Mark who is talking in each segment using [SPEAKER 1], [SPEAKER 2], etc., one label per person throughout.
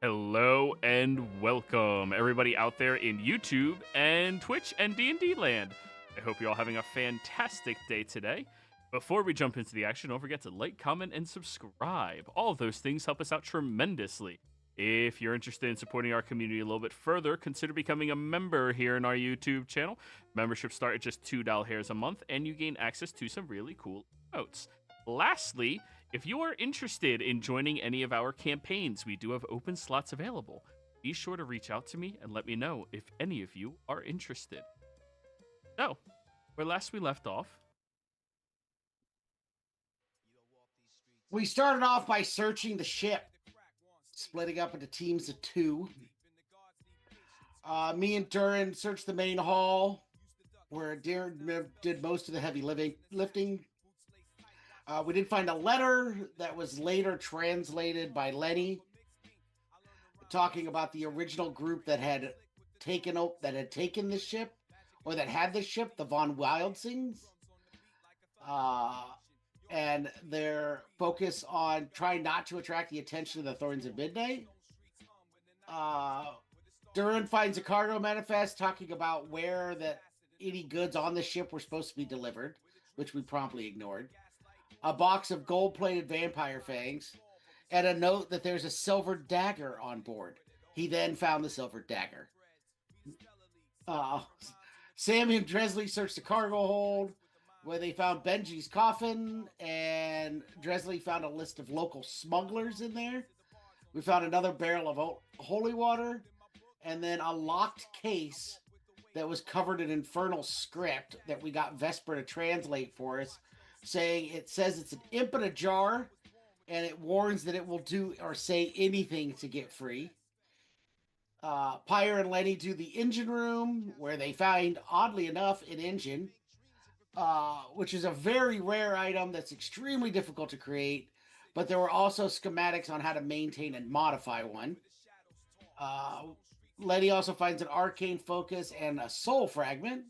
[SPEAKER 1] Hello and welcome, everybody out there in YouTube and Twitch and D&D land. I hope you're all having a fantastic day today. Before we jump into the action, don't forget to like, comment, and subscribe. All of those things help us out tremendously. If you're interested in supporting our community a little bit further, consider becoming a member here in our YouTube channel. Memberships start at just $2 a month, and you gain access to some really cool emotes. Lastly, if you are interested in joining any of our campaigns, we do have open slots available. Be sure to reach out to me and let me know if any of you are interested. So, where last we left off,
[SPEAKER 2] we started off by searching the ship, splitting up into teams of two. Me and Durin searched the main hall, where Durin did most of the heavy lifting. We did find a letter that was later translated by Lenny, talking about the original group that had taken the ship, or that had the ship, the Von Wildsings, and their focus on trying not to attract the attention of the Thorns of Midnight. Durin finds a cargo manifest talking about where any goods on the ship were supposed to be delivered, which we promptly ignored. A box of gold-plated vampire fangs, and a note that there's a silver dagger on board. He then found the silver dagger. Sammy and Dresley searched the cargo hold, where they found Benji's coffin, and Dresley found a list of local smugglers in there. We found another barrel of holy water, and then a locked case that was covered in infernal script that we got Vesper to translate for us, saying it says it's an imp in a jar, and it warns that it will do or say anything to get free. Pyre and Lenny do the engine room, where they find, oddly enough, an engine, which is a very rare item that's extremely difficult to create, but there were also schematics on how to maintain and modify one. Lenny also finds an arcane focus and a soul fragment.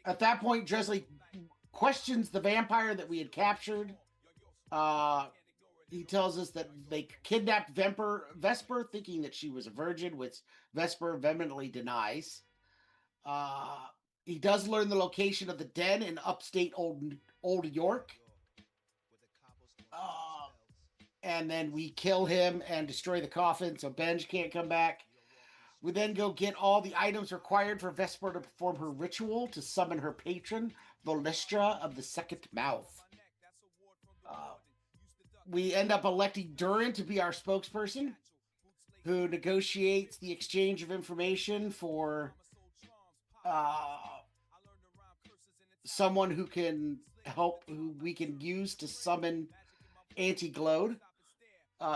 [SPEAKER 2] At that point, Dresley questions the vampire that we had captured. He tells us that they kidnapped Vesper, thinking that she was a virgin, which Vesper vehemently denies. He does learn the location of the den in upstate Old York. And then we kill him and destroy the coffin, so Benj can't come back. We then go get all the items required for Vesper to perform her ritual to summon her patron, Volistra of the Second Mouth. We end up electing Durin to be our spokesperson, who negotiates the exchange of information for someone who can help, who we can use to summon Anti-Glode.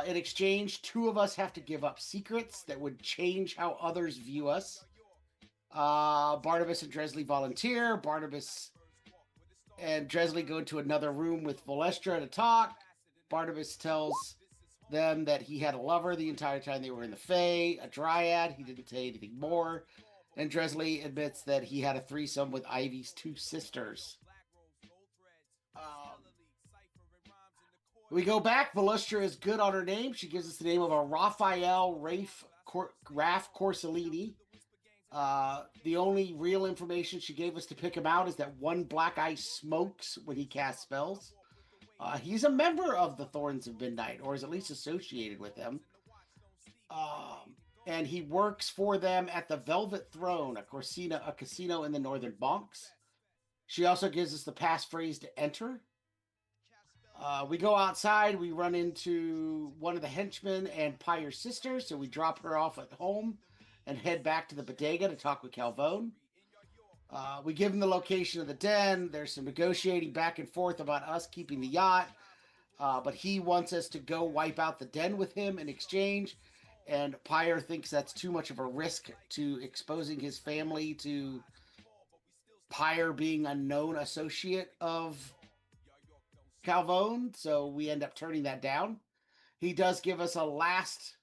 [SPEAKER 2] In exchange, two of us have to give up secrets that would change how others view us. Barnabas and Dresley volunteer. Barnabas and Dresley go into another room with Volestra to talk. Barnabas tells them that he had a lover the entire time they were in the Fae, a dryad. He didn't say anything more. And Dresley admits that he had a threesome with Ivy's two sisters. We go back. Volustra is good on her name. She gives us the name of a Raphael Graf Corsellini. The only real information she gave us to pick him out is that one black eye smokes when he casts spells. He's a member of the Thorns of Midnight, or is at least associated with them. And he works for them at the Velvet Throne, a casino in the Northern Bonks. She also gives us the passphrase to enter. We go outside, we run into one of the henchmen and Pyre's sister, so we drop her off at home and head back to the bodega to talk with Calvone. We give him the location of the den. There's some negotiating back and forth about us keeping the yacht, but he wants us to go wipe out the den with him in exchange, and Pyre thinks that's too much of a risk to exposing his family to Pyre being a known associate of Calvone, so we end up turning that down. He does give us a last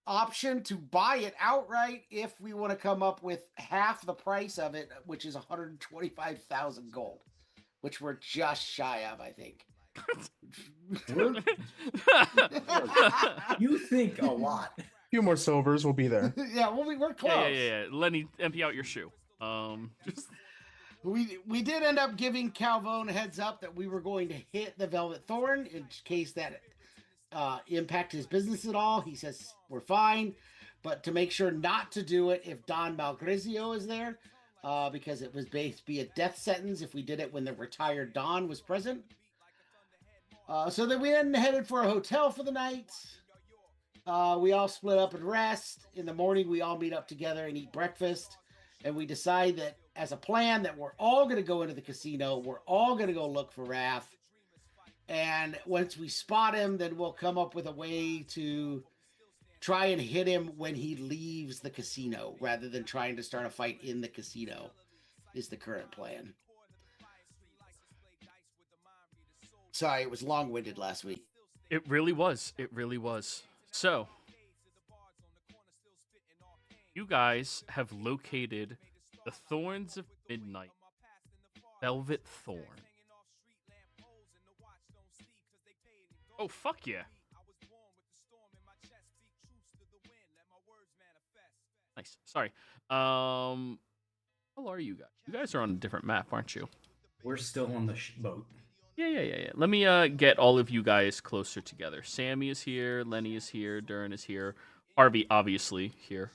[SPEAKER 2] option to buy it outright if we want to come up with half the price of it, which is 125,000 gold. which we're just shy of, I think.
[SPEAKER 3] You think a lot.
[SPEAKER 4] A few more silvers will be there.
[SPEAKER 2] Yeah, we're close.
[SPEAKER 1] Yeah. Lenny, empty out your shoe. Just
[SPEAKER 2] We did end up giving Calvone a heads up that we were going to hit the Velvet Thorn in case that impact his business at all. He says we're fine, but to make sure not to do it if Don Malgrizio is there, because it was based to be a death sentence if we did it when the retired Don was present. So then we then headed for a hotel for the night. We all split up and rest. In the morning, we all meet up together and eat breakfast. And we decide that as a plan that we're all going to go into the casino. We're all going to go look for Raph. And once we spot him, then we'll come up with a way to try and hit him when he leaves the casino rather than trying to start a fight in the casino is the current plan. Sorry, it was long-winded last week.
[SPEAKER 1] It really was. So, you guys have located the Thorns of Midnight, Velvet Thorn. Oh, fuck yeah. Nice. Sorry. How are you guys? You guys are on a different map, aren't you?
[SPEAKER 3] We're still on the boat.
[SPEAKER 1] Yeah. Let me get all of you guys closer together. Sammy is here, Lenny is here, Durin is here, Harvey obviously here.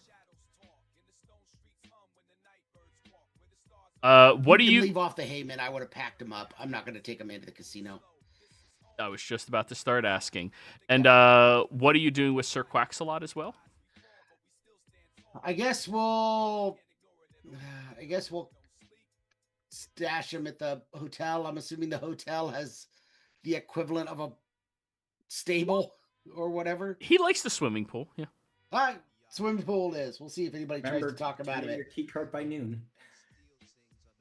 [SPEAKER 1] What do you
[SPEAKER 2] leave off the Heyman? I would have packed him up. I'm not going to take him into the casino.
[SPEAKER 1] I was just about to start asking. And what are you doing with Sir Quaxalot as well?
[SPEAKER 2] I guess we'll stash him at the hotel. I'm assuming the hotel has the equivalent of a stable or whatever.
[SPEAKER 1] He likes the swimming pool. Yeah.
[SPEAKER 2] All right, swimming pool it is. We'll see if anybody tries to talk about it.
[SPEAKER 3] Your key card by noon.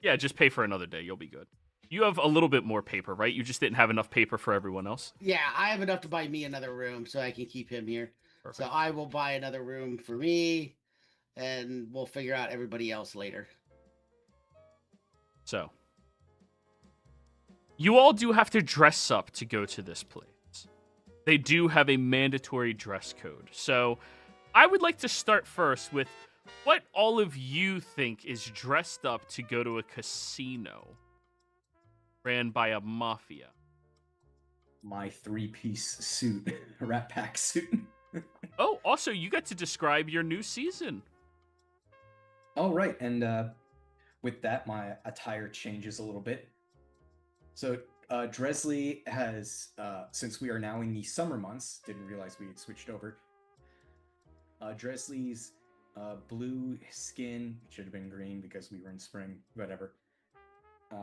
[SPEAKER 1] Yeah, just pay for another day. You'll be good. You have a little bit more paper, right? You just didn't have enough paper for everyone else.
[SPEAKER 2] Yeah, I have enough to buy me another room so I can keep him here. Perfect. So I will buy another room for me, and we'll figure out everybody else later.
[SPEAKER 1] So, you all do have to dress up to go to this place. They do have a mandatory dress code. So, I would like to start first with what all of you think is dressed up to go to a casino ran by a mafia.
[SPEAKER 3] My 3-piece suit, Rat Pack suit.
[SPEAKER 1] Oh, also, you got to describe your new season.
[SPEAKER 3] Oh, right. And with that, my attire changes a little bit. So Dresley has, since we are now in the summer months, didn't realize we had switched over. Dresley's blue skin, it should have been green because we were in spring, whatever,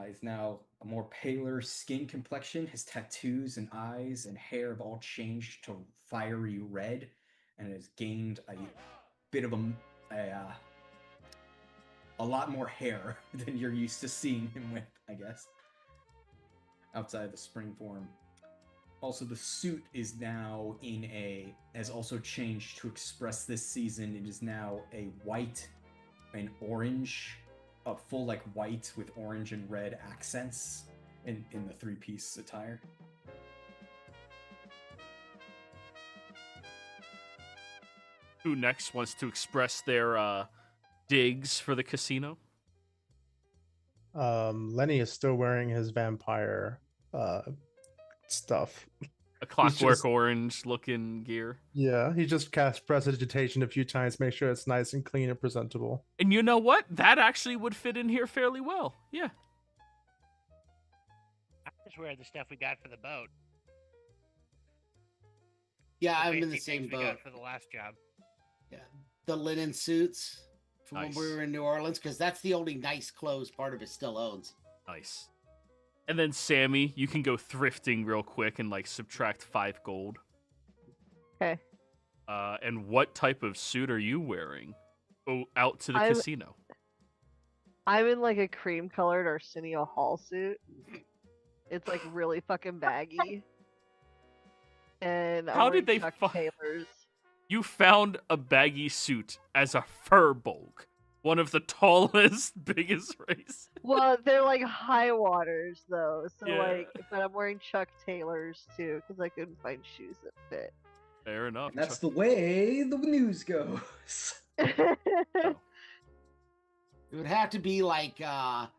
[SPEAKER 3] is now a more paler skin complexion. His tattoos and eyes and hair have all changed to fiery red and has gained a bit of a lot more hair than you're used to seeing him with, I guess, outside of the spring form. Also, the suit is now has also changed to express this season. It is now a white and orange, a full like white with orange and red accents in the 3-piece attire.
[SPEAKER 1] Who next wants to express their digs for the casino?
[SPEAKER 4] Lenny is still wearing his vampire stuff.
[SPEAKER 1] A clockwork orange looking gear.
[SPEAKER 4] Yeah, he just cast prestidigitation a few times, make sure it's nice and clean and presentable.
[SPEAKER 1] And you know what? That actually would fit in here fairly well. Yeah.
[SPEAKER 5] I just wear the stuff we got for the boat.
[SPEAKER 2] Yeah, I'm in the same boat.
[SPEAKER 5] We got for the last job.
[SPEAKER 2] Yeah, the linen suits from
[SPEAKER 1] Nice.
[SPEAKER 2] when we were in New Orleans, because that's the only nice clothes part of it still owns.
[SPEAKER 1] Nice. And then Sammy, you can go thrifting real quick and like subtract 5 gold.
[SPEAKER 6] Okay.
[SPEAKER 1] And what type of suit are you wearing? Oh, out to the casino.
[SPEAKER 6] I'm in like a cream-colored Arsenio Hall suit. It's like really fucking baggy. And
[SPEAKER 1] How did they
[SPEAKER 6] Chuck
[SPEAKER 1] fuck?
[SPEAKER 6] Taylors.
[SPEAKER 1] You found a baggy suit as a fur bulk. One of the tallest, biggest races.
[SPEAKER 6] Well, they're like high waters though, so
[SPEAKER 1] Yeah.
[SPEAKER 6] but I'm wearing Chuck Taylors too because I couldn't find shoes that fit.
[SPEAKER 1] Fair enough.
[SPEAKER 3] And that's the way the news goes.
[SPEAKER 1] Oh.
[SPEAKER 2] It would have to be like a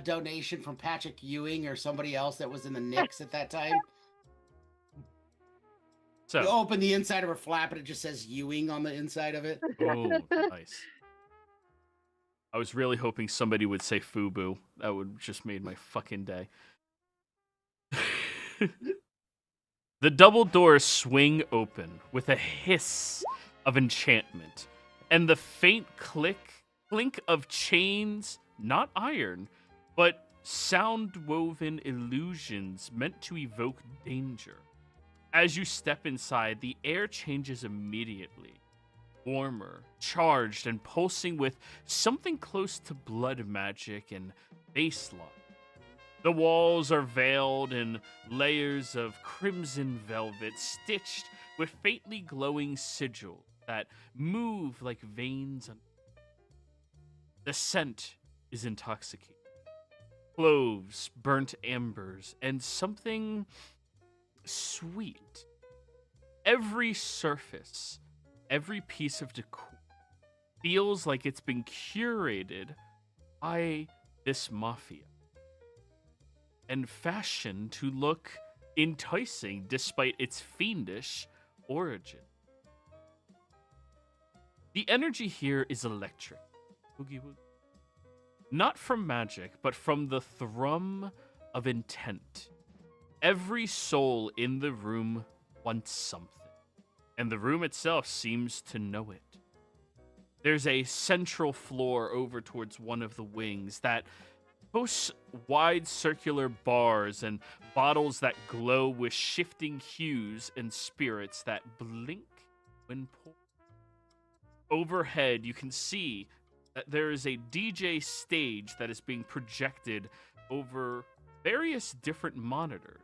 [SPEAKER 2] donation from Patrick Ewing or somebody else that was in the Knicks at that time. You
[SPEAKER 1] So,
[SPEAKER 2] open the inside of her flap and it just says Ewing on the inside of it.
[SPEAKER 1] oh, nice. I was really hoping somebody would say FUBU. That would just made my fucking day. The double doors swing open with a hiss of enchantment, and the faint clink of chains, not iron, but sound-woven illusions meant to evoke danger. As you step inside, the air changes immediately. Warmer, charged, and pulsing with something close to blood magic and baseline. The walls are veiled in layers of crimson velvet stitched with faintly glowing sigils that move like veins. The scent is intoxicating. Cloves, burnt embers, and something sweet. Every surface, every piece of decor feels like it's been curated by this mafia and fashioned to look enticing despite its fiendish origin. The energy here is electric. Boogie woogie. Not from magic, but from the thrum of intent. Every soul in the room wants something, and the room itself seems to know it. There's a central floor over towards one of the wings that boasts wide circular bars and bottles that glow with shifting hues and spirits that blink when poured. Overhead, you can see that there is a DJ stage that is being projected over various different monitors.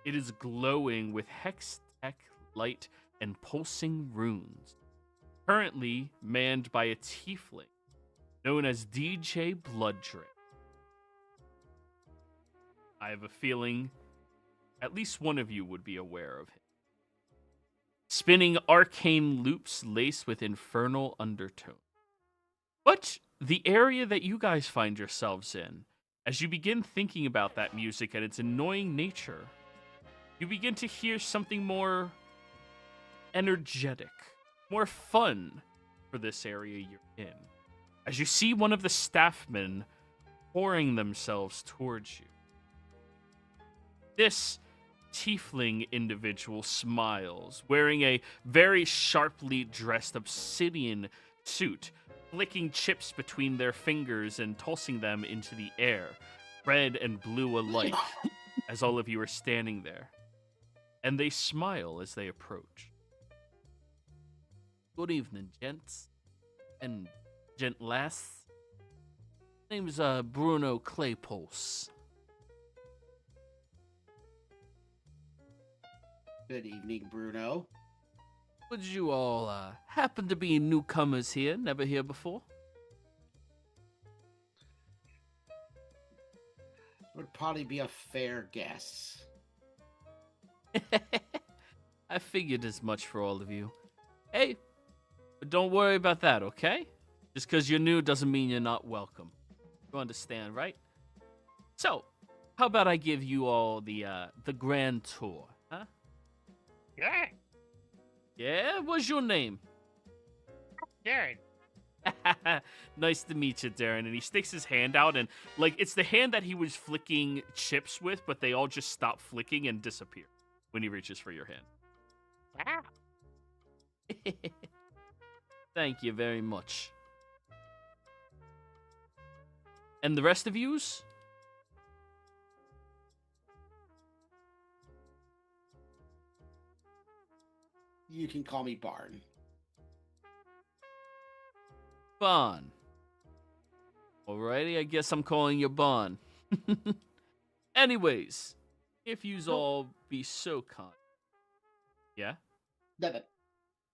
[SPEAKER 1] It is glowing with hex-tech light and pulsing runes. Currently manned by a tiefling known as DJ Blooddrake. I have a feeling at least one of you would be aware of him. Spinning arcane loops laced with infernal undertone. But the area that you guys find yourselves in, as you begin thinking about that music and its annoying nature, you begin to hear something more energetic, more fun for this area you're in. As you see one of the staffmen pouring themselves towards you. This tiefling individual smiles, wearing a very sharply dressed obsidian suit, flicking chips between their fingers and tossing them into the air, red and blue alike, as all of you are standing there. And they smile as they approach. Good evening, gents. And gent-lass. Name's Bruno Claypulse.
[SPEAKER 2] Good evening, Bruno.
[SPEAKER 1] Would you all happen to be newcomers here, never here before?
[SPEAKER 2] Would probably be a fair guess.
[SPEAKER 1] I figured as much for all of you. Hey, but don't worry about that, okay? Just because you're new doesn't mean you're not welcome. You understand, right? So, how about I give you all the grand tour, huh?
[SPEAKER 5] Yeah,
[SPEAKER 1] Yeah, what's your name?
[SPEAKER 5] Darren.
[SPEAKER 1] Nice to meet you, Darren. And he sticks his hand out, and like it's the hand that he was flicking chips with, but they all just stop flicking and disappear when he reaches for your hand.
[SPEAKER 5] Wow.
[SPEAKER 1] Thank you very much. And the rest of yous?
[SPEAKER 2] You can call me Barn.
[SPEAKER 1] Bon. Alrighty, I guess I'm calling you Bon. Anyways, if yous all be so kind. Yeah?
[SPEAKER 2] Nothing.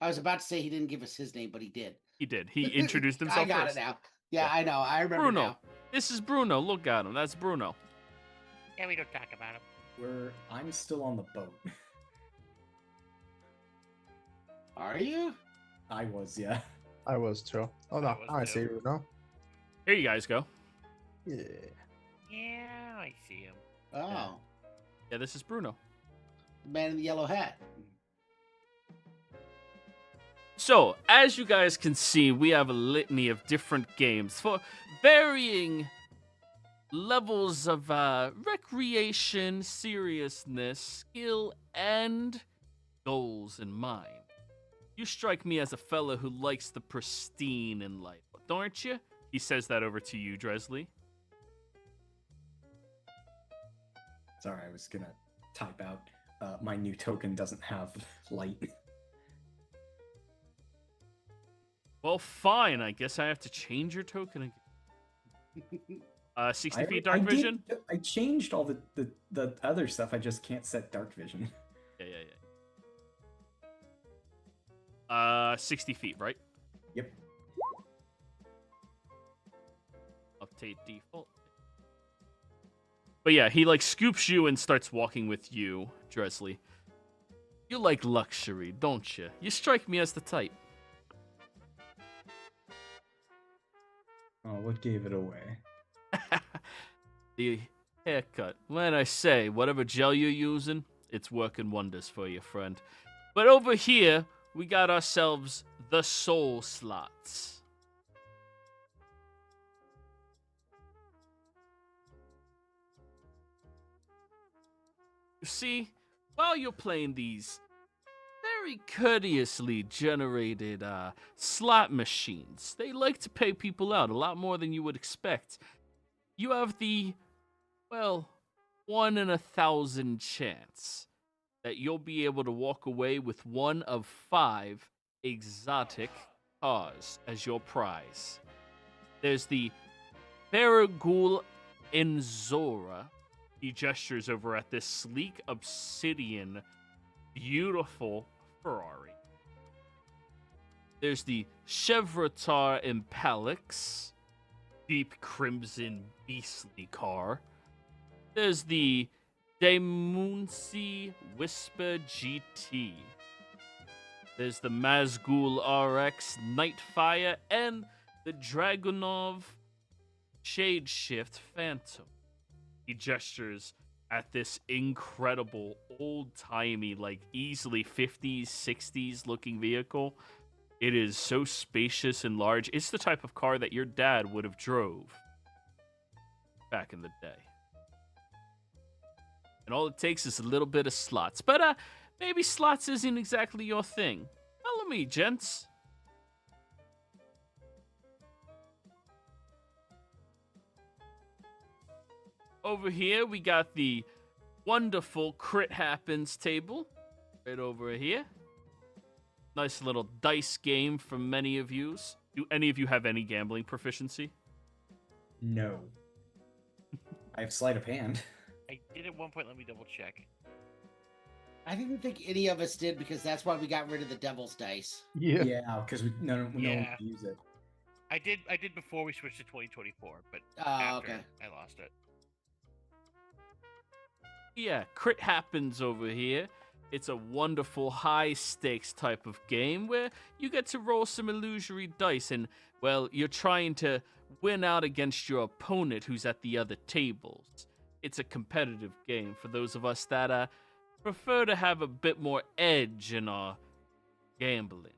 [SPEAKER 2] I was about to say he didn't give us his name, but he did.
[SPEAKER 1] He did. He introduced himself
[SPEAKER 2] I got
[SPEAKER 1] first.
[SPEAKER 2] it now. Yeah,
[SPEAKER 1] Yeah.
[SPEAKER 2] I know. I remember
[SPEAKER 1] Bruno.
[SPEAKER 2] now.
[SPEAKER 1] This is Bruno. Look at him. That's Bruno.
[SPEAKER 5] Yeah, we don't talk about him.
[SPEAKER 3] I'm still on the boat.
[SPEAKER 2] Are you?
[SPEAKER 3] I was, yeah.
[SPEAKER 4] I was too. Oh no,
[SPEAKER 5] I was
[SPEAKER 4] I see
[SPEAKER 5] too.
[SPEAKER 4] you now.
[SPEAKER 1] Here you guys go.
[SPEAKER 4] Yeah.
[SPEAKER 5] Yeah, I see him.
[SPEAKER 2] Oh,
[SPEAKER 1] Yeah, this is Bruno.
[SPEAKER 2] the man in the yellow hat.
[SPEAKER 1] So, as you guys can see, we have a litany of different games for varying levels of recreation, seriousness, skill, and goals in mind. You strike me as a fella who likes the pristine in life, don't you? He says that over to you, Dresley.
[SPEAKER 3] Sorry, I was gonna type out. My new token doesn't have light.
[SPEAKER 1] Well, fine. I guess I have to change your token again. 60 feet dark vision?
[SPEAKER 3] I changed all the other stuff. I just can't set dark vision.
[SPEAKER 1] Yeah. 60 feet, right?
[SPEAKER 3] Yep.
[SPEAKER 1] Update default. But yeah, he like scoops you and starts walking with you, Dresley. You like luxury, don't you? You strike me as the type.
[SPEAKER 3] Oh, what gave it away?
[SPEAKER 1] The haircut. When I say whatever gel you're using, it's working wonders for you, friend. But over here, we got ourselves the soul slots. You see, while you're playing these very courteously generated slot machines, they like to pay people out a lot more than you would expect. You have the, well, 1 in 1,000 chance that you'll be able to walk away with one of 5 exotic cars as your prize. There's the Faragul Enzora. He gestures over at this sleek obsidian, beautiful Ferrari. There's the Chevrolet Impalix, deep crimson beastly car. There's the Demunci Whisper GT. There's the Mazgul RX Nightfire and the Dragunov Shadeshift Phantom. He gestures at this incredible old-timey, like easily 50s, 60s looking vehicle. It is so spacious and large. It's the type of car that your dad would have drove back in the day. And all it takes is a little bit of slots. But maybe slots isn't exactly your thing. Follow me, gents. Over here, we got the wonderful Crit Happens table. Right over here. Nice little dice game for many of yous. Do any of you have any gambling proficiency?
[SPEAKER 3] No. I have sleight of hand.
[SPEAKER 5] I did at one point. Let me double check.
[SPEAKER 2] I didn't think any of us did because that's why we got rid of the devil's dice.
[SPEAKER 4] Yeah.
[SPEAKER 3] Yeah, because no one
[SPEAKER 5] Yeah.
[SPEAKER 3] could use it.
[SPEAKER 5] I did before we switched to 2024, but
[SPEAKER 2] Oh,
[SPEAKER 5] after
[SPEAKER 2] okay.
[SPEAKER 5] I lost it.
[SPEAKER 1] Yeah, Crit Happens over here. It's a wonderful high-stakes type of game where you get to roll some illusory dice and, well, you're trying to win out against your opponent who's at the other tables. It's a competitive game for those of us that prefer to have a bit more edge in our gambling.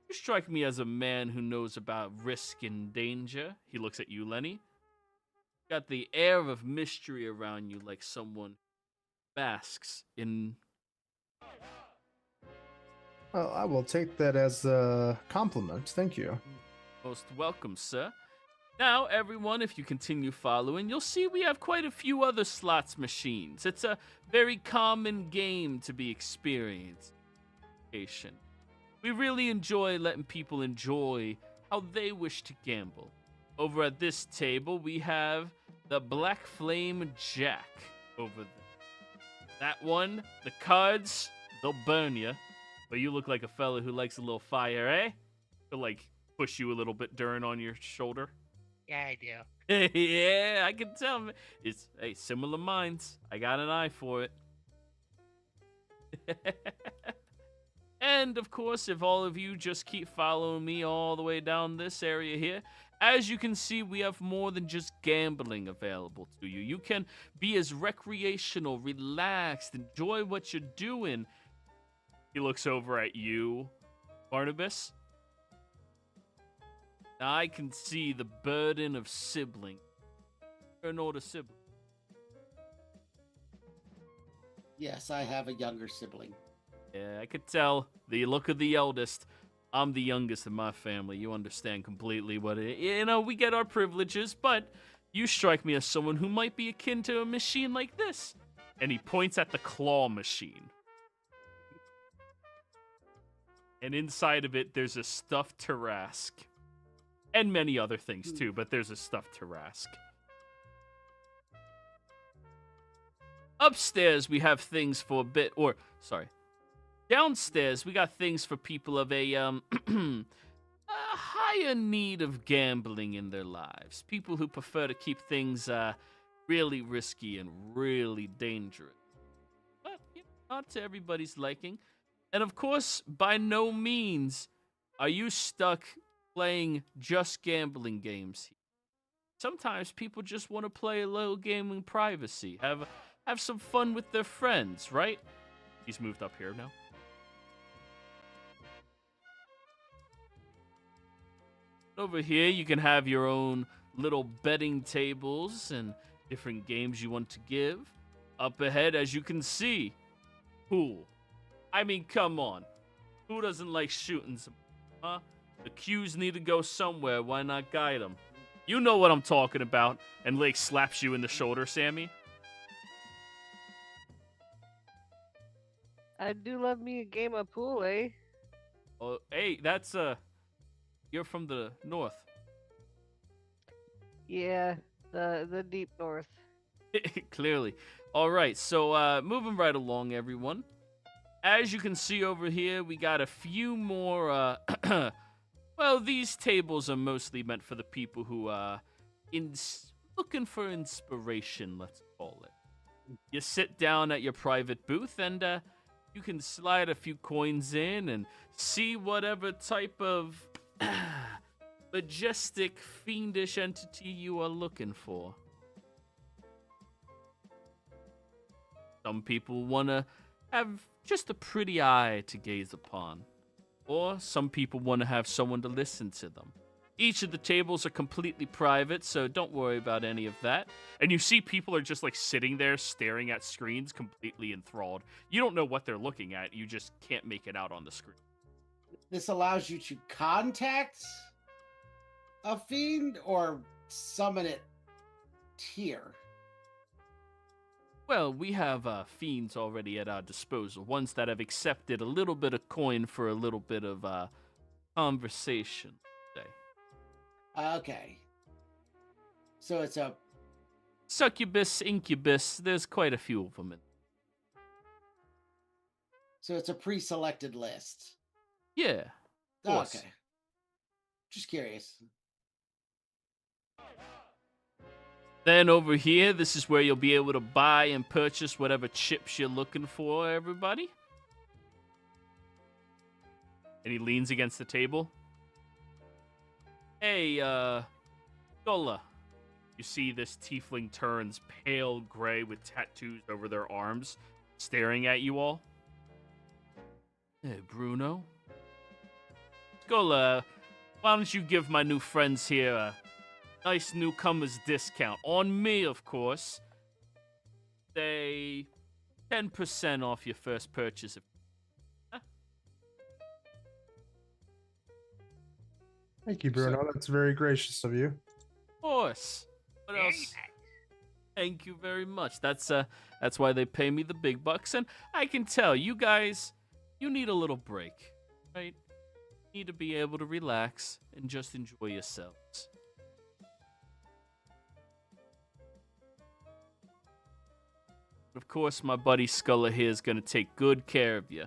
[SPEAKER 1] You strike me as a man who knows about risk and danger. He looks at you, Lenny. Got the air of mystery around you like someone basks in...
[SPEAKER 4] Well, I will take that as a compliment. Thank you.
[SPEAKER 1] Most welcome, sir. Now, everyone, if you continue following, you'll see we have quite a few other slots machines. It's a very common game to be experienced. We really enjoy letting people enjoy how they wish to gamble. Over at this table, we have the Black Flame Jack over there. That one, the cards, they'll burn you. But you look like a fella who likes a little fire, eh? Feel like push you a little bit, Durin, on your shoulder.
[SPEAKER 5] Yeah, I do.
[SPEAKER 1] Yeah, I can tell. It's similar minds. I got an eye for it. And of course, if all of you just keep following me all the way down this area here, as you can see, we have more than just gambling available to you. You can be as recreational, relaxed, enjoy what you're doing. He looks over at you, Barnabas. Now I can see the burden of sibling. You're an older sibling.
[SPEAKER 2] Yes, I have a younger sibling.
[SPEAKER 1] Yeah, I could tell. The look of the eldest. I'm the youngest in my family. You understand completely what it... You know, we get our privileges, but you strike me as someone who might be akin to a machine like this. And he points at the claw machine. And inside of it, there's a stuffed Tarask. And many other things, too, but there's a stuffed Tarask. Upstairs, we have things for a bit... Downstairs, we got things for people of a higher need of gambling in their lives. People who prefer to keep things really risky and really dangerous. But not to everybody's liking. And of course, by no means are you stuck playing just gambling games. Sometimes people just want to play a little game in privacy. Have some fun with their friends, right? He's moved up here now. Over here, you can have your own little betting tables and different games you want to give. Up ahead, as you can see, pool. I mean, come on. Who doesn't like shooting some, huh? The cues need to go somewhere. Why not guide them? You know what I'm talking about. And Lake slaps you in the shoulder, Sammy.
[SPEAKER 6] I do love me a game of pool, eh?
[SPEAKER 1] Oh, hey, that's you're from the north.
[SPEAKER 6] Yeah, the deep north.
[SPEAKER 1] Clearly. All right, so moving right along, everyone. As you can see over here, we got a few more. Well, these tables are mostly meant for the people who are looking for inspiration, let's call it. You sit down at your private booth and you can slide a few coins in and see whatever type of majestic, fiendish entity you are looking for. Some people want to have just a pretty eye to gaze upon. Or some people want to have someone to listen to them. Each of the tables are completely private, so don't worry about any of that. And you see people are just like sitting there staring at screens completely enthralled. You don't know what they're looking at. You just can't make it out on the screen.
[SPEAKER 2] This allows you to contact a fiend or summon it here.
[SPEAKER 1] Well, we have fiends already at our disposal. Ones that have accepted a little bit of coin for a little bit of conversation.
[SPEAKER 2] Okay. So it's a...
[SPEAKER 1] Succubus, incubus, there's quite a few of them.
[SPEAKER 2] So it's a pre-selected list.
[SPEAKER 1] Yeah. Of course.
[SPEAKER 2] Okay. Just curious.
[SPEAKER 1] Then over here, this is where you'll be able to buy and purchase whatever chips you're looking for, everybody. And he leans against the table. Hey, Gola. You see this tiefling turns pale gray with tattoos over their arms, staring at you all. Hey, Bruno. Gola, why don't you give my new friends here a nice newcomer's discount? On me, of course. Say 10% off your first purchase.
[SPEAKER 4] Thank you, Bruno. That's very gracious of you.
[SPEAKER 1] Of course. What
[SPEAKER 5] Very
[SPEAKER 1] else?
[SPEAKER 5] nice.
[SPEAKER 1] Thank you very much. That's why they pay me the big bucks, and I can tell you guys, you need a little break, right? You need to be able to relax and just enjoy yourselves. Of course, my buddy Sculler here is going to take good care of you.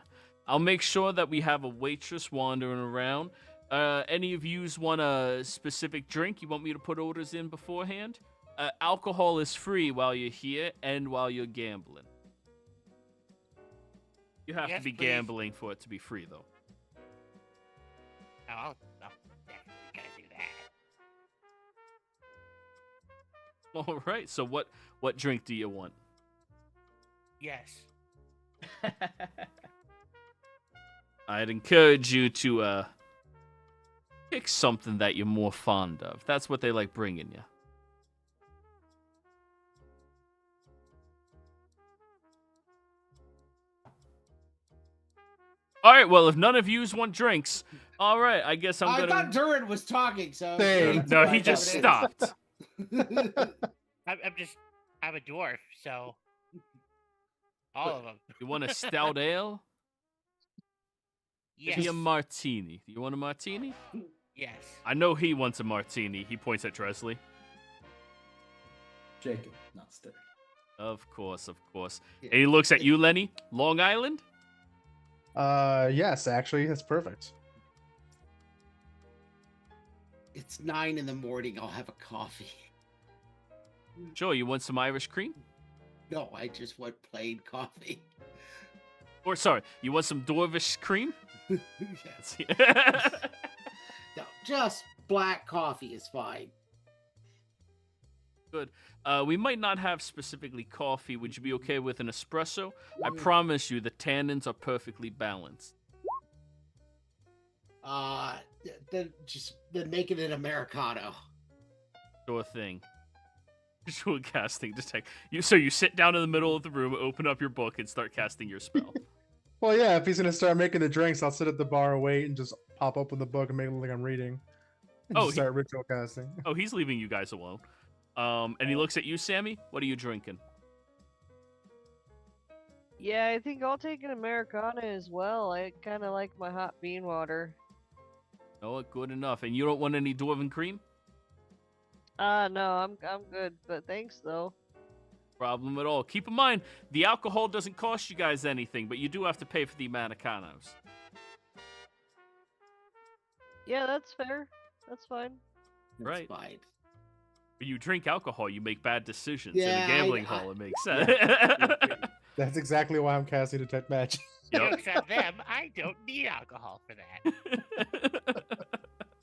[SPEAKER 1] I'll make sure that we have a waitress wandering around. Any of yous want a specific drink? You want me to put orders in beforehand? Alcohol is free while you're here and while you're gambling. You have to
[SPEAKER 5] Yes,
[SPEAKER 1] be
[SPEAKER 5] please.
[SPEAKER 1] gambling for it to be free, though.
[SPEAKER 5] Oh, I'll definitely gotta do that.
[SPEAKER 1] All right. So what drink do you want?
[SPEAKER 5] Yes.
[SPEAKER 1] I'd encourage you to pick something that you're more fond of. That's what they like bringing you. All right, well, if none of yous want drinks, all right, I guess
[SPEAKER 2] I
[SPEAKER 1] I'm
[SPEAKER 2] thought
[SPEAKER 1] gonna.
[SPEAKER 2] Durin was talking, so
[SPEAKER 4] Same.
[SPEAKER 1] No, he just stopped.
[SPEAKER 5] I'm a dwarf, so all of them.
[SPEAKER 1] You want a stout ale?
[SPEAKER 5] Yes.
[SPEAKER 1] Maybe a martini. Do you want a martini?
[SPEAKER 5] Yes.
[SPEAKER 1] I know he wants a martini. He points at Dresley.
[SPEAKER 3] Jacob, not stirred.
[SPEAKER 1] Of course, of course.
[SPEAKER 2] Yeah.
[SPEAKER 1] And he looks at you, Lenny. Long Island?
[SPEAKER 4] Yes, actually, that's perfect.
[SPEAKER 2] It's 9 in the morning. I'll have a coffee.
[SPEAKER 1] Sure, you want some Irish cream?
[SPEAKER 2] No, I just want plain coffee.
[SPEAKER 1] Or, sorry, you want some Dwarvish cream?
[SPEAKER 2] Yes.
[SPEAKER 1] Yes.
[SPEAKER 2] No, just black coffee is fine.
[SPEAKER 1] Good. We might not have specifically coffee. Would you be okay with an espresso? I promise you the tannins are perfectly balanced.
[SPEAKER 2] Then make it an Americano.
[SPEAKER 1] Sure thing. Visual casting detect. So you sit down in the middle of the room, open up your book, and start casting your spell.
[SPEAKER 4] Well, yeah, if he's gonna start making the drinks, I'll sit at the bar and wait and just pop open the book and make it look like I'm reading. And
[SPEAKER 1] Oh,
[SPEAKER 4] just start ritual casting.
[SPEAKER 1] Oh, he's leaving you guys alone. And he looks at you, Sammy. What are you drinking?
[SPEAKER 6] Yeah, I think I'll take an Americano as well. I kind of like my hot bean water.
[SPEAKER 1] Oh, good enough. And you don't want any dwarven cream?
[SPEAKER 6] No, I'm good, but thanks though.
[SPEAKER 1] Problem at all. Keep in mind, the alcohol doesn't cost you guys anything, but you do have to pay for the Americanos.
[SPEAKER 6] Yeah, that's fair. That's fine.
[SPEAKER 2] That's
[SPEAKER 1] Right.
[SPEAKER 2] fine.
[SPEAKER 1] When you drink alcohol, you make bad decisions.
[SPEAKER 2] Yeah,
[SPEAKER 1] In a gambling
[SPEAKER 2] I-
[SPEAKER 1] hall, it makes sense.
[SPEAKER 4] That's exactly why I'm casting Detect Magic.
[SPEAKER 1] Yep.
[SPEAKER 5] Jokes on them. I don't need alcohol for that.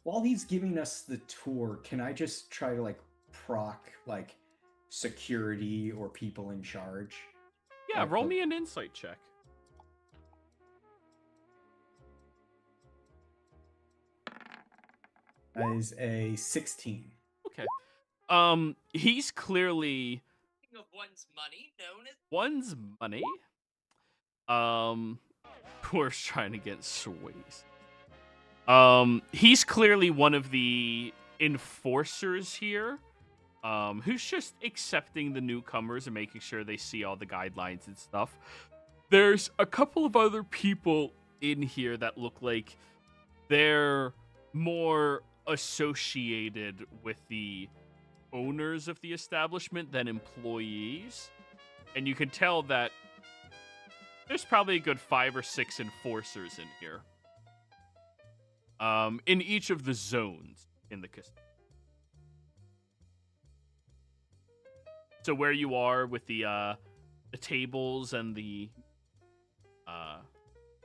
[SPEAKER 3] While he's giving us the tour, can I just try to proc security or people in charge?
[SPEAKER 1] Yeah, roll me an insight check.
[SPEAKER 3] That is a 16.
[SPEAKER 1] Okay. He's clearly
[SPEAKER 7] Of one's money, known as
[SPEAKER 1] one's money. Poor's trying to get sways. He's clearly one of the enforcers here. Who's just accepting the newcomers and making sure they see all the guidelines and stuff. There's a couple of other people in here that look like they're more associated with the owners of the establishment than employees. And you can tell that there's probably a good 5 or 6 enforcers in here. In each of the zones in the casino. So where you are with the tables and the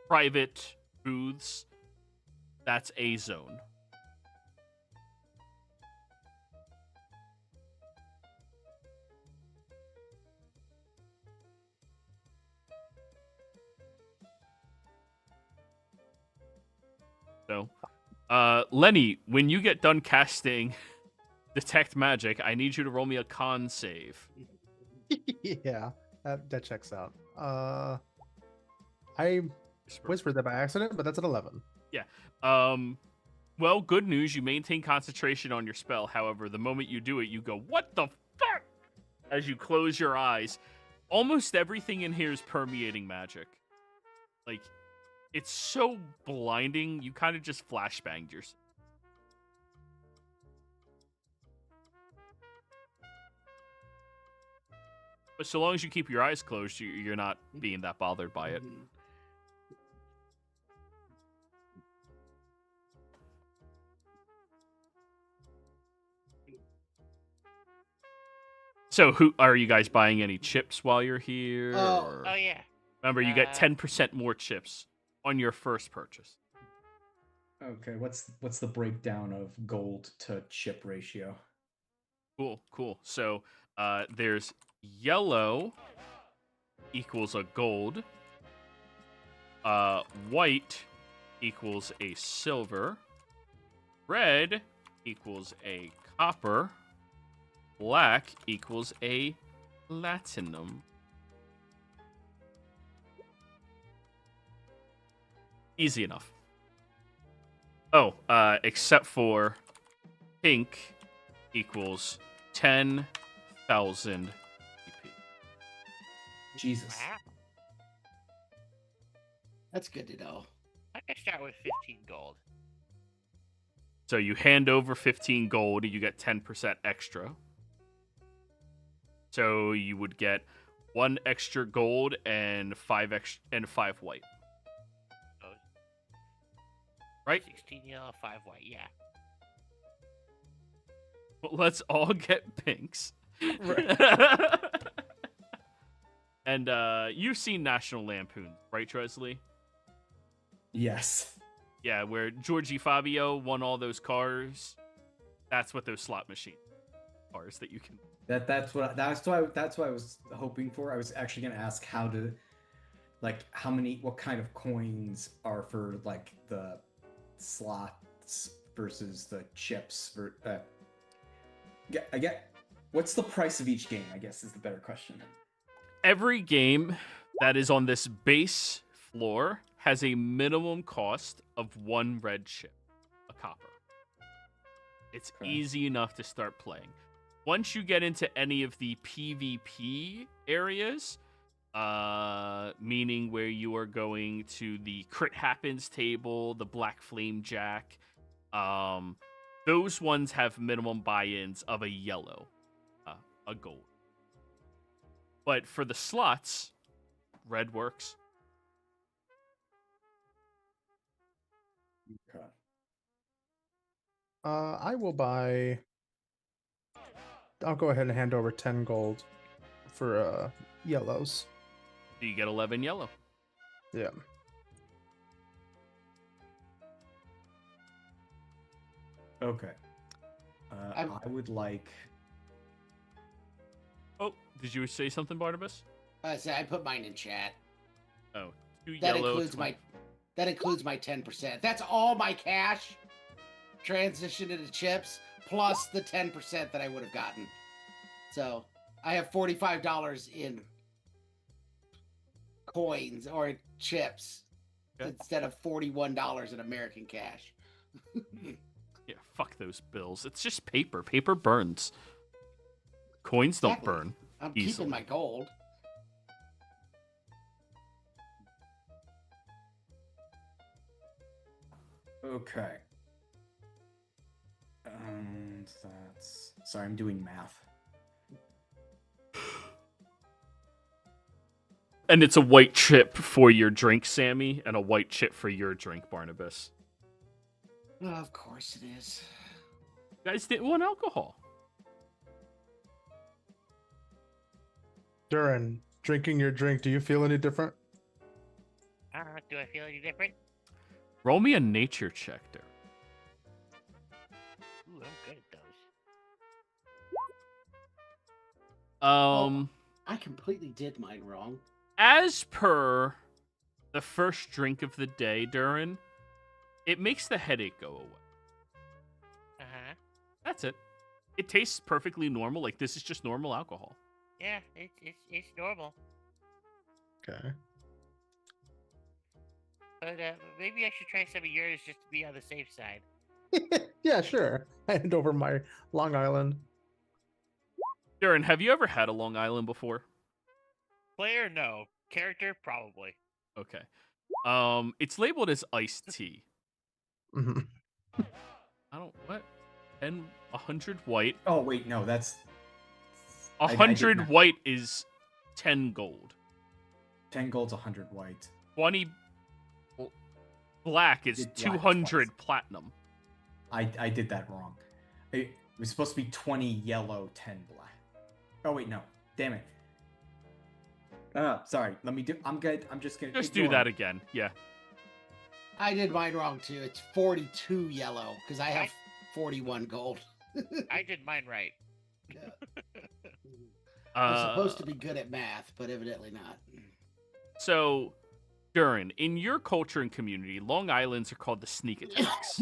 [SPEAKER 1] private booths, that's a zone. So, Lenny, when you get done casting Detect Magic, I need you to roll me a con save.
[SPEAKER 4] Yeah, that checks out. I whispered that by accident, but that's an 11.
[SPEAKER 1] Well, good news, you maintain concentration on your spell. However, the moment you do it, you go, "What the fuck?" As you close your eyes. Almost everything in here is permeating magic. Like, it's so blinding, you kind of just flashbanged yourself. But so long as you keep your eyes closed, you're not being that bothered by it. So, who are you guys buying any chips while you're here? or-
[SPEAKER 5] Oh yeah.
[SPEAKER 1] Remember, you get 10% more chips on your first purchase.
[SPEAKER 3] Okay, what's the breakdown of gold to chip ratio?
[SPEAKER 1] Cool. So, there's yellow equals a gold. White equals a silver. Red equals a copper. Black equals a platinum. Easy enough. Oh, except for pink equals 10,000 EP.
[SPEAKER 3] Jesus.
[SPEAKER 5] Wow.
[SPEAKER 2] That's good to know.
[SPEAKER 5] I can start with 15 gold.
[SPEAKER 1] So you hand over 15 gold, you get 10% extra. So you would get 1 extra gold and 5 white.
[SPEAKER 5] Oh.
[SPEAKER 1] Right?
[SPEAKER 5] 16 yellow, 5 white. Yeah.
[SPEAKER 1] Well, let's all get pinks. And you've seen National Lampoon, right, Tresley?
[SPEAKER 3] Yes.
[SPEAKER 1] Yeah, where Georgie Fabio won all those cars. That's what those slot machine cars that you can.
[SPEAKER 3] That's what I was hoping for. I was actually gonna ask what kind of coins are for like the slots versus the chips. What's the price of each game? I guess is the better question.
[SPEAKER 1] Every game that is on this base floor has a minimum cost of 1 red chip, a copper. It's
[SPEAKER 3] Okay.
[SPEAKER 1] easy enough to start playing. Once you get into any of the PvP areas, meaning where you are going to the Crit Happens table, the Black Flame Jack, those ones have minimum buy-ins of a yellow, a gold. But for the slots, red works.
[SPEAKER 3] Okay.
[SPEAKER 4] I will buy. I'll go ahead and hand over 10 gold for yellows.
[SPEAKER 1] So you get 11 yellow.
[SPEAKER 4] Yeah.
[SPEAKER 3] Okay.
[SPEAKER 2] I'm-
[SPEAKER 3] I would like.
[SPEAKER 1] Oh, did you say something, Barnabas?
[SPEAKER 2] I put mine in chat.
[SPEAKER 1] Oh, 2
[SPEAKER 2] That
[SPEAKER 1] yellow.
[SPEAKER 2] includes that includes my 10%. That's all my cash transitioned into chips plus the 10% that I would have gotten. So I have $45 in coins or chips
[SPEAKER 1] Okay.
[SPEAKER 2] instead of $41 in American cash.
[SPEAKER 1] Yeah, fuck those bills. It's just paper. Paper burns. Coins don't
[SPEAKER 2] Exactly.
[SPEAKER 1] burn.
[SPEAKER 2] I'm
[SPEAKER 1] Easily.
[SPEAKER 2] keeping my gold.
[SPEAKER 3] Okay. And that's. Sorry, I'm doing math.
[SPEAKER 1] And it's a white chip for your drink, Sammy, and a white chip for your drink, Barnabas.
[SPEAKER 2] Oh, of course it is.
[SPEAKER 1] You guys didn't want alcohol.
[SPEAKER 4] Durin, drinking your drink, do you feel any different?
[SPEAKER 5] Do I feel any different?
[SPEAKER 1] Roll me a nature check there.
[SPEAKER 5] Ooh, I'm good at those.
[SPEAKER 2] I completely did mine wrong.
[SPEAKER 1] As per the first drink of the day, Durin, it makes the headache go away.
[SPEAKER 5] Uh-huh.
[SPEAKER 1] That's it. It tastes perfectly normal. Like, this is just normal alcohol.
[SPEAKER 5] Yeah, it's normal.
[SPEAKER 4] Okay.
[SPEAKER 5] But maybe I should try some of yours just to be on the safe side.
[SPEAKER 4] Yeah, sure. Hand over my Long Island.
[SPEAKER 1] Durin, have you ever had a Long Island before?
[SPEAKER 5] Player, no. Character, probably.
[SPEAKER 1] Okay. It's labeled as iced tea.
[SPEAKER 4] hmm
[SPEAKER 1] I don't what? 100 white.
[SPEAKER 3] Oh wait, no, that's.
[SPEAKER 1] 100
[SPEAKER 3] not-
[SPEAKER 1] white is 10 gold.
[SPEAKER 3] 10 gold's 100 white.
[SPEAKER 1] 20 black is
[SPEAKER 3] Did black
[SPEAKER 1] 200
[SPEAKER 3] twice.
[SPEAKER 1] platinum.
[SPEAKER 3] I did that wrong. It was supposed to be 20 yellow, 10 black. Oh wait, no. Damn it. Sorry. Let me do. I'm good. I'm just gonna.
[SPEAKER 1] Just do
[SPEAKER 3] ignore
[SPEAKER 1] that
[SPEAKER 3] it.
[SPEAKER 1] again. Yeah.
[SPEAKER 2] I did mine wrong too. It's 42 yellow because I have 41 gold.
[SPEAKER 5] I did mine right.
[SPEAKER 2] I'm supposed to be good at math, but evidently not.
[SPEAKER 1] So, Durin, in your culture and community, Long Islands are called the sneak attacks.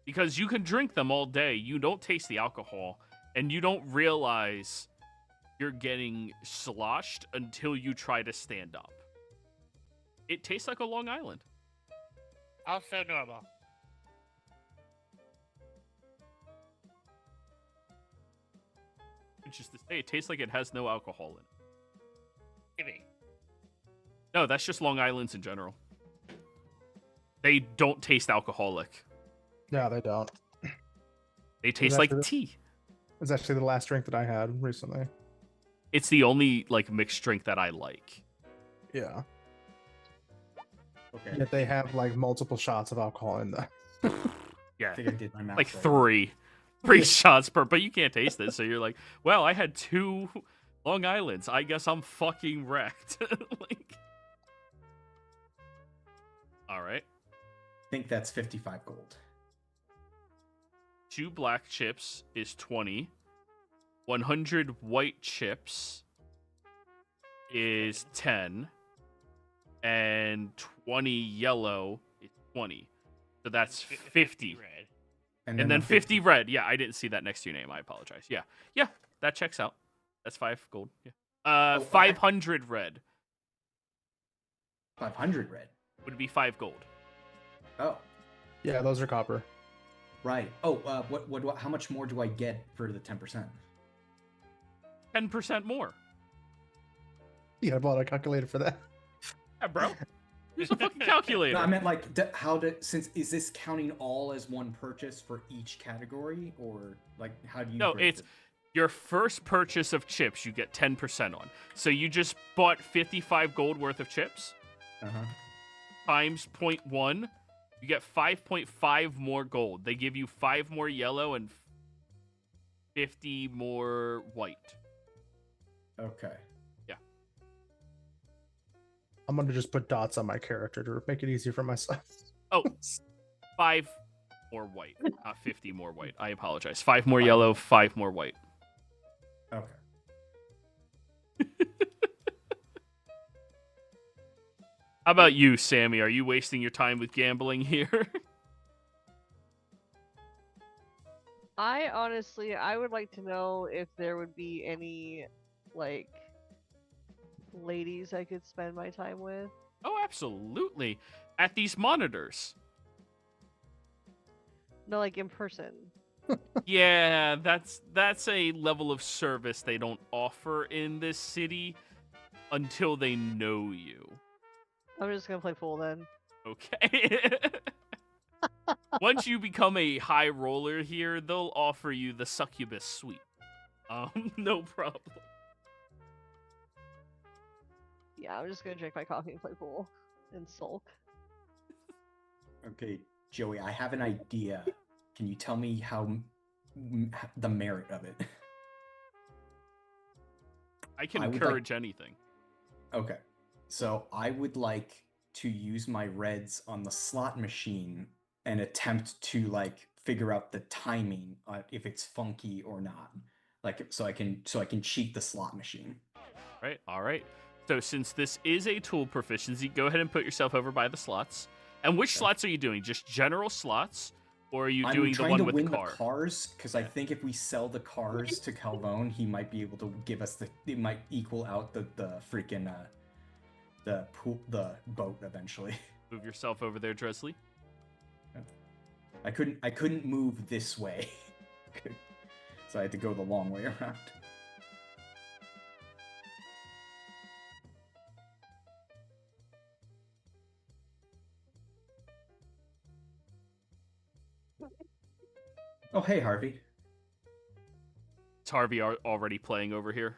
[SPEAKER 1] Because you can drink them all day, you don't taste the alcohol, and you don't realize you're getting sloshed until you try to stand up. It tastes like a Long Island.
[SPEAKER 5] Also normal.
[SPEAKER 1] It's just to say, it tastes like it has no alcohol in it.
[SPEAKER 5] Maybe.
[SPEAKER 1] No, that's just Long Islands in general. They don't taste alcoholic.
[SPEAKER 4] Yeah, they don't.
[SPEAKER 1] They taste
[SPEAKER 4] that
[SPEAKER 1] like
[SPEAKER 4] true?
[SPEAKER 1] tea.
[SPEAKER 4] It was actually the last drink that I had recently.
[SPEAKER 1] It's the only like mixed drink that I like.
[SPEAKER 4] Yeah.
[SPEAKER 3] Okay.
[SPEAKER 4] Yet they have like multiple shots of alcohol in them.
[SPEAKER 1] Yeah,
[SPEAKER 3] I think I did my math
[SPEAKER 1] like
[SPEAKER 3] right.
[SPEAKER 1] three shots per, but you can't taste it. So you're like, well, I had 2 Long Islands. I guess I'm fucking wrecked. Like, all right.
[SPEAKER 3] I think that's 55 gold.
[SPEAKER 1] 2 black chips is 20. 100 white chips is 10. And 20 yellow is 20. So that's 50.
[SPEAKER 5] Red.
[SPEAKER 1] And then
[SPEAKER 3] the
[SPEAKER 1] 50 red. Yeah, I didn't see that next to your name. I apologize. Yeah. Yeah, that checks out. That's 5 gold. Yeah. 500 red
[SPEAKER 3] 500 red.
[SPEAKER 1] would be 5 gold.
[SPEAKER 3] Oh,
[SPEAKER 4] Yeah, those are copper.
[SPEAKER 3] right. Oh, how much more do I get for the 10%?
[SPEAKER 1] 10% more.
[SPEAKER 4] You gotta bought a calculator for that.
[SPEAKER 1] Yeah, bro. Use a fucking calculator.
[SPEAKER 3] No, I meant like since is this counting all as one purchase for each category, or like how do you?
[SPEAKER 1] No,
[SPEAKER 3] break
[SPEAKER 1] it's
[SPEAKER 3] it?
[SPEAKER 1] your first purchase of chips you get 10% on. So you just bought 55 gold worth of chips
[SPEAKER 3] Uh-huh.
[SPEAKER 1] times 0.1. You get 5.5 more gold. They give you 5 more yellow and 50 more white.
[SPEAKER 3] Okay.
[SPEAKER 4] I'm gonna just put dots on my character to make it easier for myself.
[SPEAKER 1] Oh, 5 more white, not 50 more white. I apologize. 5 more yellow, 5 more white.
[SPEAKER 3] Okay.
[SPEAKER 1] How about you, Sammy? Are you wasting your time with gambling here?
[SPEAKER 6] I would like to know if there would be any, like, ladies I could spend my time with.
[SPEAKER 1] Oh, absolutely. At these monitors.
[SPEAKER 6] No, like in person.
[SPEAKER 1] Yeah, that's a level of service they don't offer in this city until they know you.
[SPEAKER 6] I'm just gonna play pool then.
[SPEAKER 1] Okay. Once you become a high roller here, they'll offer you the succubus suite. No problem.
[SPEAKER 6] Yeah, I'm just gonna drink my coffee and play pool and sulk.
[SPEAKER 3] Okay, Joey, I have an idea. Can you tell me the merit of it?
[SPEAKER 1] I can
[SPEAKER 3] I would
[SPEAKER 1] encourage anything.
[SPEAKER 3] Okay. So I would like to use my reds on the slot machine and attempt to like figure out the timing if it's funky or not. Like so I can cheat the slot machine.
[SPEAKER 1] Right, all right. So since this is a tool proficiency, go ahead and put yourself over by the slots. And which
[SPEAKER 3] Okay.
[SPEAKER 1] slots are you doing? Just general slots? Or are you
[SPEAKER 3] I'm
[SPEAKER 1] doing the
[SPEAKER 3] trying
[SPEAKER 1] one
[SPEAKER 3] to
[SPEAKER 1] with
[SPEAKER 3] win
[SPEAKER 1] the car?
[SPEAKER 3] cars because I think if we sell the cars to Calvone, he might be able to give us it might equal out the freaking the boat eventually.
[SPEAKER 1] Move yourself over there, Dresley.
[SPEAKER 3] I couldn't move this way. So I had to go the long way around. Oh, hey, Harvey.
[SPEAKER 1] Is Harvey already playing over here?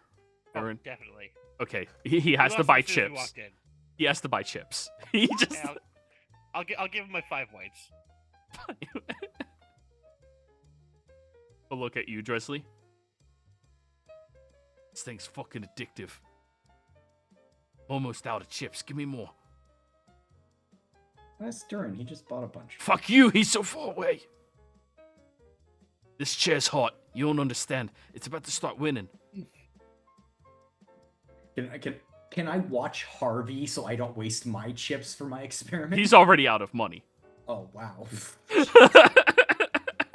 [SPEAKER 5] Oh,
[SPEAKER 1] Aaron?
[SPEAKER 5] definitely.
[SPEAKER 1] Okay, he has to
[SPEAKER 5] lost
[SPEAKER 1] buy
[SPEAKER 5] as soon as he
[SPEAKER 1] chips.
[SPEAKER 5] walked in.
[SPEAKER 1] He has to buy chips. He just...
[SPEAKER 5] Yeah, I'll give him my 5 whites.
[SPEAKER 1] A look at you, Dresley. This thing's fucking addictive. Almost out of chips. Give me more.
[SPEAKER 3] That's Durin. He just bought a bunch.
[SPEAKER 1] Fuck you. He's so far away. This chair's hot. You don't understand. It's about to start winning.
[SPEAKER 3] Can I watch Harvey so I don't waste my chips for my experiment?
[SPEAKER 1] He's already out of money.
[SPEAKER 3] Oh, wow.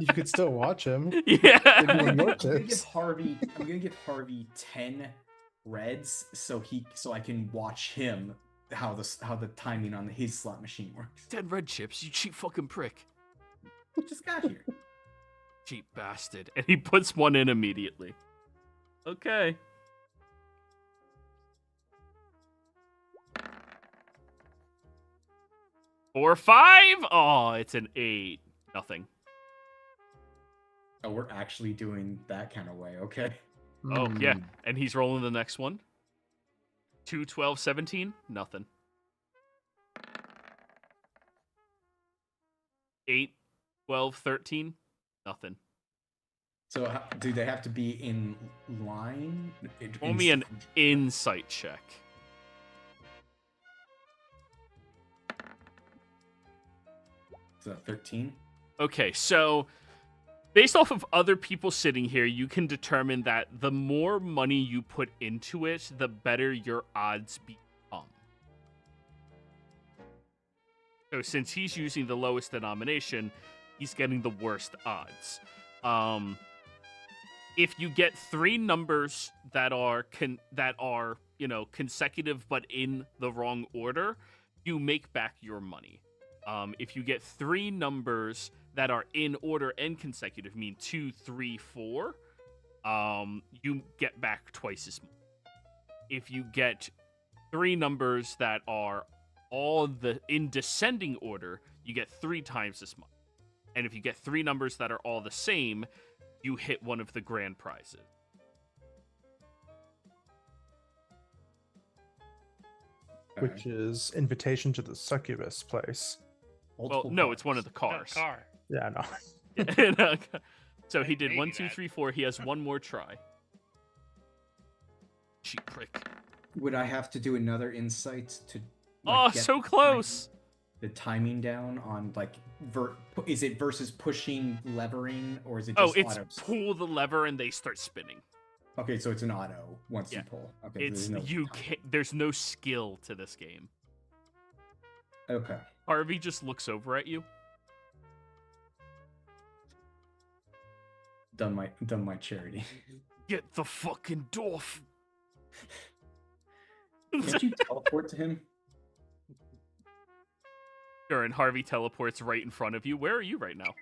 [SPEAKER 4] You could still watch him.
[SPEAKER 1] Yeah.
[SPEAKER 3] I'm gonna give Harvey 10 reds so I can watch him how the timing on his slot machine works.
[SPEAKER 1] 10 red chips, you cheap fucking prick.
[SPEAKER 3] Just got here.
[SPEAKER 1] Cheap bastard. And he puts one in immediately. Okay. Four, 5. Oh, it's an 8. Nothing.
[SPEAKER 3] Oh, we're actually doing that kind of way, okay.
[SPEAKER 1] Oh, yeah. And he's rolling the next one. 2, 12, 17. Nothing. 8, 12, 13. Nothing.
[SPEAKER 3] So do they have to be in line?
[SPEAKER 1] Roll me an insight check.
[SPEAKER 3] So 13?
[SPEAKER 1] Okay, so based off of other people sitting here, you can determine that the more money you put into it, the better your odds become. So since he's using the lowest denomination, he's getting the worst odds. If you get 3 numbers that are consecutive but in the wrong order, you make back your money. If you get 3 numbers that are in order and consecutive, mean 2, 3, 4, you get back twice as much. If you get 3 numbers that are all in descending order, you get 3 times as much. And if you get 3 numbers that are all the same, you hit one of the grand prizes.
[SPEAKER 4] Which is invitation to the succubus place.
[SPEAKER 1] Well, no, it's one of the
[SPEAKER 5] No,
[SPEAKER 1] cars.
[SPEAKER 5] car.
[SPEAKER 4] Yeah, no.
[SPEAKER 1] So he did
[SPEAKER 5] Maybe
[SPEAKER 1] 1, 2,
[SPEAKER 5] that.
[SPEAKER 1] 3, 4. He has one more try. Cheap prick.
[SPEAKER 3] Would I have to do another insight to?
[SPEAKER 1] Oh,
[SPEAKER 3] get
[SPEAKER 1] so close.
[SPEAKER 3] The timing down on is it versus pushing, levering, or is it
[SPEAKER 1] Oh,
[SPEAKER 3] just
[SPEAKER 1] it's
[SPEAKER 3] auto?
[SPEAKER 1] pull the lever and they start spinning.
[SPEAKER 3] Okay, so it's an auto once
[SPEAKER 1] Yeah.
[SPEAKER 3] you pull. Okay,
[SPEAKER 1] It's
[SPEAKER 3] there's no timing.
[SPEAKER 1] there's no skill to this game.
[SPEAKER 3] Okay.
[SPEAKER 1] Harvey just looks over at you.
[SPEAKER 3] Done my charity.
[SPEAKER 1] Get the fucking dwarf.
[SPEAKER 3] Can't you teleport to him?
[SPEAKER 1] Sure, and Harvey teleports right in front of you. Where are you right now?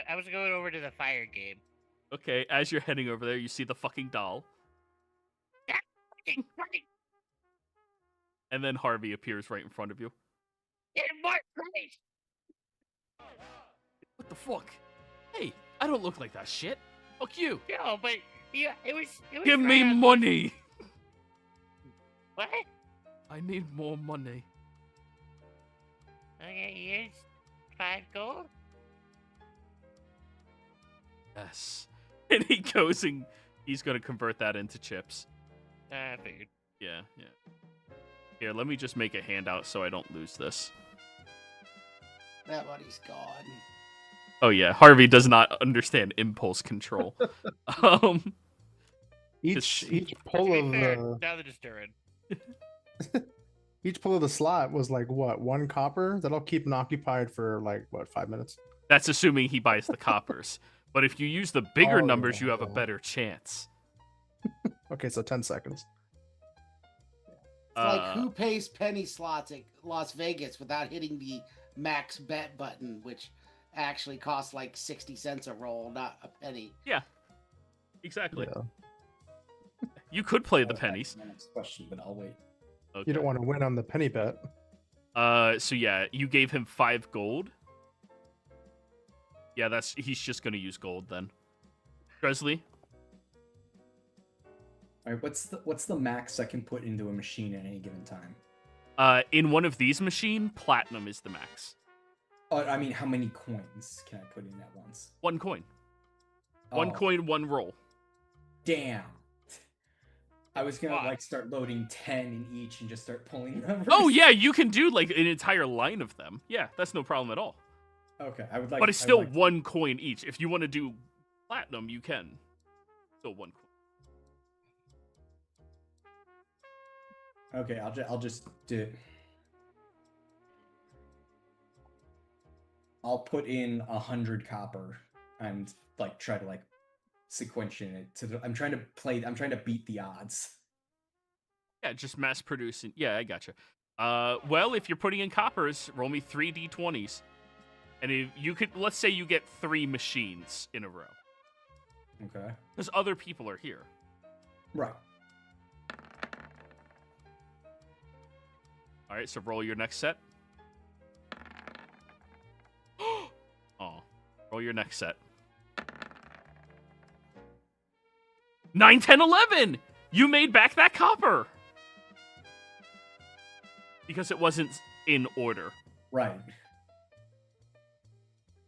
[SPEAKER 5] I was going over to the fire game.
[SPEAKER 1] Okay, as you're heading over there, you see the fucking doll.
[SPEAKER 5] Fucking
[SPEAKER 1] And then Harvey appears right in front of you.
[SPEAKER 5] get more place.
[SPEAKER 1] What the fuck? Hey, I don't look like that shit. Fuck you.
[SPEAKER 5] No, but yeah, it was.
[SPEAKER 1] Give me
[SPEAKER 5] right on-
[SPEAKER 1] money.
[SPEAKER 5] What?
[SPEAKER 1] I need more money.
[SPEAKER 5] Okay, here's 5 gold.
[SPEAKER 1] Yes. And he goes and he's going to convert that into chips.
[SPEAKER 5] I figured.
[SPEAKER 1] Yeah. Here, let me just make a handout so I don't lose this.
[SPEAKER 2] That money's gone.
[SPEAKER 1] Oh yeah, Harvey does not understand impulse control.
[SPEAKER 4] Each
[SPEAKER 1] Just-
[SPEAKER 4] pull
[SPEAKER 5] To be
[SPEAKER 4] of
[SPEAKER 5] fair,
[SPEAKER 4] the
[SPEAKER 5] now that it's Durin.
[SPEAKER 4] each pull of the slot was like what, 1 copper? That'll keep him occupied for like what, 5 minutes?
[SPEAKER 1] That's assuming he buys the coppers. But if you use the bigger
[SPEAKER 4] Oh,
[SPEAKER 1] numbers, you have a
[SPEAKER 4] yeah.
[SPEAKER 1] better chance.
[SPEAKER 4] Okay, so 10 seconds.
[SPEAKER 2] It's like who pays penny slots at Las Vegas without hitting the max bet button, which actually costs like 60 cents a roll, not a penny.
[SPEAKER 1] Exactly.
[SPEAKER 4] Yeah.
[SPEAKER 1] You could play the
[SPEAKER 3] I'll ask
[SPEAKER 1] pennies.
[SPEAKER 3] my next question, but I'll wait.
[SPEAKER 1] Okay.
[SPEAKER 4] You don't want to win on the penny bet.
[SPEAKER 1] So yeah, you gave him 5 gold. Yeah, he's just gonna use gold then. Dresley?
[SPEAKER 3] All right, what's the max I can put into a machine at any given time?
[SPEAKER 1] In one of these machine, platinum is the max.
[SPEAKER 3] Oh, I mean, how many coins can I put in at once?
[SPEAKER 1] 1 coin. 1
[SPEAKER 3] Oh,
[SPEAKER 1] coin, 1 roll.
[SPEAKER 3] Damn. I was gonna
[SPEAKER 5] Why?
[SPEAKER 3] like start loading 10 in each and just start pulling numbers.
[SPEAKER 1] Oh yeah, you can do like an entire line of them. Yeah, that's no problem at all.
[SPEAKER 3] Okay, I would like.
[SPEAKER 1] But it's
[SPEAKER 3] I would
[SPEAKER 1] still
[SPEAKER 3] like-
[SPEAKER 1] 1 coin each. If you want to do platinum, you can. Still 1 coin.
[SPEAKER 3] Okay, I'll just do. I'll put in 100 copper and like try to like sequentiate it. I'm trying to beat the odds.
[SPEAKER 1] Yeah, just mass producing. Yeah, I gotcha. Well, if you're putting in coppers, roll me 3 d20s. And if you could, let's say you get 3 machines in a row.
[SPEAKER 3] Okay.
[SPEAKER 1] Because other people are here.
[SPEAKER 3] Right.
[SPEAKER 1] All right, so roll your next set. Oh, roll your next set. 9, 10, 11! You made back that copper! Because it wasn't in order.
[SPEAKER 3] Right.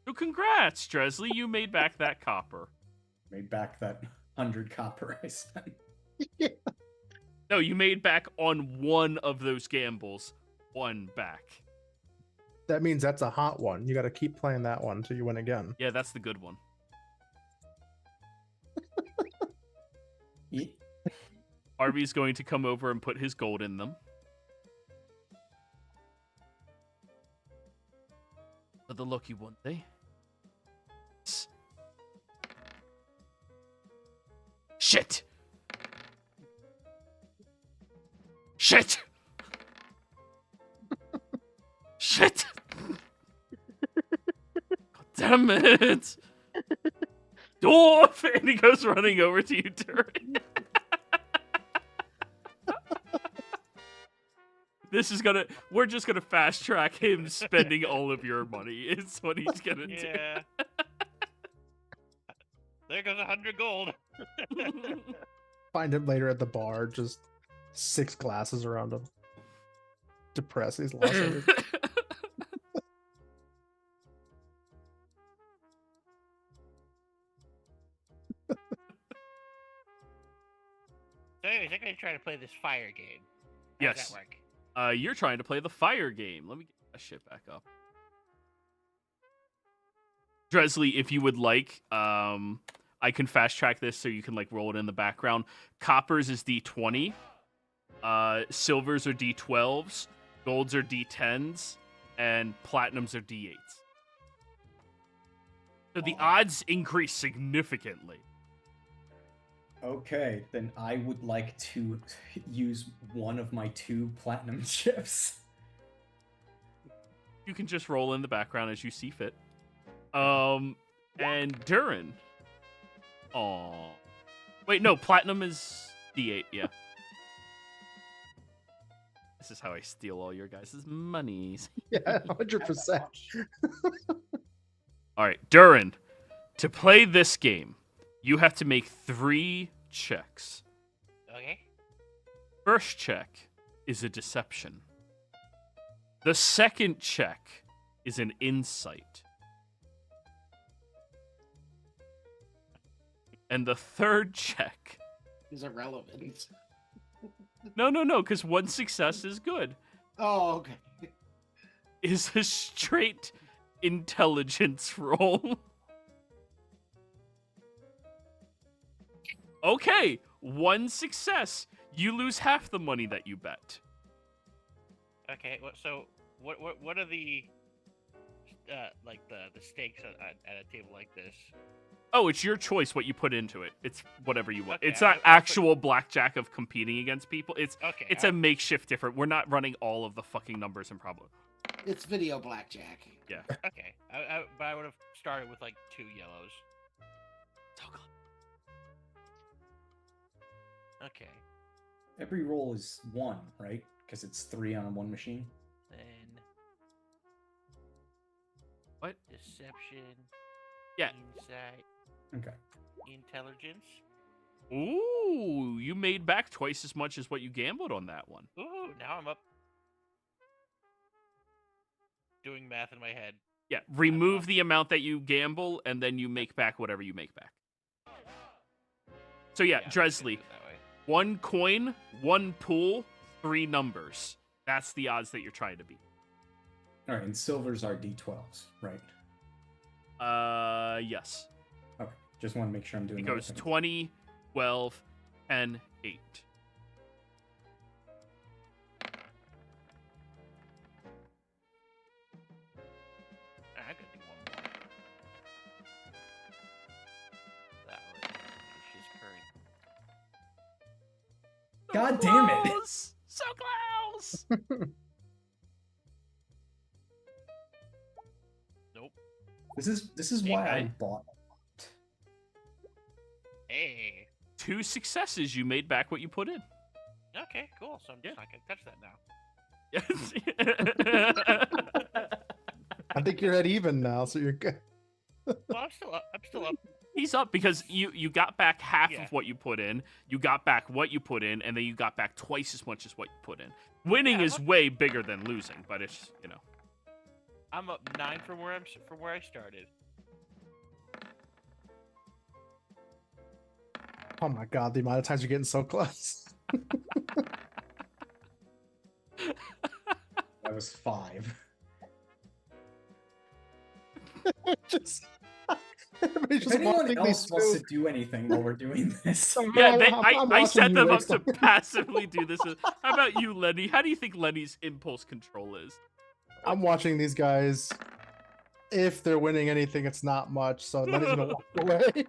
[SPEAKER 1] So congrats, Dresley, you made back that copper.
[SPEAKER 3] Made back that 100 copper I spent.
[SPEAKER 1] No, you made back on one of those gambles. 1 back.
[SPEAKER 4] That means that's a hot one. You got to keep playing that one until you win again.
[SPEAKER 1] Yeah, that's the good one.
[SPEAKER 3] Ye-
[SPEAKER 1] Harvey's going to come over and put his gold in them. For the lucky one, eh? Shit! Shit! Shit! God damn it! Dwarf! And he goes running over to you, Durin. We're just gonna fast track him spending all of your money. It's what he's gonna do.
[SPEAKER 5] Yeah. There goes 100 gold.
[SPEAKER 4] Find him later at the bar, just 6 glasses around him. Depressed, he's lost everything.
[SPEAKER 5] So anyways, I'm gonna try to play this fire game. How does
[SPEAKER 1] Yes.
[SPEAKER 5] that work?
[SPEAKER 1] You're trying to play the fire game. Let me get that shit back up. Dresley, if you would like, I can fast track this so you can like roll it in the background. Coppers is D20. Silvers are D12s. Golds are D10s. And platinums are D8s. So the odds increase significantly.
[SPEAKER 3] Okay, then I would like to use one of my 2 platinum chips.
[SPEAKER 1] You can just roll in the background as you see fit. And Durin. Aw. Wait, no, platinum is D8, yeah. This is how I steal all your guys' monies.
[SPEAKER 4] Yeah, 100%.
[SPEAKER 1] Alright, Durin. To play this game, you have to make 3 checks.
[SPEAKER 5] Okay.
[SPEAKER 1] First check is a deception. The second check is an insight. And the third check...
[SPEAKER 2] Is irrelevant.
[SPEAKER 1] No, because 1 success is good.
[SPEAKER 2] Oh, okay.
[SPEAKER 1] Is a straight intelligence roll. Okay, 1 success. You lose half the money that you bet.
[SPEAKER 5] Okay. So what are the like the stakes at a table like this?
[SPEAKER 1] Oh, it's your choice what you put into it. It's whatever you want.
[SPEAKER 5] Okay,
[SPEAKER 1] It's not actual blackjack of competing against people. It's
[SPEAKER 5] Okay.
[SPEAKER 1] a makeshift different. We're not running all of the fucking numbers and problem.
[SPEAKER 2] It's video blackjack.
[SPEAKER 1] Yeah.
[SPEAKER 5] Okay. But I would have started with like 2 yellows. Okay.
[SPEAKER 3] Every roll is 1, right? Because it's 3 on 1 machine.
[SPEAKER 5] Then.
[SPEAKER 1] What?
[SPEAKER 5] Deception.
[SPEAKER 1] Yeah.
[SPEAKER 5] Insight.
[SPEAKER 3] Okay.
[SPEAKER 5] Intelligence.
[SPEAKER 1] Ooh, you made back twice as much as what you gambled on that one.
[SPEAKER 5] Ooh, now I'm up. Doing math in my head.
[SPEAKER 1] Yeah, remove the amount that you gamble, and then you make back whatever you make back. So yeah,
[SPEAKER 5] I'm just gonna
[SPEAKER 1] Dresley,
[SPEAKER 5] do it that way.
[SPEAKER 1] 1 coin, 1 pool, 3 numbers. That's the odds that you're trying to beat.
[SPEAKER 3] All right, and silvers are D12s, right?
[SPEAKER 1] Yes.
[SPEAKER 3] Okay, just want to make sure I'm doing
[SPEAKER 1] It
[SPEAKER 3] the right
[SPEAKER 1] goes
[SPEAKER 3] thing.
[SPEAKER 1] 20, 12, 10, 8.
[SPEAKER 5] I could do one more. That way, she's current.
[SPEAKER 3] God damn it!
[SPEAKER 1] Close! So close!
[SPEAKER 5] Nope.
[SPEAKER 3] This is
[SPEAKER 5] Hey,
[SPEAKER 3] why I
[SPEAKER 1] guy.
[SPEAKER 3] bought.
[SPEAKER 5] Hey.
[SPEAKER 1] 2 successes, you made back what you put in.
[SPEAKER 5] Okay, cool. So I'm just not gonna touch that now.
[SPEAKER 4] I think you're at even now, so you're good.
[SPEAKER 5] Well, I'm still up. I'm still up.
[SPEAKER 1] He's up because you got back half
[SPEAKER 5] Yeah.
[SPEAKER 1] of what you put in, you got back what you put in, and then you got back twice as much as what you put in. Winning
[SPEAKER 5] Yeah,
[SPEAKER 1] is way bigger than losing, but it's, you know.
[SPEAKER 5] I'm up 9 from where I started.
[SPEAKER 4] Oh my god, the amount of times you're getting so close.
[SPEAKER 3] That was 5.
[SPEAKER 4] Just, everybody's
[SPEAKER 3] If
[SPEAKER 4] just
[SPEAKER 3] anyone
[SPEAKER 4] watching these
[SPEAKER 3] else wants to
[SPEAKER 4] two.
[SPEAKER 3] do anything while we're doing this,
[SPEAKER 1] Yeah,
[SPEAKER 4] I'm
[SPEAKER 1] I
[SPEAKER 4] watching
[SPEAKER 1] set
[SPEAKER 4] you
[SPEAKER 1] them up
[SPEAKER 4] waste
[SPEAKER 1] to
[SPEAKER 4] them.
[SPEAKER 1] passively do this. How about you, Lenny? How do you think Lenny's impulse control is?
[SPEAKER 4] I'm watching these guys. If they're winning anything, it's not much, so Lenny's gonna walk away.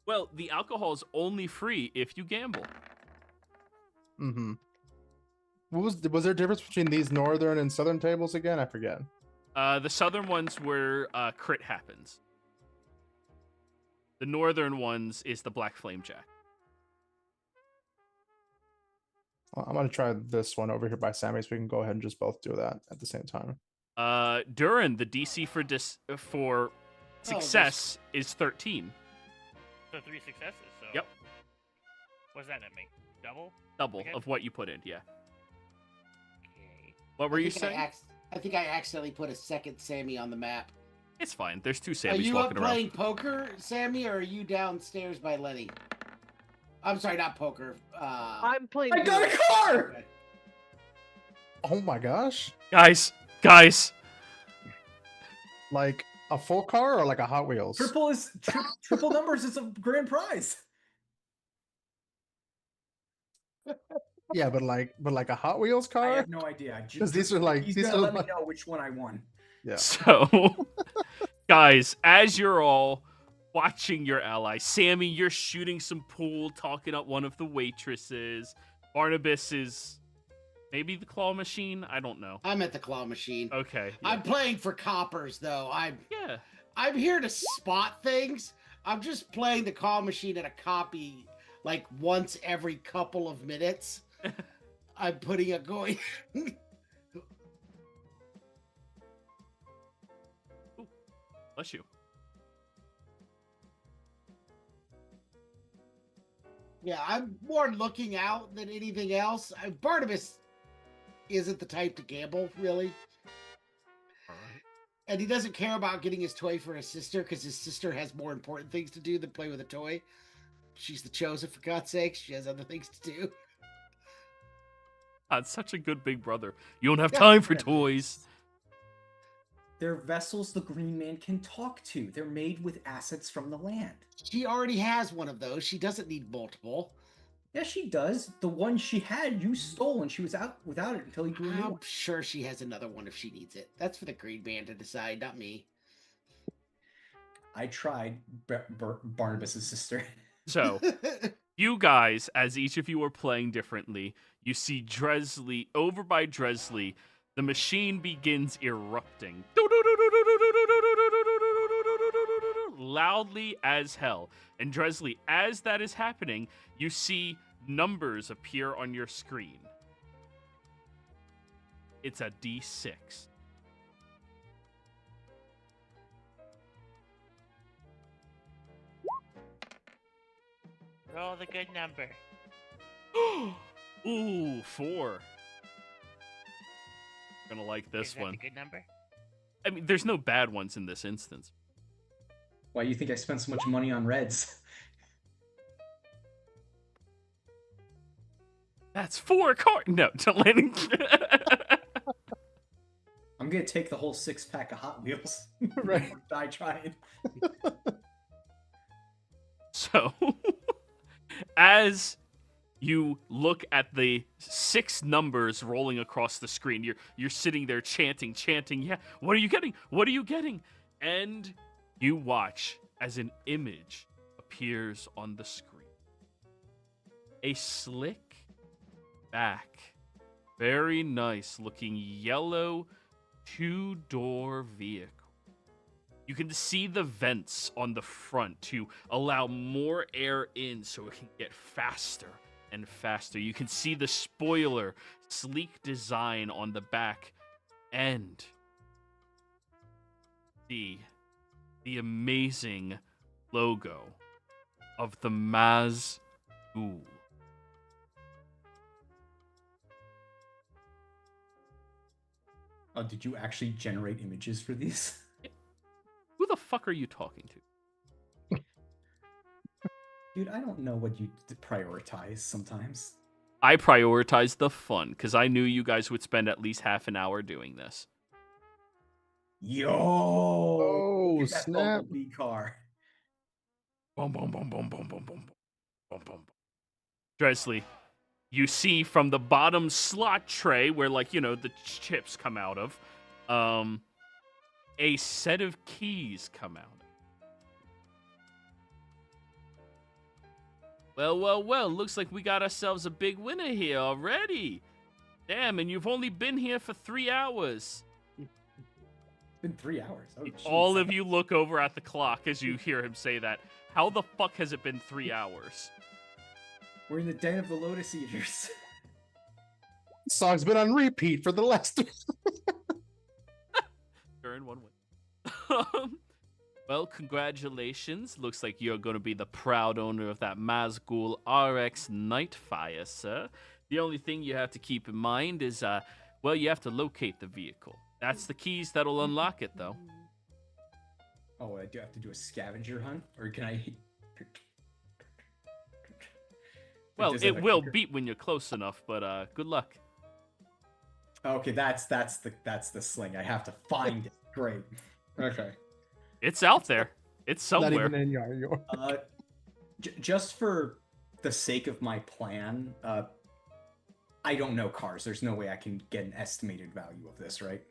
[SPEAKER 1] Well, the alcohol is only free if you gamble.
[SPEAKER 4] Mm-hmm. Was there a difference between these northern and southern tables again? I forget.
[SPEAKER 1] The southern ones where crit happens. The northern ones is the Black Flame Jack.
[SPEAKER 4] Well, I'm gonna try this one over here by Sammy, so we can go ahead and just both do that at the same time.
[SPEAKER 1] Durin, the DC for success is 13.
[SPEAKER 5] So 3 successes. So.
[SPEAKER 1] Yep.
[SPEAKER 5] What's that at me? Double?
[SPEAKER 1] Double
[SPEAKER 5] Okay.
[SPEAKER 1] of what you put in, yeah.
[SPEAKER 5] Okay.
[SPEAKER 1] What were you saying?
[SPEAKER 2] I think I accidentally put a second Sammy on the map.
[SPEAKER 1] It's fine. There's 2
[SPEAKER 2] Are
[SPEAKER 1] Sammys
[SPEAKER 2] you up
[SPEAKER 1] walking around.
[SPEAKER 2] playing poker, Sammy, or are you downstairs by Lenny? I'm sorry, not poker.
[SPEAKER 6] I'm playing.
[SPEAKER 3] I got a
[SPEAKER 6] Duke.
[SPEAKER 3] car.
[SPEAKER 2] Okay.
[SPEAKER 4] Oh my gosh!
[SPEAKER 1] Guys!
[SPEAKER 4] Like a full car or like a Hot Wheels?
[SPEAKER 3] Triple is triple numbers is a grand prize.
[SPEAKER 4] Yeah, but like a Hot Wheels
[SPEAKER 3] I
[SPEAKER 4] car.
[SPEAKER 3] have no idea.
[SPEAKER 4] 'Cause these are like-
[SPEAKER 3] he's
[SPEAKER 4] these
[SPEAKER 3] gonna
[SPEAKER 4] are
[SPEAKER 3] let
[SPEAKER 4] like-
[SPEAKER 3] me know which one I won.
[SPEAKER 4] Yeah.
[SPEAKER 1] So, guys, as you're all watching your ally, Sammy, you're shooting some pool, talking up one of the waitresses. Barnabas is maybe the claw machine. I don't know.
[SPEAKER 2] I'm at the claw machine.
[SPEAKER 1] Okay.
[SPEAKER 2] I'm playing for coppers, though.
[SPEAKER 1] Yeah.
[SPEAKER 2] I'm here to spot things. I'm just playing the claw machine at a copy like once every couple of minutes. I'm putting a going.
[SPEAKER 1] Bless you.
[SPEAKER 2] Yeah, I'm more looking out than anything else. Barnabas isn't the type to gamble, really.
[SPEAKER 1] All right.
[SPEAKER 2] And he doesn't care about getting his toy for his sister because his sister has more important things to do than play with a toy. She's the chosen, for God's sake. She has other things to do.
[SPEAKER 1] That's such a good big brother. You don't have time for toys.
[SPEAKER 3] They're vessels the Green Man can talk to. They're made with assets from the land.
[SPEAKER 2] She already has one of those. She doesn't need multiple.
[SPEAKER 3] Yeah, she does. The one she had, you stole, and she was out without it until you grew a new
[SPEAKER 2] I'm
[SPEAKER 3] one.
[SPEAKER 2] sure she has another one if she needs it. That's for the Green Man to decide, not me.
[SPEAKER 3] I tried Barnabas' sister.
[SPEAKER 1] So, you guys, as each of you are playing differently, you see Dresley, over by Dresley, the machine begins erupting. Loudly as hell. And Dresley, as that is happening, you see numbers appear on your screen. It's a D6.
[SPEAKER 5] Roll the good number.
[SPEAKER 1] Ooh, 4. Gonna like this
[SPEAKER 5] Is that
[SPEAKER 1] one.
[SPEAKER 5] the good number?
[SPEAKER 1] I mean, there's no bad ones in this instance.
[SPEAKER 3] Why you think I spent so much money on reds?
[SPEAKER 1] That's 4 cars. No, don't let him.
[SPEAKER 3] I'm gonna take the whole 6-pack of Hot Wheels.
[SPEAKER 4] Right.
[SPEAKER 3] Die trying.
[SPEAKER 1] So, as you look at the 6 numbers rolling across the screen, you're sitting there chanting. Yeah, what are you getting? What are you getting? And you watch as an image appears on the screen. A slick back, very nice looking yellow 2-door vehicle. You can see the vents on the front to allow more air in so it can get faster and faster. You can see the spoiler, sleek design on the back, and the amazing logo of the Mazgul.
[SPEAKER 3] Oh, did you actually generate images for these?
[SPEAKER 1] Who the fuck are you talking to?
[SPEAKER 3] Dude, I don't know what you prioritize sometimes.
[SPEAKER 1] I prioritize the fun because I knew you guys would spend at least half an hour doing this.
[SPEAKER 3] Yo!
[SPEAKER 4] Oh,
[SPEAKER 3] look at that
[SPEAKER 4] snap.
[SPEAKER 3] Bumblebee car.
[SPEAKER 1] Boom, boom, boom, boom, boom, boom, boom, boom, boom. Dresley, you see from the bottom slot tray where, like, you know, the chips come out of, a set of keys come out. Well, looks like we got ourselves a big winner here already. Damn, and you've only been here for 3 hours.
[SPEAKER 3] It's been 3 hours. Oh,
[SPEAKER 1] All
[SPEAKER 3] jeez.
[SPEAKER 1] of you look over at the clock as you hear him say that. How the fuck has it been 3 hours?
[SPEAKER 3] We're in the den of the Lotus Eaters.
[SPEAKER 4] This song's been on repeat for the last.
[SPEAKER 1] You're in one win. Well, congratulations. Looks like you're going to be the proud owner of that Mazgul RX Nightfire, sir. The only thing you have to keep in mind is, well, you have to locate the vehicle. That's the keys that'll unlock it, though.
[SPEAKER 3] Oh, I do have to do a scavenger hunt? Or can I...
[SPEAKER 1] Well,
[SPEAKER 3] Does
[SPEAKER 1] it
[SPEAKER 3] have a
[SPEAKER 1] will
[SPEAKER 3] kicker?
[SPEAKER 1] beat when you're close enough, but good luck.
[SPEAKER 3] Okay, that's the sling. I have to find it. Great. Okay.
[SPEAKER 1] It's out there. It's
[SPEAKER 4] Not
[SPEAKER 1] somewhere.
[SPEAKER 4] even in your.
[SPEAKER 3] Just for the sake of my plan, I don't know cars. There's no way I can get an estimated value of this, right?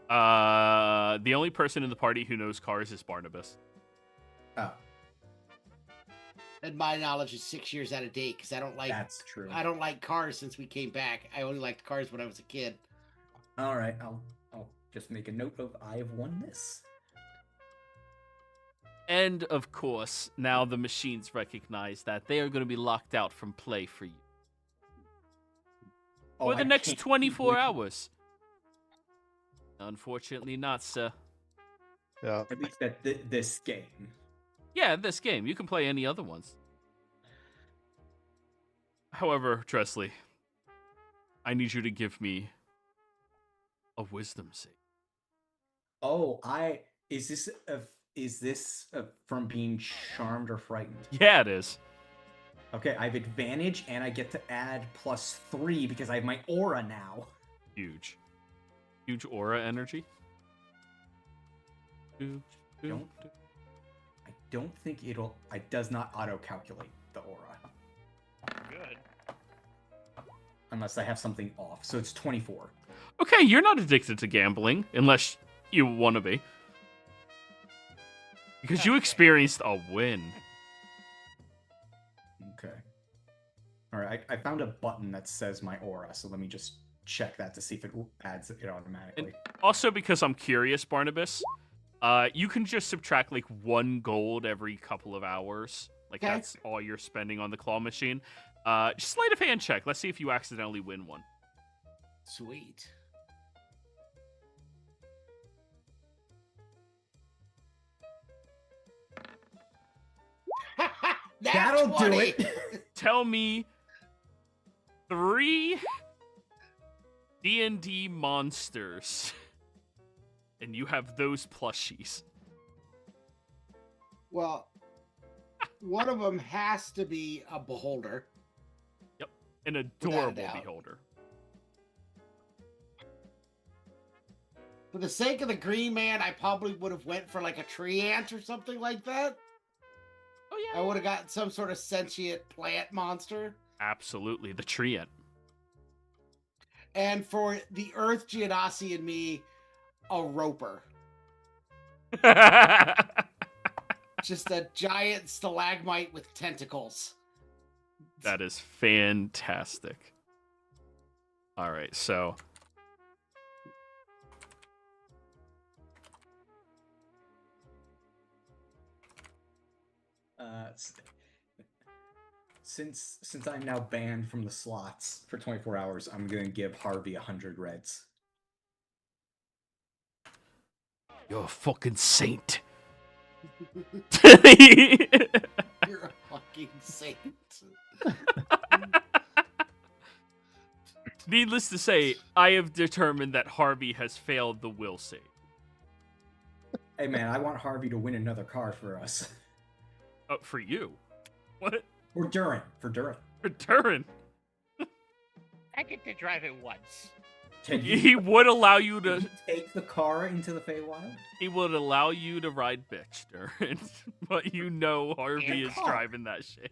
[SPEAKER 1] The only person in the party who knows cars is Barnabas.
[SPEAKER 3] Oh,
[SPEAKER 2] And my knowledge is 6 years out of date because I don't like
[SPEAKER 3] that's true.
[SPEAKER 2] I don't like cars since we came back. I only liked cars when I was a kid.
[SPEAKER 3] All right, I'll just make a note of I have won this.
[SPEAKER 1] And, of course, now the machines recognize that they are going to be locked out from play for you. For the
[SPEAKER 3] I
[SPEAKER 1] next
[SPEAKER 3] can't
[SPEAKER 1] 24
[SPEAKER 3] wait.
[SPEAKER 1] hours. Unfortunately not, sir.
[SPEAKER 4] Yeah.
[SPEAKER 3] At least at this game.
[SPEAKER 1] Yeah, this game. You can play any other ones. However, Dresley, I need you to give me a wisdom save.
[SPEAKER 3] Oh, is this from being charmed or frightened?
[SPEAKER 1] Yeah, it is.
[SPEAKER 3] Okay, I have advantage and I get to add +3 because I have my aura now.
[SPEAKER 1] Huge. Huge aura energy.
[SPEAKER 3] Don't- I don't think it does not auto-calculate the aura.
[SPEAKER 5] Good.
[SPEAKER 3] Unless I have something off. So it's 24.
[SPEAKER 1] Okay, you're not addicted to gambling, unless you want to be. Because you
[SPEAKER 5] Okay.
[SPEAKER 1] experienced a win.
[SPEAKER 3] Okay. Alright, I found a button that says my aura, so let me just check that to see if it adds it automatically.
[SPEAKER 1] Also, because I'm curious, Barnabas, you can just subtract like 1 gold every couple of hours. Like,
[SPEAKER 2] Okay.
[SPEAKER 1] that's all you're spending on the claw machine. Just sleight of hand check. Let's see if you accidentally win one.
[SPEAKER 2] Sweet. Nat
[SPEAKER 3] That'll
[SPEAKER 2] 20.
[SPEAKER 3] do it!
[SPEAKER 1] Tell me 3 D&D monsters. And you have those plushies.
[SPEAKER 2] Well, one of them has to be a beholder.
[SPEAKER 1] Yep. An
[SPEAKER 2] Without a
[SPEAKER 1] adorable
[SPEAKER 2] doubt.
[SPEAKER 1] beholder.
[SPEAKER 2] For the sake of the green man, I probably would have went for like a tree ant or something like that.
[SPEAKER 1] Oh yeah.
[SPEAKER 2] I would have gotten some sort of sentient plant monster.
[SPEAKER 1] Absolutely, the tree ant.
[SPEAKER 2] And for the Earth Geonasi and me, a roper. Just a giant stalagmite with tentacles.
[SPEAKER 1] That is fantastic. All right, so
[SPEAKER 3] since I'm now banned from the slots for 24 hours, I'm gonna give Harvey 100 reds.
[SPEAKER 1] you're a fucking saint.
[SPEAKER 2] You're a fucking saint.
[SPEAKER 1] Needless to say, I have determined that Harvey has failed the will save.
[SPEAKER 3] Hey man, I want Harvey to win another car for us.
[SPEAKER 1] For you. What?
[SPEAKER 3] For Durin. For Durin.
[SPEAKER 1] For Durin.
[SPEAKER 5] I get to drive it once.
[SPEAKER 3] Can
[SPEAKER 1] He would allow you to.
[SPEAKER 3] take the car into the Feywild?
[SPEAKER 1] He would allow you to ride bitch, Durin. But you know Harvey
[SPEAKER 5] And
[SPEAKER 1] is
[SPEAKER 5] car.
[SPEAKER 1] driving that shit.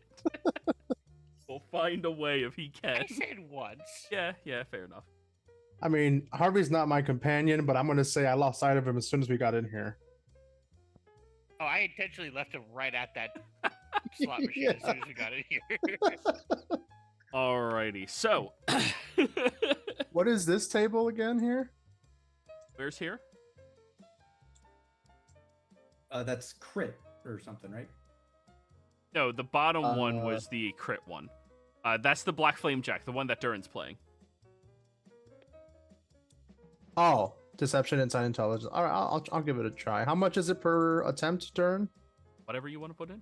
[SPEAKER 1] We'll find a way if he can.
[SPEAKER 5] I said once.
[SPEAKER 1] Yeah, fair enough.
[SPEAKER 4] I mean, Harvey's not my companion, but I'm gonna say I lost sight of him as soon as we got in here.
[SPEAKER 5] Oh, I intentionally left him right at that slot machine as soon as we got in here.
[SPEAKER 1] Alrighty, so
[SPEAKER 4] What is this table again here?
[SPEAKER 1] where's here?
[SPEAKER 3] That's crit or something, right?
[SPEAKER 1] No, the bottom one was the crit one. That's the Black Flame Jack, the one that Durin's playing.
[SPEAKER 4] Oh, deception, insight, intelligence. All right, I'll give it a try. How much is it per attempt turn?
[SPEAKER 1] Whatever you want to put in.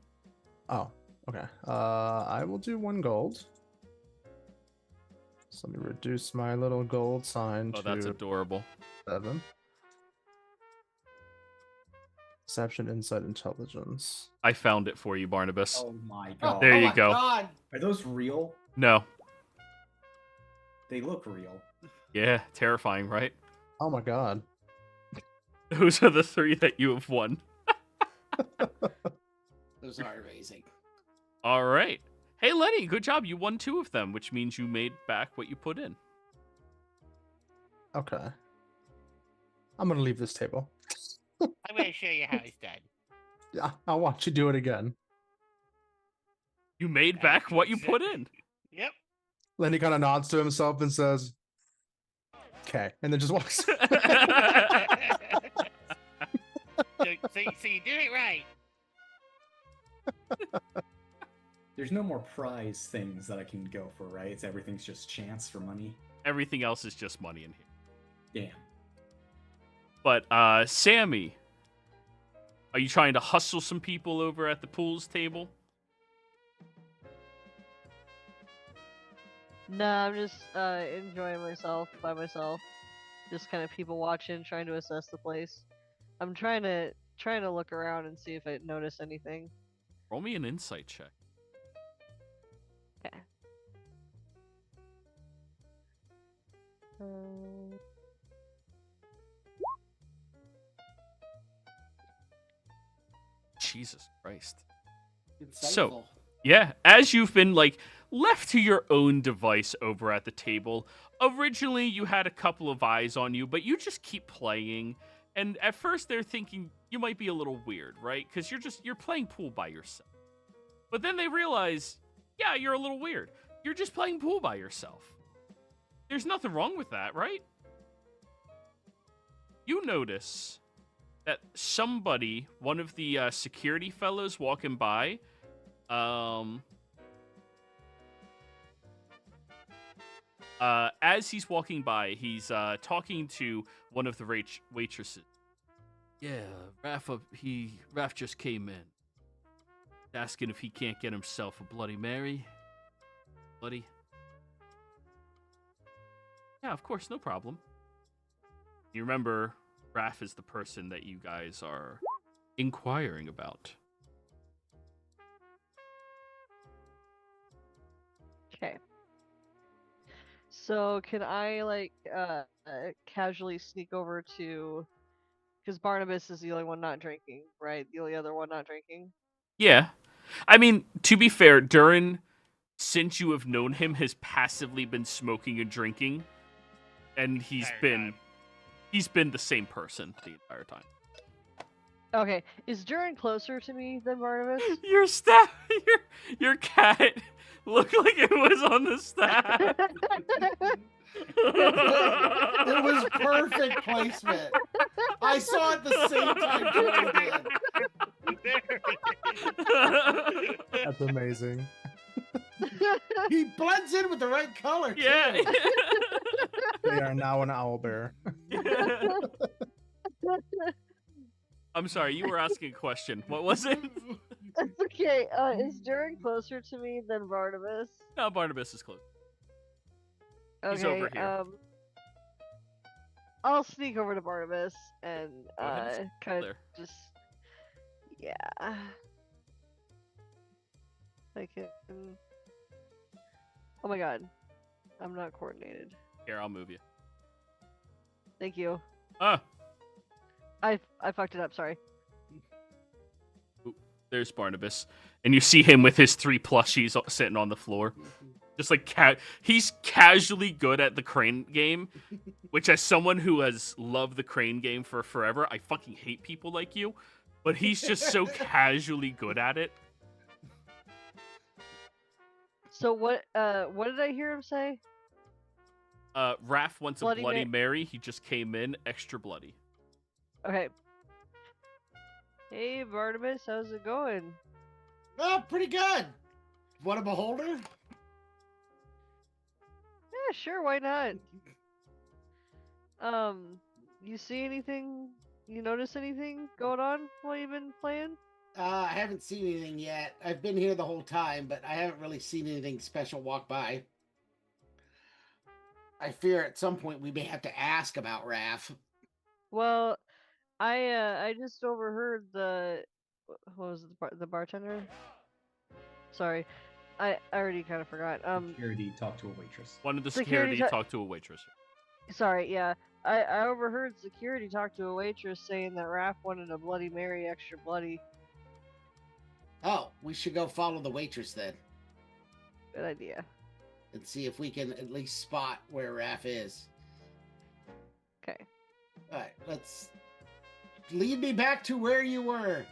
[SPEAKER 4] Oh, okay. I will do 1 gold. So let me reduce my little gold sign
[SPEAKER 1] Oh,
[SPEAKER 4] to
[SPEAKER 1] that's adorable.
[SPEAKER 4] 7. Deception, insight, intelligence.
[SPEAKER 1] I found it for you, Barnabas.
[SPEAKER 3] Oh my god.
[SPEAKER 1] There
[SPEAKER 2] Oh
[SPEAKER 1] you
[SPEAKER 2] my
[SPEAKER 1] go.
[SPEAKER 2] God.
[SPEAKER 3] Are those real?
[SPEAKER 1] No.
[SPEAKER 3] They look real.
[SPEAKER 1] Yeah, terrifying, right?
[SPEAKER 4] Oh my god.
[SPEAKER 1] Those are the 3 that you have won.
[SPEAKER 2] Those are amazing.
[SPEAKER 1] All right. Hey, Lenny, good job. You won 2 of them, which means you made back what you put in.
[SPEAKER 4] Okay. I'm gonna leave this table.
[SPEAKER 5] I'm going to show you how it's done.
[SPEAKER 4] Yeah, I want you to do it again.
[SPEAKER 1] You made back what you put in.
[SPEAKER 5] Yep.
[SPEAKER 4] Lenny kind of nods to himself and says, "Okay," and then just walks.
[SPEAKER 5] So you did it right.
[SPEAKER 3] There's no more prize things that I can go for, right? It's everything's just chance for money.
[SPEAKER 1] Everything else is just money in here.
[SPEAKER 3] Damn.
[SPEAKER 1] But, Sammy, are you trying to hustle some people over at the pools table?
[SPEAKER 6] No, I'm just enjoying myself by myself. Just kind of people watching, trying to assess the place. I'm trying to look around and see if I notice anything.
[SPEAKER 1] Roll me an insight check.
[SPEAKER 6] Okay.
[SPEAKER 1] Jesus Christ.
[SPEAKER 2] Insightful.
[SPEAKER 1] So, yeah, as you've been, left to your own device over at the table, originally you had a couple of eyes on you, but you just keep playing. And at first they're thinking you might be a little weird, right? Because you're playing pool by yourself. But then they realize, yeah, you're a little weird. You're just playing pool by yourself. There's nothing wrong with that, right? You notice that somebody, one of the security fellows walking by, as he's walking by, he's talking to one of the waitresses. Yeah, Raph just came in. Asking if he can't get himself a Bloody Mary. Bloody? Yeah, of course, no problem. You remember, Raph is the person that you guys are inquiring about.
[SPEAKER 6] Okay. So can I like casually sneak over to? Because Barnabas is the only one not drinking, right? The only other one not drinking.
[SPEAKER 1] Yeah. I mean, to be fair, Durin, since you have known him, has passively been smoking and drinking, and he's
[SPEAKER 5] Entire
[SPEAKER 1] been the same person the entire time.
[SPEAKER 6] Okay, is Durin closer to me than Barnabas?
[SPEAKER 1] Your cat looked like it was on the staff.
[SPEAKER 2] It was perfect placement. I saw it the same time Joey did.
[SPEAKER 4] That's amazing.
[SPEAKER 2] He blends in with the right color, too.
[SPEAKER 1] Yeah.
[SPEAKER 4] They are now an owlbear.
[SPEAKER 1] I'm sorry, you were asking a question. What was it?
[SPEAKER 6] That's okay. Is Durin closer to me than Barnabas?
[SPEAKER 1] No, Barnabas is close.
[SPEAKER 6] Okay,
[SPEAKER 1] He's over here.
[SPEAKER 6] I'll sneak over to Barnabas and
[SPEAKER 1] Go ahead and
[SPEAKER 6] kind of
[SPEAKER 1] there.
[SPEAKER 6] just yeah. I can. Oh my god, I'm not coordinated.
[SPEAKER 1] Here, I'll move you.
[SPEAKER 6] Thank you.
[SPEAKER 1] Ah,
[SPEAKER 6] I fucked it up. Sorry.
[SPEAKER 1] there's Barnabas, and you see him with his 3 plushies sitting on the floor. Just like he's casually good at the crane game, which as someone who has loved the crane game for forever, I fucking hate people like you. But he's just so casually good at it.
[SPEAKER 6] So what did I hear him say?
[SPEAKER 1] Raph wants a
[SPEAKER 6] Bloody
[SPEAKER 1] Bloody Mary. He just came in extra bloody.
[SPEAKER 6] Okay. Hey Barnabas, how's it going?
[SPEAKER 2] Oh, pretty good. Want a beholder?
[SPEAKER 6] Yeah, sure, why not? You see anything? You notice anything going on while you've been playing?
[SPEAKER 2] I haven't seen anything yet. I've been here the whole time, but I haven't really seen anything special walk by. I fear at some point we may have to ask about Raph.
[SPEAKER 6] Well, I just overheard what was it, the bartender? Sorry, I already kind of forgot.
[SPEAKER 3] Security talk to a waitress.
[SPEAKER 1] One of the
[SPEAKER 6] Security
[SPEAKER 1] security talked to a waitress.
[SPEAKER 6] Sorry, yeah. I overheard security talk to a waitress saying that Raph wanted a Bloody Mary extra bloody.
[SPEAKER 2] Oh, we should go follow the waitress then
[SPEAKER 6] Good idea.
[SPEAKER 2] and see if we can at least spot where Raph is.
[SPEAKER 6] Okay.
[SPEAKER 2] All right, let's lead me back to where you were.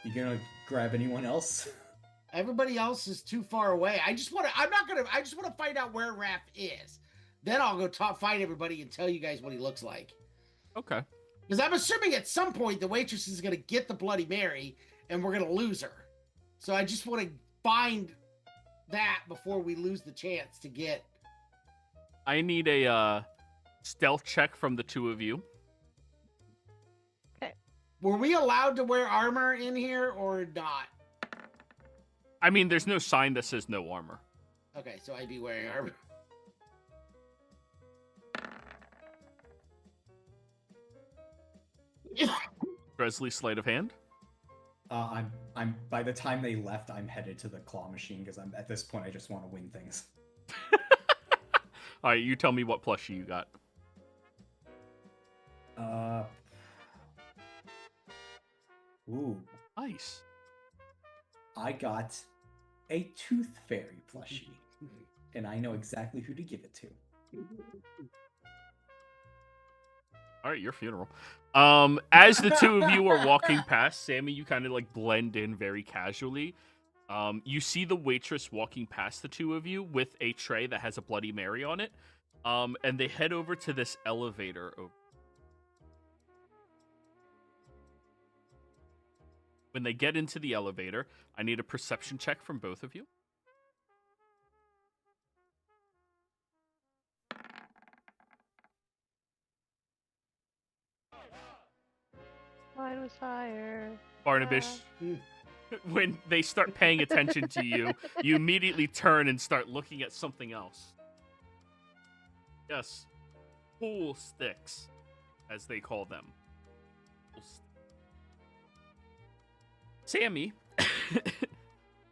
[SPEAKER 3] You gonna grab anyone else?
[SPEAKER 2] Everybody else is too far away. I just want to find out where Raph is. Then I'll go find everybody and tell you guys what he looks like.
[SPEAKER 1] Okay.
[SPEAKER 2] Because I'm assuming at some point the waitress is going to get the Bloody Mary and we're going to lose her. So I just want to find that before we lose the chance to get.
[SPEAKER 1] I need a stealth check from the 2 of you.
[SPEAKER 2] Were we allowed to wear armor in here or not?
[SPEAKER 1] I mean, there's no sign that says no armor.
[SPEAKER 2] Okay, so I'd be wearing armor.
[SPEAKER 1] Presley, sleight of hand.
[SPEAKER 3] I'm. By the time they left, I'm headed to the claw machine because I'm at this point. I just want to win things.
[SPEAKER 1] All right, you tell me what plushie you got.
[SPEAKER 3] Ooh,
[SPEAKER 1] Nice.
[SPEAKER 3] I got a tooth fairy plushie, and I know exactly who to give it to.
[SPEAKER 1] All right, your funeral. As the 2 of you are walking past, Sammy, you kind of like blend in very casually. You see the waitress walking past the 2 of you with a tray that has a Bloody Mary on it. And they head over to this elevator. When they get into the elevator, I need a perception check from both of you.
[SPEAKER 6] Mine was higher.
[SPEAKER 1] Barnabas, when they start paying attention to you, you immediately turn and start looking at something else. Yes, pool sticks, as they call them. Sammy,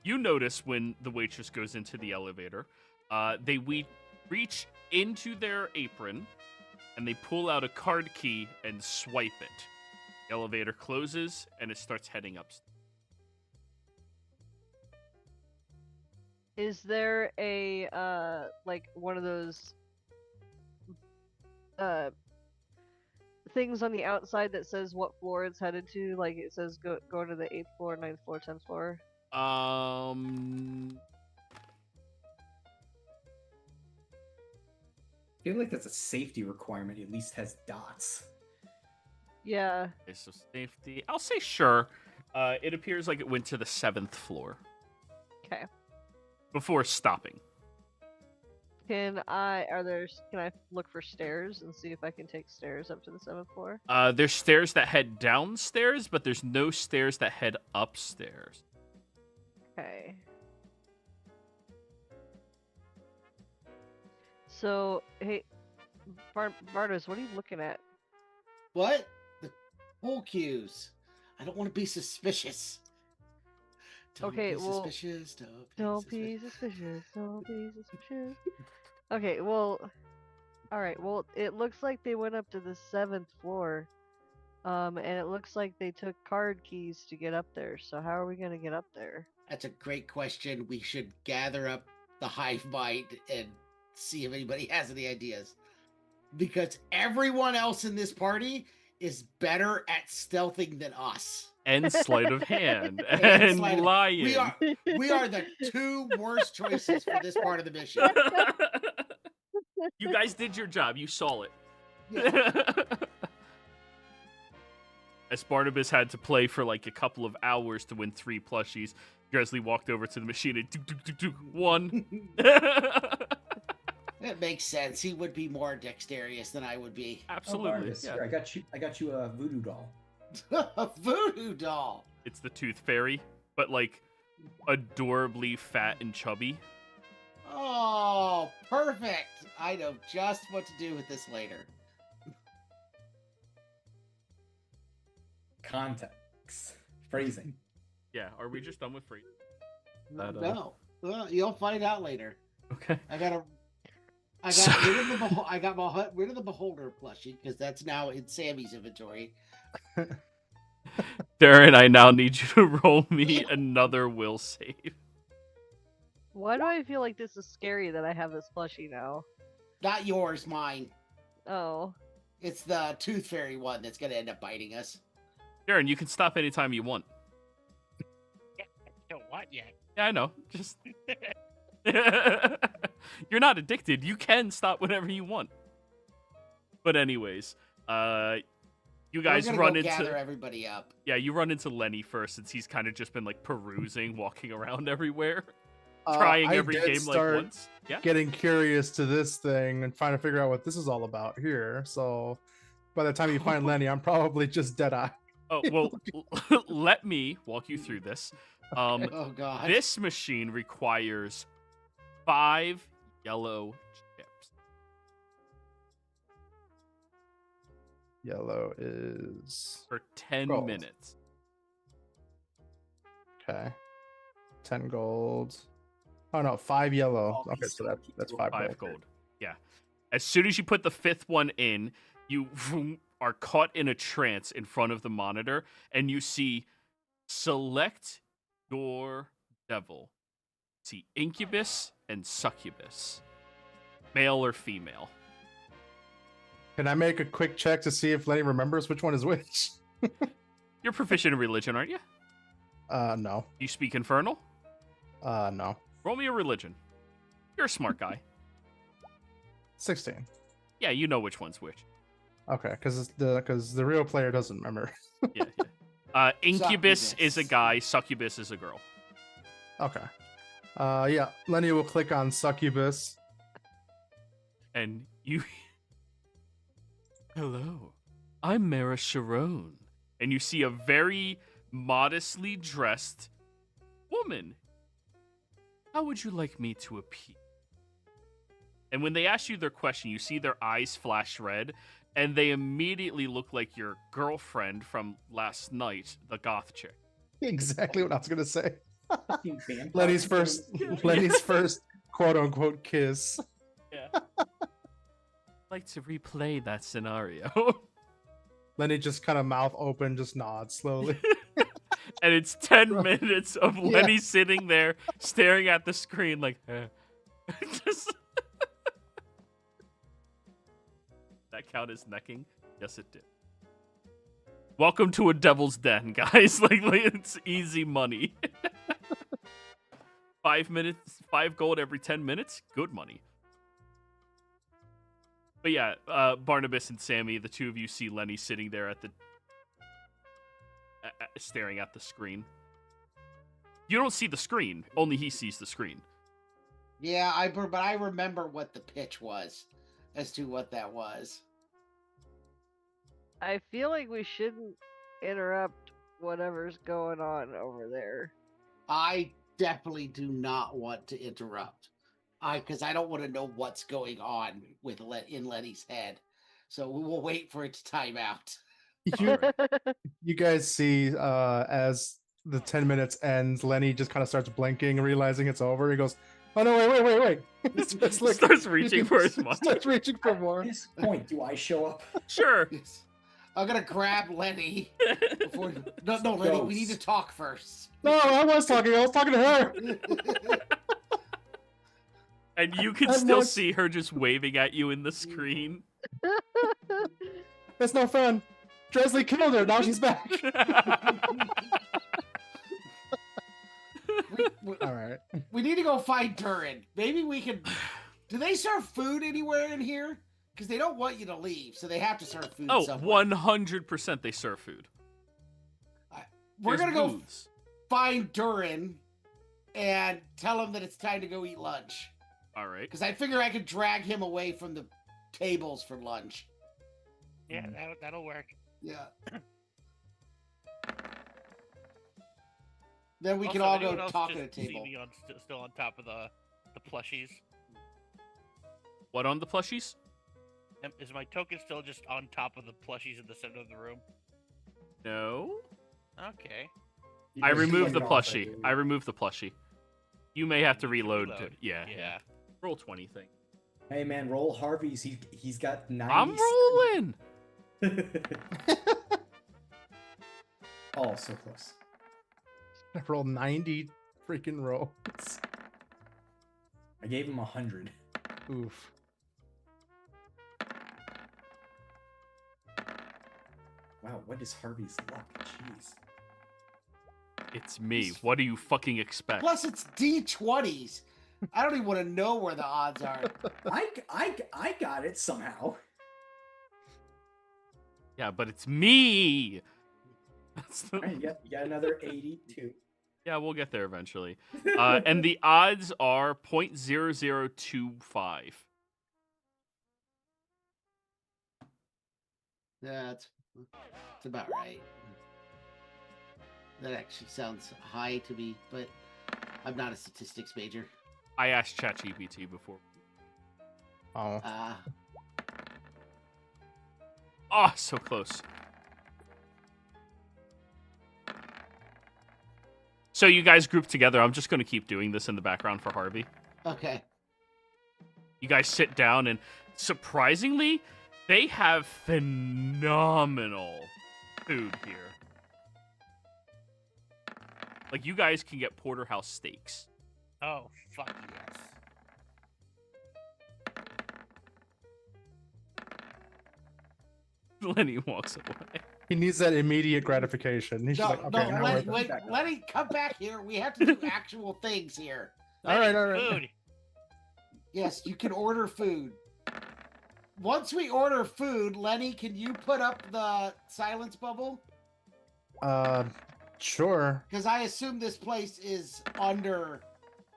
[SPEAKER 1] you notice when the waitress goes into the elevator, They reach into their apron, and they pull out a card key and swipe it. The elevator closes, and it starts heading upstairs.
[SPEAKER 6] Is there a like one of those things on the outside that says what floor it's headed to? Like it says go to the 8th floor, 9th floor, 10th floor.
[SPEAKER 3] I feel like that's a safety requirement. It at least has dots.
[SPEAKER 6] Yeah.
[SPEAKER 1] Okay, so safety. I'll say sure. It appears like it went to the 7th floor.
[SPEAKER 6] Okay.
[SPEAKER 1] Before stopping.
[SPEAKER 6] Can I look for stairs and see if I can take stairs up to the 7th floor?
[SPEAKER 1] There's stairs that head downstairs, but there's no stairs that head upstairs.
[SPEAKER 6] Okay. So, hey, Bartos, what are you looking at?
[SPEAKER 2] What? The pool cues. I don't want to be suspicious. Don't
[SPEAKER 6] Okay,
[SPEAKER 2] be
[SPEAKER 6] well,
[SPEAKER 2] suspicious.
[SPEAKER 6] Don't be suspicious. Don't be suspicious. Okay, well, all right. Well, it looks like they went up to the 7th floor, and it looks like they took card keys to get up there. So how are we gonna get up there?
[SPEAKER 2] That's a great question. We should gather up the hive mind and see if anybody has any ideas. Because everyone else in this party is better at stealthing than us.
[SPEAKER 1] And sleight of hand.
[SPEAKER 2] And
[SPEAKER 1] and
[SPEAKER 2] sleight of-
[SPEAKER 1] lying.
[SPEAKER 2] We are the two worst choices for this part of the mission.
[SPEAKER 1] You guys did your job. You saw it.
[SPEAKER 2] Yeah.
[SPEAKER 1] As Barnabas had to play for like a couple of hours to win 3 plushies, Dresley walked over to the machine and one.
[SPEAKER 2] It makes sense. He would be more dexterous than I would be.
[SPEAKER 1] Absolutely.
[SPEAKER 3] Barnabas,
[SPEAKER 1] Yeah.
[SPEAKER 3] here, I got you a voodoo doll.
[SPEAKER 2] A voodoo doll.
[SPEAKER 1] It's the Tooth Fairy, but like adorably fat and chubby.
[SPEAKER 2] Oh, perfect. I know just what to do with this later.
[SPEAKER 3] Context. Phrasing.
[SPEAKER 1] Yeah, are we just done with free?
[SPEAKER 2] No. Well, you'll find out later.
[SPEAKER 1] Okay.
[SPEAKER 2] I got rid of the beholder plushie because that's now in Sammy's inventory.
[SPEAKER 1] Darren, I now need you to roll me another will save.
[SPEAKER 6] Why do I feel like this is scary that I have this plushie now?
[SPEAKER 2] Not yours, mine.
[SPEAKER 6] Oh.
[SPEAKER 2] It's the Tooth Fairy one that's going to end up biting us.
[SPEAKER 1] Darren, you can stop anytime you want.
[SPEAKER 5] Yeah, I don't want yet.
[SPEAKER 1] Yeah, I know. Just you're not addicted. You can stop whenever you want. But anyways, you guys run into
[SPEAKER 2] gather everybody up.
[SPEAKER 1] Yeah, you run into Lenny first since he's kind of just been like perusing, walking around everywhere, trying every game like once. Yeah.
[SPEAKER 4] Getting curious to this thing and trying to figure out what this is all about here. So by the time you find Lenny, I'm probably just dead eye.
[SPEAKER 1] Oh, well, let me walk you through this.
[SPEAKER 2] Oh, God.
[SPEAKER 1] This machine requires 5 yellow chips.
[SPEAKER 4] Yellow is
[SPEAKER 1] For 10
[SPEAKER 4] Gold.
[SPEAKER 1] minutes.
[SPEAKER 4] okay. 10 gold. Oh no, 5 yellow.
[SPEAKER 3] Oh,
[SPEAKER 4] Okay, so that's 5
[SPEAKER 1] 5
[SPEAKER 4] gold.
[SPEAKER 1] gold. Yeah. As soon as you put the 5th one in, you are caught in a trance in front of the monitor, and you see select your devil. See incubus and succubus. Male or female.
[SPEAKER 4] Can I make a quick check to see if Lenny remembers which one is which?
[SPEAKER 1] You're proficient in religion, aren't you?
[SPEAKER 4] No.
[SPEAKER 1] You speak infernal?
[SPEAKER 4] No.
[SPEAKER 1] Roll me a religion. You're a smart guy.
[SPEAKER 4] 16.
[SPEAKER 1] Yeah, you know which one's which.
[SPEAKER 4] Okay, because the real player doesn't remember.
[SPEAKER 1] Yeah. Incubus
[SPEAKER 2] Succubus.
[SPEAKER 1] is a guy, succubus is a girl.
[SPEAKER 4] Okay. Yeah, Lenny will click on succubus.
[SPEAKER 1] And you... Hello, I'm Mara Sharon. And you see a very modestly dressed woman. How would you like me to appear? And when they ask you their question, you see their eyes flash red, and they immediately look like your girlfriend from last night, the goth chick.
[SPEAKER 4] Exactly what I was gonna say.
[SPEAKER 3] Fucking vampire.
[SPEAKER 4] Lenny's first quote unquote kiss.
[SPEAKER 1] Yeah. Like to replay that scenario.
[SPEAKER 4] Lenny just kind of mouth open, just nods slowly.
[SPEAKER 1] And it's 10
[SPEAKER 4] Right.
[SPEAKER 1] minutes of
[SPEAKER 4] Yeah.
[SPEAKER 1] Lenny sitting there staring at the screen like, just... That count as necking? Yes, it did. Welcome to a devil's den, guys. Like it's easy money. 5 minutes, 5 gold every 10 minutes. Good money. But yeah, Barnabas and Sammy, the two of you see Lenny sitting there at the staring at the screen. You don't see the screen. Only he sees the screen.
[SPEAKER 2] Yeah, but I remember what the pitch was as to what that was.
[SPEAKER 6] I feel like we shouldn't interrupt whatever's going on over there.
[SPEAKER 2] I definitely do not want to interrupt. Because I don't want to know what's going on with in Lenny's head. So we will wait for it to time out.
[SPEAKER 4] You guys see as the 10 minutes ends, Lenny just kind of starts blinking, realizing it's over. He goes, "Oh no, wait!" It's like,
[SPEAKER 1] Starts reaching for his money.
[SPEAKER 4] Starts reaching for more.
[SPEAKER 3] At this point, do I show up?
[SPEAKER 1] Sure.
[SPEAKER 2] Yes. I'm gonna grab Lenny. Before... No, Lenny, we need to talk first.
[SPEAKER 4] No, I was talking to her.
[SPEAKER 1] And you can
[SPEAKER 4] I'm
[SPEAKER 1] still
[SPEAKER 4] not-
[SPEAKER 1] see her just waving at you in the screen.
[SPEAKER 4] That's no fun. Dresley killed her. Now she's back. All right.
[SPEAKER 2] We need to go find Durin. Maybe we can. Do they serve food anywhere in here? Because they don't want you to leave, so they have to serve food.
[SPEAKER 1] Oh,
[SPEAKER 2] somewhere.
[SPEAKER 1] 100% they serve food.
[SPEAKER 2] We're
[SPEAKER 1] There's
[SPEAKER 2] gonna go
[SPEAKER 1] booths.
[SPEAKER 2] find Durin and tell him that it's time to go eat lunch.
[SPEAKER 1] All right.
[SPEAKER 2] Because I figure I could drag him away from the tables for lunch.
[SPEAKER 5] Yeah, that'll work.
[SPEAKER 2] Yeah. Then we can
[SPEAKER 5] Also,
[SPEAKER 2] all
[SPEAKER 5] anyone
[SPEAKER 2] go
[SPEAKER 5] else
[SPEAKER 2] talk
[SPEAKER 5] just
[SPEAKER 2] at a table.
[SPEAKER 5] See me still on top of the plushies.
[SPEAKER 1] What on the plushies?
[SPEAKER 5] Is my token still just on top of the plushies in the center of the room?
[SPEAKER 1] No.
[SPEAKER 5] Okay.
[SPEAKER 1] I
[SPEAKER 3] You're
[SPEAKER 1] removed the
[SPEAKER 3] seeing off, I
[SPEAKER 1] plushie.
[SPEAKER 3] believe.
[SPEAKER 1] I removed the plushie. You may have to reload.
[SPEAKER 5] Yeah.
[SPEAKER 1] Roll 20 thing.
[SPEAKER 3] Hey man, roll Harvey's. He's got 90.
[SPEAKER 1] I'm rolling.
[SPEAKER 3] Oh, so close.
[SPEAKER 4] I rolled 90 freaking rolls.
[SPEAKER 3] I gave him 100.
[SPEAKER 4] Oof.
[SPEAKER 3] Wow, what is Harvey's luck? Jeez.
[SPEAKER 1] It's me. What do you fucking expect?
[SPEAKER 2] Plus, it's D20s. I don't even want to know where the odds are.
[SPEAKER 3] I got it somehow.
[SPEAKER 1] Yeah, but it's me. That's the...
[SPEAKER 3] Alright, you got another 82.
[SPEAKER 1] Yeah, we'll get there eventually. And the odds are 0.0025.
[SPEAKER 2] Yeah, it's about right. That actually sounds high to me, but I'm not a statistics major.
[SPEAKER 1] I asked ChatGPT before.
[SPEAKER 4] Oh.
[SPEAKER 1] Oh, so close. So you guys group together. I'm just going to keep doing this in the background for Harvey.
[SPEAKER 2] Okay.
[SPEAKER 1] You guys sit down, and surprisingly, they have phenomenal food here. Like, you guys can get porterhouse steaks.
[SPEAKER 5] Oh, fuck yes.
[SPEAKER 1] Lenny walks away.
[SPEAKER 4] He needs that immediate gratification. He's just
[SPEAKER 2] No,
[SPEAKER 4] like, okay, now we're
[SPEAKER 2] wait,
[SPEAKER 4] done.
[SPEAKER 2] Lenny, come back here. We have to do actual things here.
[SPEAKER 4] All right, all right.
[SPEAKER 5] Food.
[SPEAKER 2] Yes, you can order food. Once we order food, Lenny, can you put up the silence bubble?
[SPEAKER 4] Sure.
[SPEAKER 2] Because I assume this place is under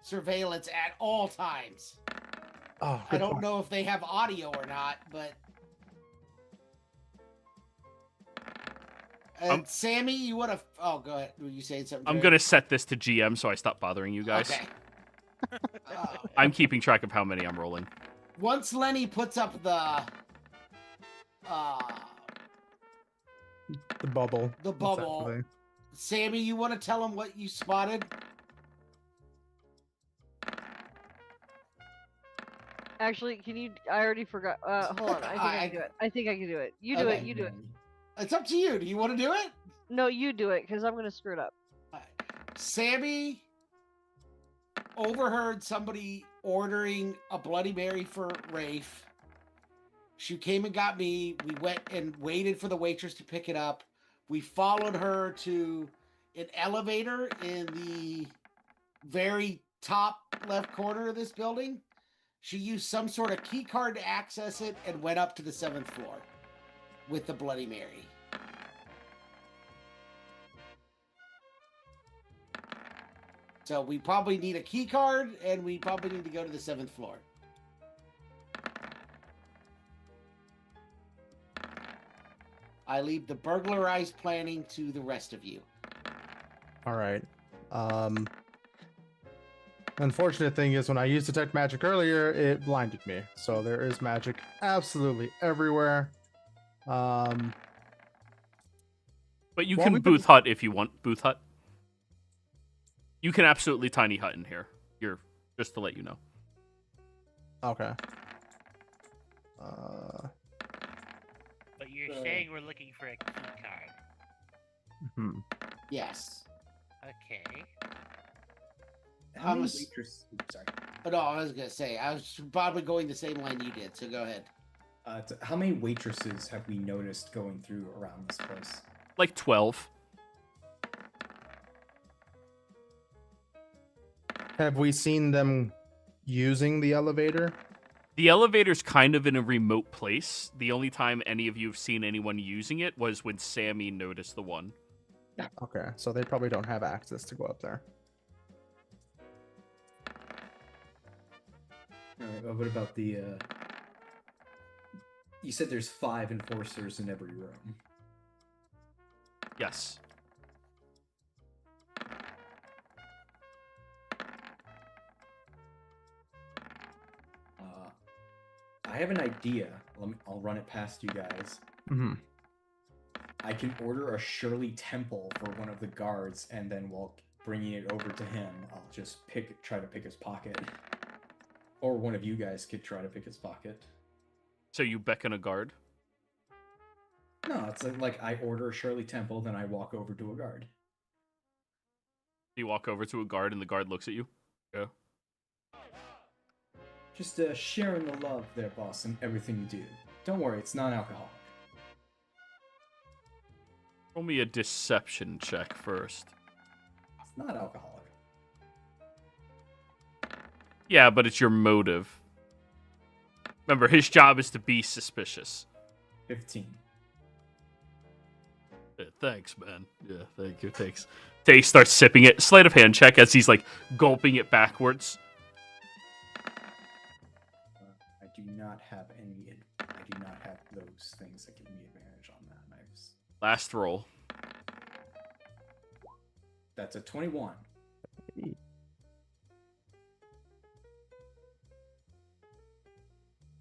[SPEAKER 2] surveillance at all times.
[SPEAKER 4] Oh,
[SPEAKER 2] I
[SPEAKER 4] good
[SPEAKER 2] don't
[SPEAKER 4] point.
[SPEAKER 2] know if they have audio or not, but... Sammy, you want to... Oh, go ahead. Were you saying something?
[SPEAKER 1] I'm
[SPEAKER 2] Jared?
[SPEAKER 1] going to set this to GM so I stop bothering you guys.
[SPEAKER 2] Okay.
[SPEAKER 1] I'm keeping track of how many I'm rolling.
[SPEAKER 2] Once Lenny puts up the
[SPEAKER 4] bubble.
[SPEAKER 2] the bubble,
[SPEAKER 4] essentially.
[SPEAKER 2] Sammy, you want to tell him what you spotted?
[SPEAKER 6] Actually, can you? I already forgot. Hold on. I think I can do it. I think I can do it. You do it.
[SPEAKER 2] Okay.
[SPEAKER 6] You do it.
[SPEAKER 2] It's up to you. Do you want to do it?
[SPEAKER 6] No, you do it, because I'm gonna screw it up.
[SPEAKER 2] Sammy overheard somebody ordering a Bloody Mary for Rafe. She came and got me. We went and waited for the waitress to pick it up. We followed her to an elevator in the very top left corner of this building. She used some sort of key card to access it and went up to the 7th floor with the Bloody Mary. So we probably need a key card, and we probably need to go to the 7th floor. I leave the burglarized planning to the rest of you.
[SPEAKER 4] All right. Unfortunate thing is when I used detect magic earlier, it blinded me. So there is magic absolutely everywhere.
[SPEAKER 1] But you
[SPEAKER 4] Well,
[SPEAKER 1] can
[SPEAKER 4] we've been-
[SPEAKER 1] booth hut if you want booth hut. You can absolutely tiny hut in here. Just to let you know.
[SPEAKER 4] Okay.
[SPEAKER 5] But you're saying we're looking for a key card.
[SPEAKER 2] Yes.
[SPEAKER 5] Okay.
[SPEAKER 3] How many
[SPEAKER 2] was-
[SPEAKER 3] waitress? Sorry.
[SPEAKER 2] But no, I was going to say, I was probably going the same line you did, so go ahead.
[SPEAKER 3] How many waitresses have we noticed going through around this place?
[SPEAKER 1] Like 12.
[SPEAKER 4] Have we seen them using the elevator?
[SPEAKER 1] The elevator's kind of in a remote place. The only time any of you have seen anyone using it was when Sammy noticed the one.
[SPEAKER 4] Okay, so they probably don't have access to go up there.
[SPEAKER 3] Alright, well, what about the, You said there's 5 enforcers in every room.
[SPEAKER 1] Yes.
[SPEAKER 3] I have an idea. I'll run it past you guys.
[SPEAKER 4] Mm-hmm.
[SPEAKER 3] I can order a Shirley Temple for one of the guards, and then while bringing it over to him, I'll just try to pick his pocket. Or one of you guys could try to pick his pocket.
[SPEAKER 1] So you beckon a guard?
[SPEAKER 3] No, it's like I order a Shirley Temple, then I walk over to a guard.
[SPEAKER 1] You walk over to a guard and the guard looks at you? Yeah.
[SPEAKER 3] Just sharing the love there, boss, and everything you do. Don't worry, it's non-alcoholic.
[SPEAKER 1] Roll me a deception check first.
[SPEAKER 3] It's not alcoholic.
[SPEAKER 1] Yeah, but it's your motive. Remember, his job is to be suspicious.
[SPEAKER 3] 15.
[SPEAKER 1] Yeah, thanks, man. Yeah, thank you. Thanks. Tay starts sipping it. Sleight of hand check as he's like gulping it backwards.
[SPEAKER 3] I do not have those things that give me advantage on that.
[SPEAKER 1] Last roll.
[SPEAKER 3] That's a 21.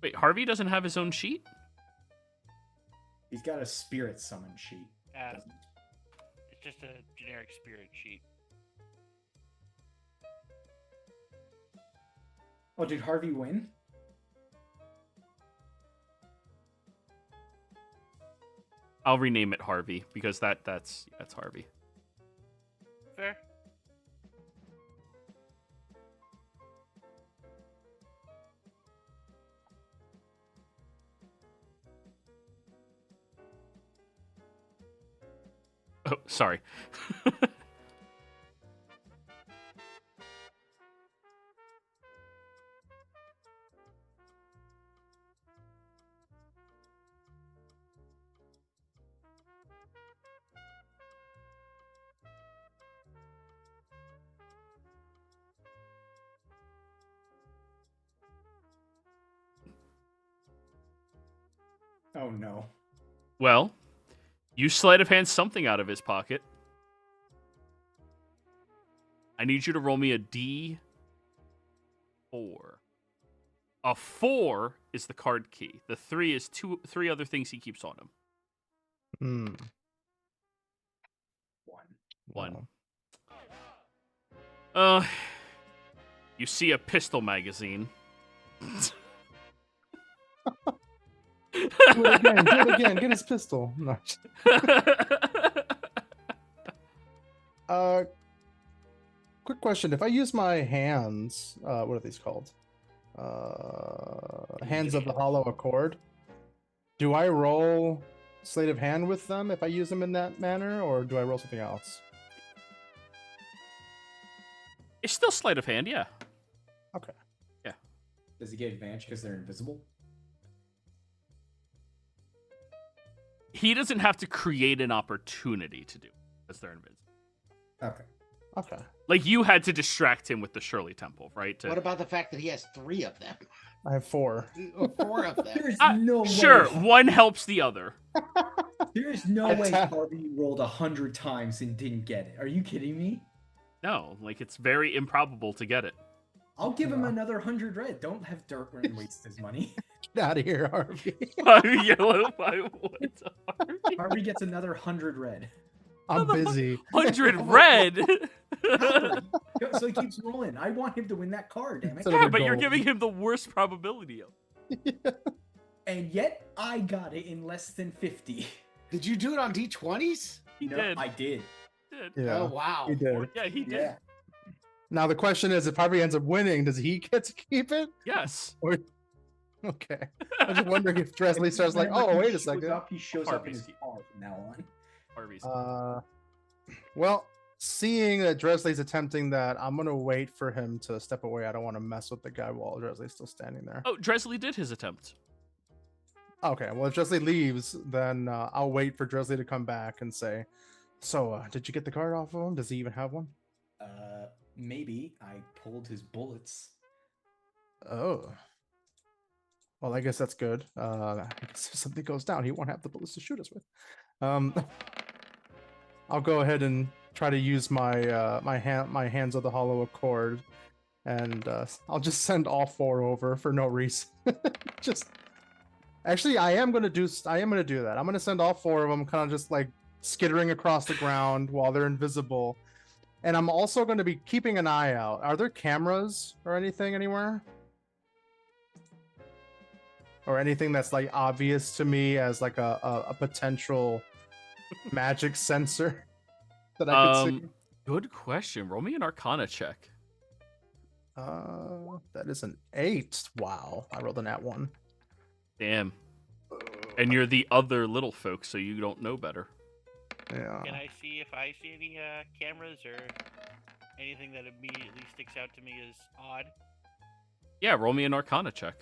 [SPEAKER 1] Wait, Harvey doesn't have his own sheet?
[SPEAKER 3] He's got a spirit summon sheet.
[SPEAKER 5] It's just a generic spirit sheet.
[SPEAKER 3] Oh, did Harvey win?
[SPEAKER 1] I'll rename it Harvey because that's Harvey.
[SPEAKER 5] Fair.
[SPEAKER 1] Oh, sorry.
[SPEAKER 3] Oh no.
[SPEAKER 1] Well, you sleight of hand something out of his pocket. I need you to roll me a D4. A 4 is the card key. The 3 is three other things he keeps on him.
[SPEAKER 4] Hmm.
[SPEAKER 1] 1.
[SPEAKER 4] Wow.
[SPEAKER 1] You see a pistol magazine.
[SPEAKER 4] Do it again. Get his pistol. No. Quick question. If I use my hands, what are these called? Hands of the Hollow Accord. Do I roll Sleight of Hand with them if I use them in that manner, or do I roll something else?
[SPEAKER 1] It's still sleight of hand, yeah.
[SPEAKER 4] Okay.
[SPEAKER 1] Yeah.
[SPEAKER 3] Does he get advantage because they're invisible?
[SPEAKER 1] He doesn't have to create an opportunity to do it because they're invisible.
[SPEAKER 3] Okay.
[SPEAKER 4] Okay.
[SPEAKER 1] Like, you had to distract him with the Shirley Temple, right?
[SPEAKER 2] What about the fact that he has 3 of them?
[SPEAKER 4] I have 4.
[SPEAKER 2] Or 4 of them.
[SPEAKER 3] There's no way.
[SPEAKER 1] Sure, one helps the other.
[SPEAKER 3] There's no
[SPEAKER 4] I
[SPEAKER 3] way
[SPEAKER 4] tap-
[SPEAKER 3] Harvey rolled 100 times and didn't get it. Are you kidding me?
[SPEAKER 1] No, like, it's very improbable to get it.
[SPEAKER 3] I'll give him
[SPEAKER 4] Yeah.
[SPEAKER 3] another 100 red. Don't have Dirtburn waste his money.
[SPEAKER 4] Get out of here, Harvey.
[SPEAKER 1] 5 yellow, 5 white.
[SPEAKER 3] Harvey gets another 100 red.
[SPEAKER 4] I'm busy.
[SPEAKER 1] 100 red?
[SPEAKER 3] So he keeps rolling. I want him to win that card, damn it.
[SPEAKER 4] So-
[SPEAKER 1] Yeah,
[SPEAKER 4] Another
[SPEAKER 1] but you're
[SPEAKER 4] gold.
[SPEAKER 1] giving him the worst probability of.
[SPEAKER 3] And yet I got it in less than 50.
[SPEAKER 2] Did you do it on D20s?
[SPEAKER 1] He
[SPEAKER 3] No,
[SPEAKER 1] did.
[SPEAKER 3] I did.
[SPEAKER 4] Yeah.
[SPEAKER 2] Oh, wow.
[SPEAKER 4] He did.
[SPEAKER 1] Yeah, he did.
[SPEAKER 3] Yeah.
[SPEAKER 4] Now the question is, if Harvey ends up winning, does he get to keep it?
[SPEAKER 1] Yes.
[SPEAKER 4] Or okay. I was just wondering if Dresley starts like, oh, wait a second.
[SPEAKER 3] He shows up in his
[SPEAKER 1] Harvey's
[SPEAKER 3] car from now on.
[SPEAKER 1] Harvey's.
[SPEAKER 4] Well, seeing that Dresley's attempting that, I'm gonna wait for him to step away. I don't want to mess with the guy while Dresley's still standing there.
[SPEAKER 1] Oh, Dresley did his attempt.
[SPEAKER 4] Okay, well, if Dresley leaves, then I'll wait for Dresley to come back and say, so, did you get the card off of him? Does he even have one?
[SPEAKER 3] Maybe I pulled his bullets.
[SPEAKER 4] Oh. Well, I guess that's good. I guess if something goes down, he won't have the bullets to shoot us with. I'll go ahead and try to use my my hands of the Hollow Accord, and I'll just send all 4 over for no reason. Just actually, I am gonna do that. I'm gonna send all 4 of them, kind of just like skittering across the ground while they're invisible. And I'm also going to be keeping an eye out. Are there cameras or anything anywhere? Or anything that's like obvious to me as like a potential magic sensor that I could see?
[SPEAKER 1] Good question. Roll me an Arcana check.
[SPEAKER 4] That is an 8. Wow, I rolled an at 1.
[SPEAKER 1] Damn. And you're the other little folk, so you don't know better.
[SPEAKER 4] Yeah.
[SPEAKER 5] Can I see if I see any cameras or anything that immediately sticks out to me as odd?
[SPEAKER 1] Yeah, roll me an Arcana check.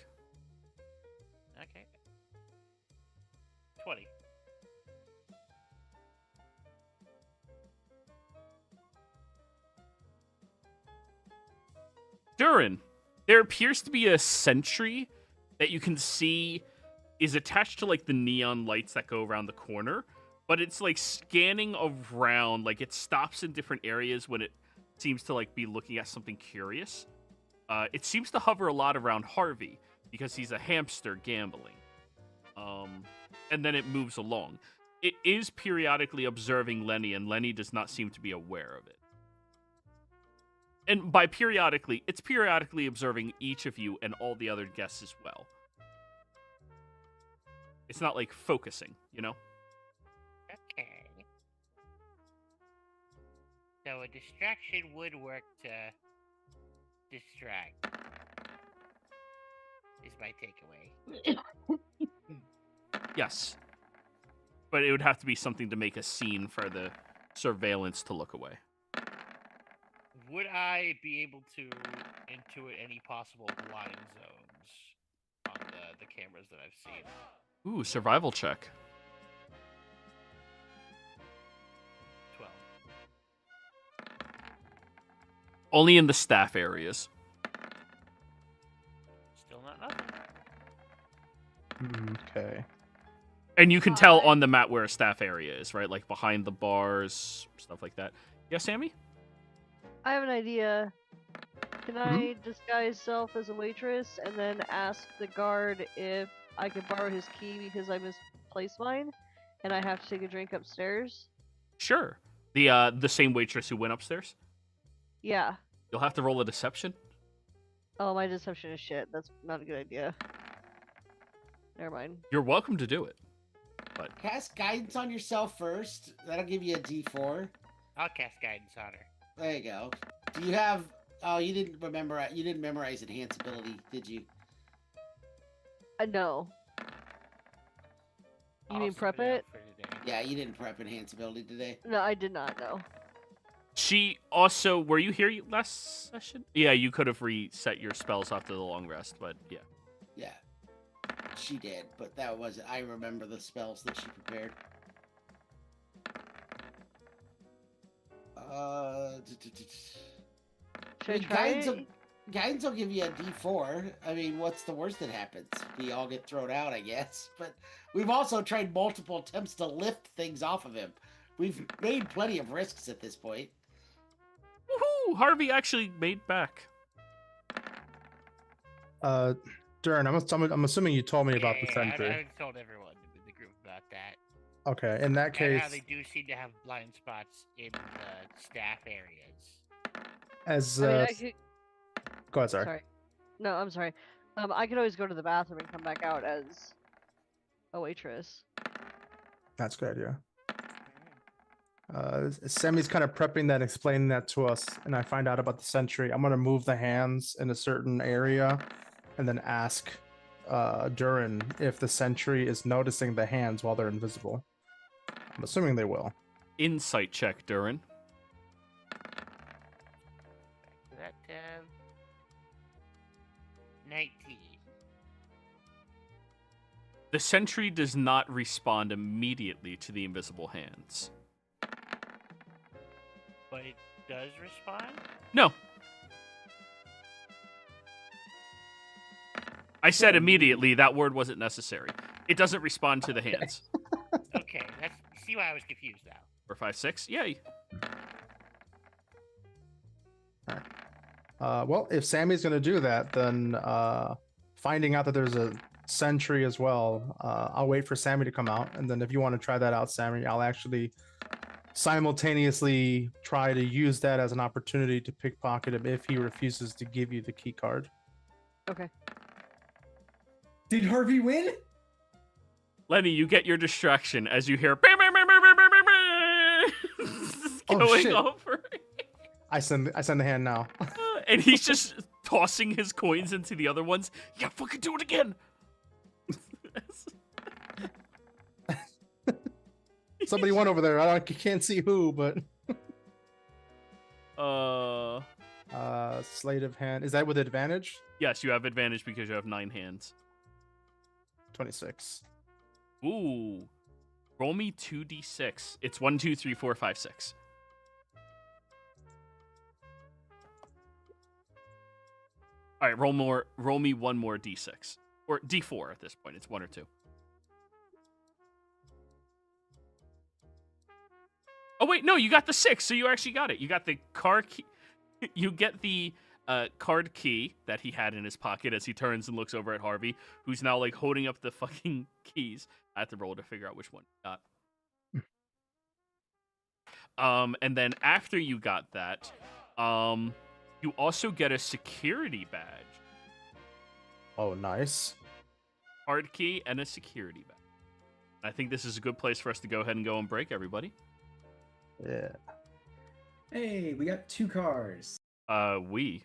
[SPEAKER 5] Okay. 20.
[SPEAKER 1] Durin, there appears to be a sentry that you can see is attached to like the neon lights that go around the corner, but it's like scanning around, like it stops in different areas when it seems to like be looking at something curious. It seems to hover a lot around Harvey because he's a hamster gambling. And then it moves along. It is periodically observing Lenny, and Lenny does not seem to be aware of it. And by periodically, it's periodically observing each of you and all the other guests as well. It's not like focusing, you know?
[SPEAKER 5] Okay. So a distraction would work to distract. Is my takeaway.
[SPEAKER 1] Yes. But it would have to be something to make a scene for the surveillance to look away.
[SPEAKER 5] Would I be able to intuit any possible blind zones on the cameras that I've seen?
[SPEAKER 1] Ooh, survival check.
[SPEAKER 5] 12.
[SPEAKER 1] Only in the staff areas.
[SPEAKER 5] Still not nothing.
[SPEAKER 4] Okay.
[SPEAKER 1] And you can tell on the map where a staff area is, right? Like behind the bars, stuff like that. Yeah, Sammy?
[SPEAKER 6] I have an idea. Can I disguise self as a waitress and then ask the guard if I could borrow his key because I misplaced mine and I have to take a drink upstairs?
[SPEAKER 1] Sure. The same waitress who went upstairs?
[SPEAKER 6] Yeah.
[SPEAKER 1] You'll have to roll a deception.
[SPEAKER 6] Oh, my deception is shit. That's not a good idea. Never mind.
[SPEAKER 1] You're welcome to do it. But
[SPEAKER 2] Cast guidance on yourself first. That'll give you a D4.
[SPEAKER 5] I'll cast guidance on her.
[SPEAKER 2] There you go. Do you have? Oh, you didn't remember. You didn't memorize enhance ability, did you?
[SPEAKER 6] No. You
[SPEAKER 5] I'll
[SPEAKER 6] mean
[SPEAKER 5] sort
[SPEAKER 6] prep
[SPEAKER 5] out
[SPEAKER 6] it?
[SPEAKER 5] for today.
[SPEAKER 2] Yeah, you didn't prep enhance ability today.
[SPEAKER 6] No, I did not. No.
[SPEAKER 1] she also, were you here last session? Yeah, you could have reset your spells after the long rest, but yeah.
[SPEAKER 2] Yeah, she did, but that wasn't. I remember the spells that she prepared.
[SPEAKER 6] Should I try
[SPEAKER 2] guidance,
[SPEAKER 6] it?
[SPEAKER 2] guidance will give you a D4. I mean, what's the worst that happens? We all get thrown out, I guess. But we've also tried multiple attempts to lift things off of him. We've made plenty of risks at this point.
[SPEAKER 1] Woohoo! Harvey actually made back.
[SPEAKER 4] Durin, I'm assuming you told me about the
[SPEAKER 5] Yeah,
[SPEAKER 4] sentry.
[SPEAKER 5] I told everyone in the group about that.
[SPEAKER 4] Okay, in that
[SPEAKER 5] And
[SPEAKER 4] case,
[SPEAKER 5] how they do seem to have blind spots in the staff areas.
[SPEAKER 4] as
[SPEAKER 6] I mean, I could...
[SPEAKER 4] go ahead, sorry.
[SPEAKER 6] Sorry. No, I'm sorry. I could always go to the bathroom and come back out as a waitress.
[SPEAKER 4] That's a good idea. Sammy's kind of prepping that, explaining that to us, and I find out about the sentry. I'm gonna move the hands in a certain area, and then ask Durin if the sentry is noticing the hands while they're invisible. I'm assuming they will.
[SPEAKER 1] Insight check, Durin.
[SPEAKER 5] That 19.
[SPEAKER 1] The sentry does not respond immediately to the invisible hands.
[SPEAKER 5] But it does respond?
[SPEAKER 1] No. I said immediately, that word wasn't necessary. It doesn't respond to the hands.
[SPEAKER 5] Okay, that's see why I was confused now.
[SPEAKER 1] 4, 5, 6, yay.
[SPEAKER 4] Well, if Sammy's gonna do that, then finding out that there's a sentry as well, I'll wait for Sammy to come out, and then if you want to try that out, Sammy, I'll actually simultaneously try to use that as an opportunity to pickpocket him if he refuses to give you the key card.
[SPEAKER 6] Okay.
[SPEAKER 3] Did Harvey win?
[SPEAKER 1] Lenny, you get your distraction as you hear
[SPEAKER 4] Oh,
[SPEAKER 1] going
[SPEAKER 4] shit.
[SPEAKER 1] over.
[SPEAKER 4] I send the hand now.
[SPEAKER 1] And he's just tossing his coins into the other ones. Yeah, fucking do it again.
[SPEAKER 4] Somebody went over there. I can't see who, but sleight of hand. Is that with advantage?
[SPEAKER 1] Yes, you have advantage because you have 9 hands.
[SPEAKER 4] 26.
[SPEAKER 1] Ooh. Roll me 2d6. It's 1, 2, 3, 4, 5, 6. All right, roll me one more d6 or d4 at this point. It's 1 or 2. Oh wait, no, you got the 6, so you actually got it. You got the car key. You get the card key that he had in his pocket as he turns and looks over at Harvey, who's now like holding up the fucking keys. I have to roll to figure out which one you got. And then after you got that, you also get a security badge.
[SPEAKER 4] Oh, nice.
[SPEAKER 1] Card key and a security badge. I think this is a good place for us to go ahead and go and break, everybody.
[SPEAKER 4] Yeah.
[SPEAKER 3] Hey, we got 2 cars.
[SPEAKER 1] We.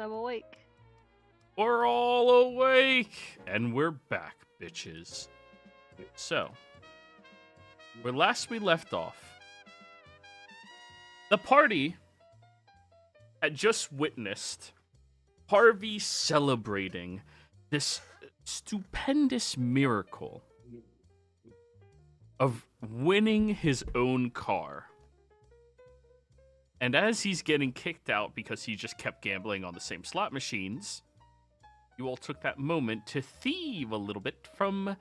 [SPEAKER 6] I'm awake.
[SPEAKER 1] We're all awake, and we're back, bitches. So, where last we left off, the party had just witnessed Harvey celebrating this stupendous miracle of winning his own car. And as he's getting kicked out because he just kept gambling on the same slot machines, you all took that moment to thieve a little bit from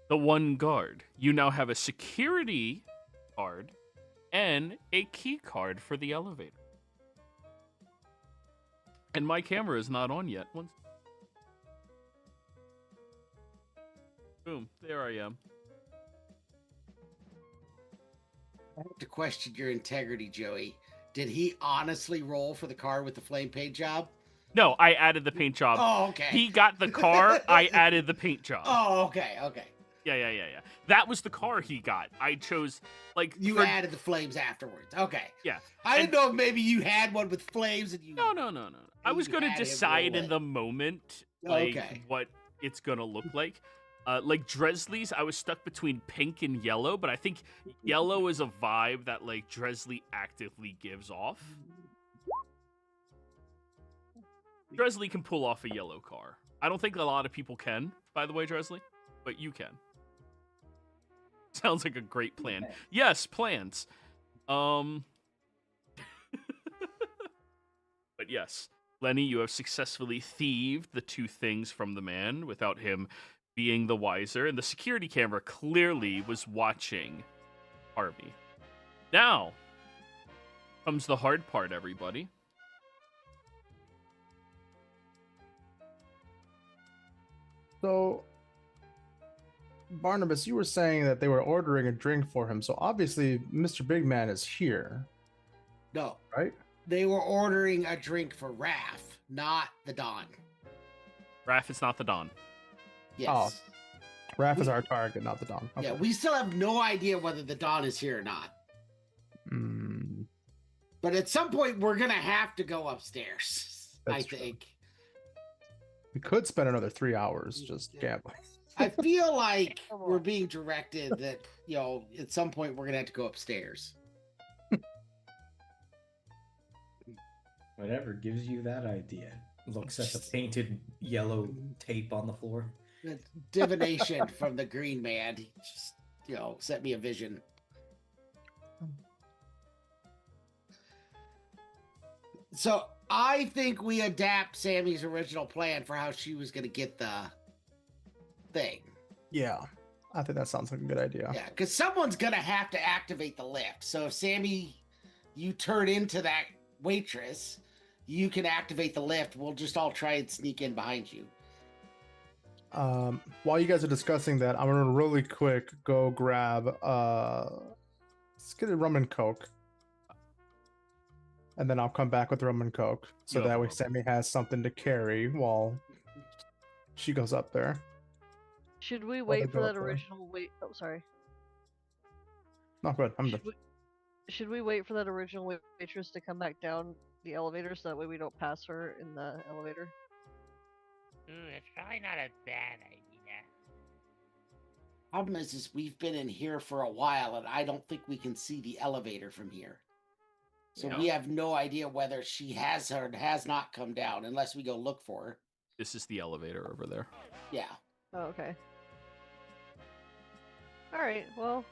[SPEAKER 1] the one guard. You now have a security card and a key card for the elevator. And my camera is not on yet. Boom, there I am.
[SPEAKER 2] I have to question your integrity, Joey. Did he honestly roll for the car with the flame paint job?
[SPEAKER 1] No, I added the paint job.
[SPEAKER 2] Oh, okay.
[SPEAKER 1] He got the car, I added the paint job.
[SPEAKER 2] Oh, okay.
[SPEAKER 1] Yeah. That was the car he got. I chose, like...
[SPEAKER 2] You added the flames afterwards. Okay.
[SPEAKER 1] Yeah.
[SPEAKER 2] I didn't know if maybe you had one with flames and you...
[SPEAKER 1] No. I was going to decide in the moment, like, what it's going to look like. Like, Dresley's, I was stuck between pink and yellow, but I think yellow is a vibe that, like, Dresley actively gives off. Dresley can pull off a yellow car. I don't think a lot of people can, by the way, Dresley, but you can. Sounds like a great plan. Yes, plans. But yes, Lenny, you have successfully thieved the two things from the man without him being the wiser, and the security camera clearly was watching Harvey. Now comes the hard part, everybody.
[SPEAKER 4] So, Barnabas, you were saying that they were ordering a drink for him. So obviously, Mr. Big Man is here.
[SPEAKER 2] No.
[SPEAKER 4] Right?
[SPEAKER 2] They were ordering a drink for Raph, not the Don.
[SPEAKER 1] Raph, it's not the Don.
[SPEAKER 2] Yes.
[SPEAKER 4] Oh. Raph is our target, not the Don. Okay.
[SPEAKER 2] Yeah, we still have no idea whether the Don is here or not. But at some point, we're going to have to go upstairs, I think.
[SPEAKER 4] We could spend another 3 hours just gambling.
[SPEAKER 2] I feel like we're being directed that, at some point we're going to have to go upstairs.
[SPEAKER 3] Whatever gives you that idea. Looks at the painted yellow tape on the floor.
[SPEAKER 2] Divination from the green man. He just, set me a vision. So I think we adapt Sammy's original plan for how she was going to get the thing.
[SPEAKER 4] Yeah, I think that sounds like a good idea.
[SPEAKER 2] Yeah, because someone's going to have to activate the lift. So if Sammy, you turn into that waitress, you can activate the lift. We'll just all try and sneak in behind you.
[SPEAKER 4] While you guys are discussing that, I'm going to really quick go grab, let's get a rum and coke. And then I'll come back with rum and coke. So that way Sammy has something to carry while she goes up there.
[SPEAKER 6] Should we wait for that original Oh, sorry.
[SPEAKER 4] No, good. I'm done.
[SPEAKER 6] Should we wait for that original waitress to come back down the elevator so that way we don't pass her in the elevator?
[SPEAKER 5] It's probably not a bad idea.
[SPEAKER 2] Problem is we've been in here for a while, and I don't think we can see the elevator from here. So we have no idea whether she has or has not come down unless we go look for her.
[SPEAKER 1] This is the elevator over there.
[SPEAKER 2] Yeah.
[SPEAKER 6] Oh, okay. All right, well,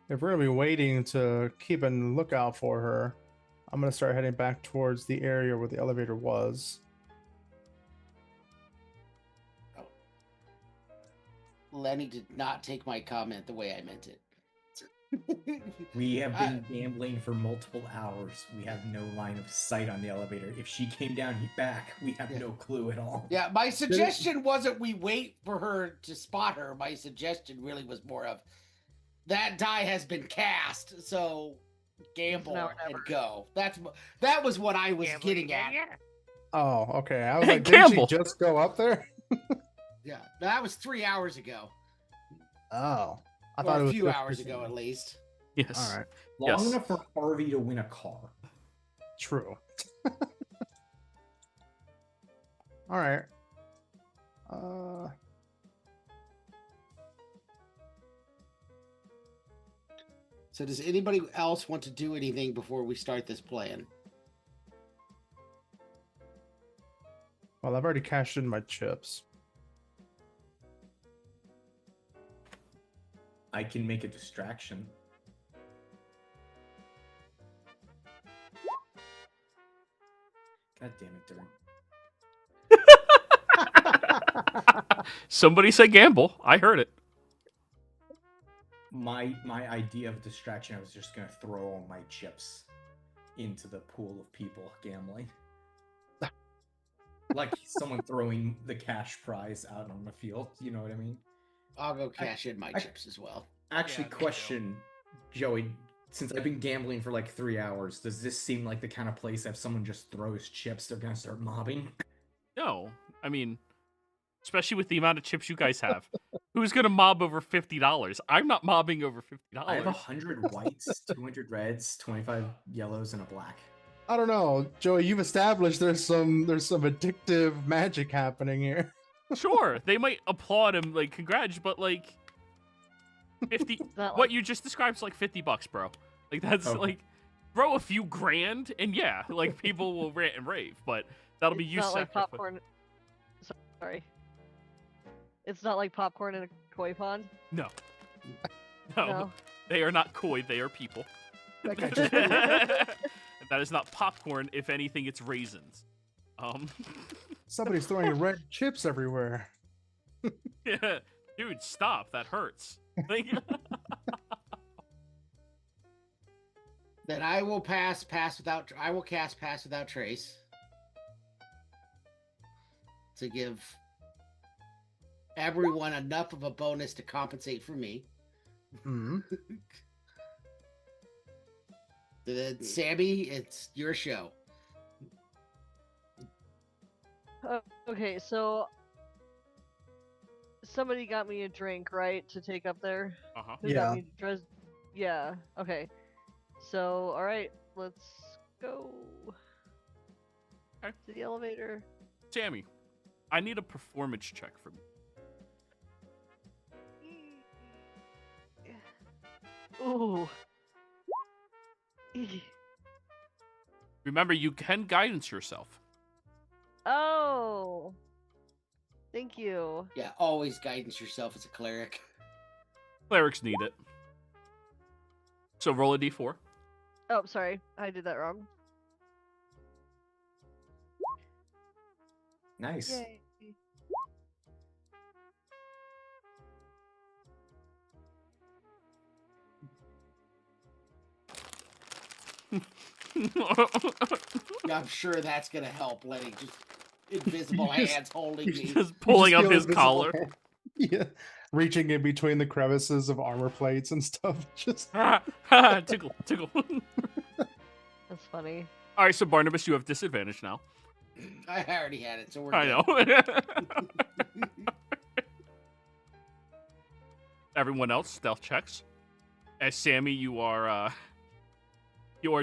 [SPEAKER 4] if we're going to be waiting to keep a lookout for her, I'm going to start heading back towards the area where the elevator was.
[SPEAKER 2] Oh. Lenny did not take my comment the way I meant it.
[SPEAKER 3] We have been gambling for multiple hours. We have no line of sight on the elevator. If she came down back, we have no clue at all.
[SPEAKER 2] Yeah, my suggestion wasn't we wait for her to spot her. My suggestion really was more of that die has been cast, so gamble and go. That was what I was getting at.
[SPEAKER 4] Oh, okay. I was like, did she just go up there?
[SPEAKER 2] Yeah, that was 3 hours ago.
[SPEAKER 4] Oh.
[SPEAKER 2] I thought it was a few hours ago, at least.
[SPEAKER 1] Yes.
[SPEAKER 4] All right.
[SPEAKER 3] Long
[SPEAKER 1] Yes.
[SPEAKER 3] enough for Harvey to win a car.
[SPEAKER 4] True. All right.
[SPEAKER 2] So does anybody else want to do anything before we start this plan?
[SPEAKER 4] Well, I've already cashed in my chips.
[SPEAKER 3] I can make a distraction. God damn it, Durin.
[SPEAKER 1] Somebody say gamble. I heard it.
[SPEAKER 3] My idea of distraction, I was just gonna throw all my chips into the pool of people gambling. Like someone throwing the cash prize out on the field, you know what I mean?
[SPEAKER 2] I'll go cash in my chips as well.
[SPEAKER 3] Actually,
[SPEAKER 5] me too.
[SPEAKER 3] question, Joey, since I've been gambling for like 3 hours, does this seem like the kind of place if someone just throws chips, they're gonna start mobbing?
[SPEAKER 1] No, I mean, especially with the amount of chips you guys have. Who's gonna mob over $50? I'm not mobbing over $50.
[SPEAKER 3] I have 100 whites, 200 reds, 25 yellows, and a black.
[SPEAKER 4] I don't know, Joey. You've established there's some addictive magic happening here.
[SPEAKER 1] Sure, they might applaud him, like, congrats, but like 50.
[SPEAKER 6] Not
[SPEAKER 1] What
[SPEAKER 6] like,
[SPEAKER 1] you just described is like $50, bro. Like that's
[SPEAKER 3] Okay.
[SPEAKER 1] like throw a few grand, and yeah, like people will rant and rave, but that'll be
[SPEAKER 6] it's
[SPEAKER 1] you.
[SPEAKER 6] not like
[SPEAKER 1] sacrifice-
[SPEAKER 6] popcorn. Sorry. It's not like popcorn in a koi pond.
[SPEAKER 1] No. No,
[SPEAKER 6] No.
[SPEAKER 1] they are not koi. They are people.
[SPEAKER 4] That guy just
[SPEAKER 1] That is not popcorn. If anything, it's raisins.
[SPEAKER 4] Somebody's throwing red chips everywhere.
[SPEAKER 1] Yeah. Dude, stop. That hurts. Like,
[SPEAKER 2] Then I will I will cast pass without trace to give everyone enough of a bonus to compensate for me.
[SPEAKER 4] Hmm.
[SPEAKER 2] Then Sammy, it's your show.
[SPEAKER 6] Okay, so somebody got me a drink, right, to take up there.
[SPEAKER 1] uh-huh.
[SPEAKER 6] Who
[SPEAKER 4] Yeah.
[SPEAKER 6] got me dressed? Yeah. Okay. So, all right, let's go
[SPEAKER 1] Okay.
[SPEAKER 6] to the elevator.
[SPEAKER 1] Sammy, I need a performance check from you.
[SPEAKER 6] Ooh.
[SPEAKER 1] Remember, you can guidance yourself.
[SPEAKER 6] Oh. Thank you.
[SPEAKER 2] Yeah, always guidance yourself as a cleric.
[SPEAKER 1] Clerics need it. So roll a d4.
[SPEAKER 6] Oh, sorry, I did that wrong.
[SPEAKER 3] Nice.
[SPEAKER 6] Yay.
[SPEAKER 2] Yeah, I'm sure that's gonna help. Letting just invisible
[SPEAKER 4] You just-
[SPEAKER 2] hands holding
[SPEAKER 1] He's
[SPEAKER 2] me.
[SPEAKER 1] just pulling
[SPEAKER 4] You
[SPEAKER 1] up
[SPEAKER 4] just
[SPEAKER 1] his
[SPEAKER 4] feel invisible
[SPEAKER 1] collar.
[SPEAKER 4] hand. Yeah, reaching in between the crevices of armor plates and stuff. Just
[SPEAKER 1] Tickle, tickle.
[SPEAKER 6] That's funny.
[SPEAKER 1] All right, so Barnabas, you have disadvantage now.
[SPEAKER 2] I already had it, so we're
[SPEAKER 1] I
[SPEAKER 2] good.
[SPEAKER 1] know. Everyone else, stealth checks. As Sammy, you are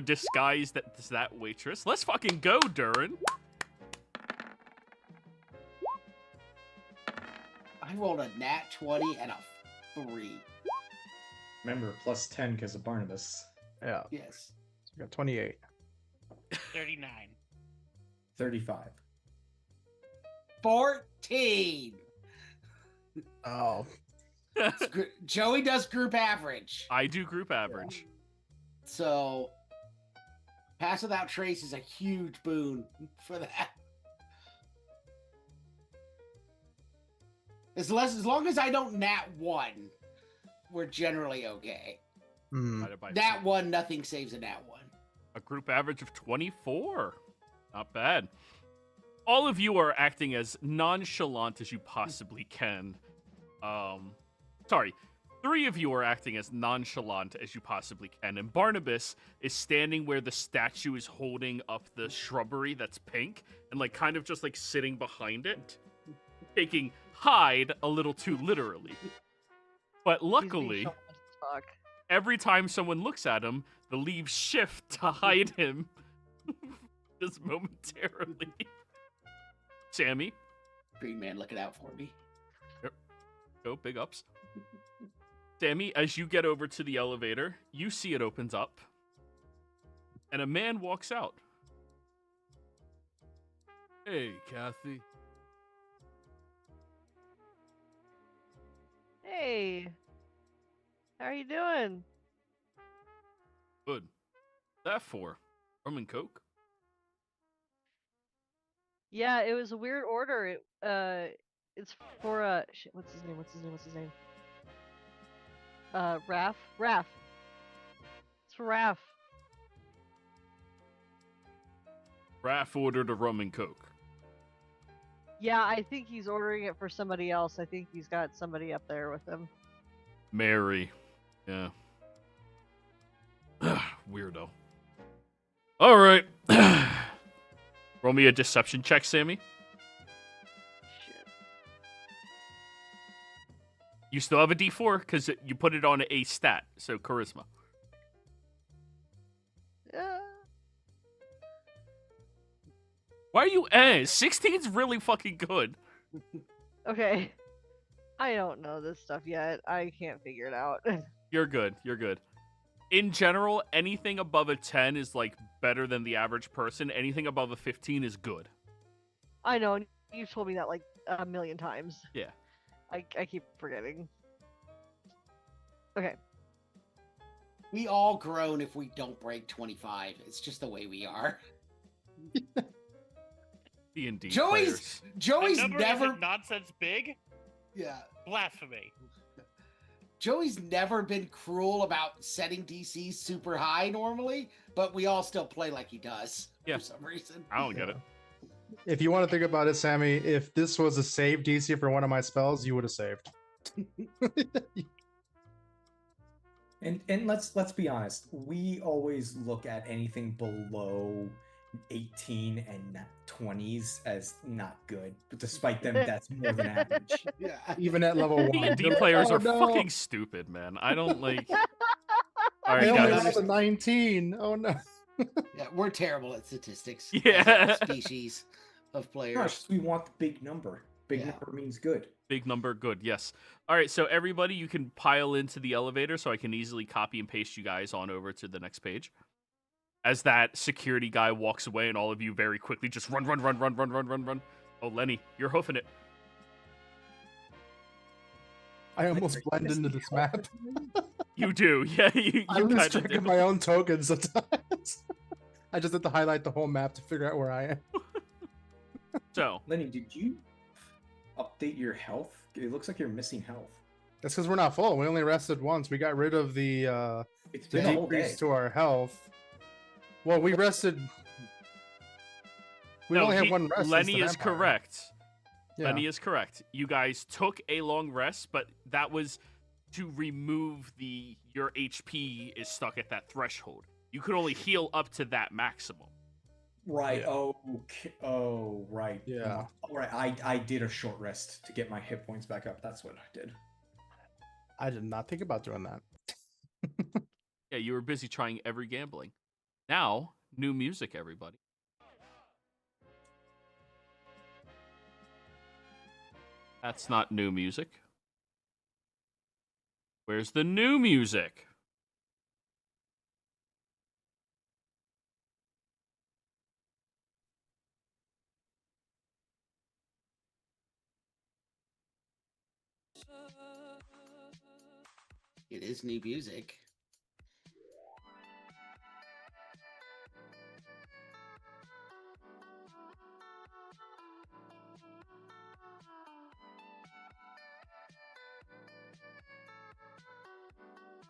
[SPEAKER 1] disguised as that waitress. Let's fucking go, Durin.
[SPEAKER 2] I rolled a nat 20 and a 3.
[SPEAKER 3] Remember, plus 10 because of Barnabas.
[SPEAKER 4] yeah.
[SPEAKER 2] Yes.
[SPEAKER 4] So we got 28.
[SPEAKER 5] 39.
[SPEAKER 3] 35.
[SPEAKER 2] 14.
[SPEAKER 4] Oh,
[SPEAKER 2] Joey does group average.
[SPEAKER 1] I do group average.
[SPEAKER 2] So pass without trace is a huge boon for that. As long as I don't nat 1, we're generally okay.
[SPEAKER 4] hmm.
[SPEAKER 1] Divided by
[SPEAKER 2] Nat
[SPEAKER 1] two.
[SPEAKER 2] 1, nothing saves a nat 1.
[SPEAKER 1] A group average of 24. Not bad. All of you are acting as nonchalant as you possibly can. Sorry. 3 of you are acting as nonchalant as you possibly can, and Barnabas is standing where the statue is holding up the shrubbery that's pink, and like kind of just like sitting behind it, taking hide a little too literally. But
[SPEAKER 6] He's being
[SPEAKER 1] luckily,
[SPEAKER 6] shown to talk.
[SPEAKER 1] every time someone looks at him, the leaves shift to hide him just momentarily. Sammy,
[SPEAKER 2] Green man looking out for me.
[SPEAKER 1] go big ups. Sammy, as you get over to the elevator, you see it opens up, and a man walks out. Hey, Kathy.
[SPEAKER 6] Hey, how are you doing?
[SPEAKER 1] Good. What's that for? Rum and Coke?
[SPEAKER 6] Yeah, it was a weird order. It's for shit. What's his name? What's his name? Raph. Raph. It's for Raph.
[SPEAKER 1] Raph ordered a rum and Coke.
[SPEAKER 6] Yeah, I think he's ordering it for somebody else. I think he's got somebody up there with him.
[SPEAKER 1] Mary. Yeah. Weirdo. All right. Roll me a deception check, Sammy.
[SPEAKER 6] Shit.
[SPEAKER 1] You still have a D4 because you put it on a stat, so charisma. Why are you 16's really fucking good.
[SPEAKER 6] Okay. I don't know this stuff yet. I can't figure it out.
[SPEAKER 1] You're good. You're good. In general, anything above a 10 is like better than the average person. Anything above a 15 is good.
[SPEAKER 6] I know. You've told me that like a million times.
[SPEAKER 1] Yeah.
[SPEAKER 6] I keep forgetting. Okay.
[SPEAKER 2] We all groan if we don't break 25. It's just the way we are.
[SPEAKER 1] D&D
[SPEAKER 2] Joey's
[SPEAKER 5] My number
[SPEAKER 2] never
[SPEAKER 5] isn't nonsense big.
[SPEAKER 2] yeah.
[SPEAKER 5] Blasphemy.
[SPEAKER 2] Joey's never been cruel about setting DCs super high normally, but we all still play like he does
[SPEAKER 1] Yeah.
[SPEAKER 2] for some reason.
[SPEAKER 1] I don't get it.
[SPEAKER 4] If you want to think about it, Sammy, if this was a save DC for one of my spells, you would have saved.
[SPEAKER 3] And let's be honest, we always look at anything below 18 and 20s as not good, but despite them, that's more than average.
[SPEAKER 2] Yeah.
[SPEAKER 4] Even at level 1.
[SPEAKER 1] D&D players are fucking stupid, man. I don't like... All
[SPEAKER 4] I
[SPEAKER 1] right,
[SPEAKER 4] only
[SPEAKER 1] guys.
[SPEAKER 4] rolled a 19. Oh no.
[SPEAKER 2] Yeah, we're terrible at statistics.
[SPEAKER 1] Yeah.
[SPEAKER 2] As a species of players.
[SPEAKER 3] Gosh, we want the big number. Big
[SPEAKER 2] Yeah.
[SPEAKER 3] number means good.
[SPEAKER 1] Big number, good, yes. All right, so everybody, you can pile into the elevator so I can easily copy and paste you guys on over to the next page. As that security guy walks away and all of you very quickly just run. Oh, Lenny, you're hoofing it.
[SPEAKER 4] I almost blend into this map.
[SPEAKER 1] You do, yeah, you
[SPEAKER 4] I lose
[SPEAKER 1] kind
[SPEAKER 4] track
[SPEAKER 1] of
[SPEAKER 4] of
[SPEAKER 1] do.
[SPEAKER 4] my own tokens sometimes. I just have to highlight the whole map to figure out where I am.
[SPEAKER 1] So,
[SPEAKER 3] Lenny, did you update your health? It looks like you're missing health.
[SPEAKER 4] That's because we're not full. We only rested once. We got rid of the
[SPEAKER 3] It's been a whole day.
[SPEAKER 4] decrease to our health. Well, we rested. We
[SPEAKER 1] no,
[SPEAKER 4] only have one rest. since
[SPEAKER 1] Lenny
[SPEAKER 4] the
[SPEAKER 1] is
[SPEAKER 4] vampire.
[SPEAKER 1] correct.
[SPEAKER 4] Yeah.
[SPEAKER 1] Lenny is correct. You guys took a long rest, but that was to remove your HP is stuck at that threshold. You could only heal up to that maximum.
[SPEAKER 3] Right.
[SPEAKER 1] Yeah.
[SPEAKER 3] Oh. Okay. Oh. Right.
[SPEAKER 4] Yeah.
[SPEAKER 3] All right. I did a short rest to get my hit points back up. That's what I did.
[SPEAKER 4] I did not think about doing that.
[SPEAKER 1] Yeah, you were busy trying every gambling. Now, new music, everybody. That's not new music. Where's the new music?
[SPEAKER 2] It is new music.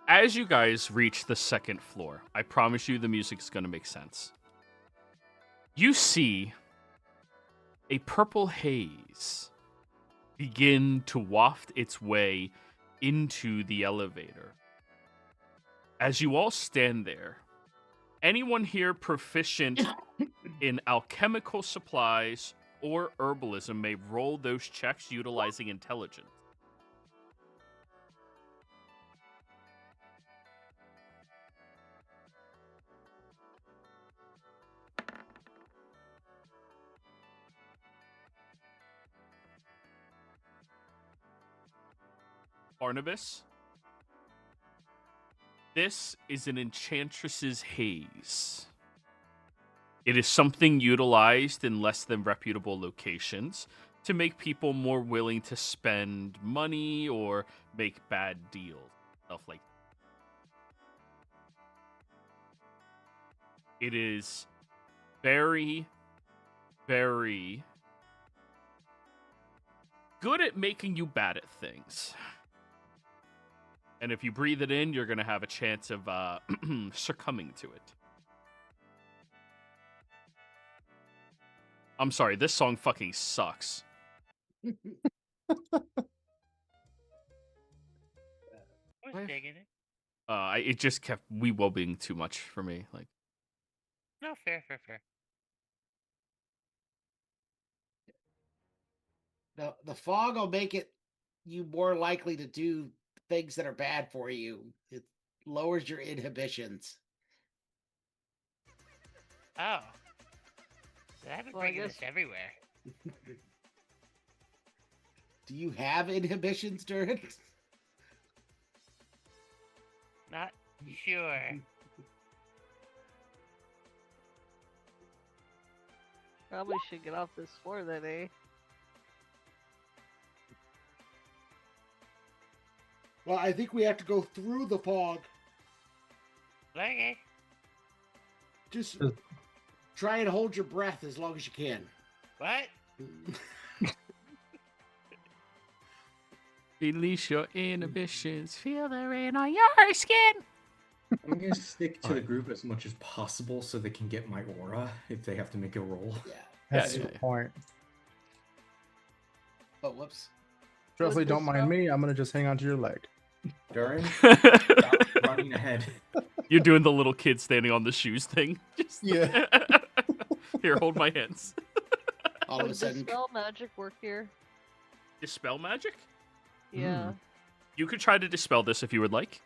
[SPEAKER 1] As you guys reach the second floor, I promise you the music's going to make sense. You see a purple haze begin to waft its way into the elevator. As you all stand there, anyone here proficient in alchemical supplies or herbalism may roll those checks utilizing intelligence. Barnabas, this is an enchantress's haze. It is something utilized in less than reputable locations to make people more willing to spend money or make bad deals, stuff like that. It is very, very good at making you bad at things. And if you breathe it in, you're going to have a chance of succumbing to it. I'm sorry, this song fucking sucks.
[SPEAKER 5] I was digging it.
[SPEAKER 1] It just kept wee-wobbing too much for me. Like,
[SPEAKER 5] No, fair.
[SPEAKER 2] The fog will make you more likely to do things that are bad for you. It lowers your inhibitions.
[SPEAKER 5] Oh. I've been
[SPEAKER 6] Well, I
[SPEAKER 5] bringing
[SPEAKER 6] guess-
[SPEAKER 5] this everywhere.
[SPEAKER 2] Do you have inhibitions, Durin?
[SPEAKER 5] Not sure.
[SPEAKER 6] Probably should get off this floor then, eh?
[SPEAKER 2] Well, I think we have to go through the fog.
[SPEAKER 5] Okay.
[SPEAKER 2] Just try and hold your breath as long as you can.
[SPEAKER 5] What?
[SPEAKER 1] release your inhibitions, feel the rain on your skin.
[SPEAKER 3] I'm gonna stick to the group as much as possible so they can get my aura if they have to make a roll.
[SPEAKER 2] Yeah.
[SPEAKER 4] That's
[SPEAKER 1] Yeah,
[SPEAKER 4] the
[SPEAKER 1] yeah.
[SPEAKER 4] point.
[SPEAKER 2] Oh, whoops.
[SPEAKER 4] Truthfully, don't mind me. I'm gonna just hang onto your leg.
[SPEAKER 3] Durin, stop running ahead.
[SPEAKER 1] You're doing the little kid standing on the shoes thing. Just
[SPEAKER 4] Yeah.
[SPEAKER 1] Here, hold my hands.
[SPEAKER 2] All of a
[SPEAKER 6] Would
[SPEAKER 2] sudden,
[SPEAKER 6] dispel magic work here?
[SPEAKER 1] Dispel magic?
[SPEAKER 6] Yeah.
[SPEAKER 1] You could try to dispel this if you would like.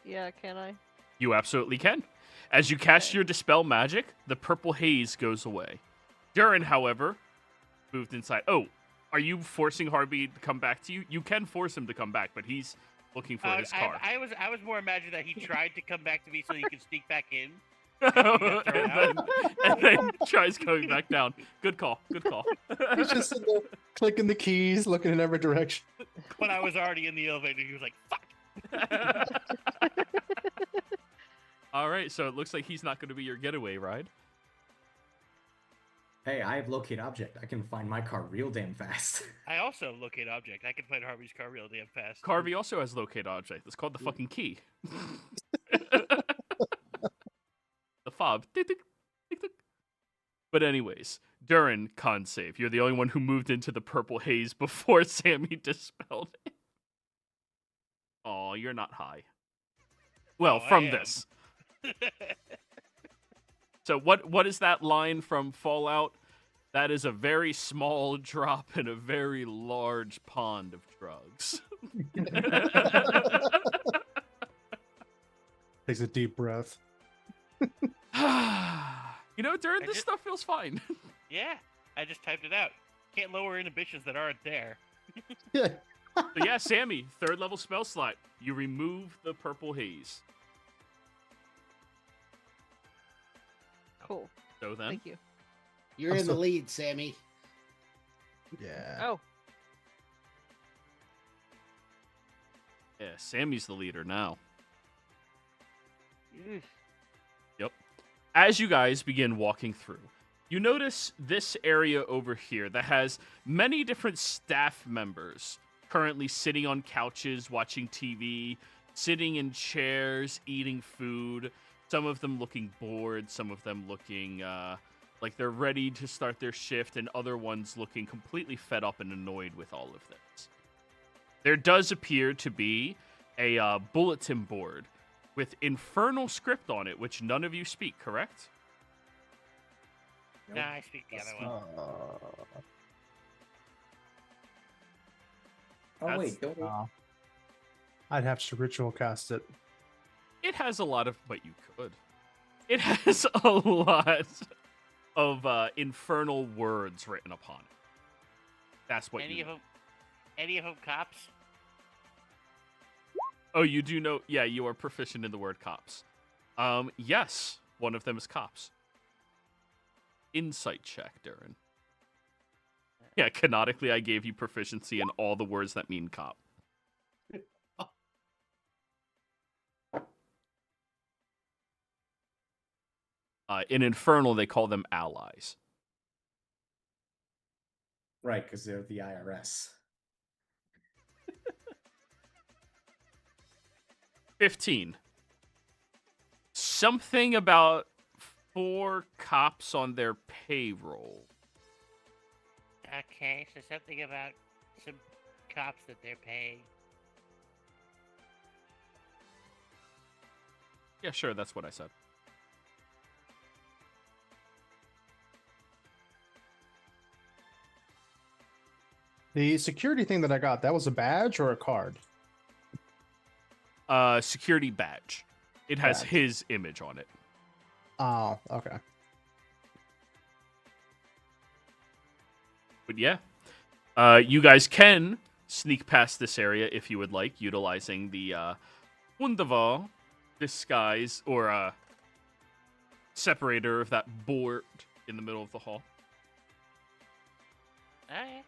[SPEAKER 6] Yeah, can I?
[SPEAKER 1] You absolutely can. As you cast
[SPEAKER 6] Okay.
[SPEAKER 1] your dispel magic, the purple haze goes away. Durin, however, moved inside. Oh, are you forcing Harvey to come back to you? You can force him to come back, but he's looking for his car.
[SPEAKER 5] I was more imagining that he tried to come back to me so he could sneak back in.
[SPEAKER 1] and then tries going back down. Good call. Good call.
[SPEAKER 4] He's just sitting there clicking the keys, looking in every direction.
[SPEAKER 5] When I was already in the elevator, he was like, "Fuck."
[SPEAKER 1] All right, so it looks like he's not going to be your getaway ride.
[SPEAKER 3] Hey, I have locate object. I can find my car real damn fast.
[SPEAKER 5] I also locate object. I can find Harvey's car real damn fast.
[SPEAKER 1] Carvey also has locate object. It's called the fucking key. The fob. Tick, tick, tick, tick. But anyways, Durin, con save. You're the only one who moved into the purple haze before Sammy dispelled it. Oh, you're not high. Well,
[SPEAKER 5] Oh, I
[SPEAKER 1] from
[SPEAKER 5] am.
[SPEAKER 1] this. So what is that line from Fallout? That is a very small drop in a very large pond of drugs.
[SPEAKER 4] Takes a deep breath.
[SPEAKER 1] You know, Durin,
[SPEAKER 5] I
[SPEAKER 1] this
[SPEAKER 5] did-
[SPEAKER 1] stuff feels fine.
[SPEAKER 5] Yeah, I just typed it out. Can't lower inhibitions that aren't there.
[SPEAKER 4] Yeah.
[SPEAKER 1] So yeah, Sammy, 3rd level spell slot. You remove the purple haze.
[SPEAKER 6] Cool.
[SPEAKER 1] So then,
[SPEAKER 6] Thank you.
[SPEAKER 2] you're
[SPEAKER 4] I'm
[SPEAKER 2] in the
[SPEAKER 4] still-
[SPEAKER 2] lead, Sammy.
[SPEAKER 4] Yeah.
[SPEAKER 6] Oh,
[SPEAKER 1] yeah, Sammy's the leader now.
[SPEAKER 6] oof.
[SPEAKER 1] As you guys begin walking through, you notice this area over here that has many different staff members currently sitting on couches, watching TV, sitting in chairs, eating food. Some of them looking bored, some of them looking like they're ready to start their shift, and other ones looking completely fed up and annoyed with all of this. There does appear to be a bulletin board with infernal script on it, which none of you speak, correct?
[SPEAKER 5] Nah, I speak the other one.
[SPEAKER 3] Oh wait, don't we?
[SPEAKER 4] I'd have to ritual cast it.
[SPEAKER 1] It has a lot of, but you could. It has a lot of infernal words written upon it. That's what
[SPEAKER 5] Any
[SPEAKER 1] you.
[SPEAKER 5] of them cops?
[SPEAKER 1] Oh, you do know? Yeah, you are proficient in the word cops. Yes, one of them is cops. Insight check, Darren. Yeah, canonically, I gave you proficiency in all the words that mean cop. In Infernal, they call them allies.
[SPEAKER 3] Right, because they're the IRS.
[SPEAKER 1] 15. Something about 4 cops on their payroll.
[SPEAKER 5] Okay, so something about some cops that they're paying.
[SPEAKER 1] Yeah, sure, that's what I said.
[SPEAKER 4] The security thing that I got, that was a badge or a card?
[SPEAKER 1] Security badge. It has
[SPEAKER 4] Badge.
[SPEAKER 1] his image on it.
[SPEAKER 4] Oh, okay.
[SPEAKER 1] But yeah, you guys can sneak past this area if you would like, utilizing the wunderbar disguise or separator of that board in the middle of the hall.
[SPEAKER 5] Okay.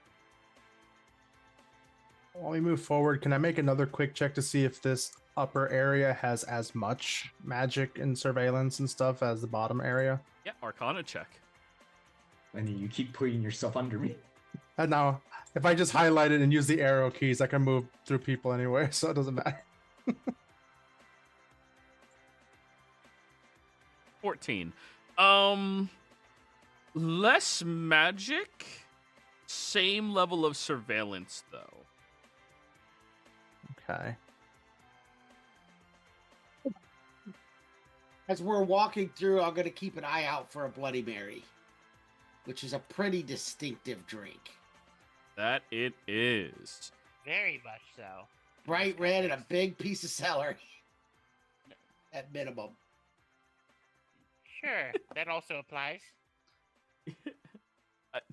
[SPEAKER 4] While we move forward, can I make another quick check to see if this upper area has as much magic and surveillance and stuff as the bottom area?
[SPEAKER 1] Yeah, Arcana check.
[SPEAKER 3] And you keep putting yourself under me.
[SPEAKER 4] And now, if I just highlight it and use the arrow keys, I can move through people anyway, so it doesn't matter.
[SPEAKER 1] 14. Less magic, same level of surveillance though.
[SPEAKER 4] Okay.
[SPEAKER 2] As we're walking through, I'm going to keep an eye out for a Bloody Mary, which is a pretty distinctive drink.
[SPEAKER 1] That it is.
[SPEAKER 5] Very much so.
[SPEAKER 2] Bright red and a big piece of celery. At minimum.
[SPEAKER 5] Sure, that also applies.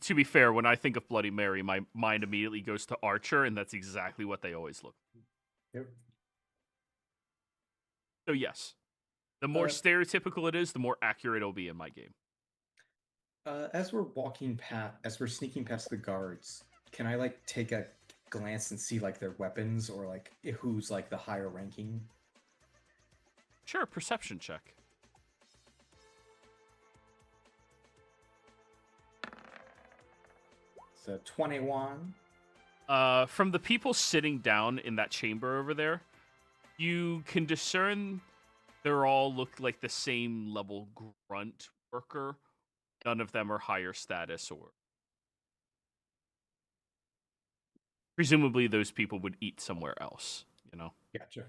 [SPEAKER 1] To be fair, when I think of Bloody Mary, my mind immediately goes to Archer, and that's exactly what they always look.
[SPEAKER 3] Yep.
[SPEAKER 1] So yes, the more stereotypical it is, the more accurate it'll be in my game.
[SPEAKER 3] As we're sneaking past the guards, can I like take a glance and see like their weapons or like who's like the higher ranking?
[SPEAKER 1] Sure, perception check.
[SPEAKER 3] So 21.
[SPEAKER 1] From the people sitting down in that chamber over there, you can discern they're all look like the same level grunt worker. None of them are higher status or... Presumably those people would eat somewhere else, you know?
[SPEAKER 3] Gotcha.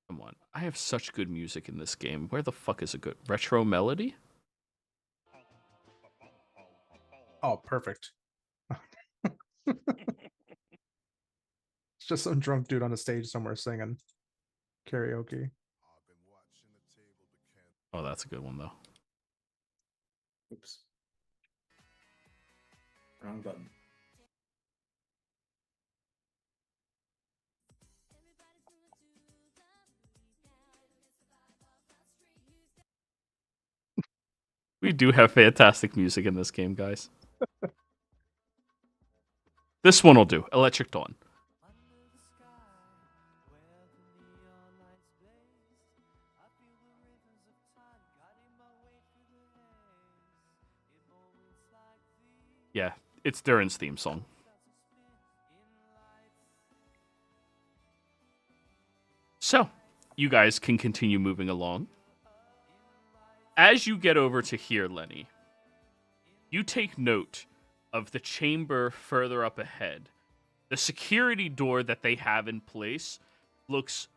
[SPEAKER 1] Come on. I have such good music in this game. Where the fuck is a good retro melody?
[SPEAKER 4] Oh, perfect. It's just some drunk dude on a stage somewhere singing karaoke.
[SPEAKER 1] Oh, that's a good one, though.
[SPEAKER 3] Oops. Wrong button.
[SPEAKER 1] We do have fantastic music in this game, guys. This one will do. Electric Dawn. Yeah, it's Durin's theme song. So, you guys can continue moving along. As you get over to here, Lenny, you take note of the chamber further up ahead. The security door that they have in place looks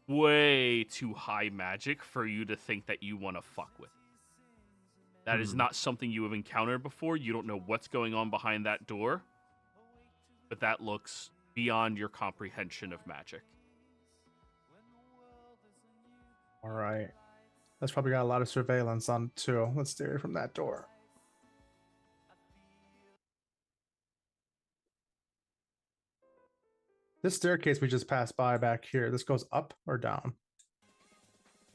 [SPEAKER 1] way too high magic for you to think that you want to fuck with. That is not something you have encountered before. You don't know what's going on behind that door, but that looks beyond your comprehension of magic.
[SPEAKER 4] All right. That's probably got a lot of surveillance on it too. Let's steer it from that door. This staircase we just passed by back here, this goes up or down?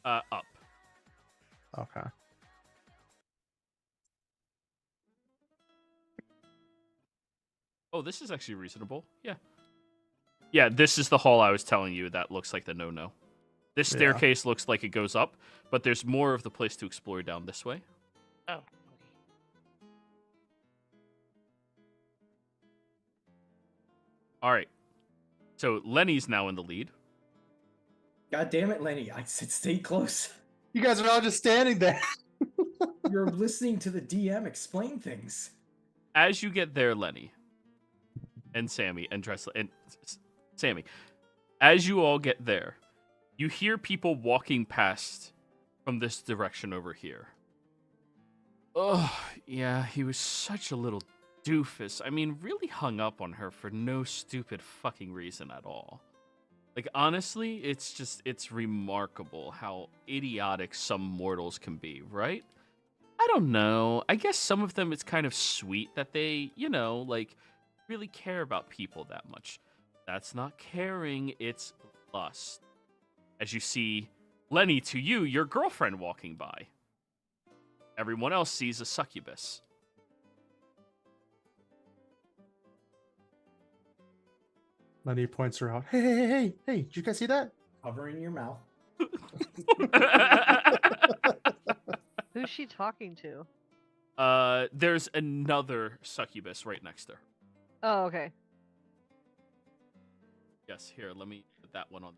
[SPEAKER 1] Up.
[SPEAKER 4] Okay.
[SPEAKER 1] Oh, this is actually reasonable. Yeah. Yeah, this is the hall I was telling you that looks like the no-no. This
[SPEAKER 4] Yeah.
[SPEAKER 1] staircase looks like it goes up, but there's more of the place to explore down this way.
[SPEAKER 5] Oh. Okay.
[SPEAKER 1] All right. So Lenny's now in the lead.
[SPEAKER 3] God damn it, Lenny! I said stay close.
[SPEAKER 4] You guys are all just standing there.
[SPEAKER 3] You're listening to the DM explain things.
[SPEAKER 1] As you get there, Lenny and Sammy and Sammy, as you all get there, you hear people walking past from this direction over here. Oh, yeah, he was such a little doofus. I mean, really hung up on her for no stupid fucking reason at all. Like, honestly, it's remarkable how idiotic some mortals can be, right? I don't know. I guess some of them, it's kind of sweet that they, like, really care about people that much. That's not caring, it's lust. As you see, Lenny, to you, your girlfriend walking by. Everyone else sees a succubus.
[SPEAKER 4] Lenny points her out. Hey, did you guys see that?
[SPEAKER 3] Covering your mouth.
[SPEAKER 6] Who's she talking to?
[SPEAKER 1] There's another succubus right next to her.
[SPEAKER 6] Oh, okay.
[SPEAKER 1] Yes, here, let me put that one on.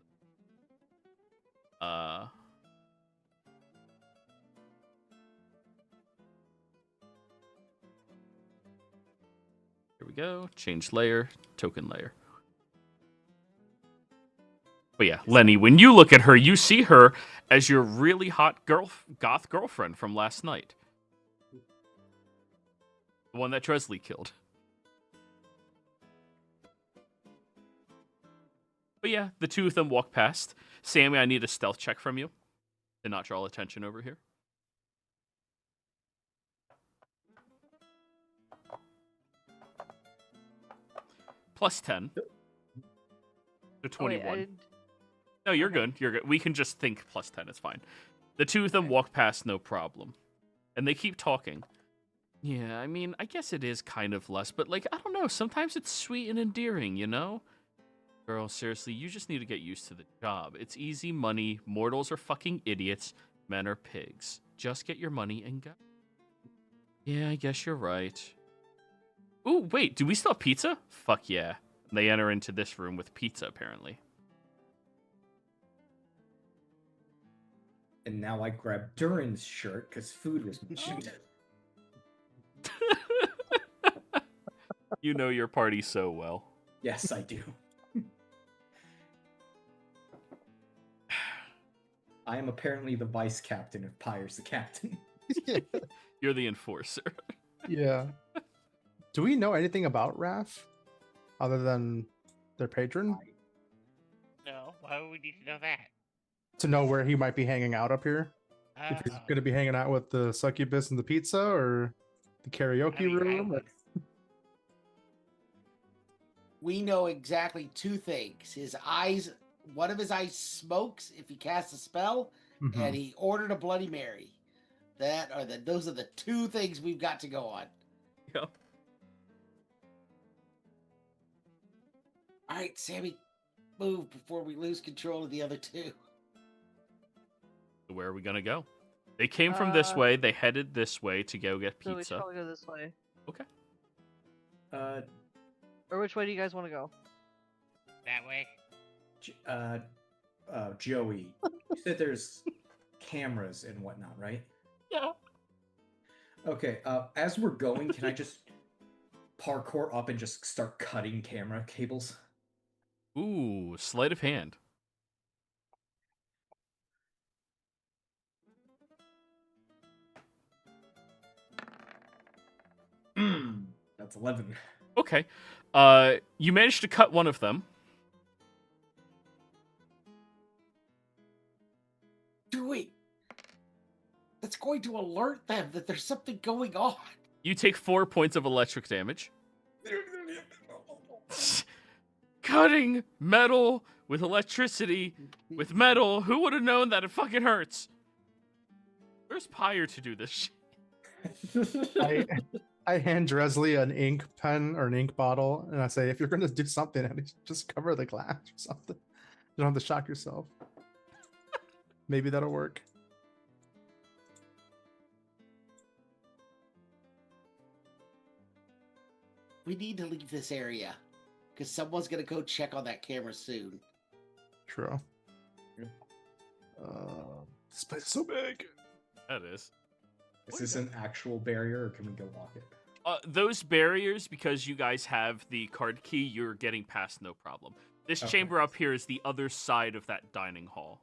[SPEAKER 1] Here we go. Change layer, token layer. But yeah, Lenny, when you look at her, you see her as your really hot goth girlfriend from last night. The one that Tresley killed. But yeah, the two of them walk past. Sammy, I need a stealth check from you to not draw attention over here. Plus 10. So 21.
[SPEAKER 6] Oh, wait,
[SPEAKER 1] No, you're
[SPEAKER 6] okay.
[SPEAKER 1] good. You're good. We can just think plus 10. It's fine. The two of them
[SPEAKER 6] Okay.
[SPEAKER 1] walk past, no problem. And they keep talking. Yeah, I mean, I guess it is kind of less, but, like, I don't know. Sometimes it's sweet and endearing, you know? Girl, seriously, you just need to get used to the job. It's easy money. Mortals are fucking idiots. Men are pigs. Just get your money and go. Yeah, I guess you're right. Ooh, wait, do we still have pizza? Fuck yeah. They enter into this room with pizza, apparently.
[SPEAKER 3] And now I grab Durin's shirt because food was mentioned.
[SPEAKER 1] You know your party so well.
[SPEAKER 3] Yes, I do. I am apparently the vice captain if Pyre's the captain.
[SPEAKER 1] You're the enforcer.
[SPEAKER 4] Yeah. Do we know anything about Raph other than their patron?
[SPEAKER 5] No, why would we need to know that?
[SPEAKER 4] To know where he might be hanging out up here? If he's going to be hanging out with the succubus and the pizza or the karaoke room?
[SPEAKER 2] We know exactly two things. His eyes, one of his eyes smokes if he casts a spell,
[SPEAKER 4] Mhm.
[SPEAKER 2] and he ordered a Bloody Mary. Those are the two things we've got to go on.
[SPEAKER 1] Yep.
[SPEAKER 2] All right, Sammy, move before we lose control of the other two.
[SPEAKER 1] Where are we gonna go? They came from this way. They headed this way to go get
[SPEAKER 6] So we should
[SPEAKER 1] pizza.
[SPEAKER 6] probably go this way.
[SPEAKER 1] Okay.
[SPEAKER 6] Or which way do you guys want to go?
[SPEAKER 5] That way.
[SPEAKER 3] Joey, you said there's cameras and whatnot, right?
[SPEAKER 1] Yeah.
[SPEAKER 3] Okay, as we're going, can I just parkour up and just start cutting camera cables?
[SPEAKER 1] Ooh, sleight of hand.
[SPEAKER 3] That's 11.
[SPEAKER 1] Okay. You managed to cut one of them.
[SPEAKER 2] Wait. That's going to alert them that there's something going on.
[SPEAKER 1] You take 4 points of electric damage. cutting metal with electricity with metal. Who would have known that it fucking hurts? Where's Pyre to do this shit?
[SPEAKER 4] I hand Dresley an ink pen or an ink bottle, and I say, if you're gonna do something, at least just cover the glass or something. You don't have to shock yourself. Maybe that'll work.
[SPEAKER 2] We need to leave this area because someone's gonna go check on that camera soon.
[SPEAKER 4] True. This place is so big.
[SPEAKER 1] That is.
[SPEAKER 3] Is this an actual barrier, or can we go walk it?
[SPEAKER 1] Those barriers, because you guys have the card key, you're getting past no problem. This
[SPEAKER 3] Okay.
[SPEAKER 1] chamber up here is the other side of that dining hall.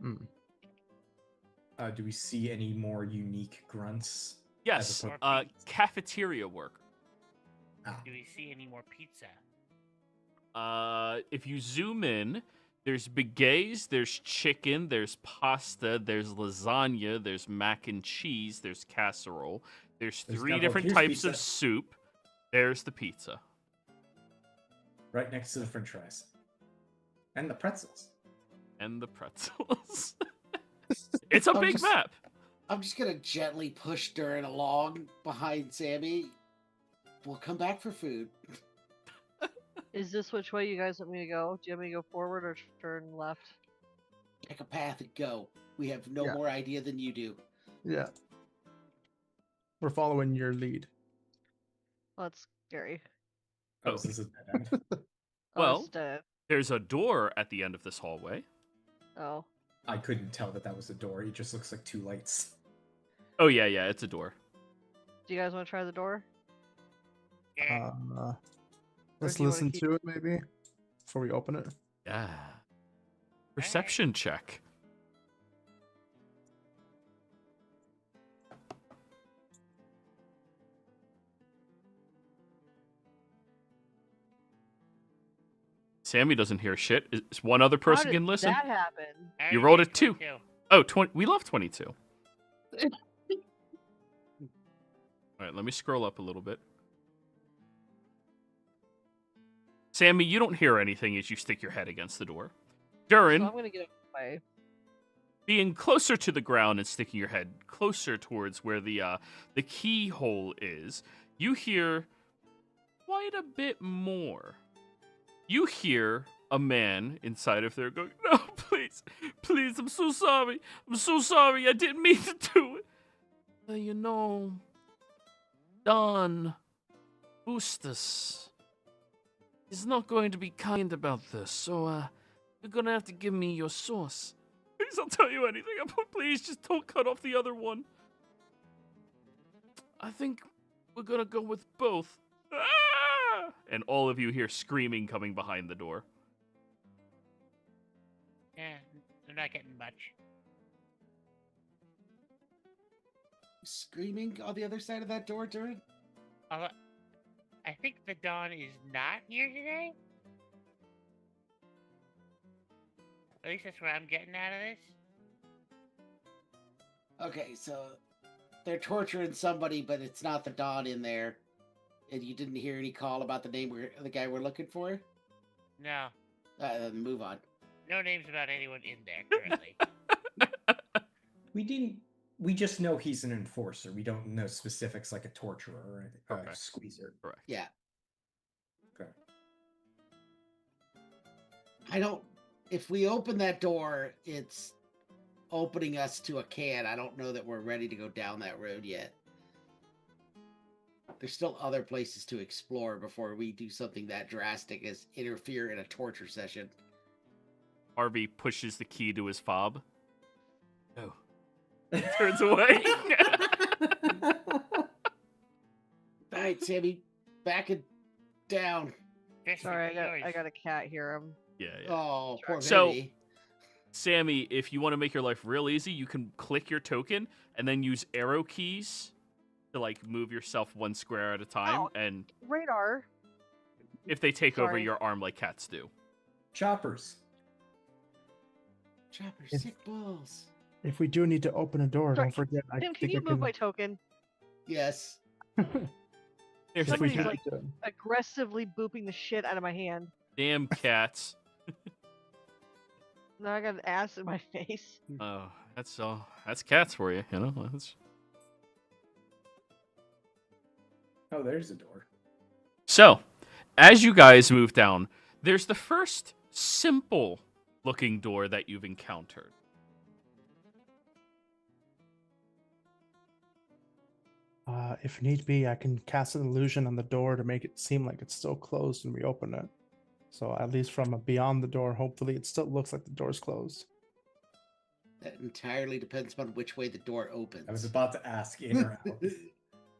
[SPEAKER 4] Mm.
[SPEAKER 3] Do we see any more unique grunts?
[SPEAKER 1] Yes,
[SPEAKER 3] opposed-
[SPEAKER 1] cafeteria worker.
[SPEAKER 5] Do we see any more pizza?
[SPEAKER 1] If you zoom in, there's beignets, there's chicken, there's pasta, there's lasagna, there's mac and cheese, there's casserole, there's
[SPEAKER 3] There's
[SPEAKER 1] 3
[SPEAKER 3] double-
[SPEAKER 1] different
[SPEAKER 3] here's
[SPEAKER 1] types of
[SPEAKER 3] pizza.
[SPEAKER 1] soup. There's the pizza.
[SPEAKER 3] Right next to the french fries. And the pretzels.
[SPEAKER 1] And the pretzels. It's a
[SPEAKER 2] I'm
[SPEAKER 1] big
[SPEAKER 2] just-
[SPEAKER 1] map.
[SPEAKER 2] I'm just gonna gently push Durin along behind Sammy. We'll come back for food.
[SPEAKER 6] Is this which way you guys want me to go? Do you want me to go forward or turn left?
[SPEAKER 2] Pick a path and go. We have no
[SPEAKER 4] Yeah.
[SPEAKER 2] more idea than you do.
[SPEAKER 4] Yeah. We're following your lead.
[SPEAKER 6] Oh, that's scary.
[SPEAKER 3] Oh, is this a dead end?
[SPEAKER 6] Oh,
[SPEAKER 1] Well-
[SPEAKER 6] it's dead.
[SPEAKER 1] There's a door at the end of this hallway.
[SPEAKER 6] Oh.
[SPEAKER 3] I couldn't tell that was a door. It just looks like 2 lights.
[SPEAKER 1] Oh, yeah, it's a door.
[SPEAKER 6] Do you guys want to try the door?
[SPEAKER 5] Yeah.
[SPEAKER 4] Let's
[SPEAKER 6] do you wanna
[SPEAKER 4] listen
[SPEAKER 6] keep-
[SPEAKER 4] to it maybe before we open it.
[SPEAKER 1] Yeah. Perception check. Sammy doesn't hear shit. Is one other person
[SPEAKER 6] How
[SPEAKER 1] can
[SPEAKER 6] did
[SPEAKER 1] listen?
[SPEAKER 6] that happen?
[SPEAKER 5] I
[SPEAKER 1] You
[SPEAKER 5] already
[SPEAKER 1] rolled a
[SPEAKER 5] did
[SPEAKER 1] 2.
[SPEAKER 5] 22.
[SPEAKER 1] Oh, 20. We love 22. All right, let me scroll up a little bit. Sammy, you don't hear anything as you stick your head against the door. Durin,
[SPEAKER 6] So I'm gonna get away.
[SPEAKER 1] being closer to the ground and sticking your head closer towards where the keyhole is, you hear quite a bit more. You hear a man inside of there going, "No, please, please, I'm so sorry. I'm so sorry. I didn't mean to do it. You know, Don Boostus is not going to be kind about this, so you're gonna have to give me your source. Please, I'll tell you anything. Please, just don't cut off the other one. I think we're gonna go with both." Ah! And all of you hear screaming coming behind the door.
[SPEAKER 5] Yeah, they're not getting much.
[SPEAKER 2] Screaming on the other side of that door, Durin?
[SPEAKER 5] Although, I think the Dawn is not here today. At least that's what I'm getting out of this.
[SPEAKER 2] Okay, so they're torturing somebody, but it's not the Dawn in there. And you didn't hear any call about the the guy we're looking for?
[SPEAKER 5] No,
[SPEAKER 2] Then move on.
[SPEAKER 5] no names about anyone in there currently.
[SPEAKER 3] We just know he's an enforcer. We don't know specifics like a torturer or anything.
[SPEAKER 1] Okay.
[SPEAKER 3] Squeezer.
[SPEAKER 1] Correct.
[SPEAKER 2] Yeah.
[SPEAKER 3] Okay.
[SPEAKER 2] If we open that door, it's opening us to a can. I don't know that we're ready to go down that road yet. There's still other places to explore before we do something that drastic as interfere in a torture session.
[SPEAKER 1] Harvey pushes the key to his fob. No. Turns away.
[SPEAKER 2] All right, Sammy, back it down.
[SPEAKER 5] Just
[SPEAKER 6] Sorry,
[SPEAKER 5] like yours.
[SPEAKER 6] I got a cat here.
[SPEAKER 1] Yeah.
[SPEAKER 2] Oh, poor
[SPEAKER 1] So-
[SPEAKER 2] baby.
[SPEAKER 1] Sammy, if you want to make your life real easy, you can click your token and then use arrow keys to like move yourself 1 square at a time.
[SPEAKER 6] Oh.
[SPEAKER 1] And
[SPEAKER 6] Radar.
[SPEAKER 1] if they take over
[SPEAKER 6] Sorry.
[SPEAKER 1] your arm like cats do.
[SPEAKER 3] Choppers.
[SPEAKER 2] Chopper,
[SPEAKER 4] If-
[SPEAKER 2] sick balls.
[SPEAKER 4] If we do need to open a door,
[SPEAKER 6] Sorry,
[SPEAKER 4] don't forget. I
[SPEAKER 6] Tim, can
[SPEAKER 4] think
[SPEAKER 6] you
[SPEAKER 4] I
[SPEAKER 6] move my token?
[SPEAKER 2] Yes.
[SPEAKER 1] There's
[SPEAKER 4] if we
[SPEAKER 6] Somebody's
[SPEAKER 4] do
[SPEAKER 6] like-
[SPEAKER 4] need to-
[SPEAKER 6] Aggressively booping the shit out of my hand.
[SPEAKER 1] Damn cats.
[SPEAKER 6] Now I got an ass in my face.
[SPEAKER 1] Oh, that's cats for you, you know? That's...
[SPEAKER 3] Oh, there's a door.
[SPEAKER 1] So, as you guys move down, there's the first simple looking door that you've encountered.
[SPEAKER 4] If need be, I can cast an illusion on the door to make it seem like it's still closed and reopen it. So at least from beyond the door, hopefully it still looks like the door's closed.
[SPEAKER 2] That entirely depends upon which way the door opens.
[SPEAKER 3] I was about to ask in or out.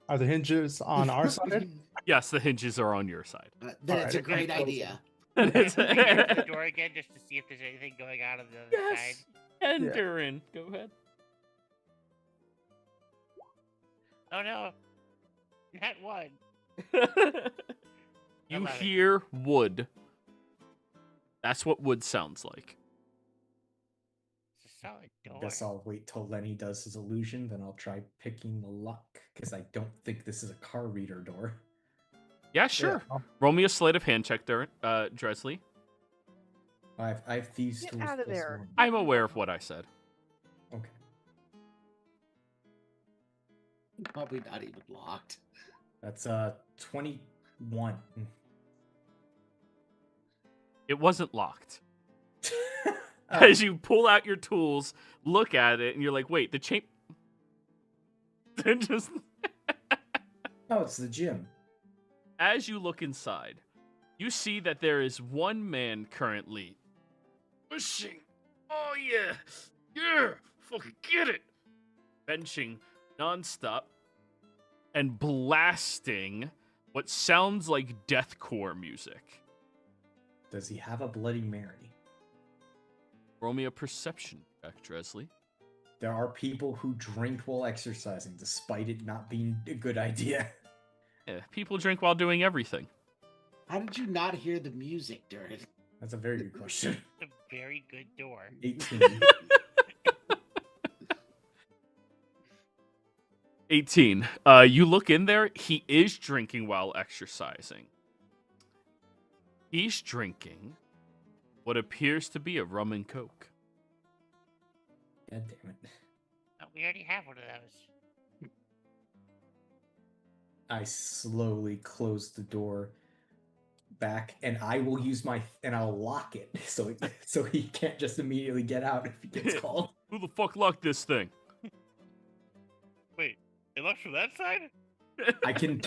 [SPEAKER 4] Are the hinges on our side?
[SPEAKER 1] Yes, the hinges are on your side.
[SPEAKER 2] Then
[SPEAKER 4] All
[SPEAKER 2] it's a
[SPEAKER 4] right.
[SPEAKER 2] great idea.
[SPEAKER 5] Can I open the door again just to see if there's anything going on the other side?
[SPEAKER 1] And Durin, go ahead.
[SPEAKER 5] Oh no, not one.
[SPEAKER 1] You
[SPEAKER 5] 11.
[SPEAKER 1] hear wood. That's what wood sounds like.
[SPEAKER 5] It's a solid door.
[SPEAKER 3] Guess I'll wait till Lenny does his illusion, then I'll try picking the lock, because I don't think this is a car reader door.
[SPEAKER 1] Yeah, sure.
[SPEAKER 4] Yeah.
[SPEAKER 1] Roll me a sleight of hand check, Dresley.
[SPEAKER 3] I have thieves
[SPEAKER 6] Get
[SPEAKER 3] tools
[SPEAKER 6] out of
[SPEAKER 3] plus
[SPEAKER 6] there.
[SPEAKER 3] one.
[SPEAKER 1] I'm aware of what I said.
[SPEAKER 3] Okay.
[SPEAKER 2] Probably not even locked.
[SPEAKER 3] That's 21.
[SPEAKER 1] It wasn't locked.
[SPEAKER 3] Oh,
[SPEAKER 1] As you pull out your tools, look at it, and you're like, wait, the chain... Then just...
[SPEAKER 3] oh, it's the gym.
[SPEAKER 1] As you look inside, you see that there is one man currently pushing. Oh, yeah. Yeah. Fucking get it. Benching nonstop and blasting what sounds like deathcore music.
[SPEAKER 3] Does he have a Bloody Mary?
[SPEAKER 1] Roll me a perception check, Dresley.
[SPEAKER 3] There are people who drink while exercising, despite it not being a good idea.
[SPEAKER 1] Yeah, people drink while doing everything.
[SPEAKER 2] How did you not hear the music during?
[SPEAKER 3] That's a very good question.
[SPEAKER 5] It's a very good door.
[SPEAKER 3] 18.
[SPEAKER 1] 18. You look in there. He is drinking while exercising. He's drinking what appears to be a rum and coke.
[SPEAKER 3] God damn it.
[SPEAKER 5] Oh, we already have one of those.
[SPEAKER 3] I slowly close the door back, and I will use and I'll lock it so he can't just immediately get out if he gets called.
[SPEAKER 1] Who the fuck locked this thing?
[SPEAKER 5] Wait, it looks from that side?
[SPEAKER 3] I can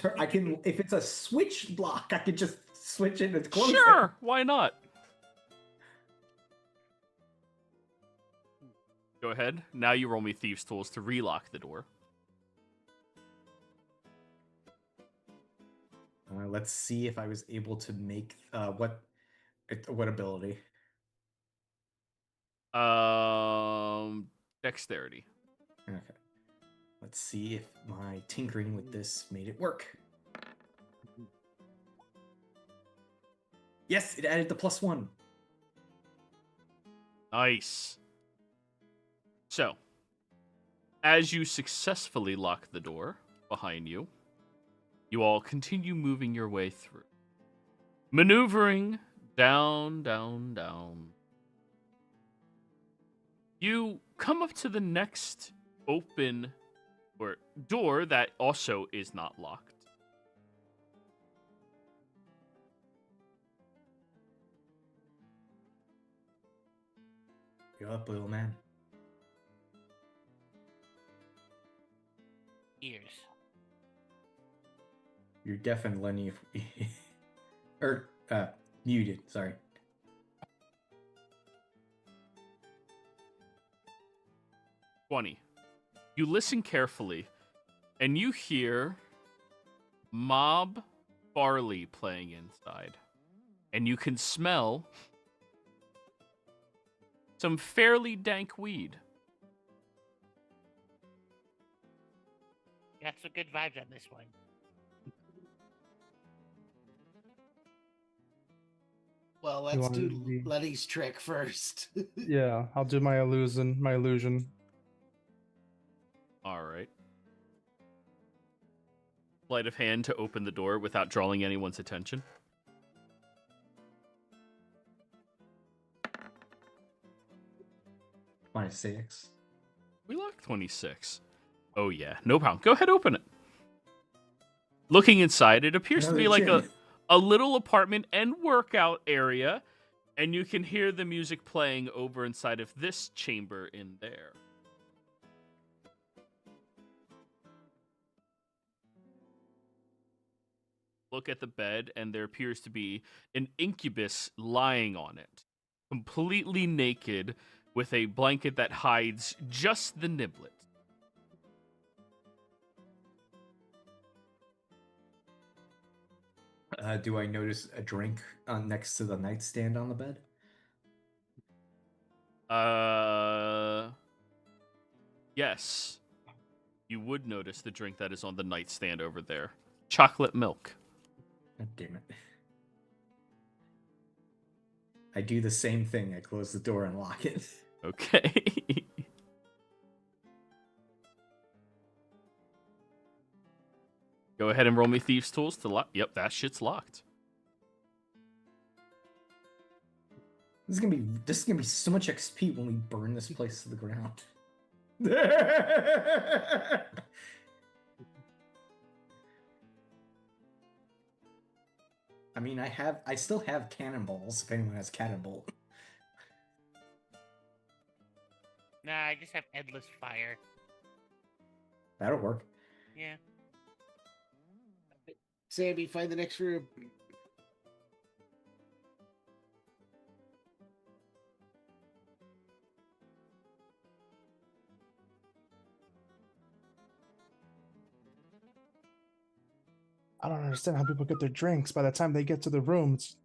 [SPEAKER 3] if it's a switch lock, I can just switch it and close it.
[SPEAKER 1] Sure, why not? Go ahead. Now you roll me thieves' tools to relock the door.
[SPEAKER 3] Let's see if I was able to make what ability?
[SPEAKER 1] Dexterity.
[SPEAKER 3] Okay. Let's see if my tinkering with this made it work. Yes, it added the +1.
[SPEAKER 1] Nice. So, as you successfully lock the door behind you, you all continue moving your way through. Maneuvering down, down, down. You come up to the next open or door that also is not locked.
[SPEAKER 3] You're up, little man.
[SPEAKER 5] Ears.
[SPEAKER 3] You're deaf and Lenny or muted, sorry.
[SPEAKER 1] You listen carefully, and you hear mob barley playing inside. And you can smell some fairly dank weed.
[SPEAKER 5] Got some good vibes on this one.
[SPEAKER 2] Well,
[SPEAKER 4] You
[SPEAKER 2] let's
[SPEAKER 4] want
[SPEAKER 2] do
[SPEAKER 4] to be-
[SPEAKER 2] Letty's trick first.
[SPEAKER 4] Yeah, I'll do my illusion.
[SPEAKER 1] All right. Sleight of hand to open the door without drawing anyone's attention.
[SPEAKER 3] 26.
[SPEAKER 1] We locked 26. Oh, yeah. No problem. Go ahead, open it. Looking inside, it appears to be like a little apartment and workout area, and you can hear the music playing over inside of this chamber in there. Look at the bed, and there appears to be an incubus lying on it, completely naked, with a blanket that hides just the niblet.
[SPEAKER 3] Do I notice a drink next to the nightstand on the bed?
[SPEAKER 1] Yes. You would notice the drink that is on the nightstand over there. Chocolate milk.
[SPEAKER 3] God damn it. I do the same thing. I close the door and lock it.
[SPEAKER 1] Okay. Go ahead and roll me Thieves' Tools to lock. Yep, that shit's locked.
[SPEAKER 3] This is gonna be so much XP when we burn this place to the ground. I mean, I still have cannonballs if anyone has cannonball.
[SPEAKER 5] Nah, I just have endless fire.
[SPEAKER 3] That'll work.
[SPEAKER 5] Yeah.
[SPEAKER 2] Sammy, find the next room.
[SPEAKER 4] I don't understand how people get their drinks. By the time they get to the rooms,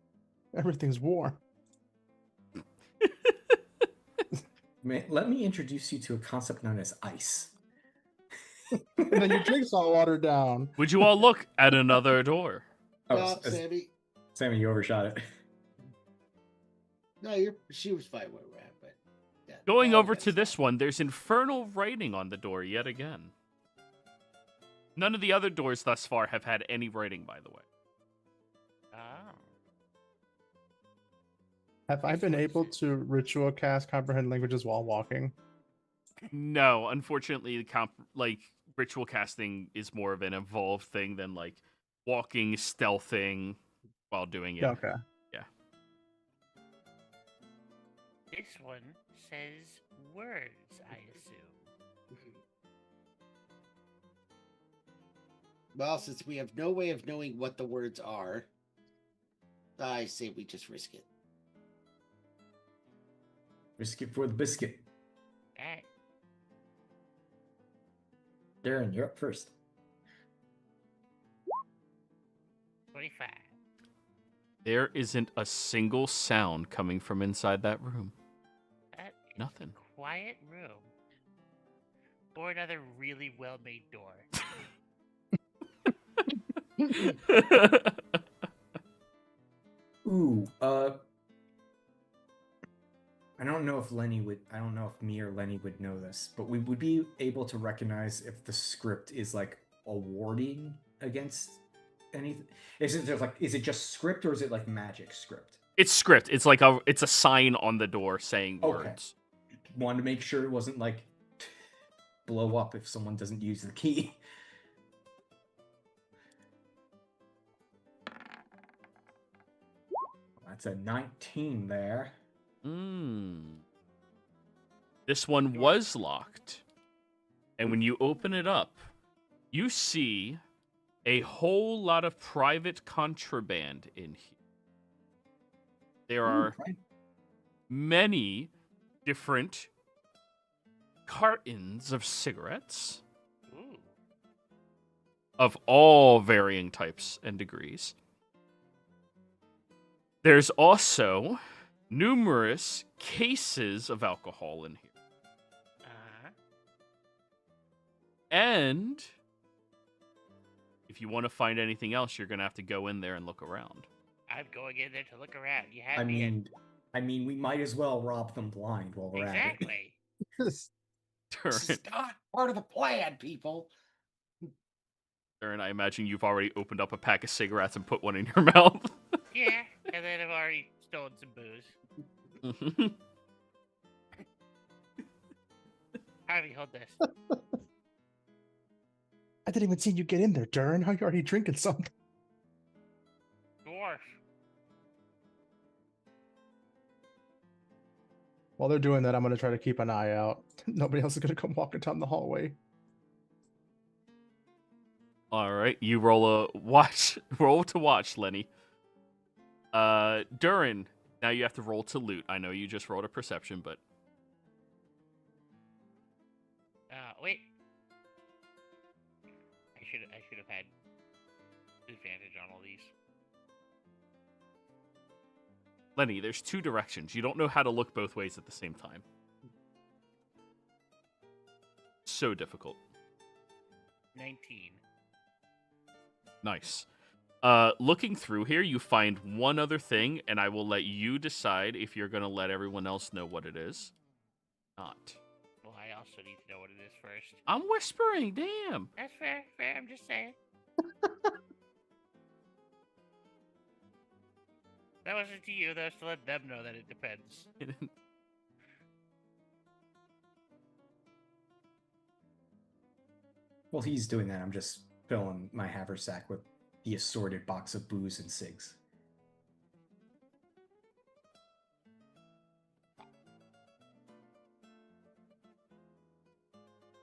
[SPEAKER 4] everything's warm.
[SPEAKER 3] Let me introduce you to a concept known as ice.
[SPEAKER 4] And then your drink's all watered down.
[SPEAKER 1] Would you all look at another door?
[SPEAKER 2] Stop, Sammy.
[SPEAKER 3] Sammy, you overshot it.
[SPEAKER 2] No, she was fine where we're at, but yeah,
[SPEAKER 1] Going
[SPEAKER 2] all
[SPEAKER 1] over
[SPEAKER 2] that's
[SPEAKER 1] to this one, there's infernal writing on the door yet again. None of the other doors thus far have had any writing, by the way.
[SPEAKER 5] Oh.
[SPEAKER 4] Have I been able to ritual cast comprehend languages while walking?
[SPEAKER 1] No, unfortunately, ritual casting is more of an evolved thing than like walking, stealthing while doing it.
[SPEAKER 4] Okay.
[SPEAKER 1] Yeah.
[SPEAKER 5] This one says words, I assume.
[SPEAKER 2] Well, since we have no way of knowing what the words are, I say we just risk it.
[SPEAKER 3] Risk it for the biscuit.
[SPEAKER 5] Alright.
[SPEAKER 3] Darren, you're up first.
[SPEAKER 5] 25.
[SPEAKER 1] There isn't a single sound coming from inside that room.
[SPEAKER 5] That is
[SPEAKER 1] Nothing.
[SPEAKER 5] a quiet room. Or another really well-made door.
[SPEAKER 3] Ooh, I don't know if me or Lenny would know this, but we would be able to recognize if the script is like a warding against anything. Is it just script or is it like magic script?
[SPEAKER 1] It's script. It's like it's a sign on the door saying words.
[SPEAKER 3] Wanted to make sure it wasn't like blow up if someone doesn't use the key. That's a 19 there.
[SPEAKER 1] This one was locked. And when you open it up, you see a whole lot of private contraband in here. There are many different cartons of cigarettes
[SPEAKER 5] Ooh.
[SPEAKER 1] of all varying types and degrees. There's also numerous cases of alcohol in here.
[SPEAKER 5] Uh-huh.
[SPEAKER 1] And if you want to find anything else, you're going to have to go in there and look around.
[SPEAKER 5] I'm going in there to look around. You have me at...
[SPEAKER 3] I mean, we might as well rob them blind while we're at it.
[SPEAKER 5] Exactly.
[SPEAKER 2] This is not part of the plan, people.
[SPEAKER 1] And I imagine you've already opened up a pack of cigarettes and put one in your mouth.
[SPEAKER 5] Yeah, and then I've already stolen some booze. Harvey, hold this.
[SPEAKER 4] I didn't even see you get in there, Durin. How are you already drinking something?
[SPEAKER 5] Dwarf.
[SPEAKER 4] While they're doing that, I'm gonna try to keep an eye out. Nobody else is gonna come walking down the hallway.
[SPEAKER 1] All right, you roll a watch. Roll to watch, Lenny. Durin, now you have to roll to loot. I know you just rolled a perception, but
[SPEAKER 5] Wait. I should have had advantage on all these.
[SPEAKER 1] Lenny, there's two directions. You don't know how to look both ways at the same time. So difficult.
[SPEAKER 5] 19.
[SPEAKER 1] Nice. Looking through here, you find one other thing, and I will let you decide if you're going to let everyone else know what it is. Not.
[SPEAKER 5] Well, I also need to know what it is first.
[SPEAKER 1] I'm whispering, damn.
[SPEAKER 5] That's fair, I'm just saying. That wasn't to you, that was to let them know that it depends.
[SPEAKER 3] While he's doing that, I'm just filling my haversack with the assorted box of booze and cigs.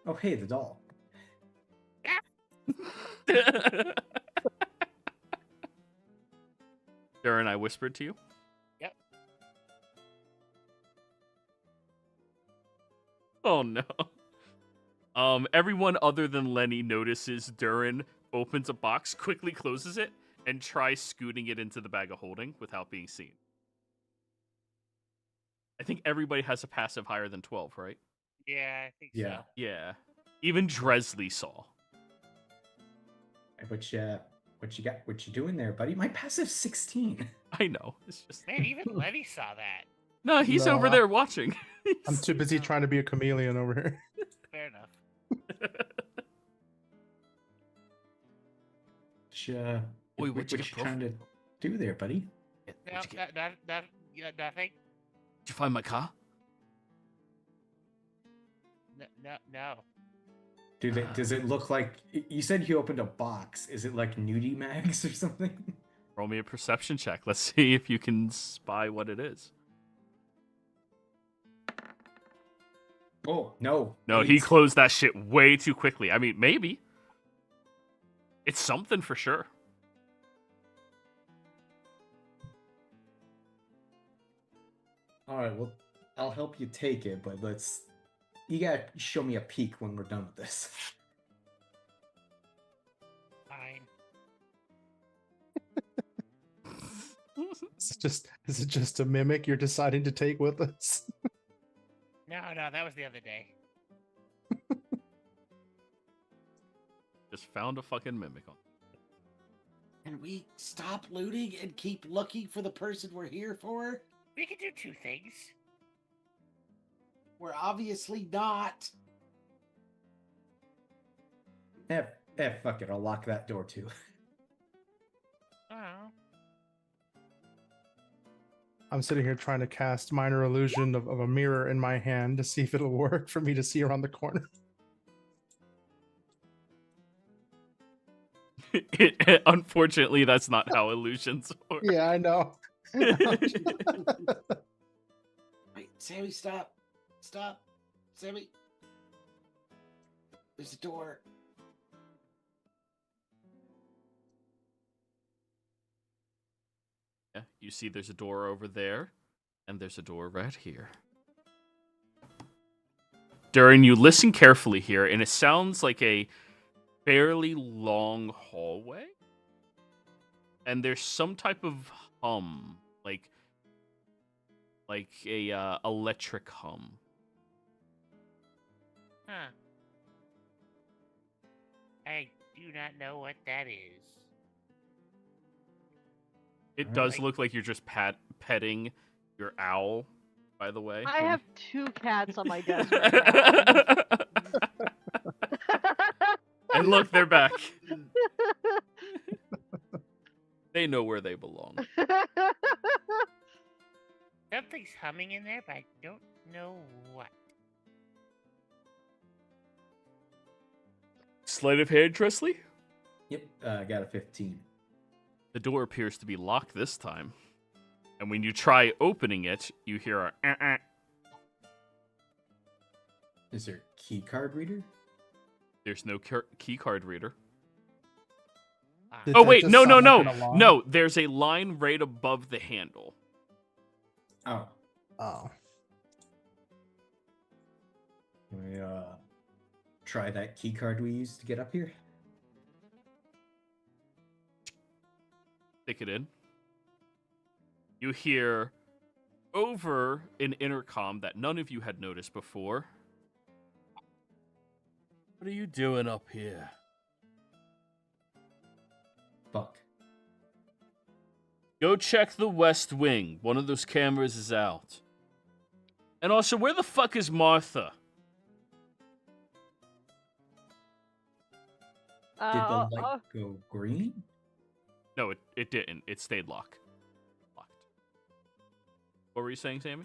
[SPEAKER 3] Oh, hey, the doll.
[SPEAKER 1] Durin, I whispered to you.
[SPEAKER 5] Yep.
[SPEAKER 1] Oh no. Everyone other than Lenny notices Durin opens a box, quickly closes it, and tries scooting it into the bag of holding without being seen. I think everybody has a passive higher than 12, right?
[SPEAKER 5] Yeah, I think
[SPEAKER 3] Yeah.
[SPEAKER 5] so.
[SPEAKER 1] Yeah. Even Dresley saw.
[SPEAKER 3] What you doing there, buddy? My passive's 16.
[SPEAKER 1] I know. It's just
[SPEAKER 5] Man, even Lenny saw that.
[SPEAKER 1] no, he's over there watching.
[SPEAKER 4] I'm too busy trying to be a chameleon over here.
[SPEAKER 5] Fair enough.
[SPEAKER 1] Oi,
[SPEAKER 3] What
[SPEAKER 1] what'd you
[SPEAKER 3] you
[SPEAKER 1] get, bro?
[SPEAKER 3] trying to do there, buddy?
[SPEAKER 5] No,
[SPEAKER 1] What'd you get?
[SPEAKER 5] nothing.
[SPEAKER 1] Did you find my car?
[SPEAKER 5] No.
[SPEAKER 3] Does it look like you said you opened a box? Is it like nudie mags or something?
[SPEAKER 1] Roll me a perception check. Let's see if you can spy what it is.
[SPEAKER 3] Oh no!
[SPEAKER 1] No, he
[SPEAKER 3] Eight.
[SPEAKER 1] closed that shit way too quickly. I mean, maybe. It's something for sure.
[SPEAKER 3] All right, well, I'll help you take it, but you gotta show me a peek when we're done with this.
[SPEAKER 5] Fine.
[SPEAKER 4] Is it just a mimic you're deciding to take with us?
[SPEAKER 5] No, that was the other day.
[SPEAKER 1] Just found a fucking mimic on.
[SPEAKER 2] Can we stop looting and keep looking for the person we're here for?
[SPEAKER 5] We could do two things.
[SPEAKER 2] We're obviously not.
[SPEAKER 3] Fuck it, I'll lock that door too.
[SPEAKER 5] Oh.
[SPEAKER 4] I'm sitting here trying to cast minor illusion of a mirror in my hand to see if it'll work for me to see around the corner.
[SPEAKER 1] Unfortunately, that's not how illusions work.
[SPEAKER 4] Yeah, I know.
[SPEAKER 2] Wait, Sammy, stop. Stop. Sammy. There's a door.
[SPEAKER 1] Yeah, you see there's a door over there, and there's a door right here. Durin, you listen carefully here, and it sounds like a fairly long hallway. And there's some type of hum, like a electric hum.
[SPEAKER 5] Huh. I do not know what that is.
[SPEAKER 1] It
[SPEAKER 3] All
[SPEAKER 1] does
[SPEAKER 5] right.
[SPEAKER 1] look like you're just petting your owl, by the way.
[SPEAKER 6] I have 2 cats on my desk right
[SPEAKER 1] And look, they're back. They know where they belong.
[SPEAKER 6] now.
[SPEAKER 5] Something's humming in there, but I don't know what.
[SPEAKER 1] Sleight of hand, Tresley?
[SPEAKER 3] Yep, I got a 15.
[SPEAKER 1] The door appears to be locked this time. And when you try opening it, you hear a
[SPEAKER 3] Is there a key card reader?
[SPEAKER 1] There's no key card reader.
[SPEAKER 4] Did
[SPEAKER 1] Oh
[SPEAKER 4] that
[SPEAKER 1] wait,
[SPEAKER 4] just
[SPEAKER 1] no,
[SPEAKER 4] sound
[SPEAKER 1] no,
[SPEAKER 4] like
[SPEAKER 1] no,
[SPEAKER 4] an alarm?
[SPEAKER 1] no. There's a line right above the handle.
[SPEAKER 3] Oh.
[SPEAKER 4] Oh.
[SPEAKER 3] We try that key card we used to get up here.
[SPEAKER 1] Stick it in. You hear over an intercom that none of you had noticed before. What are you doing up here?
[SPEAKER 3] Fuck.
[SPEAKER 1] Go check the West Wing. One of those cameras is out. And also, where the fuck is Martha?
[SPEAKER 3] Did the light go green?
[SPEAKER 1] No, it didn't. It stayed locked. What were you saying, Sammy?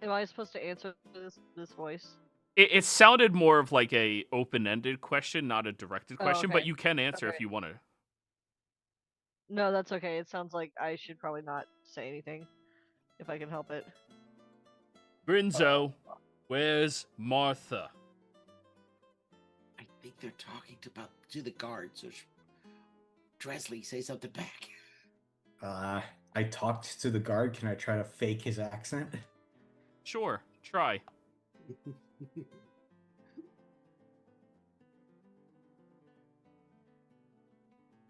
[SPEAKER 6] Am I supposed to answer this voice?
[SPEAKER 1] It sounded more of like a open-ended question, not a directed
[SPEAKER 6] Oh,
[SPEAKER 1] question, but
[SPEAKER 6] okay.
[SPEAKER 1] you can answer if
[SPEAKER 6] Okay.
[SPEAKER 1] you want to.
[SPEAKER 6] No, that's okay. It sounds like I should probably not say anything if I can help it.
[SPEAKER 1] Grinzo, where's Martha?
[SPEAKER 2] I think they're talking to the guards. So Dresley, say something back.
[SPEAKER 3] I talked to the guard. Can I try to fake his accent?
[SPEAKER 1] Sure, try.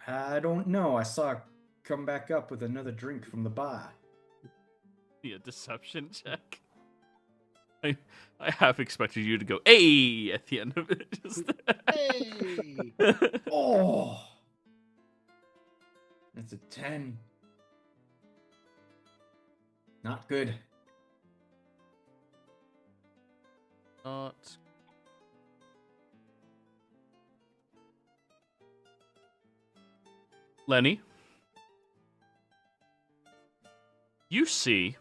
[SPEAKER 3] I don't know. I saw her come back up with another drink from the bar.
[SPEAKER 1] Be a deception check. I half expected you to go, "Hey!" at the end of it. Just
[SPEAKER 2] Hey!
[SPEAKER 3] Oh! That's a 10. Not good.
[SPEAKER 1] Not. Lenny, you see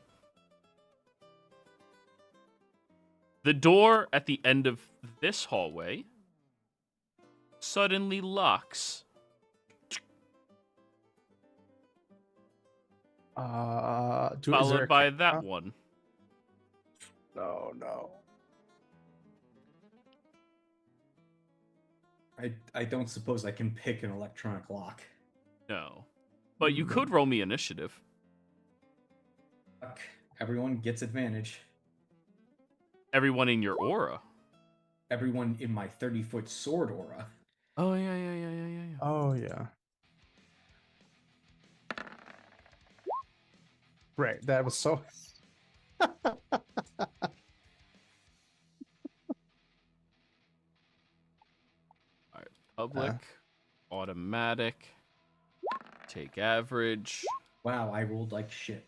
[SPEAKER 1] the door at the end of this hallway suddenly locks. Followed by that one.
[SPEAKER 4] Oh no.
[SPEAKER 3] I don't suppose I can pick an electronic lock.
[SPEAKER 1] No. But you could roll me initiative.
[SPEAKER 3] Fuck. Everyone gets advantage.
[SPEAKER 1] Everyone in your aura.
[SPEAKER 3] Everyone in my 30-foot sword aura.
[SPEAKER 1] Oh, yeah.
[SPEAKER 4] Oh yeah. Right, that was so.
[SPEAKER 1] Alright, public, automatic, take average.
[SPEAKER 3] Wow, I rolled like shit.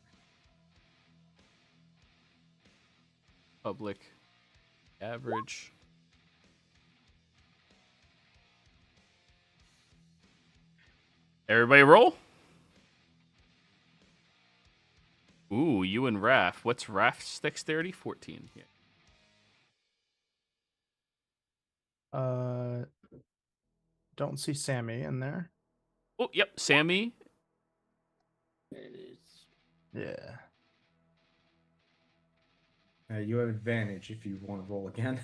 [SPEAKER 1] Public, average. Everybody roll. Ooh, you and Raph. What's Raph's dexterity? 14. Yeah.
[SPEAKER 4] Don't see Sammy in there.
[SPEAKER 1] Oh, yep. Sammy.
[SPEAKER 2] It is.
[SPEAKER 4] Yeah.
[SPEAKER 3] You have advantage if you want to roll again.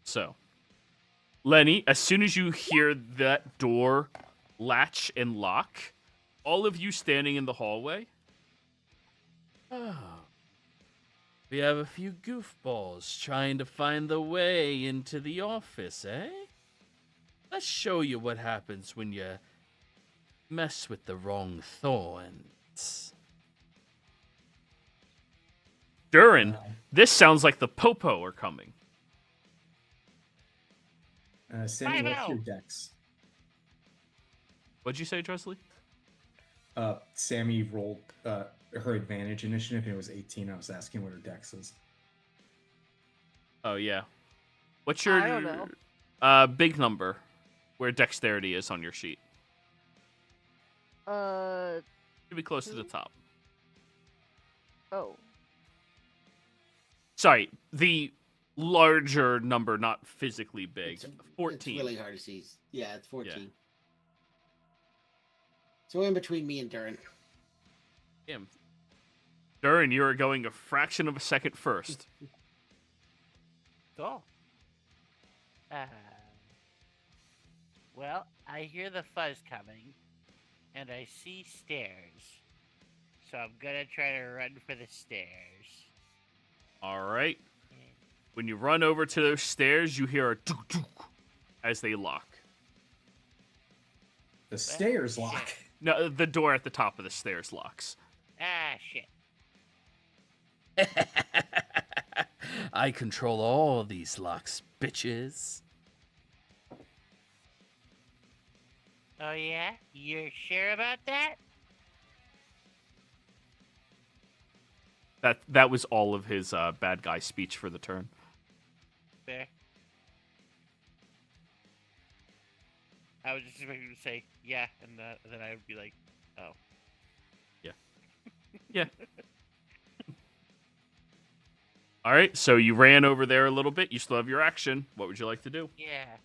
[SPEAKER 1] So, Lenny, as soon as you hear that door latch and lock, all of you standing in the hallway. Oh. We have a few goofballs trying to find the way into the office, eh? Let's show you what happens when you mess with the wrong thorns. Durin, this sounds like the Popo are coming.
[SPEAKER 3] Sammy,
[SPEAKER 5] Time
[SPEAKER 3] what's
[SPEAKER 5] out.
[SPEAKER 3] your dex?
[SPEAKER 1] What'd you say, Dresley?
[SPEAKER 3] Sammy rolled her advantage initiative, and it was 18. I was asking what her dex is.
[SPEAKER 1] Oh, yeah. What's your
[SPEAKER 6] I don't know.
[SPEAKER 1] big number where dexterity is on your sheet? Should be close to the top.
[SPEAKER 6] Oh.
[SPEAKER 1] Sorry, the larger number, not physically big.
[SPEAKER 2] It's
[SPEAKER 1] 14.
[SPEAKER 2] really hard to see. Yeah, it's 14. So in between me and Durin.
[SPEAKER 1] Damn. Durin, you are going a fraction of a second first.
[SPEAKER 5] Cool. Well, I hear the fuzz coming, and I see stairs. So I'm gonna try to run for the stairs.
[SPEAKER 1] All right. When you run over to those stairs, you hear a tuk tuk as they lock.
[SPEAKER 3] The stairs lock.
[SPEAKER 1] No, the door at the top of the stairs locks.
[SPEAKER 5] Ah, shit.
[SPEAKER 1] I control all these locks, bitches.
[SPEAKER 5] Oh, yeah? You're sure about that?
[SPEAKER 1] That was all of his bad guy speech for the turn.
[SPEAKER 5] Fair. I was just expecting him to say, yeah, and then I would be like, oh.
[SPEAKER 1] Yeah. All right, so you ran over there a little bit. You still have your action. What would you like to do?
[SPEAKER 5] Yeah.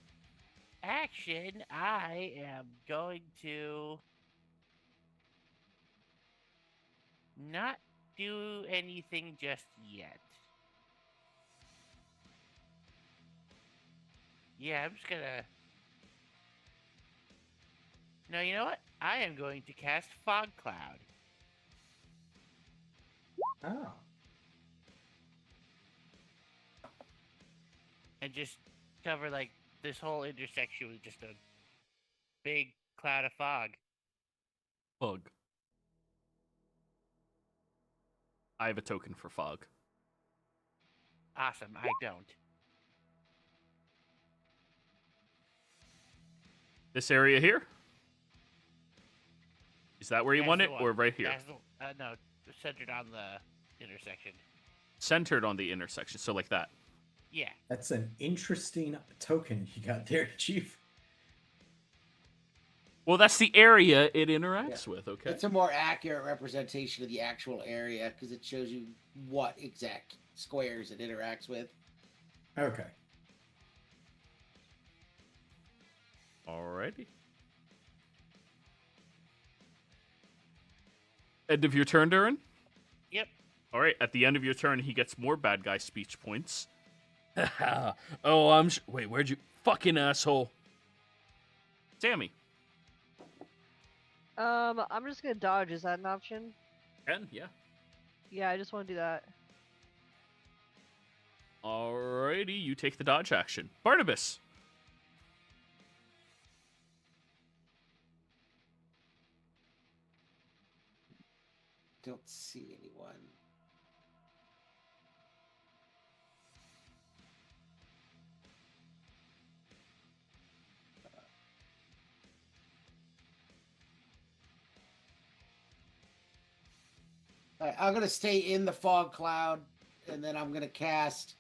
[SPEAKER 5] Action, I am going to not do anything just yet. Yeah, I'm just gonna... No, you know what? I am going to cast Fog Cloud.
[SPEAKER 3] Oh.
[SPEAKER 5] And just cover, like, this whole intersection with just a big cloud of fog.
[SPEAKER 1] Fog. I have a token for fog.
[SPEAKER 5] Awesome, I don't.
[SPEAKER 1] This area here? Is that where you
[SPEAKER 5] That's
[SPEAKER 1] want
[SPEAKER 5] the
[SPEAKER 1] it,
[SPEAKER 5] one.
[SPEAKER 1] or right here?
[SPEAKER 5] That's the, no, centered on the intersection.
[SPEAKER 1] Centered on the intersection, so like that.
[SPEAKER 5] Yeah.
[SPEAKER 3] That's an interesting token you got there, Chief.
[SPEAKER 1] Well, that's the area it interacts with, okay?
[SPEAKER 2] It's a more accurate representation of the actual area because it shows you what exact squares it interacts with.
[SPEAKER 3] Okay.
[SPEAKER 1] Alrighty. End of your turn, Durin?
[SPEAKER 5] Yep.
[SPEAKER 1] Alright, at the end of your turn, he gets more bad guy speech points. Oh, wait, where'd you... Fucking asshole. Sammy.
[SPEAKER 6] I'm just gonna dodge. Is that an option?
[SPEAKER 1] Yeah.
[SPEAKER 6] Yeah, I just want to do that.
[SPEAKER 1] Alrighty, you take the dodge action. Barnabas.
[SPEAKER 2] Don't see anyone. All right, I'm gonna stay in the fog cloud, and then I'm gonna cast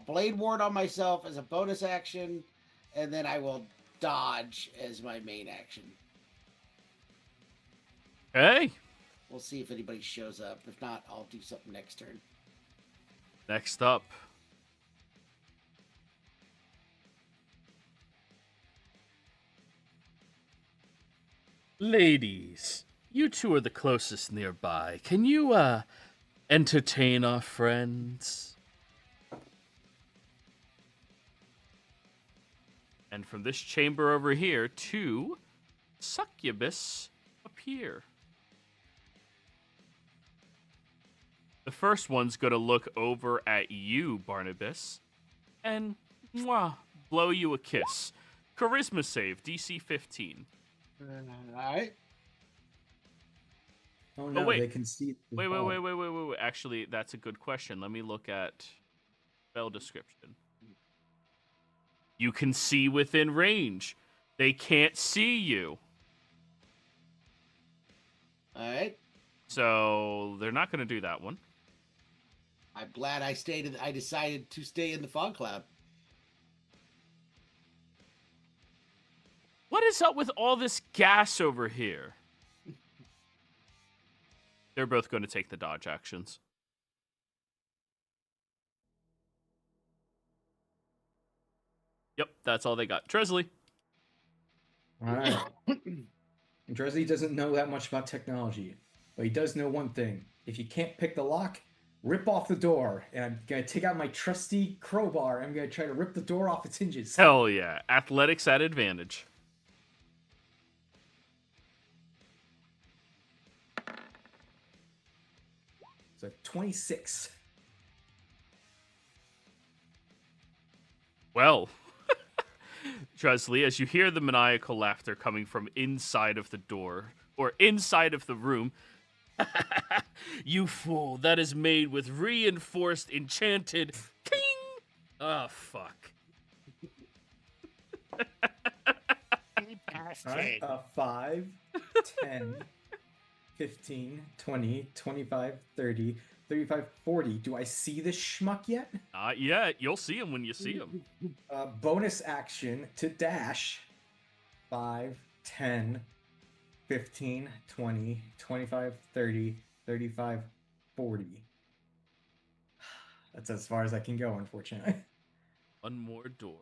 [SPEAKER 2] Blade Ward on myself as a bonus action, and then I will dodge as my main action.
[SPEAKER 1] Hey.
[SPEAKER 2] We'll see if anybody shows up. If not, I'll do something next turn.
[SPEAKER 1] Next up. Ladies, you two are the closest nearby. Can you, entertain our friends? And from this chamber over here, two succubus appear. The first one's gonna look over at you, Barnabas, and blow you a kiss. Charisma save, DC 15.
[SPEAKER 2] All right.
[SPEAKER 3] Oh no,
[SPEAKER 1] wait.
[SPEAKER 3] they can see.
[SPEAKER 1] Wait. Actually, that's a good question. Let me look at spell description. You can see within range. They can't see you.
[SPEAKER 2] All right.
[SPEAKER 1] So they're not gonna do that one.
[SPEAKER 2] I'm glad I stayed. I decided to stay in the fog cloud.
[SPEAKER 1] What is up with all this gas over here? They're both going to take the dodge actions. that's all they got. Tresley.
[SPEAKER 3] All right. Dresly doesn't know that much about technology, but he does know one thing. If you can't pick the lock, rip off the door. And I'm going to take out my trusty crowbar. I'm going to try to rip the door off its hinges.
[SPEAKER 1] Hell yeah. Athletics at advantage.
[SPEAKER 3] So 26.
[SPEAKER 1] Well, Dresley, as you hear the maniacal laughter coming from inside of the door, or inside of the room, you fool, that is made with reinforced, enchanted, king! Oh, fuck.
[SPEAKER 5] You bastard.
[SPEAKER 3] All right. 5, 10, 15, 20, 25, 30, 35, 40. Do I see this schmuck yet?
[SPEAKER 1] Not yet. You'll see him when you see him.
[SPEAKER 3] Bonus action to dash. 5, 10, 15, 20, 25, 30, 35, 40. That's as far as I can go, unfortunately.
[SPEAKER 1] One more door.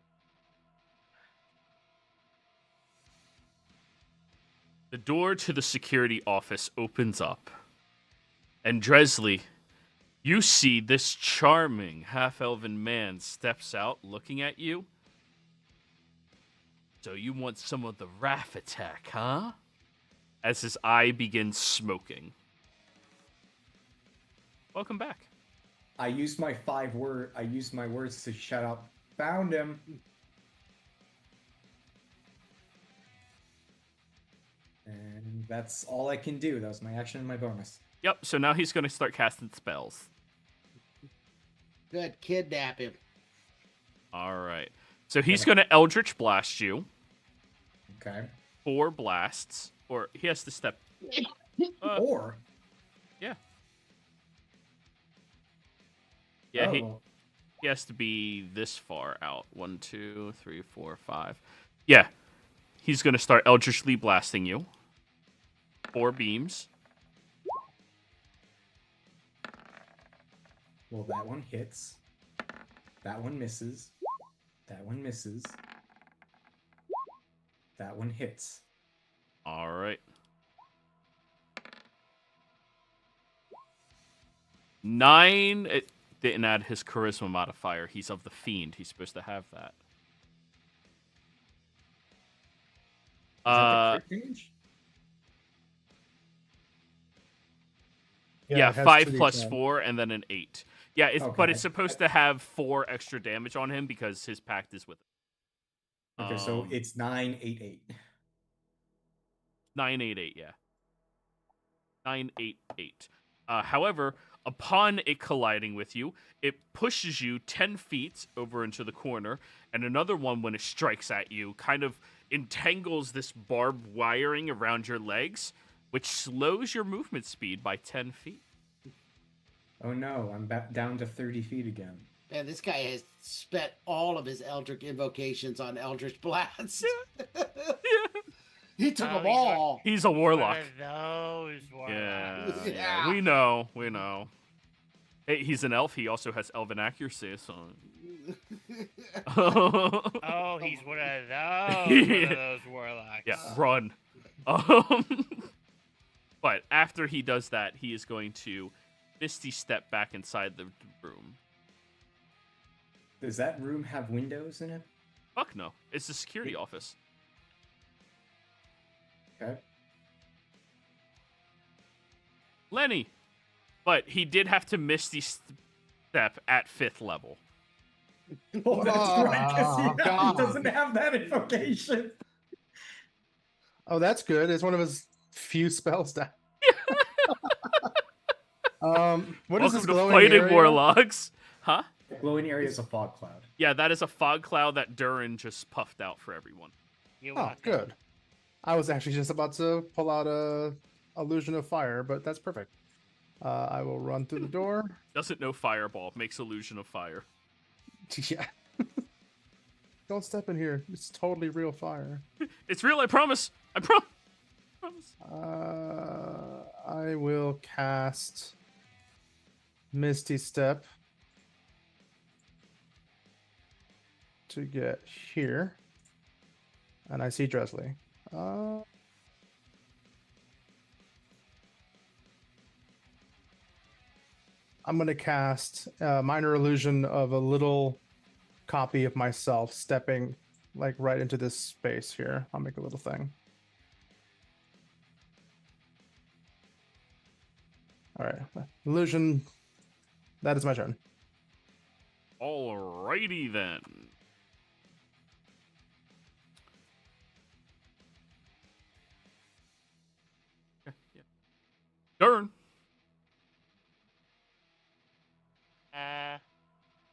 [SPEAKER 1] The door to the security office opens up. And Dresley, you see this charming half-elven man steps out looking at you. So you want some of the Raff attack, huh? As his eye begins smoking. Welcome back.
[SPEAKER 3] I used my words to shout out, found him. And that's all I can do. That was my action and my bonus.
[SPEAKER 1] Yep, so now he's going to start casting spells.
[SPEAKER 2] Good, kidnap him.
[SPEAKER 1] All right. So he's going to Eldritch Blast you.
[SPEAKER 3] Okay.
[SPEAKER 1] 4 blasts. Or he has to step...
[SPEAKER 3] Or?
[SPEAKER 1] Yeah. Yeah,
[SPEAKER 3] Oh.
[SPEAKER 1] he has to be this far out. 1, 2, 3, 4, 5. Yeah. He's going to start Eldritchly blasting you. 4 beams.
[SPEAKER 3] Well, that one hits. That one misses. That one misses. That one hits.
[SPEAKER 1] All right. 9. It didn't add his charisma modifier. He's of the fiend. He's supposed to have that.
[SPEAKER 3] Is that the crit damage?
[SPEAKER 1] Yeah,
[SPEAKER 4] it has
[SPEAKER 1] 5
[SPEAKER 4] 2d10.
[SPEAKER 1] plus 4, and then an 8. Yeah, but
[SPEAKER 3] Okay.
[SPEAKER 1] it's supposed to have 4 extra damage on him because his pact is with it.
[SPEAKER 3] Okay, so it's 9, 8, 8.
[SPEAKER 1] 988, yeah. 988. However, upon it colliding with you, it pushes you 10 feet over into the corner, and another one, when it strikes at you, kind of entangles this barbed wiring around your legs, which slows your movement speed by 10 feet.
[SPEAKER 3] Oh no, I'm back down to 30 feet again.
[SPEAKER 2] Man, this guy has spent all of his Eldritch invocations on Eldritch Blast.
[SPEAKER 1] Yeah.
[SPEAKER 2] He took
[SPEAKER 5] Oh,
[SPEAKER 2] them
[SPEAKER 5] he's
[SPEAKER 2] all.
[SPEAKER 1] He's a warlock.
[SPEAKER 5] One of those warlocks.
[SPEAKER 1] Yeah, we know. Hey, he's an elf. He also has elven accuracy, so...
[SPEAKER 5] Oh, he's one of those warlocks.
[SPEAKER 1] Yeah, run. But after he does that, he is going to Misty step back inside the room.
[SPEAKER 3] Does that room have windows in it?
[SPEAKER 1] Fuck no. It's the security office.
[SPEAKER 3] Okay.
[SPEAKER 1] Lenny. But he did have to Misty step at 5th level.
[SPEAKER 3] Oh, that's right, 'cause he
[SPEAKER 4] God.
[SPEAKER 3] doesn't have that invocation.
[SPEAKER 4] Oh, that's good. It's one of his few spells down. What is
[SPEAKER 1] Welcome
[SPEAKER 4] this
[SPEAKER 1] to
[SPEAKER 4] glowing
[SPEAKER 1] Fighting
[SPEAKER 4] area?
[SPEAKER 1] Warlocks. Huh?
[SPEAKER 3] The glowing area is a fog cloud.
[SPEAKER 1] Yeah, that is a fog cloud that Durin just puffed out for everyone.
[SPEAKER 5] You
[SPEAKER 4] Oh,
[SPEAKER 5] want it.
[SPEAKER 4] good. I was actually just about to pull out a illusion of fire, but that's perfect. I will run through the door.
[SPEAKER 1] Doesn't know fireball. Makes illusion of fire.
[SPEAKER 4] Yeah. Don't step in here. It's totally real fire.
[SPEAKER 1] It's real, I promise. I promise.
[SPEAKER 4] I will cast Misty Step. to get here. And I see Dresley. I'm going to cast Minor Illusion of a little copy of myself stepping like right into this space here. I'll make a little thing. All right. Illusion. That is my turn.
[SPEAKER 1] Alrighty then. Turn.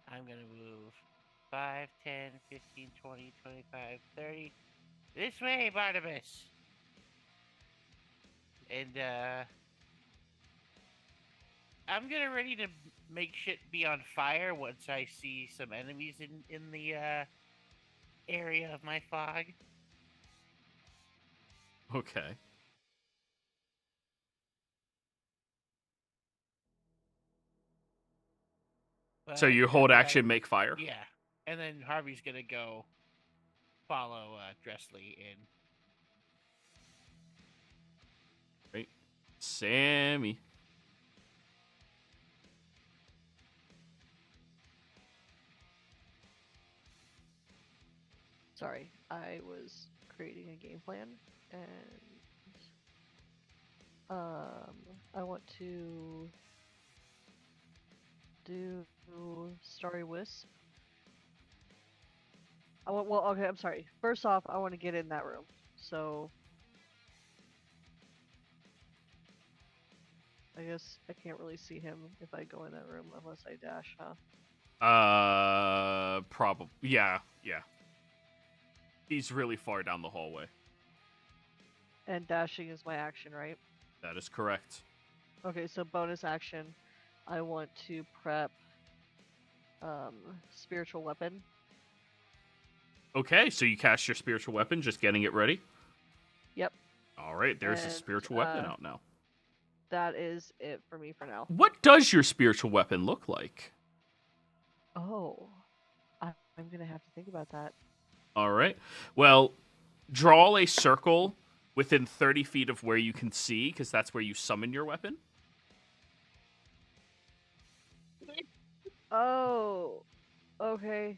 [SPEAKER 5] I'm gonna move 5, 10, 15, 20, 25, 30. This way, Barnabas. And I'm gonna ready to make shit be on fire once I see some enemies in the area of my fog.
[SPEAKER 1] Okay. So
[SPEAKER 5] But,
[SPEAKER 1] you hold
[SPEAKER 5] then
[SPEAKER 1] action, make fire?
[SPEAKER 5] Yeah. And then Harvey's gonna go follow Dressley in.
[SPEAKER 1] Right. Sammy.
[SPEAKER 6] Sorry, I was creating a game plan, and I want to do Starry Wisp. Okay, I'm sorry. First off, I want to get in that room. So I guess I can't really see him if I go in that room unless I dash, huh?
[SPEAKER 1] Probably. Yeah. He's really far down the hallway.
[SPEAKER 6] And dashing is my action, right?
[SPEAKER 1] That is correct.
[SPEAKER 6] Okay, so bonus action, I want to prep spiritual weapon.
[SPEAKER 1] Okay, so you cast your spiritual weapon, just getting it ready?
[SPEAKER 6] Yep.
[SPEAKER 1] All right, there's a
[SPEAKER 6] And,
[SPEAKER 1] spiritual weapon out now.
[SPEAKER 6] That is it for me for now.
[SPEAKER 1] What does your spiritual weapon look like?
[SPEAKER 6] Oh, I'm gonna have to think about that.
[SPEAKER 1] All right. Well, draw a circle within 30 feet of where you can see, because that's where you summon your weapon.
[SPEAKER 6] Oh, okay.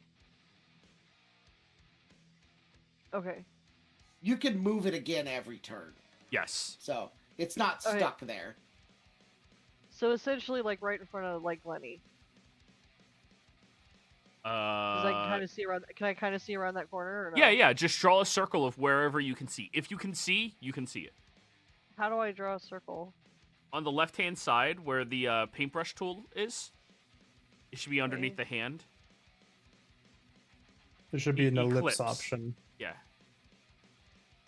[SPEAKER 6] Okay.
[SPEAKER 2] You can move it again every turn,
[SPEAKER 1] Yes.
[SPEAKER 2] so it's not
[SPEAKER 6] Okay.
[SPEAKER 2] stuck there.
[SPEAKER 6] So essentially, like right in front of like Lenny. 'Cause I can kind of see around. Can I kind of see around that corner? Or no?
[SPEAKER 1] Yeah. Just draw a circle of wherever you can see. If you can see, you can see it.
[SPEAKER 6] How do I draw a circle?
[SPEAKER 1] On the left-hand side, where the paintbrush tool is, it should be underneath the hand.
[SPEAKER 4] There should be an ellipse
[SPEAKER 1] Eclipse.
[SPEAKER 4] option.
[SPEAKER 1] Yeah.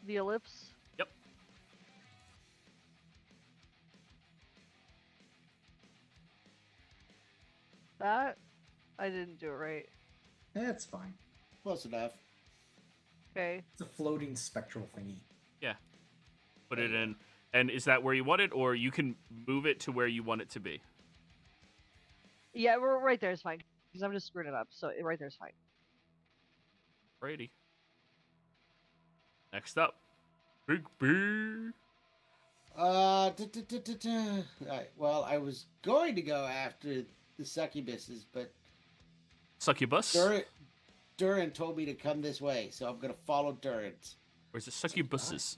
[SPEAKER 6] The ellipse.
[SPEAKER 1] Yep.
[SPEAKER 6] That I didn't do it right.
[SPEAKER 3] That's fine.
[SPEAKER 2] Close enough.
[SPEAKER 6] Okay.
[SPEAKER 3] It's a floating spectral thingy.
[SPEAKER 1] Yeah. Put it in. And is that where you want it, or you can move it to where you want it to be?
[SPEAKER 6] Yeah, we're right there is fine. Because I'm just screwing it up. So right there is fine.
[SPEAKER 1] Brady. Next up, Big B.
[SPEAKER 2] Alright, well, I was going to go after the succubuses, but
[SPEAKER 1] Succubus?
[SPEAKER 2] Durin told me to come this way, so I'm gonna follow Durin's.
[SPEAKER 1] Where's the succubuses?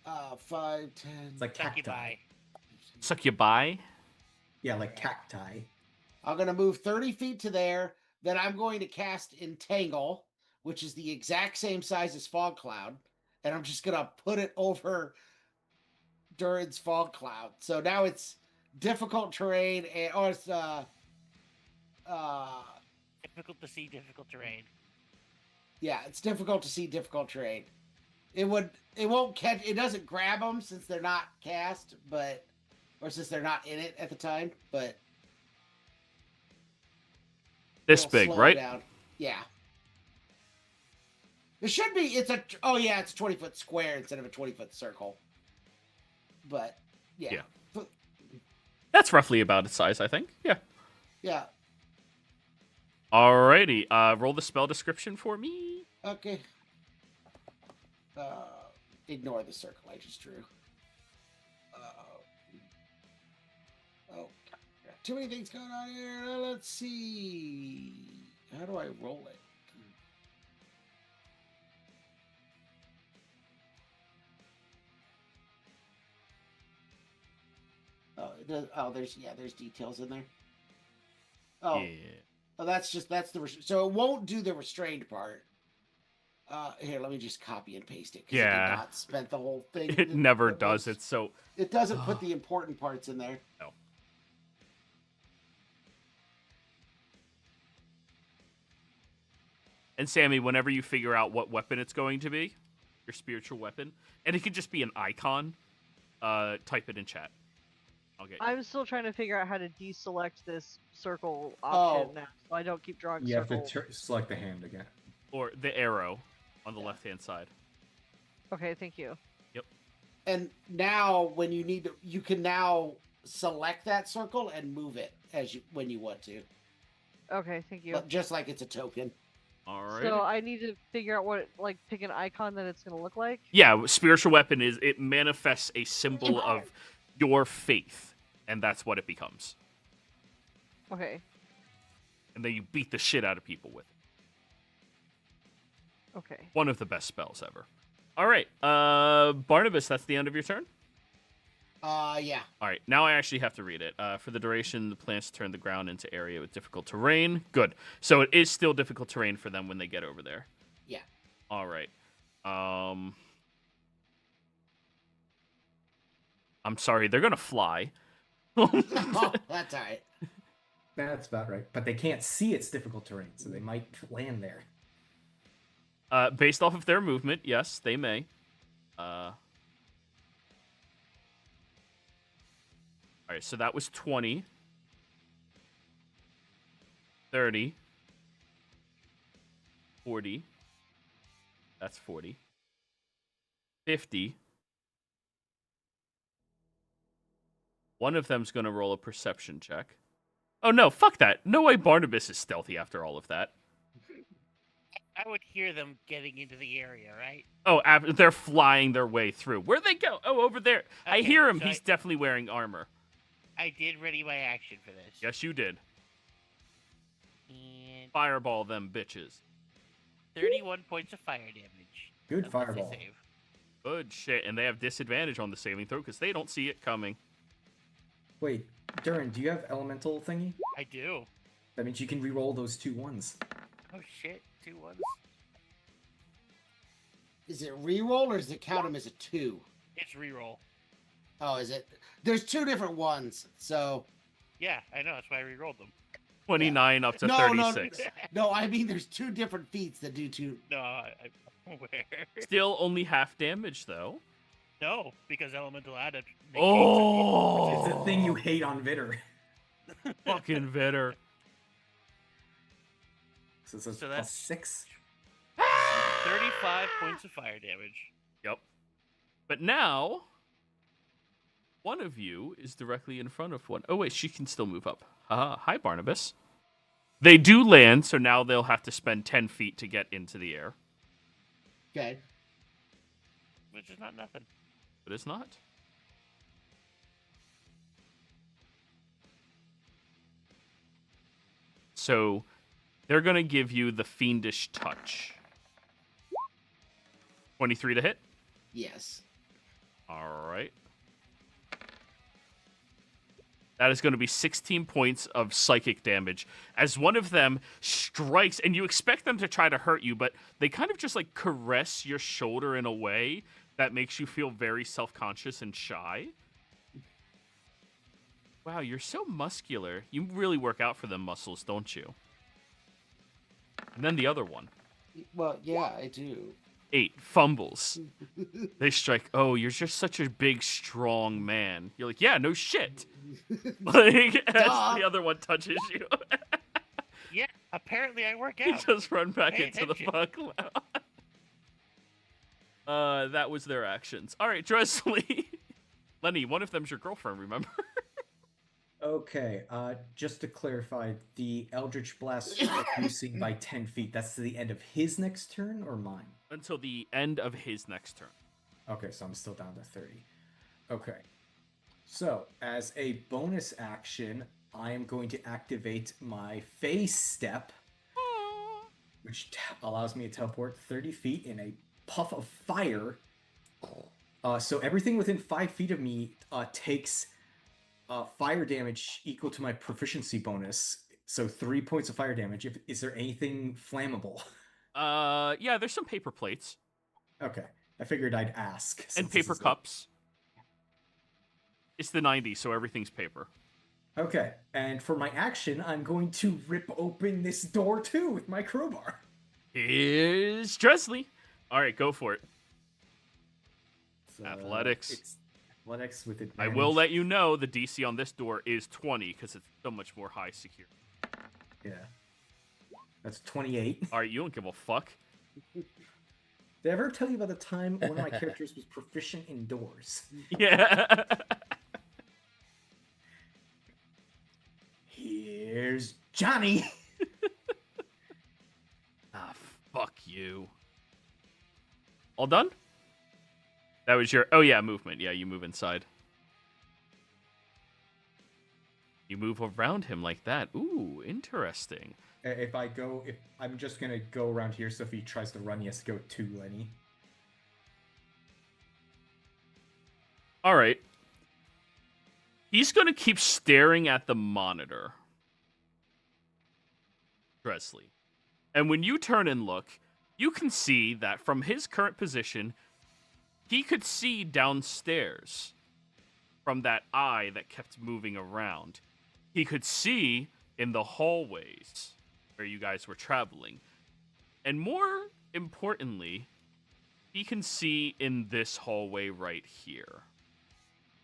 [SPEAKER 2] 5, 10.
[SPEAKER 3] It's like cacti.
[SPEAKER 5] Succubi.
[SPEAKER 1] Succubi?
[SPEAKER 3] Yeah, like cacti.
[SPEAKER 2] I'm gonna move 30 feet to there. Then I'm going to cast Entangle, which is the exact same size as Fog Cloud, and I'm just gonna put it over Durin's Fog Cloud. So now it's difficult terrain, or it's
[SPEAKER 5] Difficult to see, difficult terrain.
[SPEAKER 2] yeah, it's difficult to see difficult terrain. It won't catch. It doesn't grab them since they're not cast, or since they're not in it at the time. But
[SPEAKER 1] This
[SPEAKER 2] it'll
[SPEAKER 1] big,
[SPEAKER 2] slow
[SPEAKER 1] right?
[SPEAKER 2] down. Yeah. It should be. It's a 20-foot square instead of a 20-foot circle. But yeah.
[SPEAKER 1] That's roughly about its size, I think. Yeah.
[SPEAKER 2] Yeah.
[SPEAKER 1] Alrighty. Roll the spell description for me.
[SPEAKER 2] Okay. Ignore the circle I just drew. Oh, got too many things going on here. Let's see. How do I roll it? Oh, it does, there's details in there. Oh,
[SPEAKER 1] Yeah.
[SPEAKER 2] oh, that's the so it won't do the restrained part. Here, let me just copy and paste it. 'Cause I
[SPEAKER 1] Yeah.
[SPEAKER 2] did not spent the whole thing.
[SPEAKER 1] It never
[SPEAKER 2] It
[SPEAKER 1] does.
[SPEAKER 2] looks-
[SPEAKER 1] It's so.
[SPEAKER 2] It doesn't put the important parts in there.
[SPEAKER 1] No. And Sammy, whenever you figure out what weapon it's going to be, your spiritual weapon, and it could just be an icon, type it in chat. I'll get you.
[SPEAKER 6] I'm still trying to figure out how to deselect this circle option
[SPEAKER 2] Oh.
[SPEAKER 6] now, so I don't keep drawing
[SPEAKER 3] You have
[SPEAKER 6] circles.
[SPEAKER 3] to select the hand again.
[SPEAKER 1] Or the arrow on the left-hand side.
[SPEAKER 6] Okay, thank you.
[SPEAKER 2] And now, when you need to, you can now select that circle and move it when you want to.
[SPEAKER 6] Okay, thank you.
[SPEAKER 2] But just like it's a token.
[SPEAKER 1] All right.
[SPEAKER 6] So I need to figure out what, like, pick an icon that it's gonna look like.
[SPEAKER 1] Yeah, spiritual weapon it manifests a symbol of your faith, and that's what it becomes.
[SPEAKER 6] Okay.
[SPEAKER 1] And then you beat the shit out of people with it.
[SPEAKER 6] Okay.
[SPEAKER 1] One of the best spells ever. All right, Barnabas, that's the end of your turn?
[SPEAKER 2] Yeah.
[SPEAKER 1] All right, now I actually have to read it. For the duration, the plants turn the ground into area with difficult terrain. Good. So it is still difficult terrain for them when they get over there.
[SPEAKER 2] Yeah.
[SPEAKER 1] All right. I'm sorry, they're going to fly.
[SPEAKER 2] Oh, that's all right.
[SPEAKER 3] That's about right. But they can't see its difficult terrain, so they might land there.
[SPEAKER 1] Based off of their movement, yes, they may. All right, so that was 20. 30. 40. That's 40. 50. One of them's going to roll a perception check. Oh, no, fuck that. No way Barnabas is stealthy after all of that.
[SPEAKER 5] I would hear them getting into the area, right?
[SPEAKER 1] Oh, they're flying their way through. Where'd they go? Oh, over there. I
[SPEAKER 5] Okay,
[SPEAKER 1] hear him.
[SPEAKER 5] so
[SPEAKER 1] He's definitely wearing armor.
[SPEAKER 5] I did ready my action for this.
[SPEAKER 1] Yes, you did.
[SPEAKER 5] And
[SPEAKER 1] Fireball them bitches.
[SPEAKER 5] 31 points of fire damage.
[SPEAKER 3] Good
[SPEAKER 5] Unless I
[SPEAKER 3] fireball.
[SPEAKER 5] save.
[SPEAKER 1] Good shit. And they have disadvantage on the saving throw because they don't see it coming.
[SPEAKER 3] Wait, Durin, do you have elemental thingy?
[SPEAKER 5] I do.
[SPEAKER 3] That means you can re-roll those 2 ones.
[SPEAKER 5] Oh shit, 2 ones.
[SPEAKER 2] Is it reroll or does it count them as a 2?
[SPEAKER 5] It's reroll.
[SPEAKER 2] Oh, is it? There's 2 different ones, so.
[SPEAKER 5] Yeah, I know. That's why I rerolled them.
[SPEAKER 1] 29 up to
[SPEAKER 2] No,
[SPEAKER 1] 36.
[SPEAKER 2] No, I mean there's 2 different feats that do 2.
[SPEAKER 5] No, I'm aware.
[SPEAKER 1] Still only half damage, though.
[SPEAKER 5] No, because elemental added.
[SPEAKER 1] Oh!
[SPEAKER 3] It's the thing you hate on Vitter.
[SPEAKER 1] Fucking Vitter.
[SPEAKER 3] So it's a
[SPEAKER 5] So
[SPEAKER 3] plus
[SPEAKER 5] that's-
[SPEAKER 3] 6.
[SPEAKER 5] 35 points of fire damage.
[SPEAKER 1] Yep. But now, one of you is directly in front of one. Oh, wait, she can still move up. Hi, Barnabas. They do land, so now they'll have to spend 10 feet to get into the air.
[SPEAKER 2] Okay.
[SPEAKER 5] Which is not nothing.
[SPEAKER 1] But it's not. So, they're going to give you the Fiendish Touch. 23 to hit?
[SPEAKER 2] Yes.
[SPEAKER 1] All right. That is going to be 16 points of psychic damage as one of them strikes, and you expect them to try to hurt you, but they kind of just like caress your shoulder in a way that makes you feel very self-conscious and shy. Wow, you're so muscular. You really work out for them muscles, don't you? And then the other one.
[SPEAKER 2] Well, yeah, I do.
[SPEAKER 1] 8 fumbles. They strike. Oh, you're just such a big, strong man. You're like, yeah, no shit. Like, as
[SPEAKER 2] Duh.
[SPEAKER 1] the other one touches you,
[SPEAKER 5] Yeah, apparently I work
[SPEAKER 1] you
[SPEAKER 5] out.
[SPEAKER 1] just run back
[SPEAKER 5] Pay
[SPEAKER 1] into the
[SPEAKER 5] attention.
[SPEAKER 1] bucklow. That was their actions. All right, Dresley. Lenny, one of them's your girlfriend, remember?
[SPEAKER 3] Okay, just to clarify, the Eldritch Blast reducing by 10 feet, that's to the end of his next turn or mine?
[SPEAKER 1] Until the end of his next turn.
[SPEAKER 3] Okay, so I'm still down to 30. Okay. So, as a bonus action, I am going to activate my Phase Step, which allows me to teleport 30 feet in a puff of fire. So everything within 5 feet of me takes fire damage equal to my proficiency bonus. So 3 points of fire damage. Is there anything flammable?
[SPEAKER 1] Yeah, there's some paper plates.
[SPEAKER 3] Okay. I figured I'd ask.
[SPEAKER 1] And paper cups. It's the 90s, so everything's paper.
[SPEAKER 3] Okay, and for my action, I'm going to rip open this door too with my crowbar.
[SPEAKER 1] Here's Dresley. All right, go for it. Athletics.
[SPEAKER 3] It's athletics with advantage.
[SPEAKER 1] I will let you know the DC on this door is 20 because it's so much more high secure.
[SPEAKER 3] Yeah. That's 28.
[SPEAKER 1] All right, you don't give a fuck.
[SPEAKER 3] Did I ever tell you about the time one of my characters was proficient in doors?
[SPEAKER 1] Yeah.
[SPEAKER 3] Here's Johnny.
[SPEAKER 1] Ah, fuck you. All done? That was your... Oh, yeah, movement. Yeah, you move inside. You move around him like that. Ooh, interesting.
[SPEAKER 3] If I'm just gonna go around here, so if he tries to run, he has to go to Lenny.
[SPEAKER 1] All right. He's going to keep staring at the monitor. Dresley. And when you turn and look, you can see that from his current position, he could see downstairs from that eye that kept moving around. He could see in the hallways where you guys were traveling. And more importantly, he can see in this hallway right here,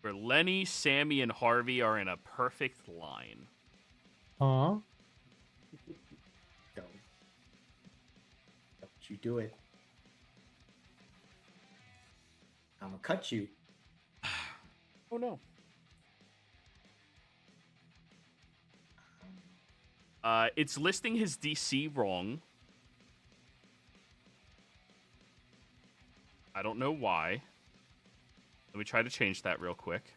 [SPEAKER 1] where Lenny, Sammy, and Harvey are in a perfect line.
[SPEAKER 4] Huh?
[SPEAKER 3] Don't you do it. I'm gonna cut you.
[SPEAKER 1] Oh no. It's listing his DC wrong. I don't know why. Let me try to change that real quick.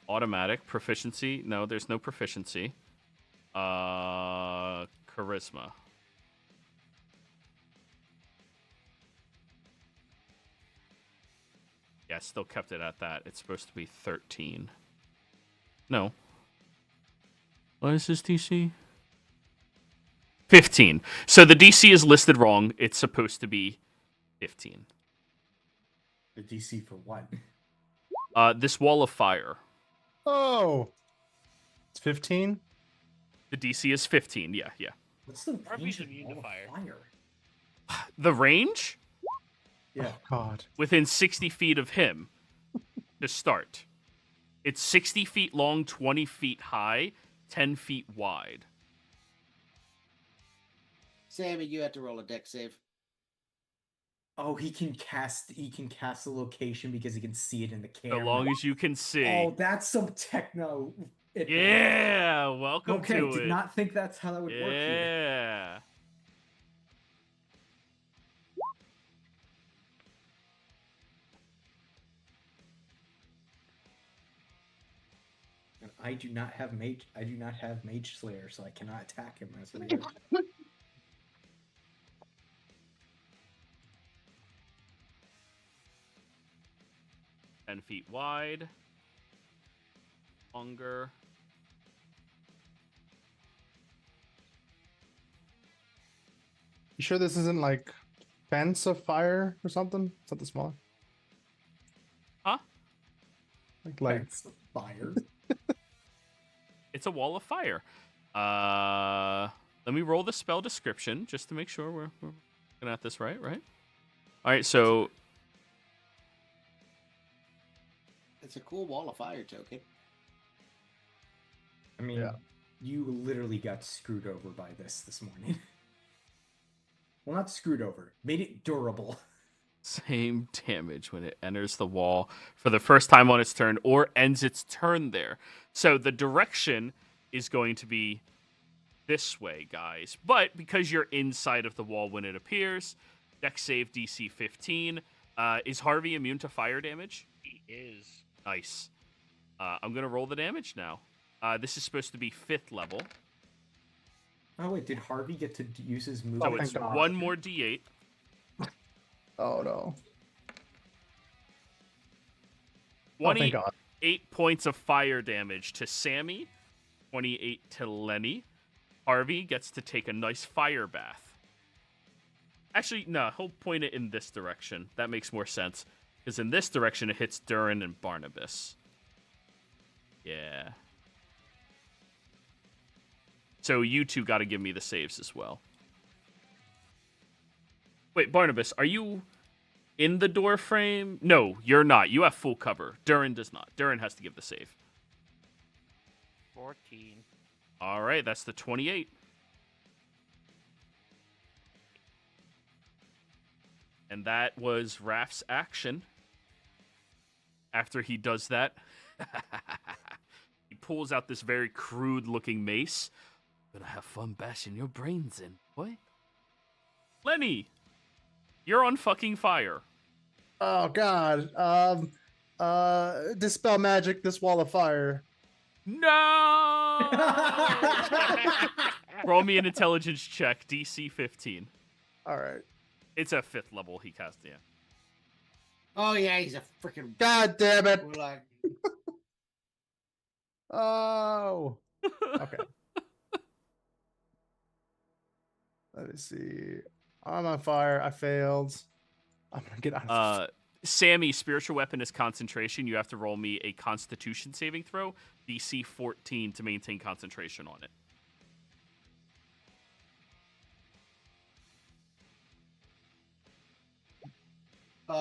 [SPEAKER 1] Automatic. Proficiency. No, there's no proficiency. Charisma. Yeah, still kept it at that. It's supposed to be 13. No. What is his DC? 15. So the DC is listed wrong. It's supposed to be 15.
[SPEAKER 3] The DC for what?
[SPEAKER 1] This wall of fire.
[SPEAKER 4] Oh, it's 15.
[SPEAKER 1] The DC is 15. Yeah.
[SPEAKER 3] What's the
[SPEAKER 5] Harvey's
[SPEAKER 3] range of
[SPEAKER 5] immune to
[SPEAKER 3] wall of
[SPEAKER 5] fire.
[SPEAKER 1] The range?
[SPEAKER 3] Yeah.
[SPEAKER 4] Oh, God.
[SPEAKER 1] Within 60 feet of him to start. It's 60 feet long, 20 feet high, 10 feet wide.
[SPEAKER 2] Sammy, you have to roll a deck save.
[SPEAKER 3] Oh, he can cast the location because he can see it in the camera.
[SPEAKER 1] So long as you can see.
[SPEAKER 3] Oh, that's some techno.
[SPEAKER 1] Yeah, welcome
[SPEAKER 3] okay,
[SPEAKER 1] to it.
[SPEAKER 3] did not think that's how that would work here.
[SPEAKER 1] Yeah.
[SPEAKER 3] And I do not have Mage Slayer, so I cannot attack him as a reaction.
[SPEAKER 1] 10 feet wide. Longer.
[SPEAKER 4] You sure this isn't like fence of fire or something? Something smaller?
[SPEAKER 1] Huh?
[SPEAKER 4] Like
[SPEAKER 3] That's fire.
[SPEAKER 1] It's a wall of fire. Let me roll the spell description just to make sure we're looking at this right? All right, so
[SPEAKER 2] It's a cool wall of fire token.
[SPEAKER 3] I mean,
[SPEAKER 4] Yeah.
[SPEAKER 3] you literally got screwed over by this morning. Well, not screwed over. Made it durable.
[SPEAKER 1] Same damage when it enters the wall for the first time on its turn or ends its turn there. So the direction is going to be this way, guys. But because you're inside of the wall when it appears, dex save DC 15. Is Harvey immune to fire damage?
[SPEAKER 5] He is.
[SPEAKER 1] Nice. I'm going to roll the damage now. This is supposed to be 5th level.
[SPEAKER 3] Oh wait, did Harvey get to use his move?
[SPEAKER 1] So
[SPEAKER 4] thank
[SPEAKER 1] it's
[SPEAKER 4] God.
[SPEAKER 1] 1 more D8.
[SPEAKER 4] Oh no. Oh, thank God.
[SPEAKER 1] 28 points of fire damage to Sammy, 28 to Lenny. Harvey gets to take a nice fire bath. Actually, no, he'll point it in this direction. That makes more sense. Because in this direction, it hits Durin and Barnabas. Yeah. So you two got to give me the saves as well. Wait, Barnabas, are you in the door frame? No, you're not. You have full cover. Durin does not. Durin has to give the save.
[SPEAKER 5] 14.
[SPEAKER 1] All right, that's the 28. And that was Raph's action. After he does that, he pulls out this very crude-looking mace. Gonna have fun bashing your brains in, boy. Lenny, you're on fucking fire.
[SPEAKER 4] Oh God. Dispel magic. This wall of fire.
[SPEAKER 1] No! Roll me an intelligence check, DC 15.
[SPEAKER 4] All right.
[SPEAKER 1] It's a 5th level he cast, yeah.
[SPEAKER 2] Oh yeah, he's a freaking
[SPEAKER 4] God damn it.
[SPEAKER 2] warlock.
[SPEAKER 4] Oh. Okay. Let me see. I'm on fire. I failed. I'm gonna get out of
[SPEAKER 1] Sammy, spiritual weapon is concentration. You have to roll me a constitution saving throw, DC 14 to maintain concentration on it.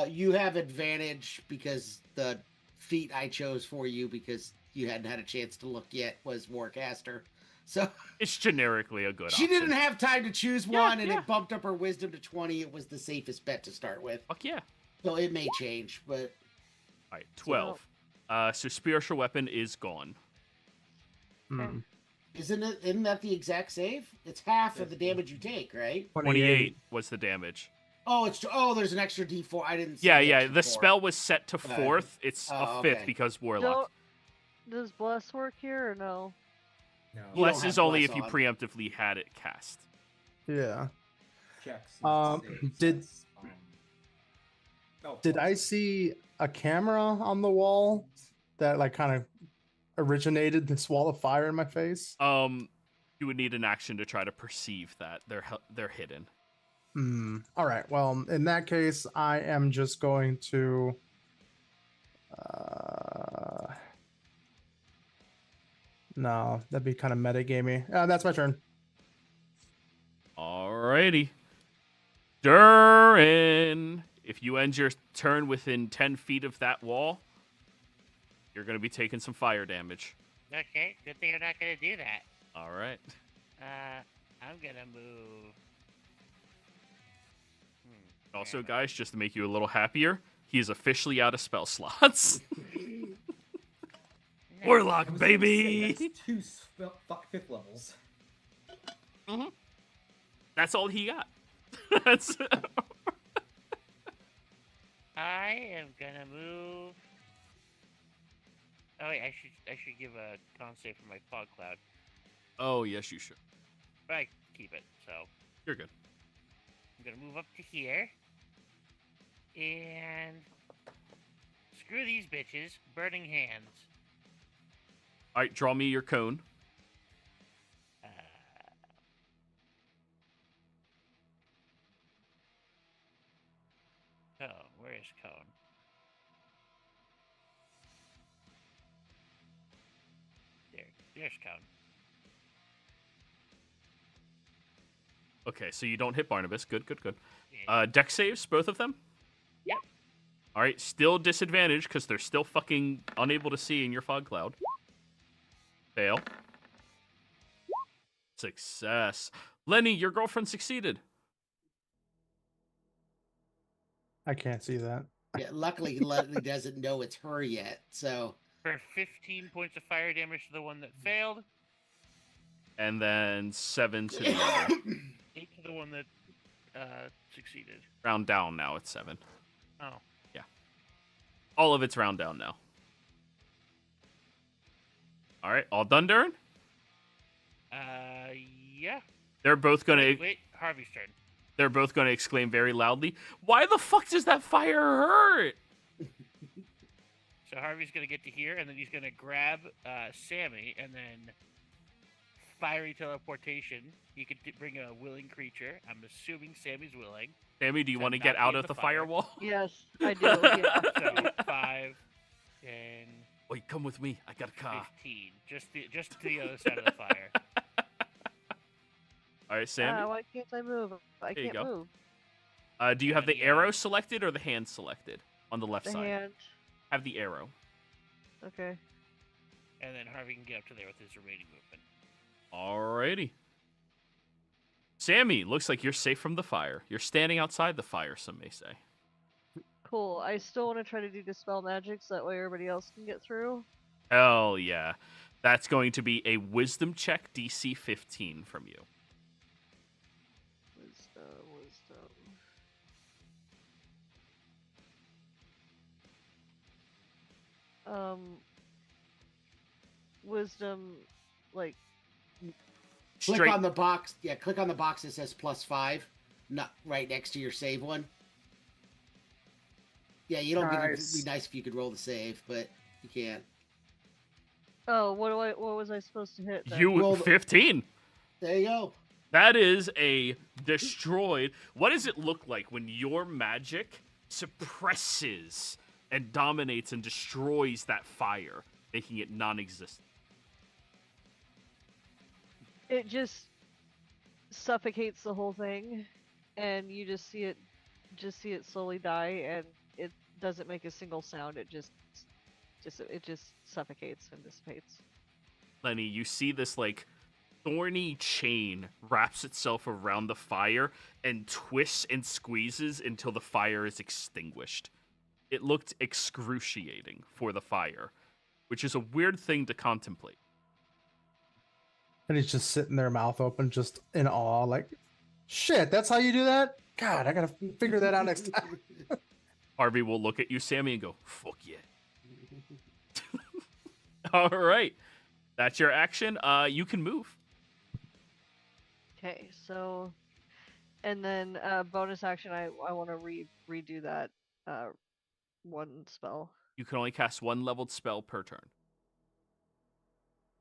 [SPEAKER 2] You have advantage because the feat I chose for you, because you hadn't had a chance to look yet, was Warcaster. So
[SPEAKER 1] It's generically a good
[SPEAKER 2] she
[SPEAKER 1] option.
[SPEAKER 2] didn't have time to choose
[SPEAKER 1] Yeah,
[SPEAKER 2] one, and
[SPEAKER 1] yeah.
[SPEAKER 2] it bumped up her wisdom to 20. It was the safest bet to start with.
[SPEAKER 1] Fuck yeah.
[SPEAKER 2] So it may change, but
[SPEAKER 1] All right, 12. So spiritual weapon is gone.
[SPEAKER 4] Hmm.
[SPEAKER 2] isn't that the exact save? It's half of the damage you take, right?
[SPEAKER 1] 28 was the damage.
[SPEAKER 2] Oh, there's an extra D4. I didn't see
[SPEAKER 1] Yeah,
[SPEAKER 2] the
[SPEAKER 1] yeah.
[SPEAKER 2] extra
[SPEAKER 1] The
[SPEAKER 2] 4.
[SPEAKER 1] spell was set to 4th. It's a 5th
[SPEAKER 2] okay.
[SPEAKER 1] because Warlock.
[SPEAKER 6] Does bless work here or no?
[SPEAKER 3] No.
[SPEAKER 2] You don't
[SPEAKER 1] Bless
[SPEAKER 2] have
[SPEAKER 1] is only
[SPEAKER 2] bless
[SPEAKER 1] if you
[SPEAKER 2] on.
[SPEAKER 1] preemptively had it cast.
[SPEAKER 4] Yeah.
[SPEAKER 3] Checks.
[SPEAKER 4] Did
[SPEAKER 3] Oh,
[SPEAKER 4] did I see a camera on the wall that like kind of originated this wall of fire in my face?
[SPEAKER 1] You would need an action to try to perceive that. They're hidden.
[SPEAKER 4] All right. Well, in that case, I am just going to. No, that'd be kind of metagamey. That's my turn.
[SPEAKER 1] Alrighty. Durin, if you end your turn within 10 feet of that wall, you're going to be taking some fire damage.
[SPEAKER 5] Okay, good thing I'm not gonna do that.
[SPEAKER 1] All right.
[SPEAKER 5] I'm gonna move.
[SPEAKER 1] Also, guys, just to make you a little happier, he is officially out of spell slots. Warlock,
[SPEAKER 3] I was gonna say,
[SPEAKER 1] baby!
[SPEAKER 3] that's two 5th levels.
[SPEAKER 1] That's all he got. That's
[SPEAKER 5] I am gonna move. Oh wait, I should give a con save for my fog cloud,
[SPEAKER 1] Oh, yes, you should.
[SPEAKER 5] but I keep it. So
[SPEAKER 1] You're good.
[SPEAKER 5] I'm gonna move up to here, and screw these bitches, burning hands.
[SPEAKER 1] All right, draw me your cone.
[SPEAKER 5] Oh, where is cone? There's cone.
[SPEAKER 1] Okay, so you don't hit Barnabas. Good, good, good.
[SPEAKER 5] Yeah.
[SPEAKER 1] Dex saves, both of them?
[SPEAKER 5] Yep.
[SPEAKER 1] All right, still disadvantage because they're still fucking unable to see in your fog cloud. Fail. Success. Lenny, your girlfriend succeeded.
[SPEAKER 4] I can't see that.
[SPEAKER 2] Yeah, luckily Leslie doesn't know it's her yet, so
[SPEAKER 5] For 15 points of fire damage to the one that failed,
[SPEAKER 1] And then 7 to the other.
[SPEAKER 5] 8 to the one that succeeded.
[SPEAKER 1] Round down now, it's 7.
[SPEAKER 5] Oh.
[SPEAKER 1] All of it's round down now. All right, all done, Darren?
[SPEAKER 5] Yeah.
[SPEAKER 1] They're both gonna.
[SPEAKER 5] Wait, Harvey's turn.
[SPEAKER 1] They're both gonna exclaim very loudly, "Why the fuck does that fire hurt?"
[SPEAKER 5] So Harvey's gonna get to here, and then he's gonna grab Sammy, and then fiery teleportation. You could bring a willing creature. I'm assuming Sammy's willing.
[SPEAKER 1] Sammy, do you
[SPEAKER 5] So
[SPEAKER 1] want to
[SPEAKER 5] not
[SPEAKER 1] get out
[SPEAKER 5] in
[SPEAKER 1] of
[SPEAKER 5] the
[SPEAKER 1] the
[SPEAKER 5] fire.
[SPEAKER 1] firewall?
[SPEAKER 6] Yes, I do. Yeah.
[SPEAKER 5] So 5, 10,
[SPEAKER 1] Wait, come with me. I got a car.
[SPEAKER 5] 15. Just to the other side of the fire.
[SPEAKER 1] All right, Sammy.
[SPEAKER 6] Why can't I move? I
[SPEAKER 1] There you
[SPEAKER 6] can't
[SPEAKER 1] go.
[SPEAKER 6] move.
[SPEAKER 1] Do you have the
[SPEAKER 5] Yeah.
[SPEAKER 1] arrow selected or the hand selected on the left
[SPEAKER 6] The
[SPEAKER 1] side?
[SPEAKER 6] hand.
[SPEAKER 1] Have the arrow.
[SPEAKER 6] Okay.
[SPEAKER 5] And then Harvey can get up to there with his remaining movement.
[SPEAKER 1] Alrighty. Sammy, looks like you're safe from the fire. You're standing outside the fire, some may say.
[SPEAKER 6] Cool. I still want to try to do dispel magic so that way everybody else can get through.
[SPEAKER 1] Hell yeah. That's going to be a wisdom check DC 15 from you.
[SPEAKER 6] Wisdom. Wisdom, like,
[SPEAKER 2] click on the box. Yeah, click on the box that says +5, not right next to your save one. Yeah, you don't get it. It'd be nice if you could roll the save, but you can't.
[SPEAKER 6] oh, what was I supposed to hit then?
[SPEAKER 1] You
[SPEAKER 2] Roll
[SPEAKER 1] 15.
[SPEAKER 2] There you go.
[SPEAKER 1] That is a destroyed. What does it look like when your magic suppresses and dominates and destroys that fire, making it non-existent?
[SPEAKER 6] It just suffocates the whole thing, and you just see it slowly die, and it doesn't make a single sound. It just suffocates and dissipates.
[SPEAKER 1] Lenny, you see this like thorny chain wraps itself around the fire and twists and squeezes until the fire is extinguished. It looked excruciating for the fire, which is a weird thing to contemplate.
[SPEAKER 4] And he's just sitting there, mouth open, just in awe, like, shit, that's how you do that? God, I gotta figure that out next time.
[SPEAKER 1] Harvey will look at you, Sammy, and go, fuck yeah. All right. That's your action. You can move.
[SPEAKER 6] Okay, so, and then bonus action, I want to redo that one spell.
[SPEAKER 1] You can only cast one leveled spell per turn.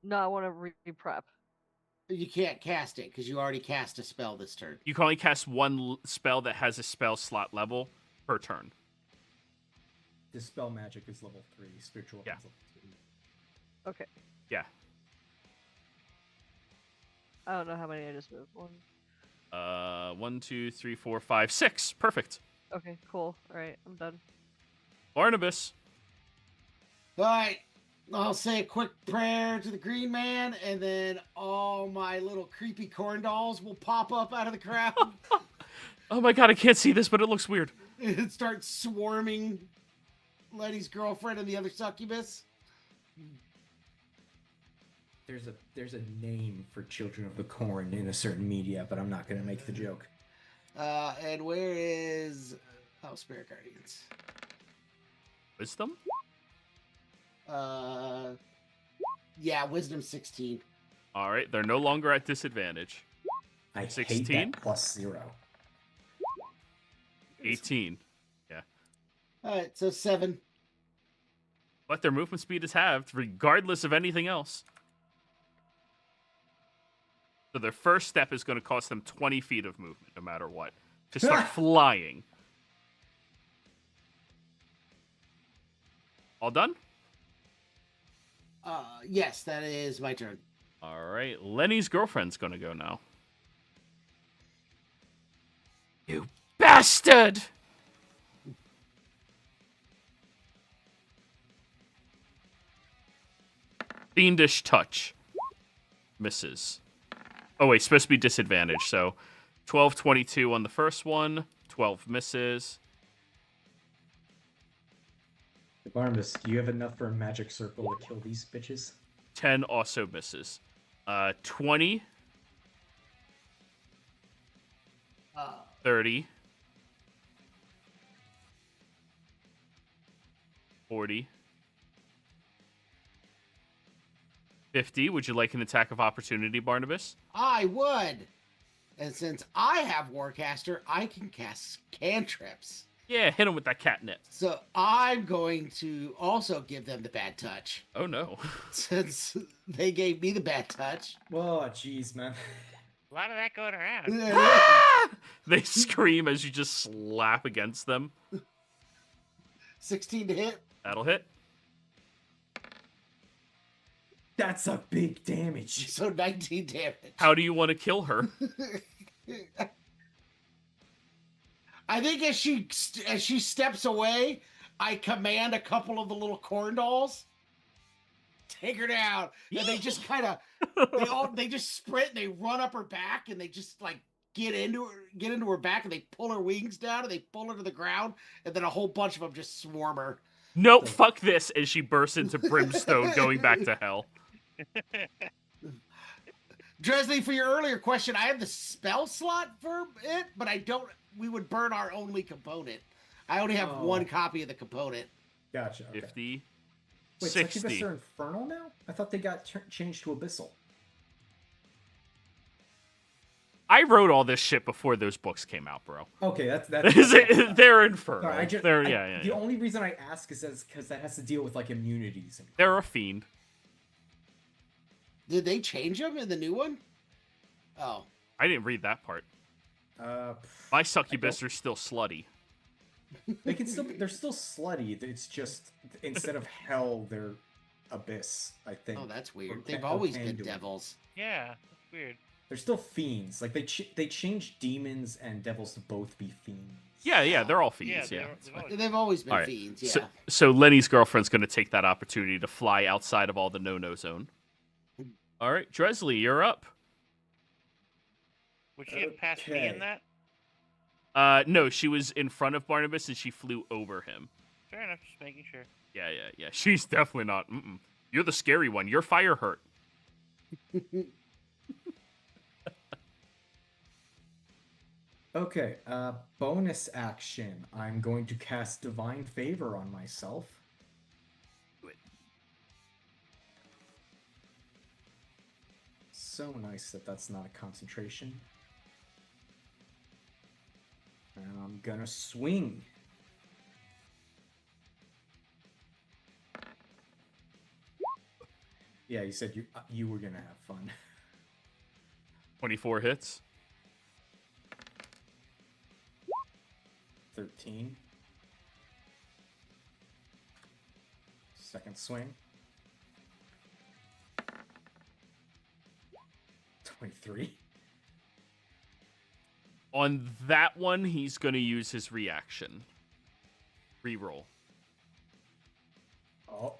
[SPEAKER 6] No, I want to re-prep.
[SPEAKER 2] You can't cast it because you already cast a spell this turn.
[SPEAKER 1] You can only cast one spell that has a spell slot level per turn.
[SPEAKER 3] Dispel magic is level 3. Spiritual
[SPEAKER 1] Yeah.
[SPEAKER 3] is level 2.
[SPEAKER 6] Okay.
[SPEAKER 1] Yeah.
[SPEAKER 6] I don't know how many I just moved.
[SPEAKER 1] 1, 2, 3, 4, 5, 6. Perfect.
[SPEAKER 6] Okay, cool. All right, I'm done.
[SPEAKER 1] Barnabas.
[SPEAKER 2] All right. I'll say a quick prayer to the Green Man, and then all my little creepy corn dolls will pop up out of the crowd
[SPEAKER 1] Oh my god, I can't see this, but it looks weird.
[SPEAKER 2] and start swarming Letty's girlfriend and the other succubus.
[SPEAKER 3] There's a name for Children of the Corn in a certain media, but I'm not gonna make the joke.
[SPEAKER 2] And where is Spirit Guardians?
[SPEAKER 1] Wisdom?
[SPEAKER 2] Yeah, Wisdom 16.
[SPEAKER 1] All right, they're no longer at disadvantage.
[SPEAKER 3] I
[SPEAKER 1] 16?
[SPEAKER 3] hate that +0.
[SPEAKER 1] 18. Yeah.
[SPEAKER 2] All right, so 7.
[SPEAKER 1] But their movement speed is halved, regardless of anything else. So their first step is going to cost them 20 feet of movement, no matter what, to start flying. All done?
[SPEAKER 2] Yes, that is my turn.
[SPEAKER 1] All right, Lenny's girlfriend's going to go now. You bastard! Fiendish touch. Misses. Oh wait, supposed to be disadvantage, so 12, 22 on the first one, 12 misses.
[SPEAKER 3] Barnabas, do you have enough for a magic circle to kill these bitches?
[SPEAKER 1] 10 also misses. 20, 30, 40, 50. Would you like an attack of opportunity, Barnabas?
[SPEAKER 2] I would. And since I have Warcaster, I can cast cantrips.
[SPEAKER 1] Yeah, hit him with that catnip.
[SPEAKER 2] So I'm going to also give them the bad touch.
[SPEAKER 1] Oh, no.
[SPEAKER 2] Since they gave me the bad touch.
[SPEAKER 3] Oh, jeez, man.
[SPEAKER 5] A lot of that going around.
[SPEAKER 1] They scream as you just slap against them.
[SPEAKER 2] 16 to hit.
[SPEAKER 1] That'll hit.
[SPEAKER 3] That's a big damage.
[SPEAKER 2] So 19 damage.
[SPEAKER 1] How do you want to kill her?
[SPEAKER 2] I think as she steps away, I command a couple of the little corn dolls, take her down, and they just kind of they just sprint and they run up her back and they just like get into her back and they pull her wings down and they pull her to the ground and then a whole bunch of them just swarm her.
[SPEAKER 1] Nope, fuck this, as she bursts into brimstone going back to hell.
[SPEAKER 2] Dresley, for your earlier question, I have the spell slot for it, but I don't. We would burn our only component. I only have one copy of the component.
[SPEAKER 3] Gotcha. Okay.
[SPEAKER 1] 50,
[SPEAKER 3] Wait,
[SPEAKER 1] 60.
[SPEAKER 3] succubuses are infernal now? I thought they got changed to abyssal.
[SPEAKER 1] I wrote all this shit before those books came out, bro.
[SPEAKER 3] Okay, that's
[SPEAKER 1] They're infernal.
[SPEAKER 3] Sorry,
[SPEAKER 1] The
[SPEAKER 3] only reason I ask is because that has to deal with like immunities. And
[SPEAKER 1] They're a fiend.
[SPEAKER 2] Did they change them in the new one? Oh.
[SPEAKER 1] I didn't read that part. My succubus are still slutty.
[SPEAKER 3] They're still slutty. It's just instead of hell, they're abyss. I think.
[SPEAKER 2] Oh, that's weird.
[SPEAKER 3] Or
[SPEAKER 2] They've always been
[SPEAKER 3] Panduin.
[SPEAKER 2] devils.
[SPEAKER 5] Yeah, that's weird.
[SPEAKER 3] They're still fiends. Like they changed demons and devils to both be fiends.
[SPEAKER 1] Yeah, they're all fiends. Yeah.
[SPEAKER 2] They've always been
[SPEAKER 1] All right.
[SPEAKER 2] fiends. Yeah.
[SPEAKER 1] So Lenny's girlfriend's going to take that opportunity to fly outside of all the no-no zone. All right, Dresley, you're up.
[SPEAKER 5] Would she have passed me in that?
[SPEAKER 1] No, she was in front of Barnabas and she flew over him.
[SPEAKER 5] Fair enough, just making sure.
[SPEAKER 1] Yeah. She's definitely not. You're the scary one. Your fire hurt.
[SPEAKER 3] Okay, bonus action. I'm going to cast Divine Favor on myself. So nice that that's not a concentration. And I'm gonna swing. Yeah, you said you were gonna have fun.
[SPEAKER 1] 24 hits.
[SPEAKER 3] 13. Second swing. 23.
[SPEAKER 1] On that one, he's going to use his reaction. Reroll.
[SPEAKER 3] Oh.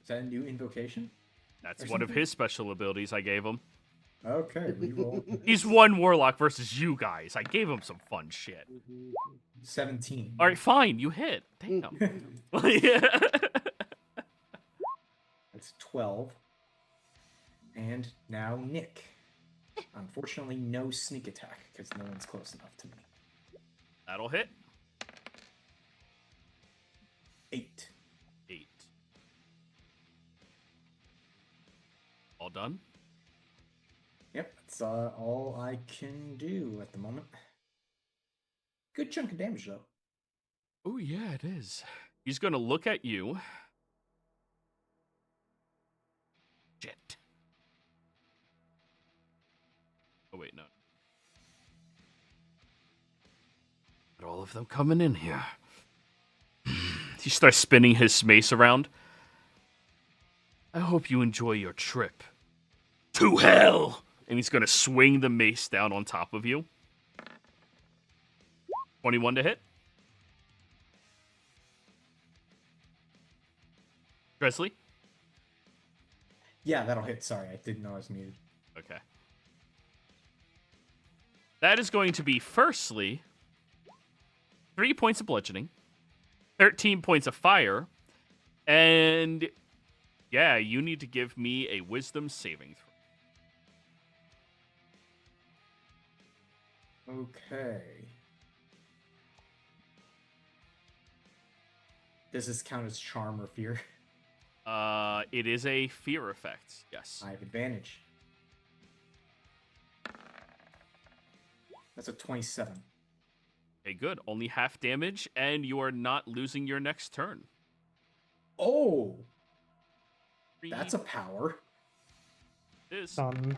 [SPEAKER 3] Is that a new invocation?
[SPEAKER 1] That's
[SPEAKER 3] Or
[SPEAKER 1] one of
[SPEAKER 3] something?
[SPEAKER 1] his special abilities I gave him.
[SPEAKER 3] Okay, reroll.
[SPEAKER 1] He's one warlock versus you guys. I gave him some fun shit.
[SPEAKER 3] 17.
[SPEAKER 1] All right, fine. You hit. Damn.
[SPEAKER 3] That's 12. And now Nick. Unfortunately, no sneak attack, because no one's close enough to me.
[SPEAKER 1] That'll hit.
[SPEAKER 3] 8.
[SPEAKER 1] 8. All done?
[SPEAKER 3] Yep, that's all I can do at the moment. Good chunk of damage, though.
[SPEAKER 1] Oh, yeah, it is. He's going to look at you. Shit. Oh, wait, no. But all of them coming in here. He starts spinning his mace around. I hope you enjoy your trip to hell. And he's going to swing the mace down on top of you. 21 to hit. Dresley?
[SPEAKER 3] Yeah, that'll hit. Sorry, I didn't know I was muted.
[SPEAKER 1] Okay. That is going to be, firstly, 3 points of bludgeoning, 13 points of fire, And yeah, you need to give me a wisdom saving throw.
[SPEAKER 3] Okay. Does this count as charm or fear?
[SPEAKER 1] It is a fear effect. Yes.
[SPEAKER 3] I have advantage. That's a 27.
[SPEAKER 1] Okay, good. Only half damage, and you are not losing your next turn.
[SPEAKER 3] Oh! That's a power.
[SPEAKER 1] It is.
[SPEAKER 4] Done.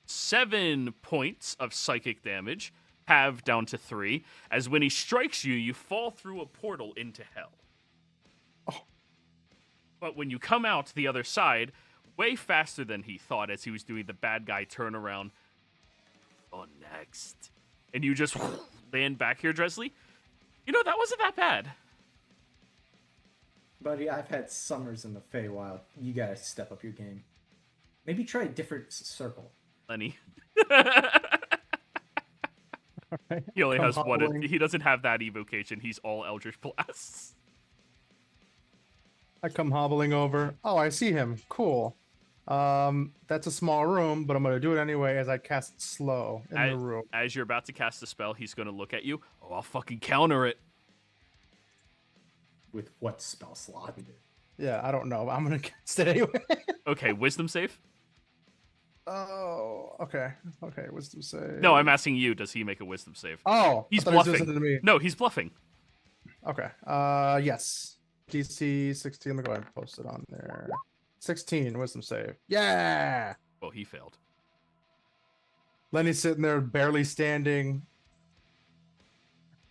[SPEAKER 1] 7 points of psychic damage, halved down to 3. As when he strikes you, you fall through a portal into hell.
[SPEAKER 4] Oh.
[SPEAKER 1] But when you come out the other side, way faster than he thought as he was doing the bad guy turnaround. Oh, next. And you just land back here, Dresley. You know, that wasn't that bad.
[SPEAKER 3] Buddy, I've had summers in the Feywild. You gotta step up your game. Maybe try a different circle.
[SPEAKER 1] Lenny.
[SPEAKER 4] Okay.
[SPEAKER 1] He only
[SPEAKER 4] Come
[SPEAKER 1] has one.
[SPEAKER 4] hobbling.
[SPEAKER 1] He doesn't have that evocation. He's all Eldritch Blasts.
[SPEAKER 4] I come hobbling over. Oh, I see him. Cool. That's a small room, but I'm gonna do it anyway as I cast slow in the room.
[SPEAKER 1] As you're about to cast a spell, he's going to look at you. Oh, I'll fucking counter it.
[SPEAKER 3] With what spell slot?
[SPEAKER 4] Yeah, I don't know. I'm gonna cast it anyway.
[SPEAKER 1] Okay, wisdom save?
[SPEAKER 4] Oh, okay. Okay, wisdom save.
[SPEAKER 1] No, I'm asking you. Does he make a wisdom save?
[SPEAKER 4] Oh,
[SPEAKER 1] He's
[SPEAKER 4] I thought he was
[SPEAKER 1] bluffing.
[SPEAKER 4] listening to me.
[SPEAKER 1] No, he's bluffing.
[SPEAKER 4] Okay. Yes. DC 16. Let me go ahead and post it on there. 16 wisdom save. Yeah.
[SPEAKER 1] Well, he failed.
[SPEAKER 4] Lenny's sitting there barely standing.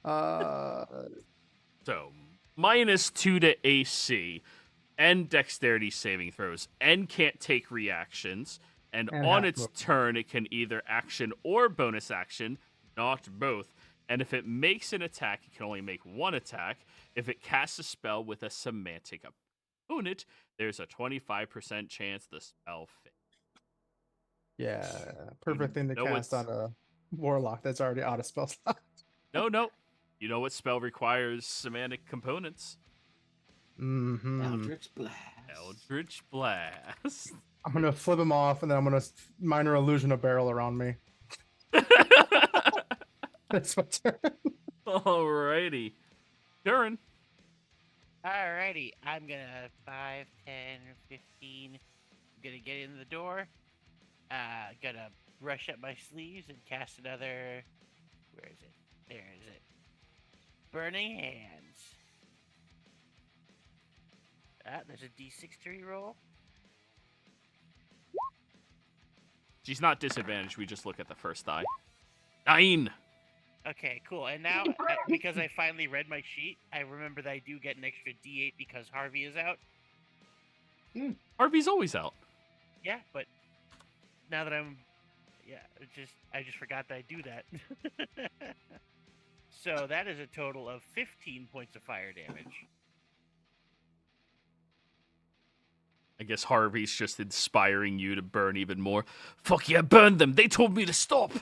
[SPEAKER 1] So, -2 to AC and dexterity saving throws and can't take reactions. And
[SPEAKER 4] And
[SPEAKER 1] on
[SPEAKER 4] half
[SPEAKER 1] its
[SPEAKER 4] move.
[SPEAKER 1] turn, it can either action or bonus action, not both. And if it makes an attack, it can only make one attack. If it casts a spell with a semantic opponent, there's a 25% chance the spell fails.
[SPEAKER 4] Yeah. Perfect thing to
[SPEAKER 1] know
[SPEAKER 4] cast
[SPEAKER 1] it's-
[SPEAKER 4] on a warlock that's already out of spell slot.
[SPEAKER 1] No. You know what spell requires semantic components?
[SPEAKER 4] Mm-hmm.
[SPEAKER 2] Eldritch Blast.
[SPEAKER 1] Eldritch Blast.
[SPEAKER 4] I'm gonna flip him off, and then I'm gonna minor illusion a barrel around me. That's my turn.
[SPEAKER 1] Alrighty. Durin.
[SPEAKER 5] Alrighty, I'm gonna 5, 10, 15. Gonna get in the door. Gonna brush up my sleeves and cast another. Where is it? There is it. Burning Hands. There's a D6 to reroll.
[SPEAKER 1] She's not disadvantaged. We just look at the first die. 9.
[SPEAKER 5] Okay, cool. And now, because I finally read my sheet, I remember that I do get an extra D8 because Harvey is out.
[SPEAKER 1] Harvey's always out.
[SPEAKER 5] Yeah, but now that I just forgot that I do that. So that is a total of 15 points of fire damage.
[SPEAKER 1] I guess Harvey's just inspiring you to burn even more. Fuck yeah, burn them! They told me to stop!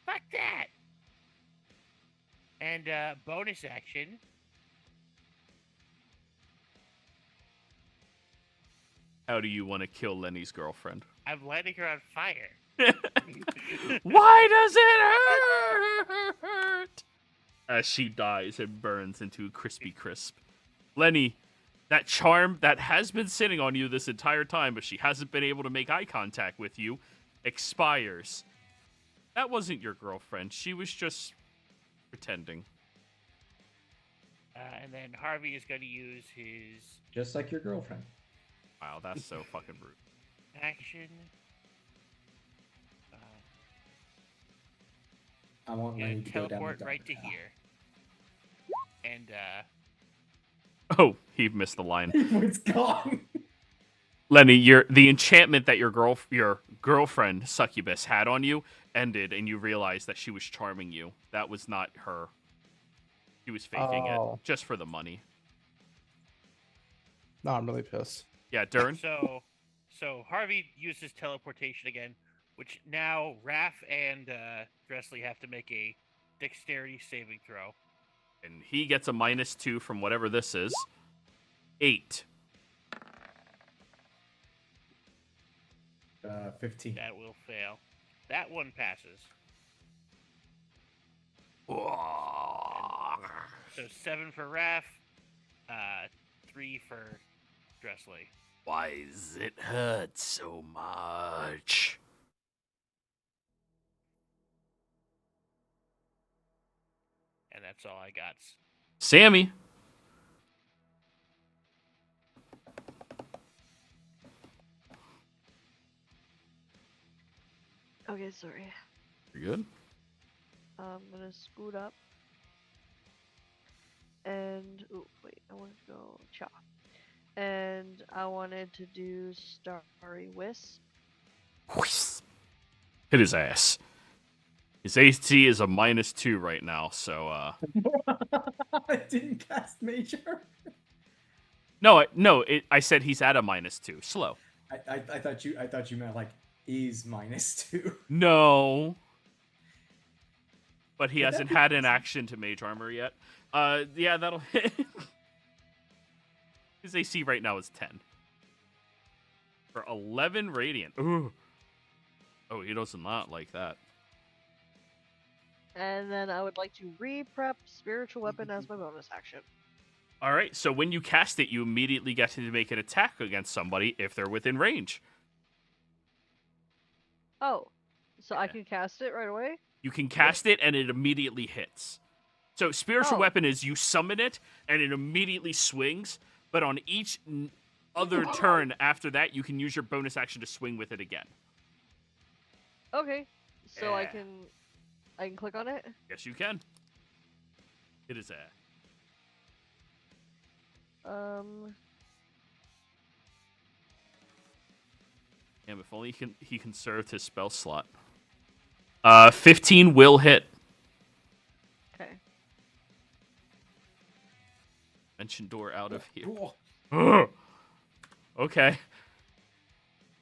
[SPEAKER 5] Fuck that! And bonus action.
[SPEAKER 1] How do you want to kill Lenny's girlfriend?
[SPEAKER 5] I'm lighting her on fire.
[SPEAKER 1] Why does it hurt? As she dies and burns into a crispy crisp. Lenny, that charm that has been sitting on you this entire time, but she hasn't been able to make eye contact with you, expires. That wasn't your girlfriend. She was just pretending.
[SPEAKER 5] And then Harvey is going to use his
[SPEAKER 3] Just like your girlfriend.
[SPEAKER 1] Wow, that's so fucking rude.
[SPEAKER 5] action.
[SPEAKER 3] I want Lenny
[SPEAKER 5] And
[SPEAKER 3] to go down the
[SPEAKER 5] teleport right to
[SPEAKER 3] dark path.
[SPEAKER 5] here. And
[SPEAKER 1] Oh, he missed the line.
[SPEAKER 3] It's gone.
[SPEAKER 1] Lenny, the enchantment that your girlfriend Succubus had on you ended, and you realized that she was charming you. That was not her. She was faking
[SPEAKER 4] Oh.
[SPEAKER 1] it just for the money.
[SPEAKER 4] No, I'm really pissed.
[SPEAKER 1] Yeah, Durin.
[SPEAKER 5] so Harvey uses teleportation again, which now Raph and Dressley have to make a dexterity saving throw.
[SPEAKER 1] And he gets a -2 from whatever this is. 8.
[SPEAKER 3] 15.
[SPEAKER 5] That will fail. That one passes. So 7 for Raph, 3 for Dressley.
[SPEAKER 1] Why does it hurt so much?
[SPEAKER 5] And that's all I got.
[SPEAKER 1] Sammy.
[SPEAKER 6] Okay, sorry.
[SPEAKER 1] You good?
[SPEAKER 6] I'm gonna scoot up. And oh wait, I wanted to go chop. And I wanted to do Starry Wisp.
[SPEAKER 1] Hit his ass. His AC is a -2 right now, so
[SPEAKER 3] I didn't cast Major.
[SPEAKER 1] no, I said he's at a -2. Slow.
[SPEAKER 3] I thought you meant like is -2.
[SPEAKER 1] No. But he
[SPEAKER 3] Would that
[SPEAKER 1] hasn't
[SPEAKER 3] be
[SPEAKER 1] had an
[SPEAKER 3] awesome?
[SPEAKER 1] action to Mage Armor yet. Yeah, that'll hit. His AC right now is 10. For 11 Radiant. Ooh. Oh, he does not like that.
[SPEAKER 6] And then I would like to re-prep Spiritual Weapon as my bonus action.
[SPEAKER 1] All right, so when you cast it, you immediately get to make an attack against somebody if they're within range.
[SPEAKER 6] Oh, so I
[SPEAKER 1] Yeah.
[SPEAKER 6] can cast it right away?
[SPEAKER 1] You can cast it and it immediately hits. So spiritual
[SPEAKER 6] Oh.
[SPEAKER 1] weapon is you summon it and it immediately swings, but on each other turn after that, you can use your bonus action to swing with it again.
[SPEAKER 6] Okay, so I
[SPEAKER 1] Yeah.
[SPEAKER 6] can click on it?
[SPEAKER 1] Yes, you can. It is a. Damn, if only he conserved his spell slot. 15 will hit.
[SPEAKER 6] Okay.
[SPEAKER 1] Mention door out of here.
[SPEAKER 2] Cool.
[SPEAKER 1] Okay.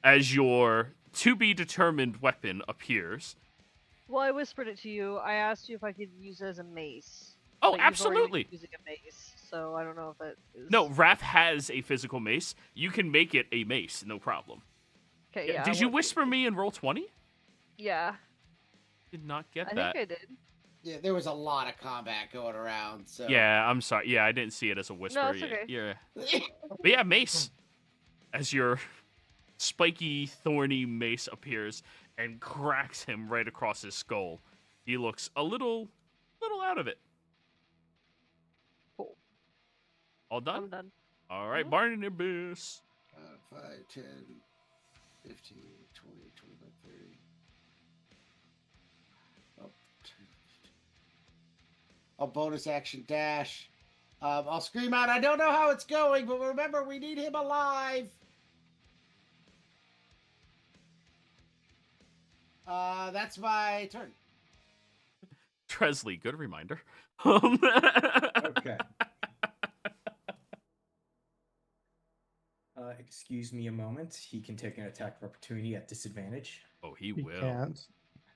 [SPEAKER 1] As your to-be-determined weapon appears.
[SPEAKER 6] Well, I whispered it to you. I asked you if I could use it as a mace.
[SPEAKER 1] Oh,
[SPEAKER 6] but you've already been
[SPEAKER 1] absolutely.
[SPEAKER 6] using a mace, so I don't know if that is...
[SPEAKER 1] No, Raph has a physical mace. You can make it a mace, no problem.
[SPEAKER 6] Okay, yeah.
[SPEAKER 1] Did you whisper me in roll 20?
[SPEAKER 6] Yeah,
[SPEAKER 1] Did not get
[SPEAKER 6] I
[SPEAKER 1] that.
[SPEAKER 6] think I did.
[SPEAKER 2] Yeah, there was a lot of combat going around. So
[SPEAKER 1] Yeah, I'm sorry. Yeah, I didn't see it as a whisper.
[SPEAKER 6] No, it's
[SPEAKER 1] Yeah,
[SPEAKER 6] okay.
[SPEAKER 1] yeah. But yeah, mace. As your spiky, thorny mace appears and cracks him right across his skull. He looks a little out of it.
[SPEAKER 6] Cool.
[SPEAKER 1] All done?
[SPEAKER 6] I'm done.
[SPEAKER 1] All right,
[SPEAKER 6] Mhm.
[SPEAKER 1] Barnabas.
[SPEAKER 2] 5, 10, 15, 20, 25, 30. Oh, 10, 15. A bonus action dash. I'll scream out, I don't know how it's going, but remember, we need him alive. That's my turn.
[SPEAKER 1] Tresley, good reminder.
[SPEAKER 3] Okay. Excuse me a moment. He can take an attack of opportunity at disadvantage.
[SPEAKER 1] Oh, he
[SPEAKER 4] He
[SPEAKER 1] will.
[SPEAKER 4] can't.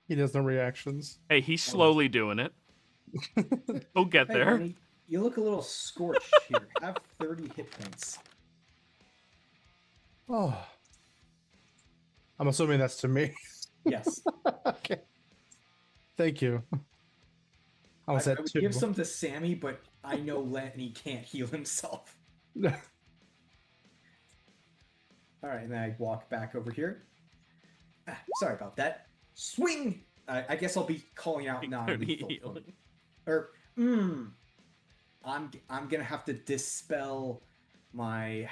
[SPEAKER 4] He does no reactions.
[SPEAKER 1] Hey, he's slowly doing it. He'll get
[SPEAKER 3] Hey,
[SPEAKER 1] there.
[SPEAKER 3] Lenny, you look a little scorched here. Have 30 hit points.
[SPEAKER 4] Oh. I'm assuming that's to me.
[SPEAKER 3] Yes.
[SPEAKER 4] Okay. Thank you. I
[SPEAKER 3] I
[SPEAKER 4] was at
[SPEAKER 3] would
[SPEAKER 4] 2.
[SPEAKER 3] give some to Sammy, but I know Lenny can't heal himself. All right, and then I walk back over here. Sorry about that. Swing! I guess I'll be calling out non-lethal.
[SPEAKER 1] Healing.
[SPEAKER 3] Or, I'm gonna have to dispel my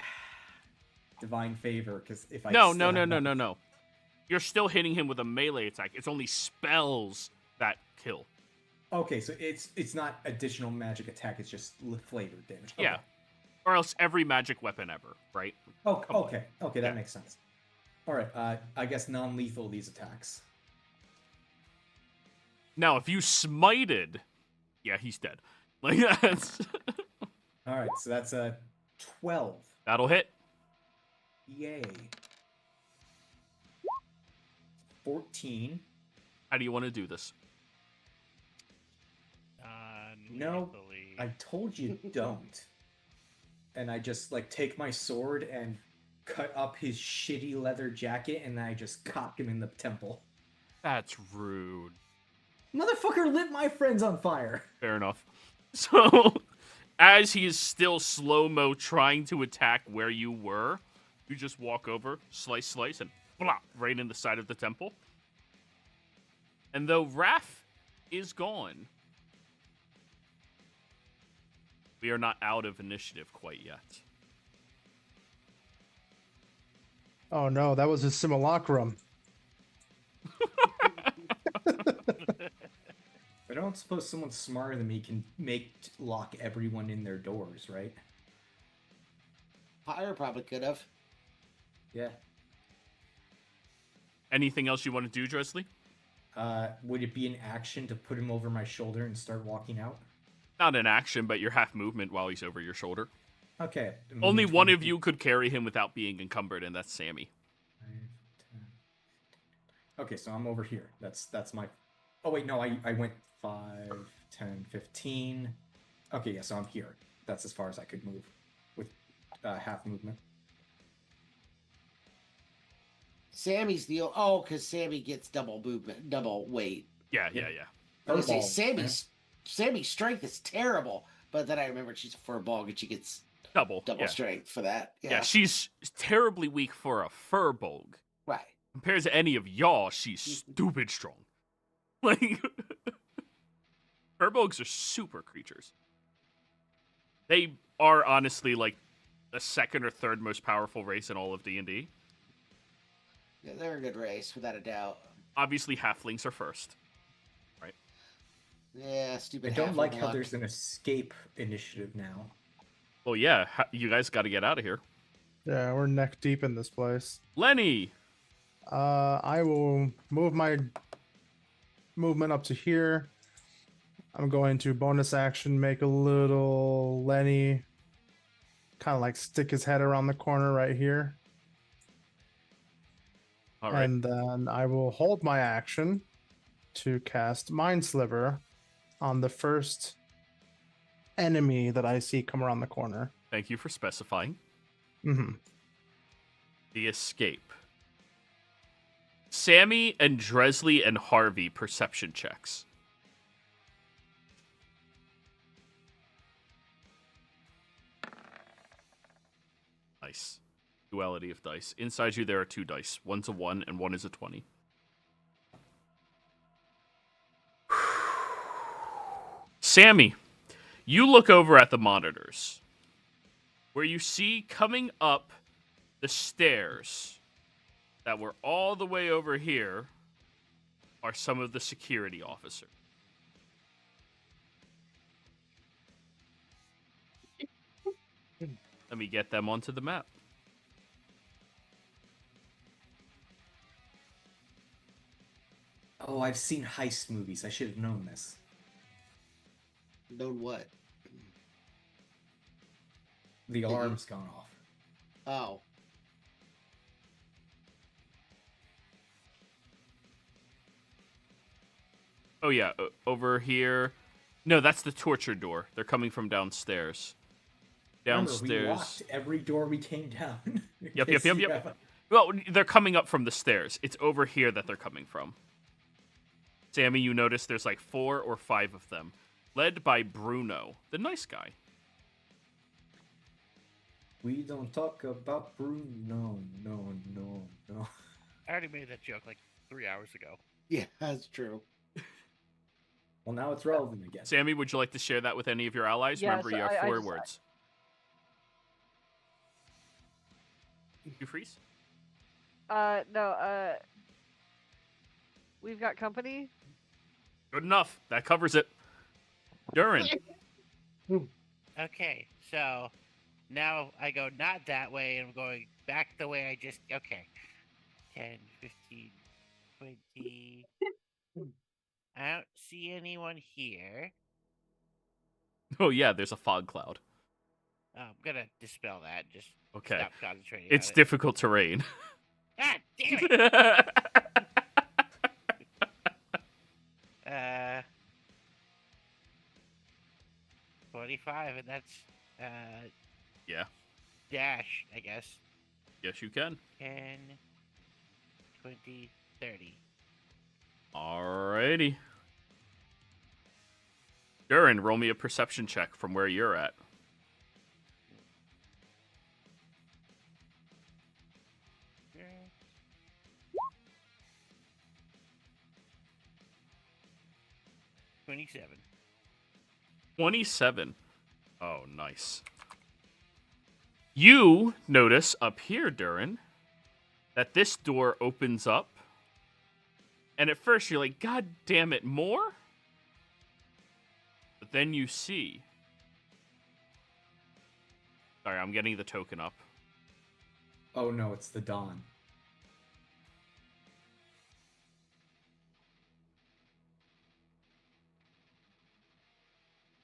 [SPEAKER 3] divine favor because if I
[SPEAKER 1] No.
[SPEAKER 3] still have that-
[SPEAKER 1] No. You're still hitting him with a melee attack. It's only spells that kill.
[SPEAKER 3] Okay, so it's not additional magic attack. It's just flavored damage. Okay.
[SPEAKER 1] Yeah. Or else every magic weapon ever, right?
[SPEAKER 3] Oh,
[SPEAKER 1] Come on.
[SPEAKER 3] okay, that
[SPEAKER 1] Yeah.
[SPEAKER 3] makes sense. All right, I guess non-lethal these attacks.
[SPEAKER 1] Now, if you smited, yeah, he's dead. Like that's
[SPEAKER 3] All right, so that's a 12.
[SPEAKER 1] that'll hit.
[SPEAKER 3] Yay. 14.
[SPEAKER 1] How do you want to do this?
[SPEAKER 3] No.
[SPEAKER 5] Non-lethally.
[SPEAKER 3] I told you don't. And I just like take my sword and cut up his shitty leather jacket, and I just cock him in the temple.
[SPEAKER 1] That's rude.
[SPEAKER 3] Motherfucker lit my friends on fire.
[SPEAKER 1] Fair enough. So, as he is still slow-mo trying to attack where you were, you just walk over, slice, and blah, right in the side of the temple. And though Raph is gone, we are not out of initiative quite yet.
[SPEAKER 4] Oh no, that was a simulacrum.
[SPEAKER 3] I don't suppose someone smarter than me can lock everyone in their doors, right?
[SPEAKER 2] Pyre probably could have.
[SPEAKER 3] Yeah.
[SPEAKER 1] Anything else you want to do, Dresley?
[SPEAKER 3] Would it be an action to put him over my shoulder and start walking out?
[SPEAKER 1] Not an action, but your half movement while he's over your shoulder.
[SPEAKER 3] Okay.
[SPEAKER 1] Only one of you could carry him without being encumbered, and that's Sammy.
[SPEAKER 3] 5, 10. Okay, so I'm over here. That's my... Oh, wait, no, I went 5, 10, 15. Okay, yeah, so I'm here. That's as far as I could move with half movement.
[SPEAKER 2] Sammy's the because Sammy gets double movement, double weight.
[SPEAKER 1] Yeah.
[SPEAKER 2] I was gonna
[SPEAKER 3] Furball,
[SPEAKER 2] say Sammy's strength is terrible, but then I remembered she's a furball and she gets
[SPEAKER 1] Double yeah.
[SPEAKER 2] strength for that.
[SPEAKER 1] Yeah, she's terribly weak for a furbolg.
[SPEAKER 2] Right.
[SPEAKER 1] Compared to any of y'all, she's stupid strong. Like, furbolgs are super creatures. They are honestly like the second or third most powerful race in all of D&D.
[SPEAKER 2] Yeah, they're a good race, without a doubt.
[SPEAKER 1] Obviously, halflings are first, right?
[SPEAKER 2] Yeah, stupid.
[SPEAKER 3] I don't like
[SPEAKER 2] halfling
[SPEAKER 3] how
[SPEAKER 2] luck.
[SPEAKER 3] there's an escape initiative now.
[SPEAKER 1] Well, yeah, you guys got to get out of here.
[SPEAKER 4] Yeah, we're neck deep in this place.
[SPEAKER 1] Lenny!
[SPEAKER 4] I will move my movement up to here. I'm going to bonus action make a little Lenny kind of like stick his head around the corner right here.
[SPEAKER 1] All right.
[SPEAKER 4] And then I will hold my action to cast Mind Sliver on the first enemy that I see come around the corner.
[SPEAKER 1] Thank you for specifying.
[SPEAKER 4] Mm-hmm.
[SPEAKER 1] The escape. Sammy and Dresley and Harvey perception checks. Nice. Duality of dice. Inside you there are 2 dice. One's a 1 and one is a 20. Sammy, you look over at the monitors, where you see coming up the stairs that were all the way over here are some of the security officers. Let me get them onto the map.
[SPEAKER 3] Oh, I've seen heist movies. I should have known this.
[SPEAKER 2] Known what?
[SPEAKER 3] The alarm's gone off.
[SPEAKER 2] Oh.
[SPEAKER 1] Oh yeah, over here. No, that's the torture door. They're coming from downstairs. Downstairs.
[SPEAKER 3] Remember, we locked every door we came down.
[SPEAKER 1] Yep. Well, they're coming up from the stairs. It's over here that they're coming from. Sammy, you notice there's like 4 or 5 of them, led by Bruno, the nice guy.
[SPEAKER 3] We don't talk about Bruno. No.
[SPEAKER 5] I already made that joke like 3 hours ago.
[SPEAKER 2] Yeah, that's true.
[SPEAKER 3] Well, now it's relevant again.
[SPEAKER 1] Sammy, would you like to share that with any of your allies?
[SPEAKER 6] Yes,
[SPEAKER 1] Remember, you have
[SPEAKER 6] I
[SPEAKER 1] 4
[SPEAKER 6] just-
[SPEAKER 1] words. You freeze?
[SPEAKER 6] No, we've got company.
[SPEAKER 1] Good enough. That covers it. Durin.
[SPEAKER 5] Okay, so now I go not that way, and I'm going back the way I just... Okay. 10, 15, 20... I don't see anyone here.
[SPEAKER 1] Oh yeah, there's a fog cloud.
[SPEAKER 5] I'm gonna dispel that. Just
[SPEAKER 1] Okay.
[SPEAKER 5] stop concentrating
[SPEAKER 1] It's
[SPEAKER 5] on it.
[SPEAKER 1] difficult terrain.
[SPEAKER 5] God damn it! 25, and that's
[SPEAKER 1] Yeah.
[SPEAKER 5] dash, I guess.
[SPEAKER 1] Yes, you can.
[SPEAKER 5] 10, 20, 30.
[SPEAKER 1] Alrighty. Durin, roll me a perception check from where you're at.
[SPEAKER 5] Okay. 27.
[SPEAKER 1] 27. Oh, nice. You notice up here, Durin, that this door opens up. And at first you're like, God damn it, more? But then you see. Sorry, I'm getting the token up.
[SPEAKER 3] Oh no, it's the dawn.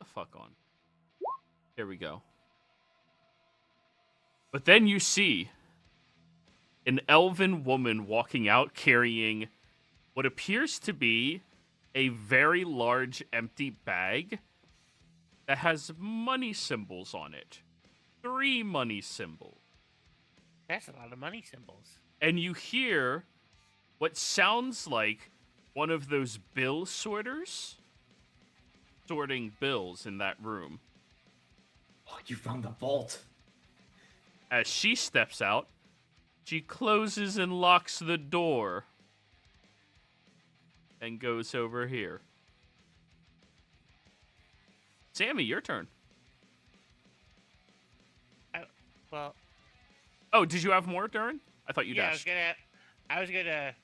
[SPEAKER 1] The fuck on. Here we go. But then you see an elven woman walking out carrying what appears to be a very large empty bag that has money symbols on it. 3 money symbols.
[SPEAKER 5] That's a lot of money symbols.
[SPEAKER 1] And you hear what sounds like one of those bill sorters sorting bills in that room.
[SPEAKER 3] Oh, you found the vault.
[SPEAKER 1] As she steps out, she closes and locks the door and goes over here. Sammy, your turn.
[SPEAKER 5] Well,
[SPEAKER 1] Oh, did you have more, Durin? I thought you
[SPEAKER 5] yeah,
[SPEAKER 1] dashed.
[SPEAKER 5] I was gonna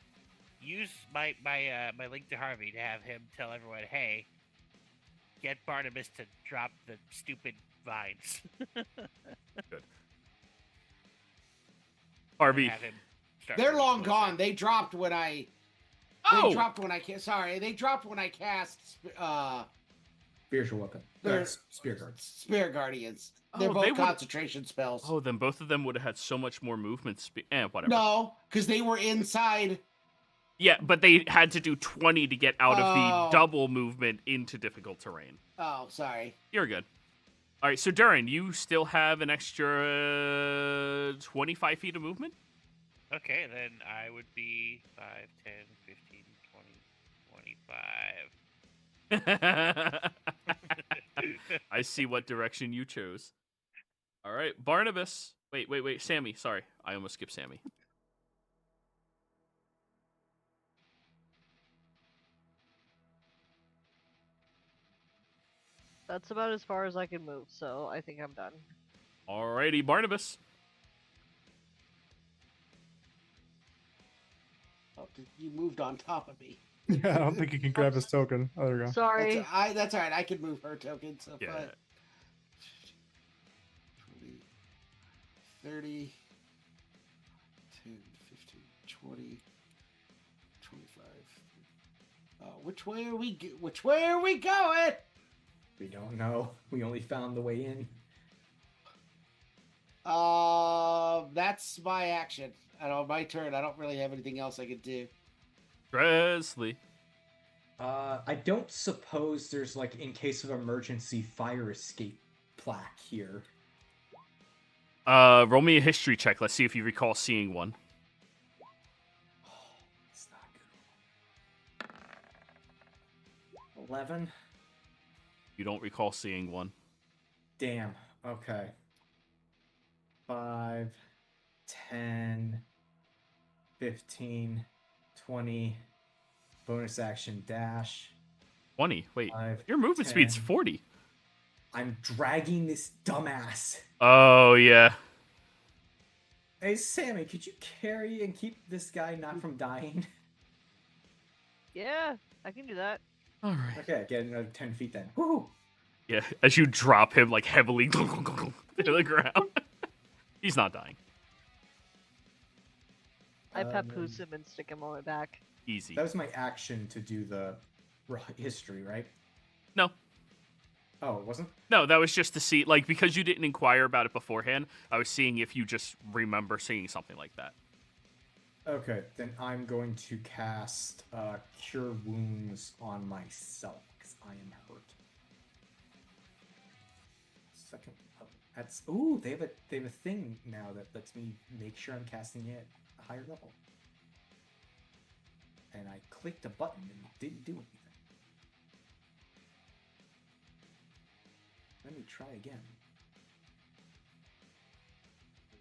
[SPEAKER 5] use my link to Harvey to have him tell everyone, hey, get Barnabas to drop the stupid vines.
[SPEAKER 1] Good. Harvey.
[SPEAKER 5] Have him start
[SPEAKER 2] They're
[SPEAKER 5] moving
[SPEAKER 2] long
[SPEAKER 5] closer.
[SPEAKER 2] gone. They dropped when I.
[SPEAKER 1] Oh!
[SPEAKER 2] They dropped when I Sorry, they dropped when I cast
[SPEAKER 3] Spiritual weapon.
[SPEAKER 2] They're-
[SPEAKER 3] Spear guard.
[SPEAKER 2] Spirit Guardians. They're
[SPEAKER 1] Oh,
[SPEAKER 2] both
[SPEAKER 1] they would've-
[SPEAKER 2] concentration spells.
[SPEAKER 1] Oh, then both of them would have had so much more movement speed. Whatever.
[SPEAKER 2] No, because they were inside.
[SPEAKER 1] Yeah, but they had to do 20 to get out of
[SPEAKER 2] Oh.
[SPEAKER 1] the double movement into difficult terrain.
[SPEAKER 2] Oh, sorry.
[SPEAKER 1] You're good. All right, so Durin, you still have an extra 25 feet of movement?
[SPEAKER 5] Okay, then I would be 5, 10, 15, 20, 25.
[SPEAKER 1] I see what direction you chose. All right, Barnabas. Wait. Sammy, sorry. I almost skipped Sammy.
[SPEAKER 6] That's about as far as I can move, so I think I'm done.
[SPEAKER 1] All righty, Barnabas.
[SPEAKER 2] Oh, you moved on top of me.
[SPEAKER 4] Yeah, I don't think you can grab his token. Oh, there we go.
[SPEAKER 6] Sorry.
[SPEAKER 2] That's all right. I can move her token. So
[SPEAKER 1] Yeah.
[SPEAKER 2] 5, 20, 30, 10, 15, 20, 25. Which way are we? Which way are we going?
[SPEAKER 3] We don't know. We only found the way in.
[SPEAKER 2] That's my action. I don't. My turn. I don't really have anything else I could do.
[SPEAKER 1] Presley.
[SPEAKER 3] I don't suppose there's, like, in case of emergency, fire escape plaque here.
[SPEAKER 1] Roll me a history check. Let's see if you recall seeing one.
[SPEAKER 3] It's not good. 11?
[SPEAKER 1] You don't recall seeing one.
[SPEAKER 3] Damn. Okay. 5, 10, 15, 20, bonus action dash.
[SPEAKER 1] 20. Wait.
[SPEAKER 3] 5,
[SPEAKER 1] Your movement speed's
[SPEAKER 3] 10.
[SPEAKER 1] 40.
[SPEAKER 3] I'm dragging this dumbass.
[SPEAKER 1] Oh, yeah.
[SPEAKER 3] Hey, Sammy, could you carry and keep this guy not from dying?
[SPEAKER 6] Yeah, I can do that.
[SPEAKER 1] All right.
[SPEAKER 3] Okay, get another 10 feet then. Woo!
[SPEAKER 1] Yeah, as you drop him, like, heavily to the ground. He's not dying.
[SPEAKER 6] I papoose him and stick him on my back.
[SPEAKER 1] Easy.
[SPEAKER 3] That was my action to do the history, right?
[SPEAKER 1] No.
[SPEAKER 3] Oh, it wasn't?
[SPEAKER 1] No, that was just to see, like, because you didn't inquire about it beforehand, I was seeing if you just remember seeing something like that.
[SPEAKER 3] Okay, then I'm going to cast Cure Wounds on myself, because I am hurt. second level. That's ooh, they have a thing now that lets me make sure I'm casting it at a higher level. And I clicked a button and it didn't do anything. Let me try again.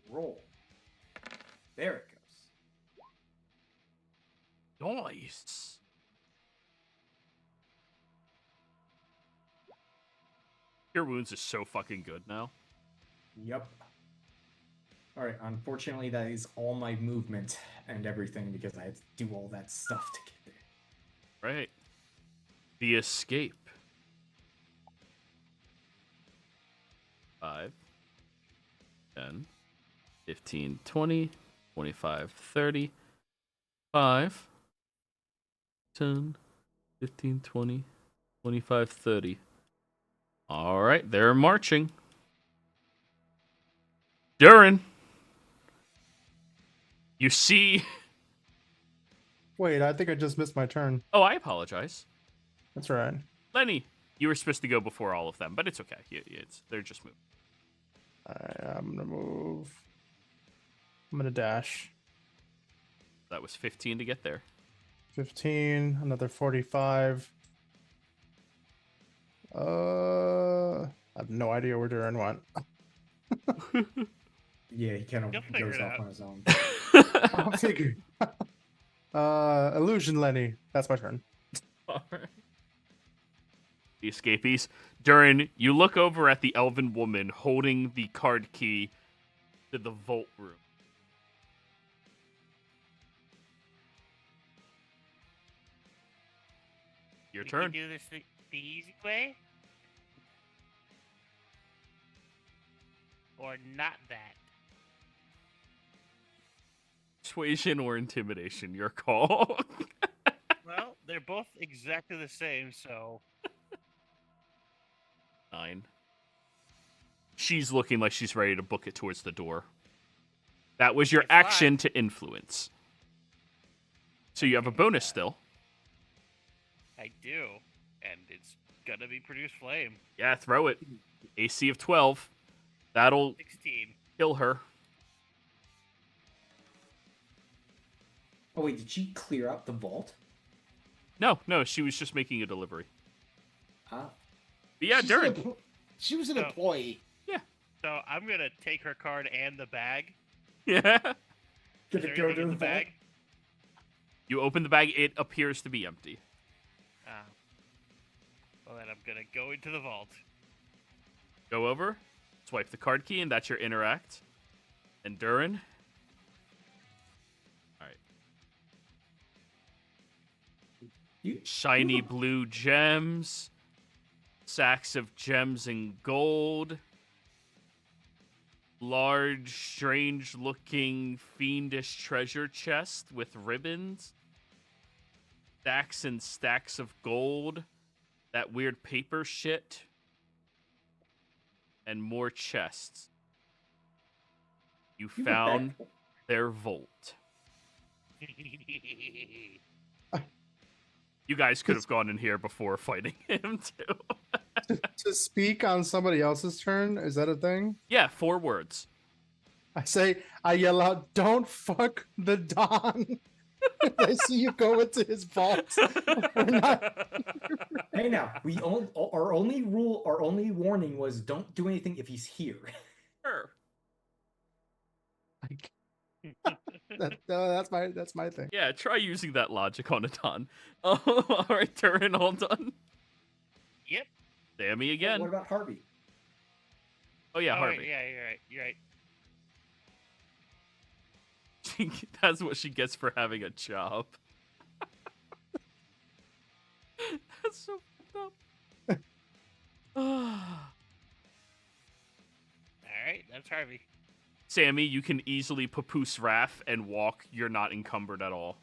[SPEAKER 3] Roll. There it goes.
[SPEAKER 1] Nice. Cure Wounds is so fucking good now.
[SPEAKER 3] Yep. Alright, unfortunately that is all my movement and everything because I had to do all that stuff to get there.
[SPEAKER 1] Right. The escape. 5, 10, 15, 20, 25, 30, 5, 10, 15, 20, 25, 30. All right, they're marching. Durin, you see...
[SPEAKER 4] Wait, I think I just missed my turn.
[SPEAKER 1] Oh, I apologize.
[SPEAKER 4] That's right.
[SPEAKER 1] Lenny, you were supposed to go before all of them, but it's okay. They're just moving.
[SPEAKER 4] I'm gonna move. I'm gonna dash.
[SPEAKER 1] That was 15 to get there.
[SPEAKER 4] 15, another 45. I have no idea where Duran went.
[SPEAKER 3] Yeah, he kind
[SPEAKER 5] You'll
[SPEAKER 3] of
[SPEAKER 5] figure
[SPEAKER 3] goes
[SPEAKER 5] it
[SPEAKER 3] off
[SPEAKER 5] out.
[SPEAKER 3] on his own.
[SPEAKER 4] I'll figure. Illusion Lenny. That's my turn.
[SPEAKER 1] All right. The escapees. Durin, you look over at the elven woman holding the card key to the vault room. Your
[SPEAKER 5] We
[SPEAKER 1] turn.
[SPEAKER 5] can do this the easy way, or not that.
[SPEAKER 1] Persuasion or intimidation, your call.
[SPEAKER 5] Well, they're both exactly the same, so
[SPEAKER 1] 9. She's looking like she's ready to book it towards the door. That was your
[SPEAKER 5] It's fine.
[SPEAKER 1] action to influence. So you have a bonus still.
[SPEAKER 5] I do, and it's gonna be produce flame.
[SPEAKER 1] Yeah, throw it. AC of 12. That'll
[SPEAKER 5] 16.
[SPEAKER 1] kill her.
[SPEAKER 3] Oh wait, did she clear out the vault?
[SPEAKER 1] No, she was just making a delivery.
[SPEAKER 3] Ah.
[SPEAKER 1] But yeah,
[SPEAKER 2] She's
[SPEAKER 1] Durin.
[SPEAKER 2] She was an
[SPEAKER 5] Oh.
[SPEAKER 2] employee.
[SPEAKER 5] So I'm gonna take her card and the bag.
[SPEAKER 1] Yeah.
[SPEAKER 5] Is there anything in the bag?
[SPEAKER 1] You open the bag, it appears to be empty.
[SPEAKER 5] Well, then I'm gonna go into the vault.
[SPEAKER 1] Go over, swipe the card key, and that's your interact. And Durin. Alright. Shiny blue gems. Sacks of gems and gold. Large, strange-looking, fiendish treasure chest with ribbons. Stacks and stacks of gold. That weird paper shit. And more chests. You
[SPEAKER 3] You
[SPEAKER 1] found their vault. You guys could have gone in here before fighting him, too.
[SPEAKER 4] To speak on somebody else's turn, is that a thing?
[SPEAKER 1] Yeah, 4 words.
[SPEAKER 4] I yell out, "Don't fuck the Don." I see you go into his vault. We're not.
[SPEAKER 3] Hey now, our only warning was don't do anything if he's here.
[SPEAKER 1] Sure.
[SPEAKER 4] That's my thing.
[SPEAKER 1] Yeah, try using that logic on a Don. Oh, all right, Turin, all done.
[SPEAKER 5] Yep.
[SPEAKER 1] Sammy again.
[SPEAKER 3] What about Harvey?
[SPEAKER 1] Oh yeah,
[SPEAKER 5] Oh,
[SPEAKER 1] Harvey.
[SPEAKER 5] wait, yeah, you're right. You're right.
[SPEAKER 1] That's what she gets for having a job. That's so fucked up.
[SPEAKER 5] All right, that's Harvey.
[SPEAKER 1] Sammy, you can easily papoose Raph and walk. You're not encumbered at all.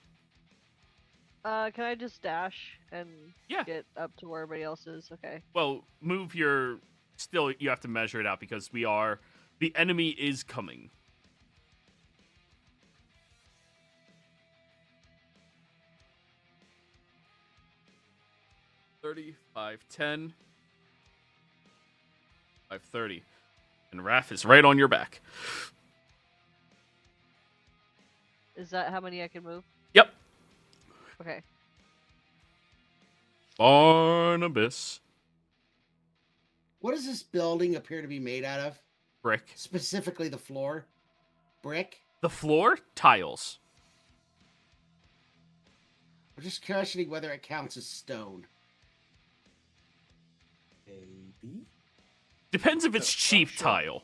[SPEAKER 6] Can I just dash and
[SPEAKER 1] Yeah.
[SPEAKER 6] get up to where everybody else is? Okay.
[SPEAKER 1] Well, move your... Still, you have to measure it out because the enemy is coming. $35.10. 530. And Raph is right on your back.
[SPEAKER 6] Is that how many I can move?
[SPEAKER 1] Yep.
[SPEAKER 6] Okay.
[SPEAKER 1] Barnabas.
[SPEAKER 2] What does this building appear to be made out of?
[SPEAKER 1] Brick.
[SPEAKER 2] Specifically the floor? Brick?
[SPEAKER 1] The floor? Tiles.
[SPEAKER 2] I'm just questioning whether it counts as stone.
[SPEAKER 3] Maybe.
[SPEAKER 1] Depends if it's
[SPEAKER 3] So,
[SPEAKER 1] cheap
[SPEAKER 3] sure.
[SPEAKER 1] tile.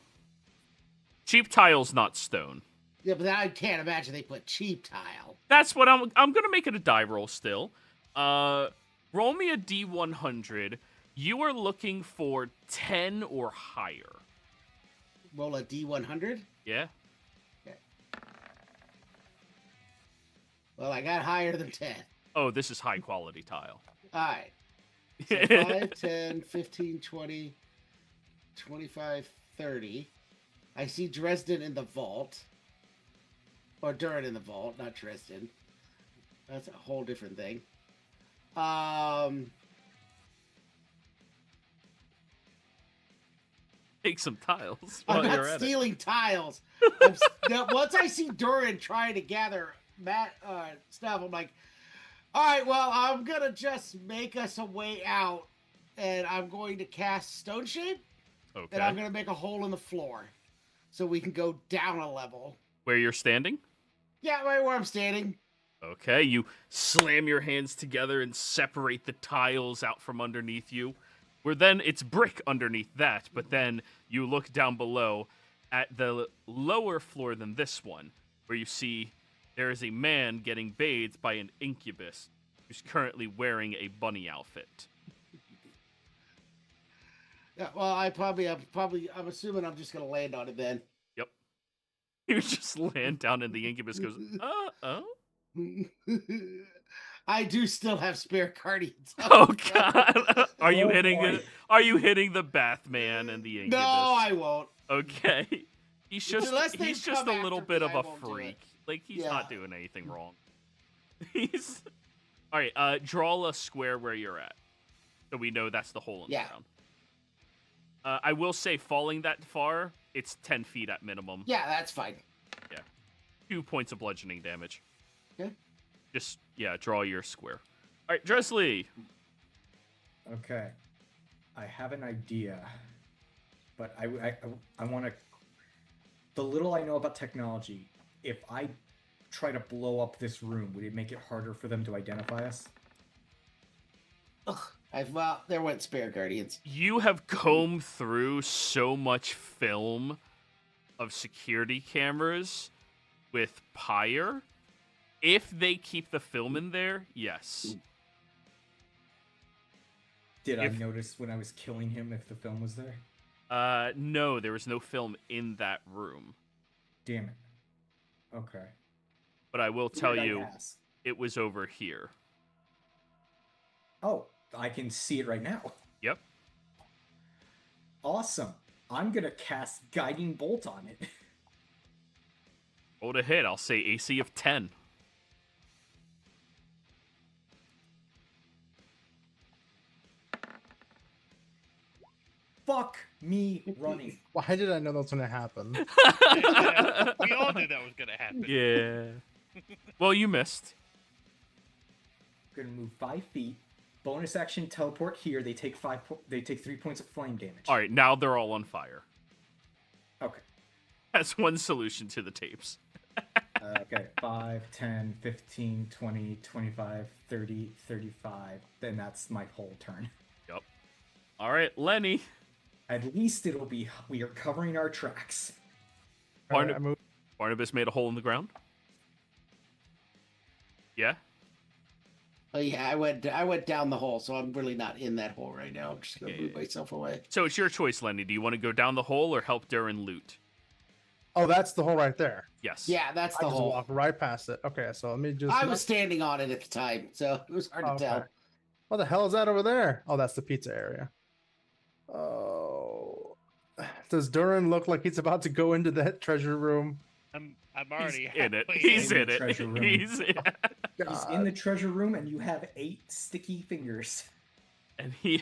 [SPEAKER 1] Cheap tile's not stone.
[SPEAKER 2] Yeah, but I can't imagine they put cheap tile.
[SPEAKER 1] That's what I'm gonna make it a die roll still. Roll me a D100. You are looking for 10 or higher.
[SPEAKER 2] Roll a D100?
[SPEAKER 1] Yeah?
[SPEAKER 2] Well, I got higher than 10.
[SPEAKER 1] Oh, this is high quality tile.
[SPEAKER 2] All right. So 5, 10, 15, 20, 25, 30. I see Dresden in the vault. Or Durin in the vault, not Dresden. That's a whole different thing.
[SPEAKER 1] Take some tiles
[SPEAKER 2] I'm
[SPEAKER 1] while
[SPEAKER 2] not
[SPEAKER 1] you're at it.
[SPEAKER 2] stealing tiles. Now, once I see Durin trying to gather stuff, I'm like, all right, well, I'm going to just make us a way out, and I'm going to cast Stone Shape, and I'm
[SPEAKER 1] Okay.
[SPEAKER 2] going to make a hole in the floor so we can go down a level.
[SPEAKER 1] Where you're standing?
[SPEAKER 2] Yeah, right where I'm standing.
[SPEAKER 1] Okay, you slam your hands together and separate the tiles out from underneath you. Where then it's brick underneath that, but then you look down below at the lower floor than this one, where you see there is a man getting bathed by an incubus who's currently wearing a bunny outfit.
[SPEAKER 2] Yeah, well, I'm assuming I'm just going to land on it then.
[SPEAKER 1] Yep. You just land down and the incubus goes, oh.
[SPEAKER 2] I do still have spare guardians.
[SPEAKER 1] Oh god. Are you
[SPEAKER 3] Oh,
[SPEAKER 1] hitting
[SPEAKER 3] boy.
[SPEAKER 1] it? Are you hitting the Bathman and the incubus?
[SPEAKER 2] No, I won't.
[SPEAKER 1] Okay. He's
[SPEAKER 2] Unless
[SPEAKER 1] just
[SPEAKER 2] they
[SPEAKER 1] he's just
[SPEAKER 2] come
[SPEAKER 1] a little
[SPEAKER 2] after
[SPEAKER 1] bit
[SPEAKER 2] me,
[SPEAKER 1] of
[SPEAKER 2] I
[SPEAKER 1] a
[SPEAKER 2] won't do it.
[SPEAKER 1] freak. Like he's
[SPEAKER 2] Yeah.
[SPEAKER 1] not doing anything wrong. He's all right. Draw a square where you're at, so we know that's the hole in
[SPEAKER 2] Yeah.
[SPEAKER 1] the ground. I will say, falling that far, it's 10 feet at minimum.
[SPEAKER 2] Yeah, that's fine.
[SPEAKER 1] 2 points of bludgeoning damage.
[SPEAKER 2] Okay.
[SPEAKER 1] Just draw your square. All right, Dressley.
[SPEAKER 3] Okay. I have an idea, but I want to. The little I know about technology, if I try to blow up this room, would it make it harder for them to identify us?
[SPEAKER 2] Well, there went spare guardians.
[SPEAKER 1] You have combed through so much film of security cameras with Pyre. If they keep the film in there, yes.
[SPEAKER 3] Did I
[SPEAKER 1] If-
[SPEAKER 3] notice when I was killing him if the film was there?
[SPEAKER 1] No, there was no film in that room.
[SPEAKER 3] Damn it. Okay.
[SPEAKER 1] But I will tell
[SPEAKER 3] Who did I
[SPEAKER 1] you,
[SPEAKER 3] ask?
[SPEAKER 1] it was over here.
[SPEAKER 3] Oh, I can see it right now.
[SPEAKER 1] Yep.
[SPEAKER 3] Awesome. I'm gonna cast Guiding Bolt on it.
[SPEAKER 1] Roll to hit. I'll say AC of 10.
[SPEAKER 3] Fuck me running.
[SPEAKER 4] Why did I know that was gonna happen?
[SPEAKER 5] We all knew that was gonna happen.
[SPEAKER 1] Yeah. Well, you missed.
[SPEAKER 3] Gonna move 5 feet. Bonus action teleport here. They take 3 points of flame damage.
[SPEAKER 1] All right, now they're all on fire.
[SPEAKER 3] Okay.
[SPEAKER 1] That's one solution to the tapes.
[SPEAKER 3] Okay. 5, 10, 15, 20, 25, 30, 35. Then that's my whole turn.
[SPEAKER 1] Yep. All right, Lenny.
[SPEAKER 3] At least it'll be we are covering our tracks.
[SPEAKER 4] All right,
[SPEAKER 1] Barnab-
[SPEAKER 4] I moved.
[SPEAKER 1] Barnabas made a hole in the ground. Yeah.
[SPEAKER 2] Oh yeah, I went down the hole, so I'm really not in that hole right now. I'm just gonna
[SPEAKER 1] Yeah,
[SPEAKER 2] move
[SPEAKER 1] yeah.
[SPEAKER 2] myself away.
[SPEAKER 1] So it's your choice, Lenny. Do you want to go down the hole or help Durin loot?
[SPEAKER 4] Oh, that's the hole right there.
[SPEAKER 1] Yes.
[SPEAKER 2] Yeah, that's
[SPEAKER 4] I
[SPEAKER 2] the
[SPEAKER 4] just
[SPEAKER 2] hole.
[SPEAKER 4] walked right past it. Okay, so let me just.
[SPEAKER 2] I was standing on it at the time, so it was hard to
[SPEAKER 4] Okay.
[SPEAKER 2] tell.
[SPEAKER 4] What the hell is that over there? Oh, that's the pizza area. Oh, does Durin look like he's about to go into that treasure room?
[SPEAKER 5] I'm
[SPEAKER 1] He's
[SPEAKER 5] already
[SPEAKER 1] in it.
[SPEAKER 5] halfway
[SPEAKER 1] He's
[SPEAKER 3] in
[SPEAKER 1] in
[SPEAKER 3] the
[SPEAKER 1] it.
[SPEAKER 3] treasure room.
[SPEAKER 1] He's in
[SPEAKER 3] He's in
[SPEAKER 4] God.
[SPEAKER 3] the treasure room, and you have 8 sticky fingers.
[SPEAKER 1] And you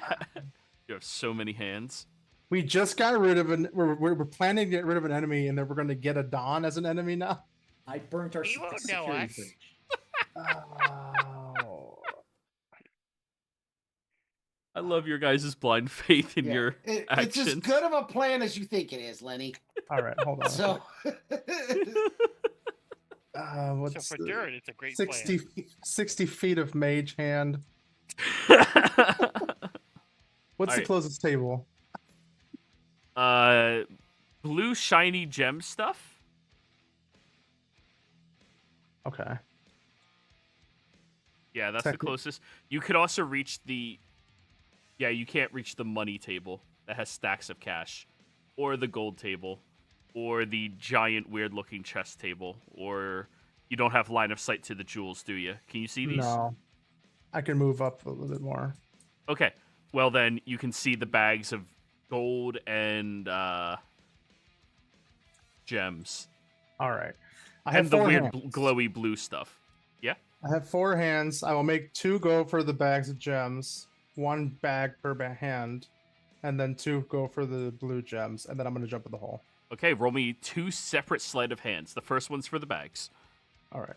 [SPEAKER 1] have so many hands.
[SPEAKER 4] We just got rid of an. We're planning to get rid of an enemy, and then we're going to get a Don as an enemy now.
[SPEAKER 3] I burnt our
[SPEAKER 5] He won't know
[SPEAKER 3] security
[SPEAKER 5] us.
[SPEAKER 3] footage.
[SPEAKER 4] Oh.
[SPEAKER 1] I love your guys' blind faith in
[SPEAKER 2] Yeah,
[SPEAKER 1] your
[SPEAKER 2] it's
[SPEAKER 1] actions.
[SPEAKER 2] as good of a plan as you think it is, Lenny.
[SPEAKER 4] All right, hold on.
[SPEAKER 2] So,
[SPEAKER 4] What's
[SPEAKER 5] So for
[SPEAKER 4] the-
[SPEAKER 5] Durin, it's a great
[SPEAKER 4] 60,
[SPEAKER 5] plan.
[SPEAKER 4] 60 feet of mage hand. What's the
[SPEAKER 1] Alright.
[SPEAKER 4] closest table?
[SPEAKER 1] Blue shiny gem stuff.
[SPEAKER 4] Okay.
[SPEAKER 1] Yeah, that's the
[SPEAKER 4] Techni-
[SPEAKER 1] closest. You could also reach the. Yeah, you can't reach the money table that has stacks of cash, or the gold table, or the giant weird-looking chest table, or you don't have line of sight to the jewels, do you? Can you see these?
[SPEAKER 4] No. I can move up a little bit more.
[SPEAKER 1] Okay. Well, then you can see the bags of gold and gems,
[SPEAKER 4] All right. I have
[SPEAKER 1] and the
[SPEAKER 4] four
[SPEAKER 1] weird
[SPEAKER 4] hands.
[SPEAKER 1] glowy blue stuff.
[SPEAKER 4] I have 4 hands. I will make 2 go for the bags of gems, 1 bag per hand, and then 2 go for the blue gems, and then I'm going to jump in the hole.
[SPEAKER 1] Okay, roll me 2 separate sleight of hands. The first one's for the bags.
[SPEAKER 4] All right.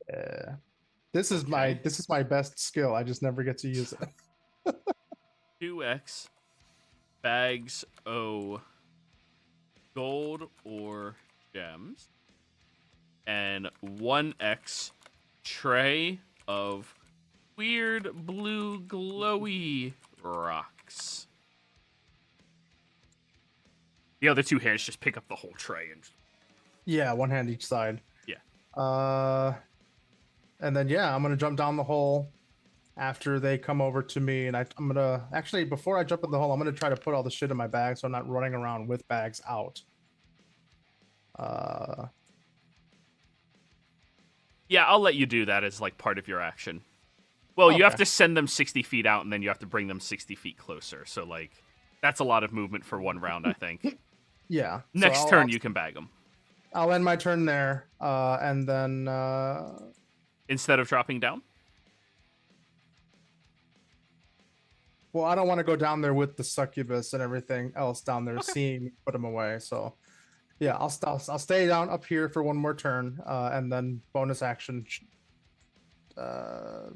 [SPEAKER 4] Yeah. This is
[SPEAKER 1] Okay.
[SPEAKER 4] my best skill. I just never get to use it.
[SPEAKER 1] 2x bags o gold or gems, and 1x tray of weird blue glowy rocks. The other 2 hands just pick up the whole tray and
[SPEAKER 4] Yeah, 1 hand each side.
[SPEAKER 1] Yeah.
[SPEAKER 4] And then yeah, I'm gonna jump down the hole after they come over to me, and I'm gonna actually, before I jump in the hole, I'm gonna try to put all the shit in my bag so I'm not running around with bags out.
[SPEAKER 1] yeah, I'll let you do that as like part of your action. Well, you have
[SPEAKER 4] Okay.
[SPEAKER 1] to send them 60 feet out, and then you have to bring them 60 feet closer. So like, that's a lot of movement for one round, I think.
[SPEAKER 4] Yeah. so
[SPEAKER 1] Next turn, you can bag them
[SPEAKER 4] I'll end my turn there, and then
[SPEAKER 1] instead of dropping down.
[SPEAKER 4] well, I don't want to go down there with the succubus and everything else down there, seeing me put them away. So yeah, I'll stay down up here for one more turn, and then bonus action. I'll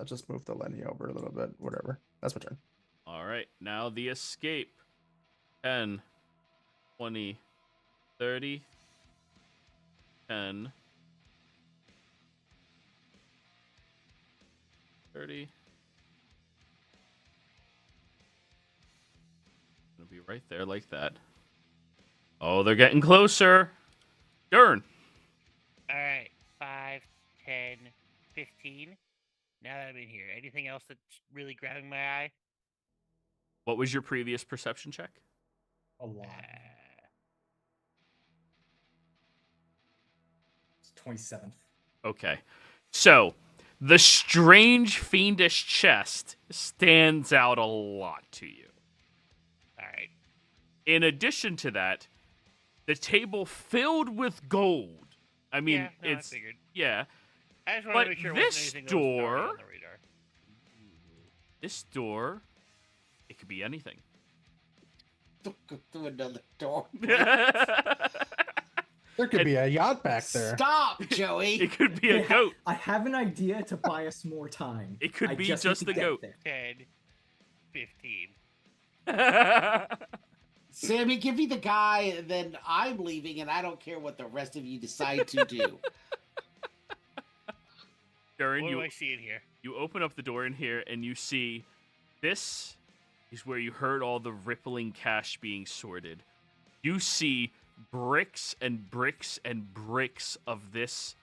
[SPEAKER 4] just move the Lenny over a little bit. Whatever. That's my turn.
[SPEAKER 1] All right, now the escape. 10, 20, 30, 10, 30. Gonna be right there like that. Oh, they're getting closer. Dern.
[SPEAKER 5] All right, 5, 10, 15. Now that I'm in here, anything else that's really grabbing my eye?
[SPEAKER 1] What was your previous perception check?
[SPEAKER 3] A lot. It's 27th.
[SPEAKER 1] Okay. So, the strange fiendish chest stands out a lot to you.
[SPEAKER 5] All right.
[SPEAKER 1] In addition to that, the table filled with gold. I mean,
[SPEAKER 5] yeah, no,
[SPEAKER 1] it's
[SPEAKER 5] I figured.
[SPEAKER 1] yeah.
[SPEAKER 5] I just
[SPEAKER 1] But
[SPEAKER 5] wanted to make sure it wasn't
[SPEAKER 1] this
[SPEAKER 5] anything that was already
[SPEAKER 1] door-
[SPEAKER 5] on the radar.
[SPEAKER 1] This door, it could be anything.
[SPEAKER 2] go through another door.
[SPEAKER 4] There could be a yacht back there.
[SPEAKER 2] Stop, Joey.
[SPEAKER 1] It could be a
[SPEAKER 3] Yeah,
[SPEAKER 1] goat.
[SPEAKER 3] I have an idea to buy us more time.
[SPEAKER 1] It could
[SPEAKER 3] I
[SPEAKER 1] be
[SPEAKER 3] need
[SPEAKER 1] just
[SPEAKER 3] to
[SPEAKER 1] the
[SPEAKER 3] get
[SPEAKER 1] goat.
[SPEAKER 3] there.
[SPEAKER 5] 10, 15.
[SPEAKER 2] Sammy, give me the guy, and then I'm leaving, and I don't care what the rest of you decide to do.
[SPEAKER 1] Durin,
[SPEAKER 5] What do
[SPEAKER 1] you
[SPEAKER 5] I see in here?
[SPEAKER 1] you open up the door in here and you see this is where you heard all the rippling cash being sorted. You see bricks and bricks and bricks of this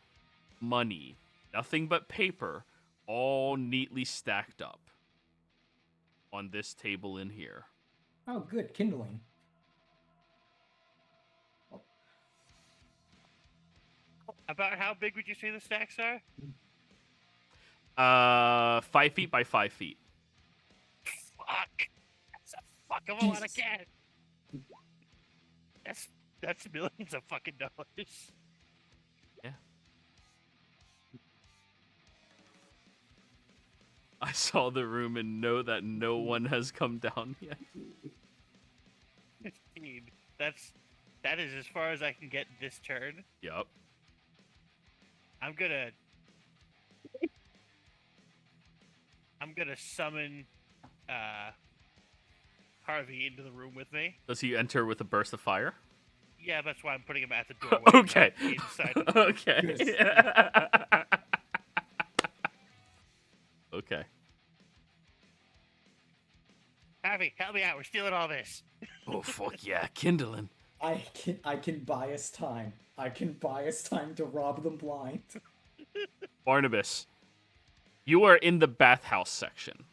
[SPEAKER 1] money, nothing but paper, all neatly stacked up on this table in here.
[SPEAKER 3] Oh, good. Kindling.
[SPEAKER 5] About how big would you say the stacks are?
[SPEAKER 1] 5 feet by 5 feet.
[SPEAKER 5] Fuck. That's a fuck of a lot of
[SPEAKER 3] Jesus.
[SPEAKER 5] cash. That's millions of fucking dollars.
[SPEAKER 1] I saw the room and know that no one has come down yet.
[SPEAKER 5] 15. That is as far as I can get this turn.
[SPEAKER 1] Yep.
[SPEAKER 5] I'm gonna summon Harvey into the room with me.
[SPEAKER 1] Does he enter with a burst of fire?
[SPEAKER 5] Yeah, that's why I'm putting him at the doorway.
[SPEAKER 1] Okay.
[SPEAKER 5] Inside.
[SPEAKER 1] Okay. Okay.
[SPEAKER 5] Harvey, help me out. We're stealing all this.
[SPEAKER 1] Oh fuck yeah, kindling.
[SPEAKER 3] I can buy us time. I can buy us time to rob them blind.
[SPEAKER 1] Barnabas, you are in the bathhouse section.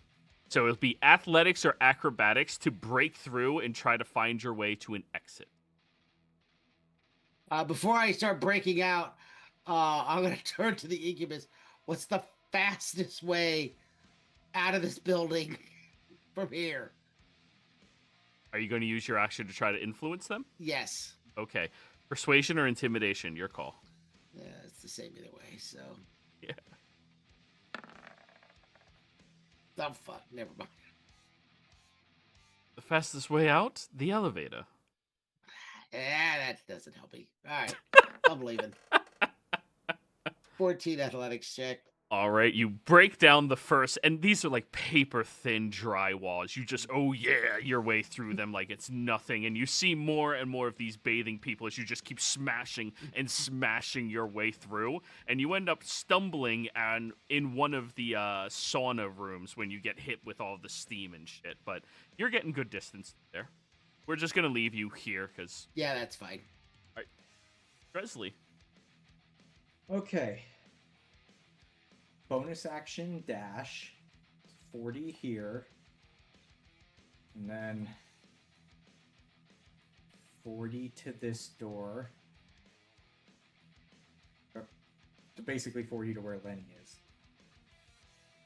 [SPEAKER 1] So it'll be athletics or acrobatics to break through and try to find your way to an exit.
[SPEAKER 2] Before I start breaking out, I'm going to turn to the incubus. What's the fastest way out of this building from here?
[SPEAKER 1] Are you going to use your action to try to influence them?
[SPEAKER 2] Yes.
[SPEAKER 1] Okay. Persuasion or intimidation, your call.
[SPEAKER 2] Yeah, it's the same either way, so.
[SPEAKER 1] Yeah.
[SPEAKER 2] Oh, fuck. Never mind.
[SPEAKER 1] The fastest way out? The elevator.
[SPEAKER 2] Yeah, that doesn't help me. All right. I'm leaving. 14 athletics check.
[SPEAKER 1] All right, you break down the first, and these are like paper-thin dry walls. You just, oh yeah, your way through them like it's nothing, and you see more and more of these bathing people as you just keep smashing and smashing your way through, and you end up stumbling and in one of the sauna rooms when you get hit with all the steam and shit, but you're getting good distance there. We're just going to leave you here, because...
[SPEAKER 2] Yeah, that's fine.
[SPEAKER 1] All right. Dresley.
[SPEAKER 3] Okay. Bonus action dash. 40 here. And then 40 to this door. Or basically 40 to where Lenny is.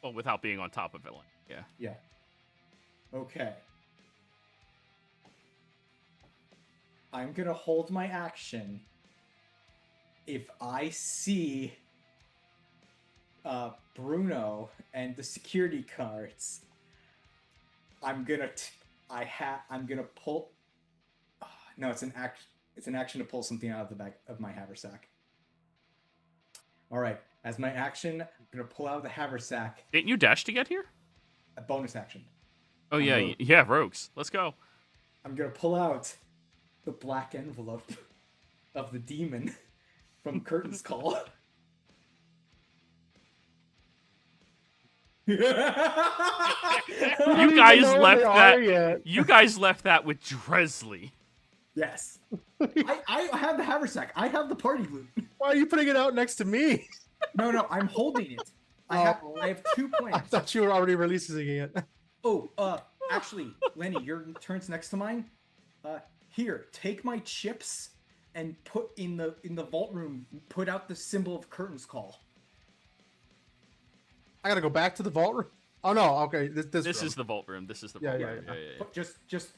[SPEAKER 1] Well, without being on top of it, like, yeah.
[SPEAKER 3] Yeah. Okay. I'm gonna hold my action. If I see Bruno and the security cards, I'm gonna pull. No, it's an action to pull something out of the back of my haversack. All right, as my action, I'm gonna pull out the haversack.
[SPEAKER 1] Didn't you dash to get here?
[SPEAKER 3] A bonus action.
[SPEAKER 1] Oh yeah, yeah, rogues. Let's go.
[SPEAKER 3] I'm gonna pull out the black envelope of the demon from Curtain's Call.
[SPEAKER 1] You guys left that. You guys left that with Dresley.
[SPEAKER 3] Yes. I have the haversack. I have the party loot.
[SPEAKER 4] Why are you putting it out next to me?
[SPEAKER 3] No, I'm holding it. I have 2
[SPEAKER 4] I
[SPEAKER 3] plans.
[SPEAKER 4] thought you were already releasing it.
[SPEAKER 3] Oh, actually, Lenny, your turn's next to mine. Here, take my chips and put in the vault room. Put out the symbol of Curtain's Call.
[SPEAKER 4] I gotta go back to the vault room. Oh no, okay. This
[SPEAKER 1] is the vault room. This is the
[SPEAKER 4] Yeah,
[SPEAKER 1] vault
[SPEAKER 4] yeah,
[SPEAKER 1] room.
[SPEAKER 4] yeah.
[SPEAKER 3] But just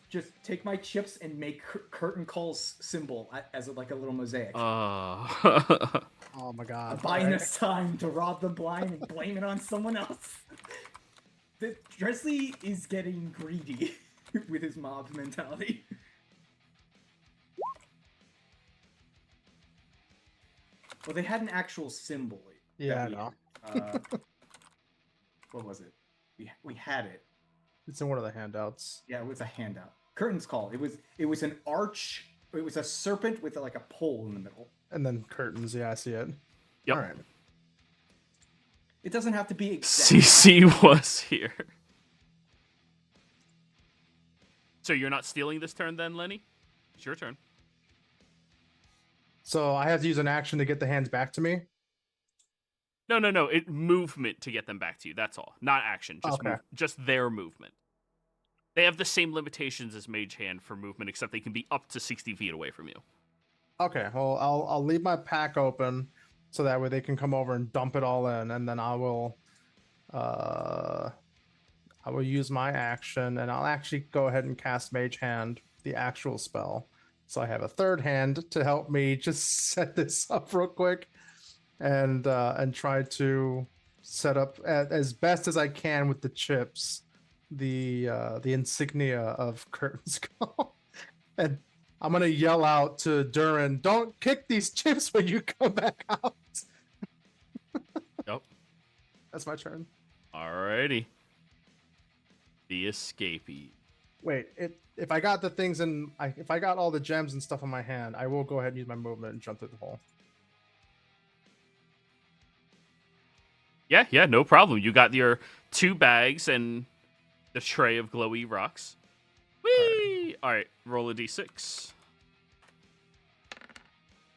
[SPEAKER 3] take my chips and make Curtain Call's symbol as like a little mosaic.
[SPEAKER 4] Oh my god.
[SPEAKER 3] Buying us time to rob the blind and blame it on someone else. Dresley is getting greedy with his mob mentality. Well, they had an actual symbol.
[SPEAKER 4] Yeah, I know.
[SPEAKER 3] What was it? We had it.
[SPEAKER 4] It's in one of the handouts.
[SPEAKER 3] Yeah, it was a handout. Curtain's Call. It was an arch. It was a serpent with like a pole in the middle.
[SPEAKER 4] And then curtains. Yeah, I see it.
[SPEAKER 1] Yep.
[SPEAKER 4] All right.
[SPEAKER 3] It doesn't have to be exact.
[SPEAKER 1] CC was here. So you're not stealing this turn then, Lenny? It's your turn.
[SPEAKER 4] So I have to use an action to get the hands back to me.
[SPEAKER 1] No. It movement to get them back to you. That's all. Not action. Just
[SPEAKER 4] Okay.
[SPEAKER 1] Just their movement. They have the same limitations as Mage Hand for movement, except they can be up to 60 feet away from you.
[SPEAKER 4] Okay. Well, I'll leave my pack open so that way they can come over and dump it all in, and then I will use my action, and I'll actually go ahead and cast Mage Hand, the actual spell. So I have a third hand to help me just set this up real quick, and try to set up as best as I can with the chips, the insignia of Curtain's Call, and I'm gonna yell out to Durin, "Don't kick these chips when you come back out."
[SPEAKER 1] Yep.
[SPEAKER 4] That's my turn.
[SPEAKER 1] Alrighty. The escapee.
[SPEAKER 4] Wait, if I got the things if I got all the gems and stuff in my hand, I will go ahead and use my movement and jump through the hole.
[SPEAKER 1] Yeah, no problem. You got your 2 bags and the tray of glowy rocks. Whee! All right, roll a d6.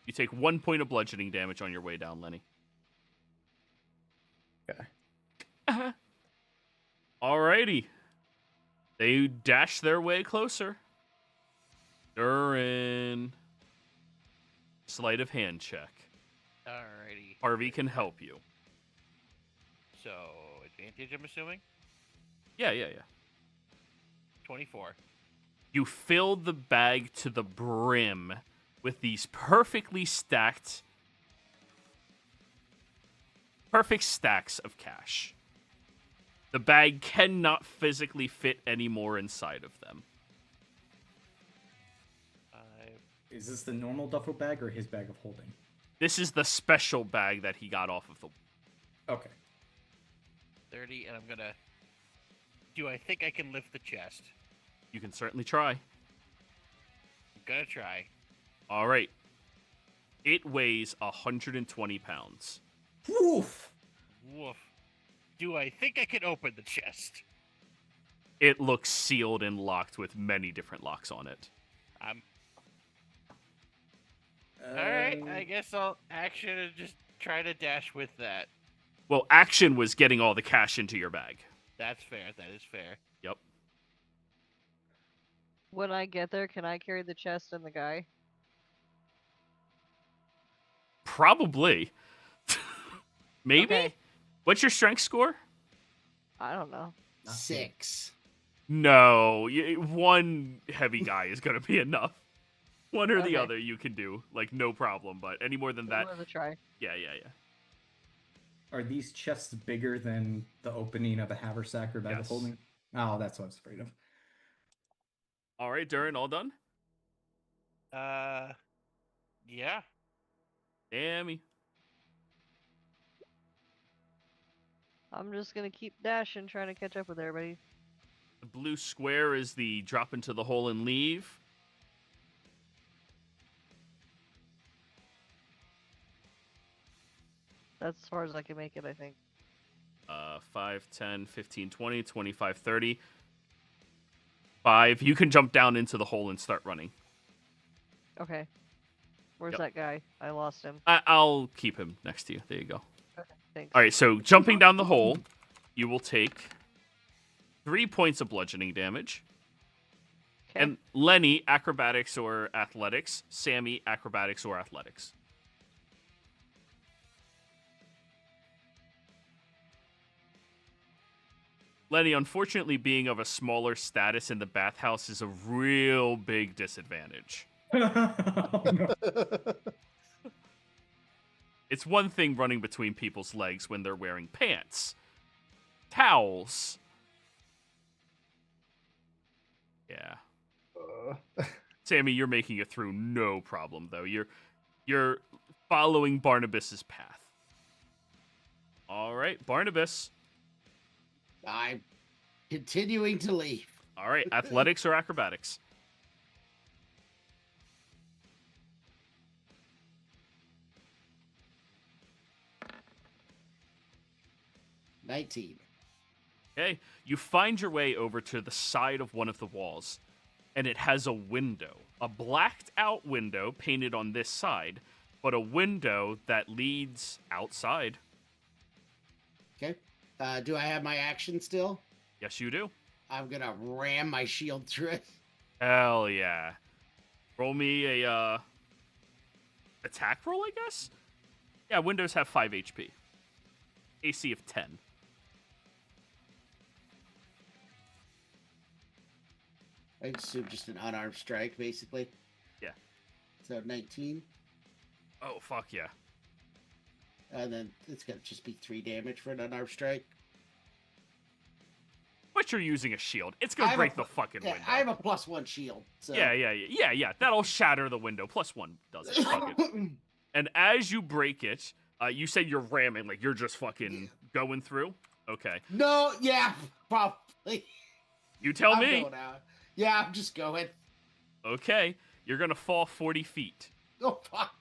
[SPEAKER 1] You take 1 point of bludgeoning damage on your way down, Lenny.
[SPEAKER 4] Okay.
[SPEAKER 1] Alrighty. They dash their way closer. Durin. Sleight of hand check.
[SPEAKER 5] Alrighty.
[SPEAKER 1] Harvey can help you.
[SPEAKER 5] So, advantage, I'm assuming?
[SPEAKER 1] Yeah.
[SPEAKER 5] 24.
[SPEAKER 1] You filled the bag to the brim with these perfect stacks of cash. The bag cannot physically fit any more inside of them.
[SPEAKER 3] Is this the normal duffel bag or his bag of holding?
[SPEAKER 1] This is the special bag that he got off of the...
[SPEAKER 3] Okay.
[SPEAKER 5] 30, and I'm gonna... Do I think I can lift the chest?
[SPEAKER 1] You can certainly try.
[SPEAKER 5] I'm gonna try.
[SPEAKER 1] All right. It weighs 120 pounds.
[SPEAKER 3] Woof!
[SPEAKER 5] Woof. Do I think I can open the chest?
[SPEAKER 1] It looks sealed and locked with many different locks on it.
[SPEAKER 5] Alright, I guess I'll action and just try to dash with that.
[SPEAKER 1] Well, action was getting all the cash into your bag.
[SPEAKER 5] That's fair, that is fair.
[SPEAKER 1] Yep.
[SPEAKER 6] When I get there, can I carry the chest and the guy?
[SPEAKER 1] Probably. Maybe?
[SPEAKER 6] Okay.
[SPEAKER 1] What's your strength score?
[SPEAKER 6] I don't know.
[SPEAKER 2] 6.
[SPEAKER 1] No, one heavy guy is going to be enough. One or the
[SPEAKER 6] Okay.
[SPEAKER 1] other you can do, like, no problem. But any more than that,
[SPEAKER 6] Worth a try.
[SPEAKER 1] yeah.
[SPEAKER 3] Are these chests bigger than the opening of a haversack or bag of
[SPEAKER 1] Yes.
[SPEAKER 3] holding? Oh, that's what I was afraid of.
[SPEAKER 1] All right, Durin, all done?
[SPEAKER 5] Yeah.
[SPEAKER 1] Dammy.
[SPEAKER 6] I'm just gonna keep dashing, trying to catch up with everybody.
[SPEAKER 1] The blue square is the drop into the hole and leave.
[SPEAKER 6] That's as far as I can make it, I think.
[SPEAKER 1] 5, 10, 15, 20, 25, 30. 5. You can jump down into the hole and start running.
[SPEAKER 6] Okay. Where's
[SPEAKER 1] Yep.
[SPEAKER 6] that guy? I lost him.
[SPEAKER 1] I'll keep him next to you. There you go.
[SPEAKER 6] Okay, thanks.
[SPEAKER 1] All right, so jumping down the hole, you will take 3 points of bludgeoning damage.
[SPEAKER 6] Okay.
[SPEAKER 1] And Lenny, acrobatics or athletics. Sammy, acrobatics or athletics. Lenny, unfortunately, being of a smaller status in the bathhouse is a real big disadvantage.
[SPEAKER 3] Oh, no.
[SPEAKER 1] It's one thing running between people's legs when they're wearing pants. Towels. Yeah. Sammy, you're making it through no problem, though. You're following Barnabas's path. All right, Barnabas.
[SPEAKER 2] I'm continuing to leave.
[SPEAKER 1] All right, athletics or acrobatics?
[SPEAKER 2] $19.
[SPEAKER 1] Okay, you find your way over to the side of one of the walls, and it has a window. A blacked out window painted on this side, but a window that leads outside.
[SPEAKER 2] Okay. Do I have my action still?
[SPEAKER 1] Yes, you do.
[SPEAKER 2] I'm gonna ram my shield through it.
[SPEAKER 1] Hell yeah. Roll me a attack roll, I guess? Yeah, windows have 5 HP. AC of 10.
[SPEAKER 2] I assume just an unarmed strike, basically.
[SPEAKER 1] Yeah.
[SPEAKER 2] So 19.
[SPEAKER 1] Oh, fuck yeah.
[SPEAKER 2] And then it's going to just be 3 damage for an unarmed strike.
[SPEAKER 1] But you're using a shield. It's going to break the fucking window.
[SPEAKER 2] I have a +1 shield. So.
[SPEAKER 1] Yeah. That'll shatter the window. +1 does it. Fuck it. And as you break it, you said you're ramming, like you're just fucking going through? Okay.
[SPEAKER 2] No, yeah, probably.
[SPEAKER 1] You tell
[SPEAKER 2] I'm
[SPEAKER 1] me.
[SPEAKER 2] going out. Yeah, I'm just going.
[SPEAKER 1] Okay. You're going to fall 40 feet.
[SPEAKER 2] Oh, fuck.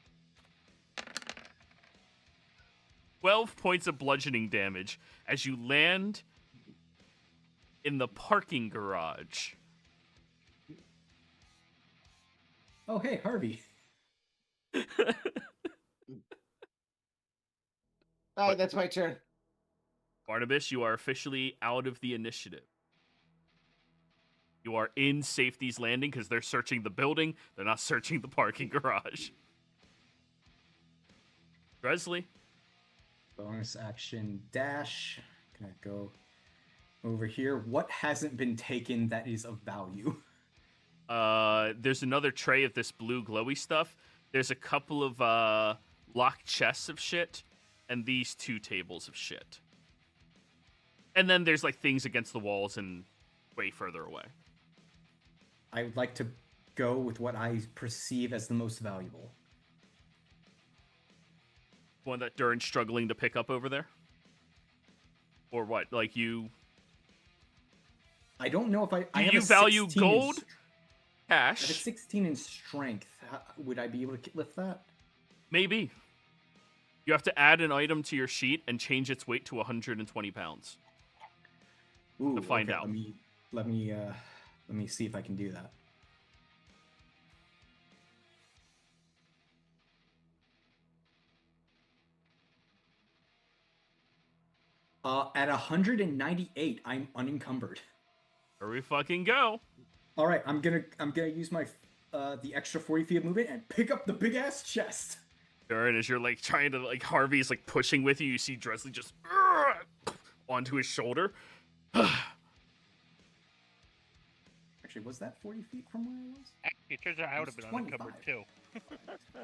[SPEAKER 1] 12 points of bludgeoning damage as you land in the parking garage.
[SPEAKER 3] Oh, hey, Harvey.
[SPEAKER 2] All right, that's my turn.
[SPEAKER 1] Barnabas, you are officially out of the initiative. You are in Safety's Landing because they're searching the building. They're not searching the parking garage. Dresley.
[SPEAKER 3] Bonus action dash. Gonna go over here. What hasn't been taken that is of value?
[SPEAKER 1] There's another tray of this blue glowy stuff. There's a couple of locked chests of shit, and these 2 tables of shit. And then there's like things against the walls and way further away.
[SPEAKER 3] I would like to go with what I perceive as the most valuable.
[SPEAKER 1] One that Durin's struggling to pick up over there? Or what? Like you...
[SPEAKER 3] I don't know if I have
[SPEAKER 1] you
[SPEAKER 3] a
[SPEAKER 1] value
[SPEAKER 3] 16
[SPEAKER 1] gold?
[SPEAKER 3] I have a
[SPEAKER 1] Cash?
[SPEAKER 3] 16 in strength. Would I be able to lift that?
[SPEAKER 1] Maybe. You have to add an item to your sheet and change its weight to 120 pounds.
[SPEAKER 3] Ooh,
[SPEAKER 1] To find out.
[SPEAKER 3] Let me see if I can do that. At 198, I'm unencumbered.
[SPEAKER 1] Here we fucking go.
[SPEAKER 3] All right, I'm gonna use my the extra 40 feet of movement and pick up the big ass chest.
[SPEAKER 1] Durin, as you're like trying to, like Harvey's like pushing with you, you see Dresley just onto his shoulder.
[SPEAKER 3] Actually, was that 40 feet from where I was?
[SPEAKER 5] Actually, it turns out I would have been
[SPEAKER 3] It's
[SPEAKER 5] unencumbered
[SPEAKER 3] 25.
[SPEAKER 5] too.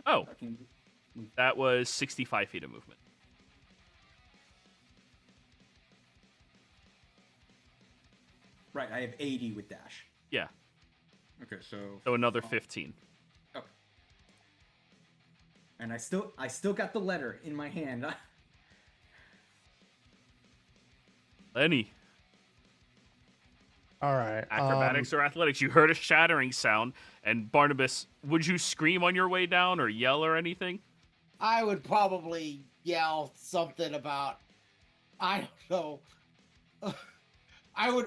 [SPEAKER 1] Oh,
[SPEAKER 3] I can move.
[SPEAKER 1] that was 65 feet of movement.
[SPEAKER 3] Right, I have 80 with dash.
[SPEAKER 1] Yeah,
[SPEAKER 3] Okay, so
[SPEAKER 1] so another 15.
[SPEAKER 3] okay. And I still got the letter in my hand.
[SPEAKER 1] Lenny,
[SPEAKER 4] All right.
[SPEAKER 1] acrobatics or athletics? You heard a shattering sound, and Barnabas, would you scream on your way down or yell or anything?
[SPEAKER 2] I would probably yell something about, I don't know.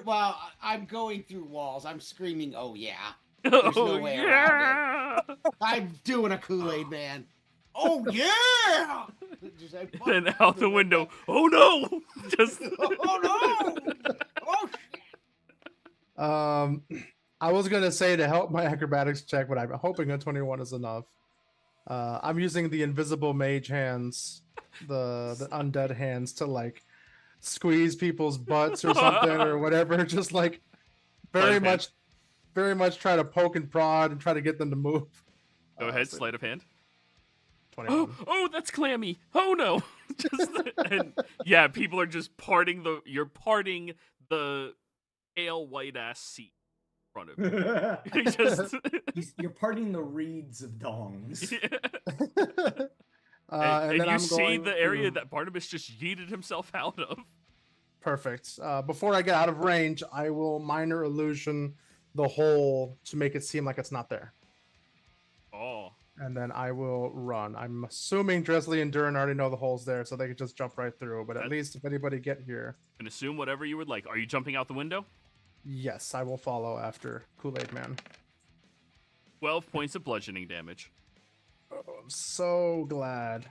[SPEAKER 2] Well, I'm going through walls. I'm screaming, oh yeah. There's no way around it. I'm doing a Kool-Aid man. Oh yeah! Just like,
[SPEAKER 1] Then out the window, oh no! Just
[SPEAKER 2] oh no! Oh shit!
[SPEAKER 4] I was gonna say to help my acrobatics check, but I'm hoping a 21 is enough. I'm using the invisible mage hands, the undead hands, to like squeeze people's butts or something or whatever. Just like very much try to poke and prod and try to get them to move.
[SPEAKER 1] Go ahead, sleight of hand.
[SPEAKER 4] 21.
[SPEAKER 1] Oh, that's clammy. Oh no! Just and yeah, people are just parting the pale white ass seat in front of you. Just
[SPEAKER 3] You're parting the reeds of dongs.
[SPEAKER 1] and
[SPEAKER 4] then
[SPEAKER 1] you
[SPEAKER 4] I'm
[SPEAKER 1] see
[SPEAKER 4] going
[SPEAKER 1] the area
[SPEAKER 4] to-
[SPEAKER 1] that Barnabas just yeeted himself out of.
[SPEAKER 4] Perfect. Before I get out of range, I will minor illusion the hole to make it seem like it's not there.
[SPEAKER 1] Oh,
[SPEAKER 4] And then I will run. I'm assuming Dresley and Durin already know the hole's there, so they can just jump right through. But at least if anybody get here,
[SPEAKER 1] and assume whatever you would like. Are you jumping out the window?
[SPEAKER 4] yes, I will follow after Kool-Aid Man.
[SPEAKER 1] 12 points of bludgeoning damage.
[SPEAKER 4] Oh, I'm so glad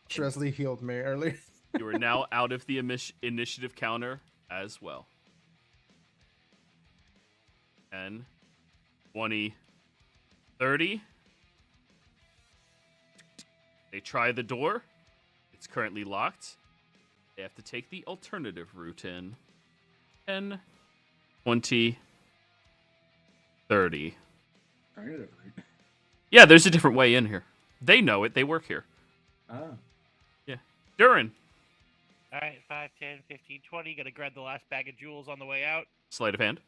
[SPEAKER 4] Dresley healed me early.
[SPEAKER 1] You are now out of the initiative counter as well. 10, 20, 30. They try the door. It's currently locked. They have to take the alternative route in. 10, 20, 30. Yeah, there's a different way in here. They know it. They work here.
[SPEAKER 3] Ah.
[SPEAKER 1] Yeah. Durin.
[SPEAKER 5] All right, 5, 10, 15, 20. Gonna grab the last bag of jewels on the way out.
[SPEAKER 1] Sleight of hand.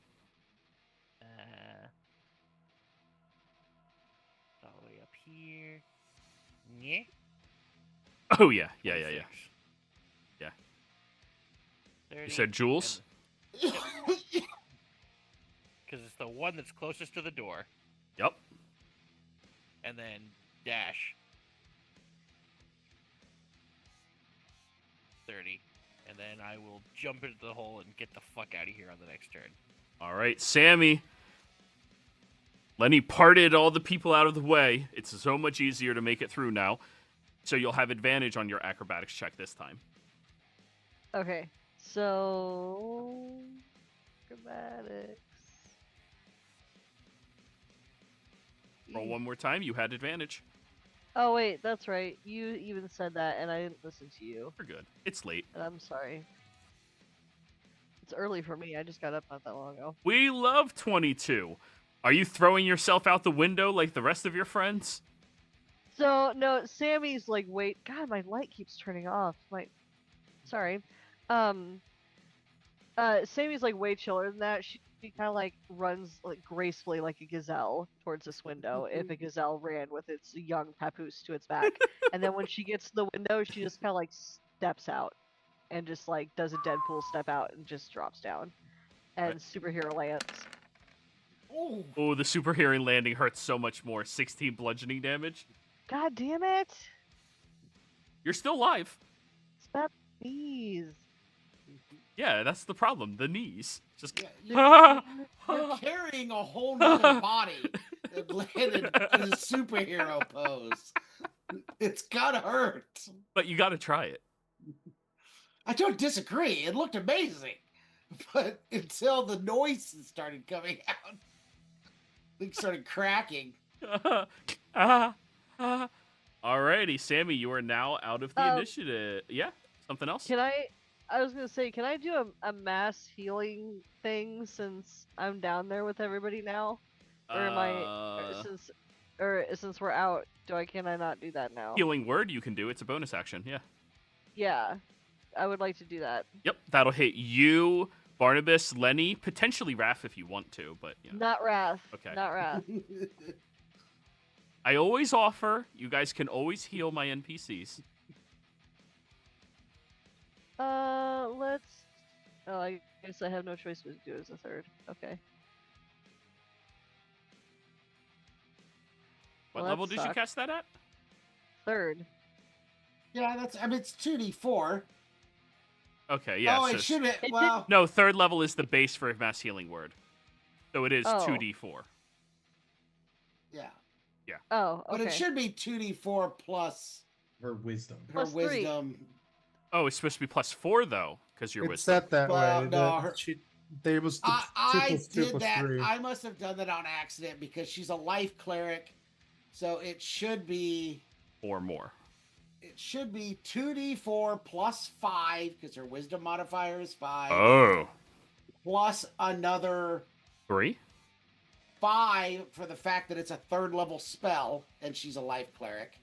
[SPEAKER 5] All the way up here. Yeah.
[SPEAKER 1] Oh, yeah. Yeah.
[SPEAKER 5] 30,
[SPEAKER 1] You said jewels?
[SPEAKER 5] Because it's the one that's closest to the door.
[SPEAKER 1] Yep.
[SPEAKER 5] And then dash. 30. And then I will jump into the hole and get the fuck out of here on the next turn.
[SPEAKER 1] All right, Sammy. Lenny parted all the people out of the way. It's so much easier to make it through now. So you'll have advantage on your acrobatics check this time.
[SPEAKER 6] Okay, so acrobatics.
[SPEAKER 1] Roll one more time. You had advantage.
[SPEAKER 6] Oh wait, that's right. You even said that, and I didn't listen to you.
[SPEAKER 1] We're good. It's late.
[SPEAKER 6] And I'm sorry. It's early for me. I just got up not that long ago.
[SPEAKER 1] We love 22. Are you throwing yourself out the window like the rest of your friends?
[SPEAKER 6] So no, Sammy's like, wait, God, my light keeps turning off. Sorry. Sammy's like way chiller than that. She kind of like runs like gracefully like a gazelle towards this window. If a gazelle ran with its young papoose to its back, and then when she gets to the window, she just kind of like steps out and just like does a Deadpool step out and just drops down, and superhero lands.
[SPEAKER 1] Oh, the superhero landing hurts so much more. 16 bludgeoning damage.
[SPEAKER 6] God damn it!
[SPEAKER 1] You're still alive.
[SPEAKER 6] Stop these.
[SPEAKER 1] Yeah, that's the problem. The knees. Just
[SPEAKER 2] You're carrying a whole nother body that landed in a superhero pose. It's gotta hurt.
[SPEAKER 1] But you gotta try it.
[SPEAKER 2] I don't disagree. It looked amazing. But until the noises started coming out, things started cracking.
[SPEAKER 1] Alrighty, Sammy, you are now out of the initiative. Yeah? Something else?
[SPEAKER 6] I was gonna say, can I do a mass healing thing since I'm down there with everybody now? Or am I since we're out, can I not do that now?
[SPEAKER 1] Healing word you can do. It's a bonus action, yeah.
[SPEAKER 6] Yeah. I would like to do that.
[SPEAKER 1] Yep, that'll hit you, Barnabas, Lenny, potentially Raph if you want to, but yeah.
[SPEAKER 6] Not Wrath.
[SPEAKER 1] Okay.
[SPEAKER 6] Not Wrath.
[SPEAKER 1] I always offer. You guys can always heal my NPCs.
[SPEAKER 6] Let's. Oh, I guess I have no choice but to do it as a third. Okay.
[SPEAKER 1] What
[SPEAKER 6] Well,
[SPEAKER 1] level
[SPEAKER 6] that
[SPEAKER 1] did you
[SPEAKER 6] sucks.
[SPEAKER 1] cast that at?
[SPEAKER 6] Third.
[SPEAKER 2] Yeah, it's 2d4.
[SPEAKER 1] Okay, yeah.
[SPEAKER 2] Oh,
[SPEAKER 1] so
[SPEAKER 2] it should be.
[SPEAKER 6] It
[SPEAKER 2] Well,
[SPEAKER 1] No, third level is the base for mass healing word. So it is
[SPEAKER 6] Oh.
[SPEAKER 1] 2d4.
[SPEAKER 2] yeah.
[SPEAKER 6] Oh, okay.
[SPEAKER 2] But it should be 2d4 plus
[SPEAKER 3] Her wisdom.
[SPEAKER 2] her
[SPEAKER 6] Plus 3.
[SPEAKER 2] wisdom.
[SPEAKER 1] Oh, it's supposed to be +4 though, because you're
[SPEAKER 4] It's
[SPEAKER 1] with
[SPEAKER 4] set that
[SPEAKER 2] Well,
[SPEAKER 4] way.
[SPEAKER 2] no, her-
[SPEAKER 4] They was the
[SPEAKER 2] I
[SPEAKER 4] 2
[SPEAKER 2] did
[SPEAKER 4] plus
[SPEAKER 2] that.
[SPEAKER 4] 3.
[SPEAKER 2] I must have done that on accident because she's a life cleric. So it should be
[SPEAKER 1] 4 more.
[SPEAKER 2] 2d4 plus 5 because her wisdom modifier is 5
[SPEAKER 1] Oh.
[SPEAKER 2] plus another
[SPEAKER 1] 3?
[SPEAKER 2] 5 for the fact that it's a third level spell and she's a life cleric.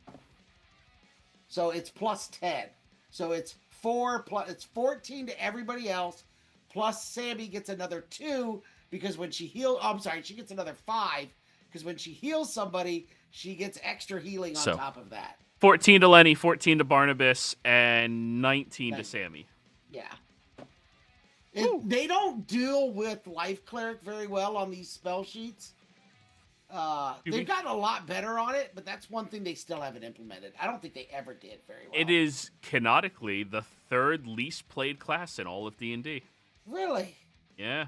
[SPEAKER 2] So it's plus 10. So it's 14 to everybody else. Plus Sammy gets another 2 because when she she gets another 5 because when she heals somebody, she gets extra healing on
[SPEAKER 1] So-
[SPEAKER 2] top of that.
[SPEAKER 1] 14 to Lenny, 14 to Barnabas, and 19 to
[SPEAKER 2] Thank-
[SPEAKER 1] Sammy.
[SPEAKER 2] Yeah. They don't deal with life cleric very well on these spell sheets. They've gotten a lot better on it, but that's one thing they still haven't implemented. I don't think they ever did very well.
[SPEAKER 1] It is canonically the third least played class in all of D&D.
[SPEAKER 2] Really?
[SPEAKER 1] Yeah.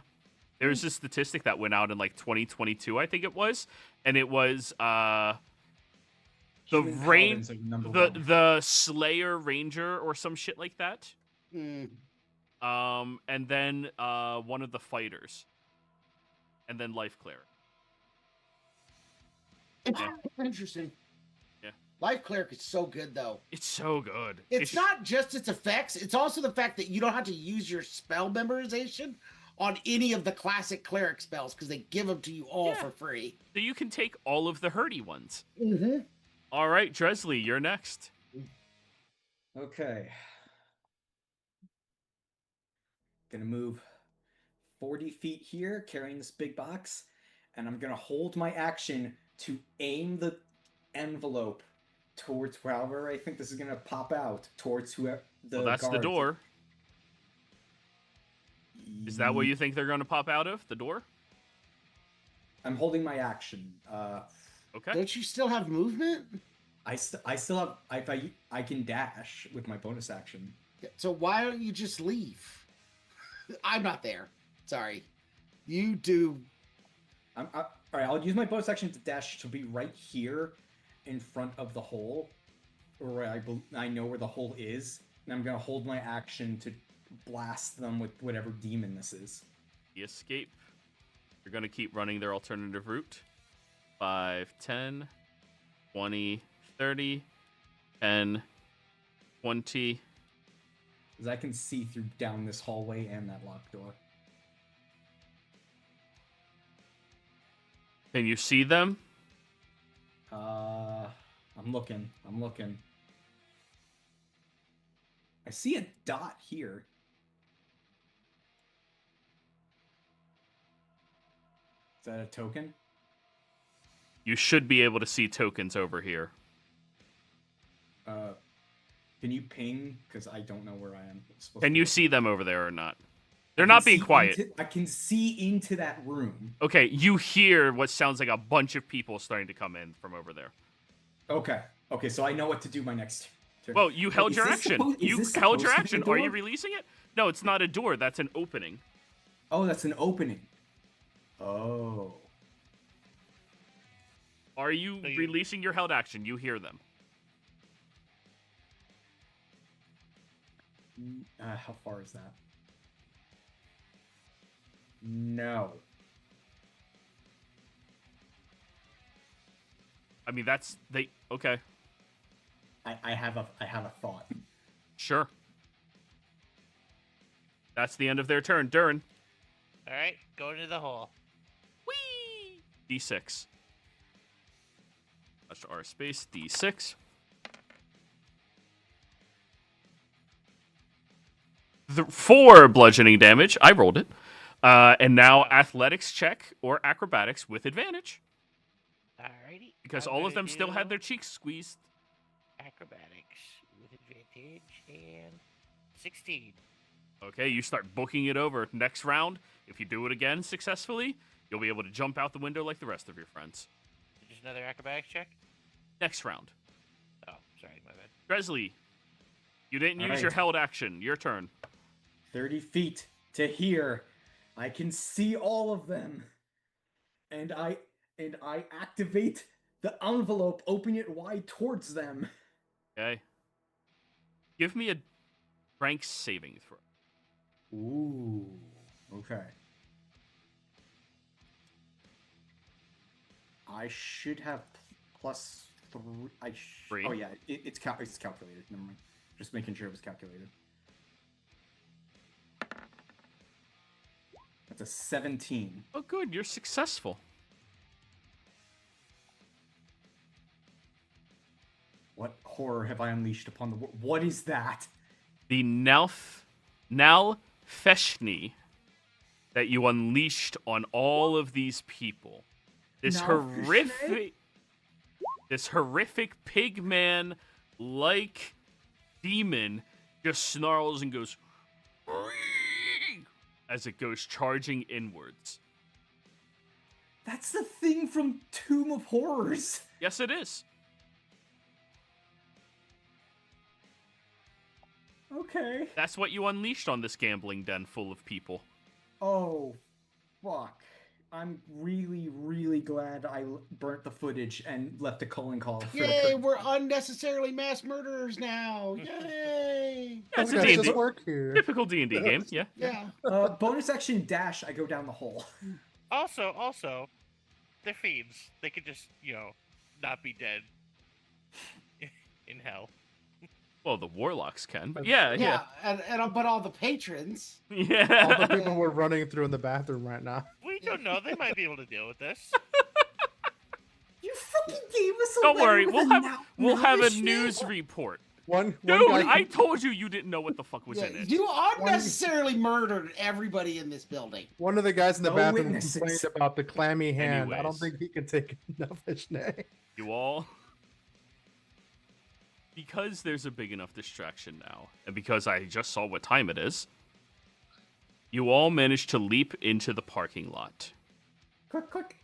[SPEAKER 1] There's a statistic that went out in like 2022, I think it was, and it was the
[SPEAKER 3] Human
[SPEAKER 1] rain,
[SPEAKER 3] paladins are number one.
[SPEAKER 1] the Slayer Ranger or some shit like that.
[SPEAKER 2] Mm.
[SPEAKER 1] And then one of the fighters, and then life cleric. Yeah.
[SPEAKER 2] Interesting.
[SPEAKER 1] Yeah.
[SPEAKER 2] Life cleric is so good though.
[SPEAKER 1] It's so good.
[SPEAKER 2] It's not just its effects, it's also the fact that you don't have to use your spell memorization on any of the classic cleric spells because they give them to you all for free.
[SPEAKER 1] So you can take all of the hurdy ones.
[SPEAKER 2] Mm-hmm.
[SPEAKER 1] All right, Dresley, you're next.
[SPEAKER 3] Okay. Gonna move 40 feet here, carrying this big box, and I'm gonna hold my action to aim the envelope towards wherever I think this is gonna pop out, towards whoever the
[SPEAKER 1] Well, that's the
[SPEAKER 3] guards.
[SPEAKER 1] door. Is that what you think they're going to pop out of? The door?
[SPEAKER 3] I'm holding my action.
[SPEAKER 1] Okay.
[SPEAKER 2] Don't you still have movement?
[SPEAKER 3] I still have. I can dash with my bonus action.
[SPEAKER 2] So why don't you just leave? I'm not there. Sorry. You do.
[SPEAKER 3] All right, I'll use my bonus action to dash to be right here in front of the hole, where I know where the hole is, and I'm gonna hold my action to blast them with whatever demon this is.
[SPEAKER 1] The escape. You're going to keep running their alternative route. 5, 10, 20, 30, 10, 20.
[SPEAKER 3] Because I can see through down this hallway and that locked door.
[SPEAKER 1] Can you see them?
[SPEAKER 3] I'm looking. I see a dot here. Is that a token?
[SPEAKER 1] You should be able to see tokens over here.
[SPEAKER 3] Can you ping? Because I don't know where I am.
[SPEAKER 1] Can you see them over there or not? They're not being quiet.
[SPEAKER 3] I can see into that room.
[SPEAKER 1] Okay, you hear what sounds like a bunch of people starting to come in from over there.
[SPEAKER 3] Okay, so I know what to do my next turn.
[SPEAKER 1] Well, you held your action. You held your action. Are you
[SPEAKER 3] really?
[SPEAKER 1] releasing it? No, it's not a door. That's an opening.
[SPEAKER 3] Oh, that's an opening. Oh.
[SPEAKER 1] Are you releasing your held action? You hear them.
[SPEAKER 3] How far is that? No.
[SPEAKER 1] I mean, okay.
[SPEAKER 3] I have a thought.
[SPEAKER 1] Sure. That's the end of their turn. Durin.
[SPEAKER 5] All right, go into the hole.
[SPEAKER 1] Whee! D6. That's R space D6. The 4 bludgeoning damage. I rolled it. And now athletics check or acrobatics with advantage.
[SPEAKER 5] Alrighty.
[SPEAKER 1] Because
[SPEAKER 5] I'm
[SPEAKER 1] all of
[SPEAKER 5] gonna
[SPEAKER 1] them still had
[SPEAKER 5] do
[SPEAKER 1] their cheeks squeezed.
[SPEAKER 5] acrobatics with advantage and 16.
[SPEAKER 1] Okay, you start booking it over. Next round, if you do it again successfully, you'll be able to jump out the window like the rest of your friends.
[SPEAKER 5] Just another acrobatics check?
[SPEAKER 1] Next round.
[SPEAKER 5] Oh, sorry, my bad.
[SPEAKER 1] Dresley, you didn't use
[SPEAKER 3] Alright.
[SPEAKER 1] your held action. Your turn.
[SPEAKER 3] 30 feet to here. I can see all of them. And I activate the envelope, open it wide towards them.
[SPEAKER 1] Okay. Give me a strength saving throw.
[SPEAKER 3] Ooh. Okay. I should have +3.
[SPEAKER 1] 3?
[SPEAKER 3] Oh yeah, it's calculated. Never mind. Just making sure it was calculated. That's a 17.
[SPEAKER 1] Oh, good. You're successful.
[SPEAKER 3] What horror have I unleashed upon the world? What is that?
[SPEAKER 1] The Nalfeshni that you unleashed on all of these people. This
[SPEAKER 3] Nalfeshni?
[SPEAKER 1] horrific pig man like demon just snarls and goes as it goes charging inwards.
[SPEAKER 3] That's the thing from Tomb of Horrors.
[SPEAKER 1] Yes, it is.
[SPEAKER 3] Okay.
[SPEAKER 1] That's what you unleashed on this gambling den full of people.
[SPEAKER 3] Oh, fuck. I'm really, really glad I burnt the footage and left a calling call. For
[SPEAKER 2] Yay, we're unnecessarily mass murderers now. Yay.
[SPEAKER 1] That's a
[SPEAKER 4] Guys,
[SPEAKER 1] D&D.
[SPEAKER 4] just work here.
[SPEAKER 1] Typical D&D game, yeah.
[SPEAKER 2] Yeah.
[SPEAKER 3] Bonus action dash, I go down the hole.
[SPEAKER 5] Also, they're fiends. They could just, not be dead in hell.
[SPEAKER 1] Well, the warlocks can, but yeah.
[SPEAKER 2] But all the patrons.
[SPEAKER 1] Yeah.
[SPEAKER 4] All the people we're running through in the bathroom right now.
[SPEAKER 5] We don't know. They might be able to deal with this.
[SPEAKER 3] You fucking gave us a
[SPEAKER 1] Don't
[SPEAKER 3] letter
[SPEAKER 1] worry,
[SPEAKER 3] with
[SPEAKER 1] we'll
[SPEAKER 3] a
[SPEAKER 1] have a
[SPEAKER 3] Nalfeshni?
[SPEAKER 1] news report.
[SPEAKER 4] one
[SPEAKER 1] Dude,
[SPEAKER 4] guy
[SPEAKER 1] I told you you didn't know what the fuck was
[SPEAKER 2] Yeah,
[SPEAKER 1] in it.
[SPEAKER 2] you unnecessarily murdered everybody in this building.
[SPEAKER 4] One of the guys in the
[SPEAKER 3] No
[SPEAKER 4] bathroom
[SPEAKER 3] witnesses.
[SPEAKER 4] complained about the clammy hand. I don't
[SPEAKER 1] Anyways.
[SPEAKER 4] think he can take enough Ishnay.
[SPEAKER 1] You all, because there's a big enough distraction now, and because I just saw what time it is, you all managed to leap into the parking lot.
[SPEAKER 3] Click, click.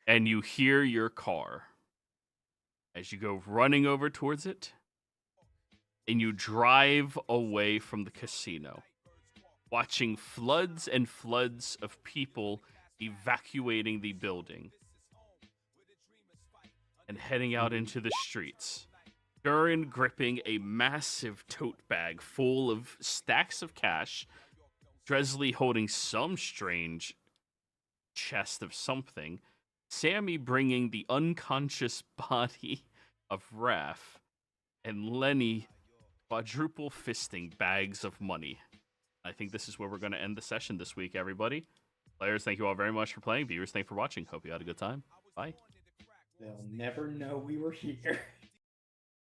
[SPEAKER 1] And you hear your car as you go running over towards it, and you drive away from the casino, watching floods and floods of people evacuating the building and heading out into the streets. Durin gripping a massive tote bag full of stacks of cash, Dresley holding some strange chest of something, Sammy bringing the unconscious body of Raph, and Lenny quadruple fisting bags of money. I think this is where we're going to end the session this week, everybody. Players, thank you all very much for playing. Viewers, thanks for watching. Hope you had a good time. Bye.
[SPEAKER 3] They'll never know we were here.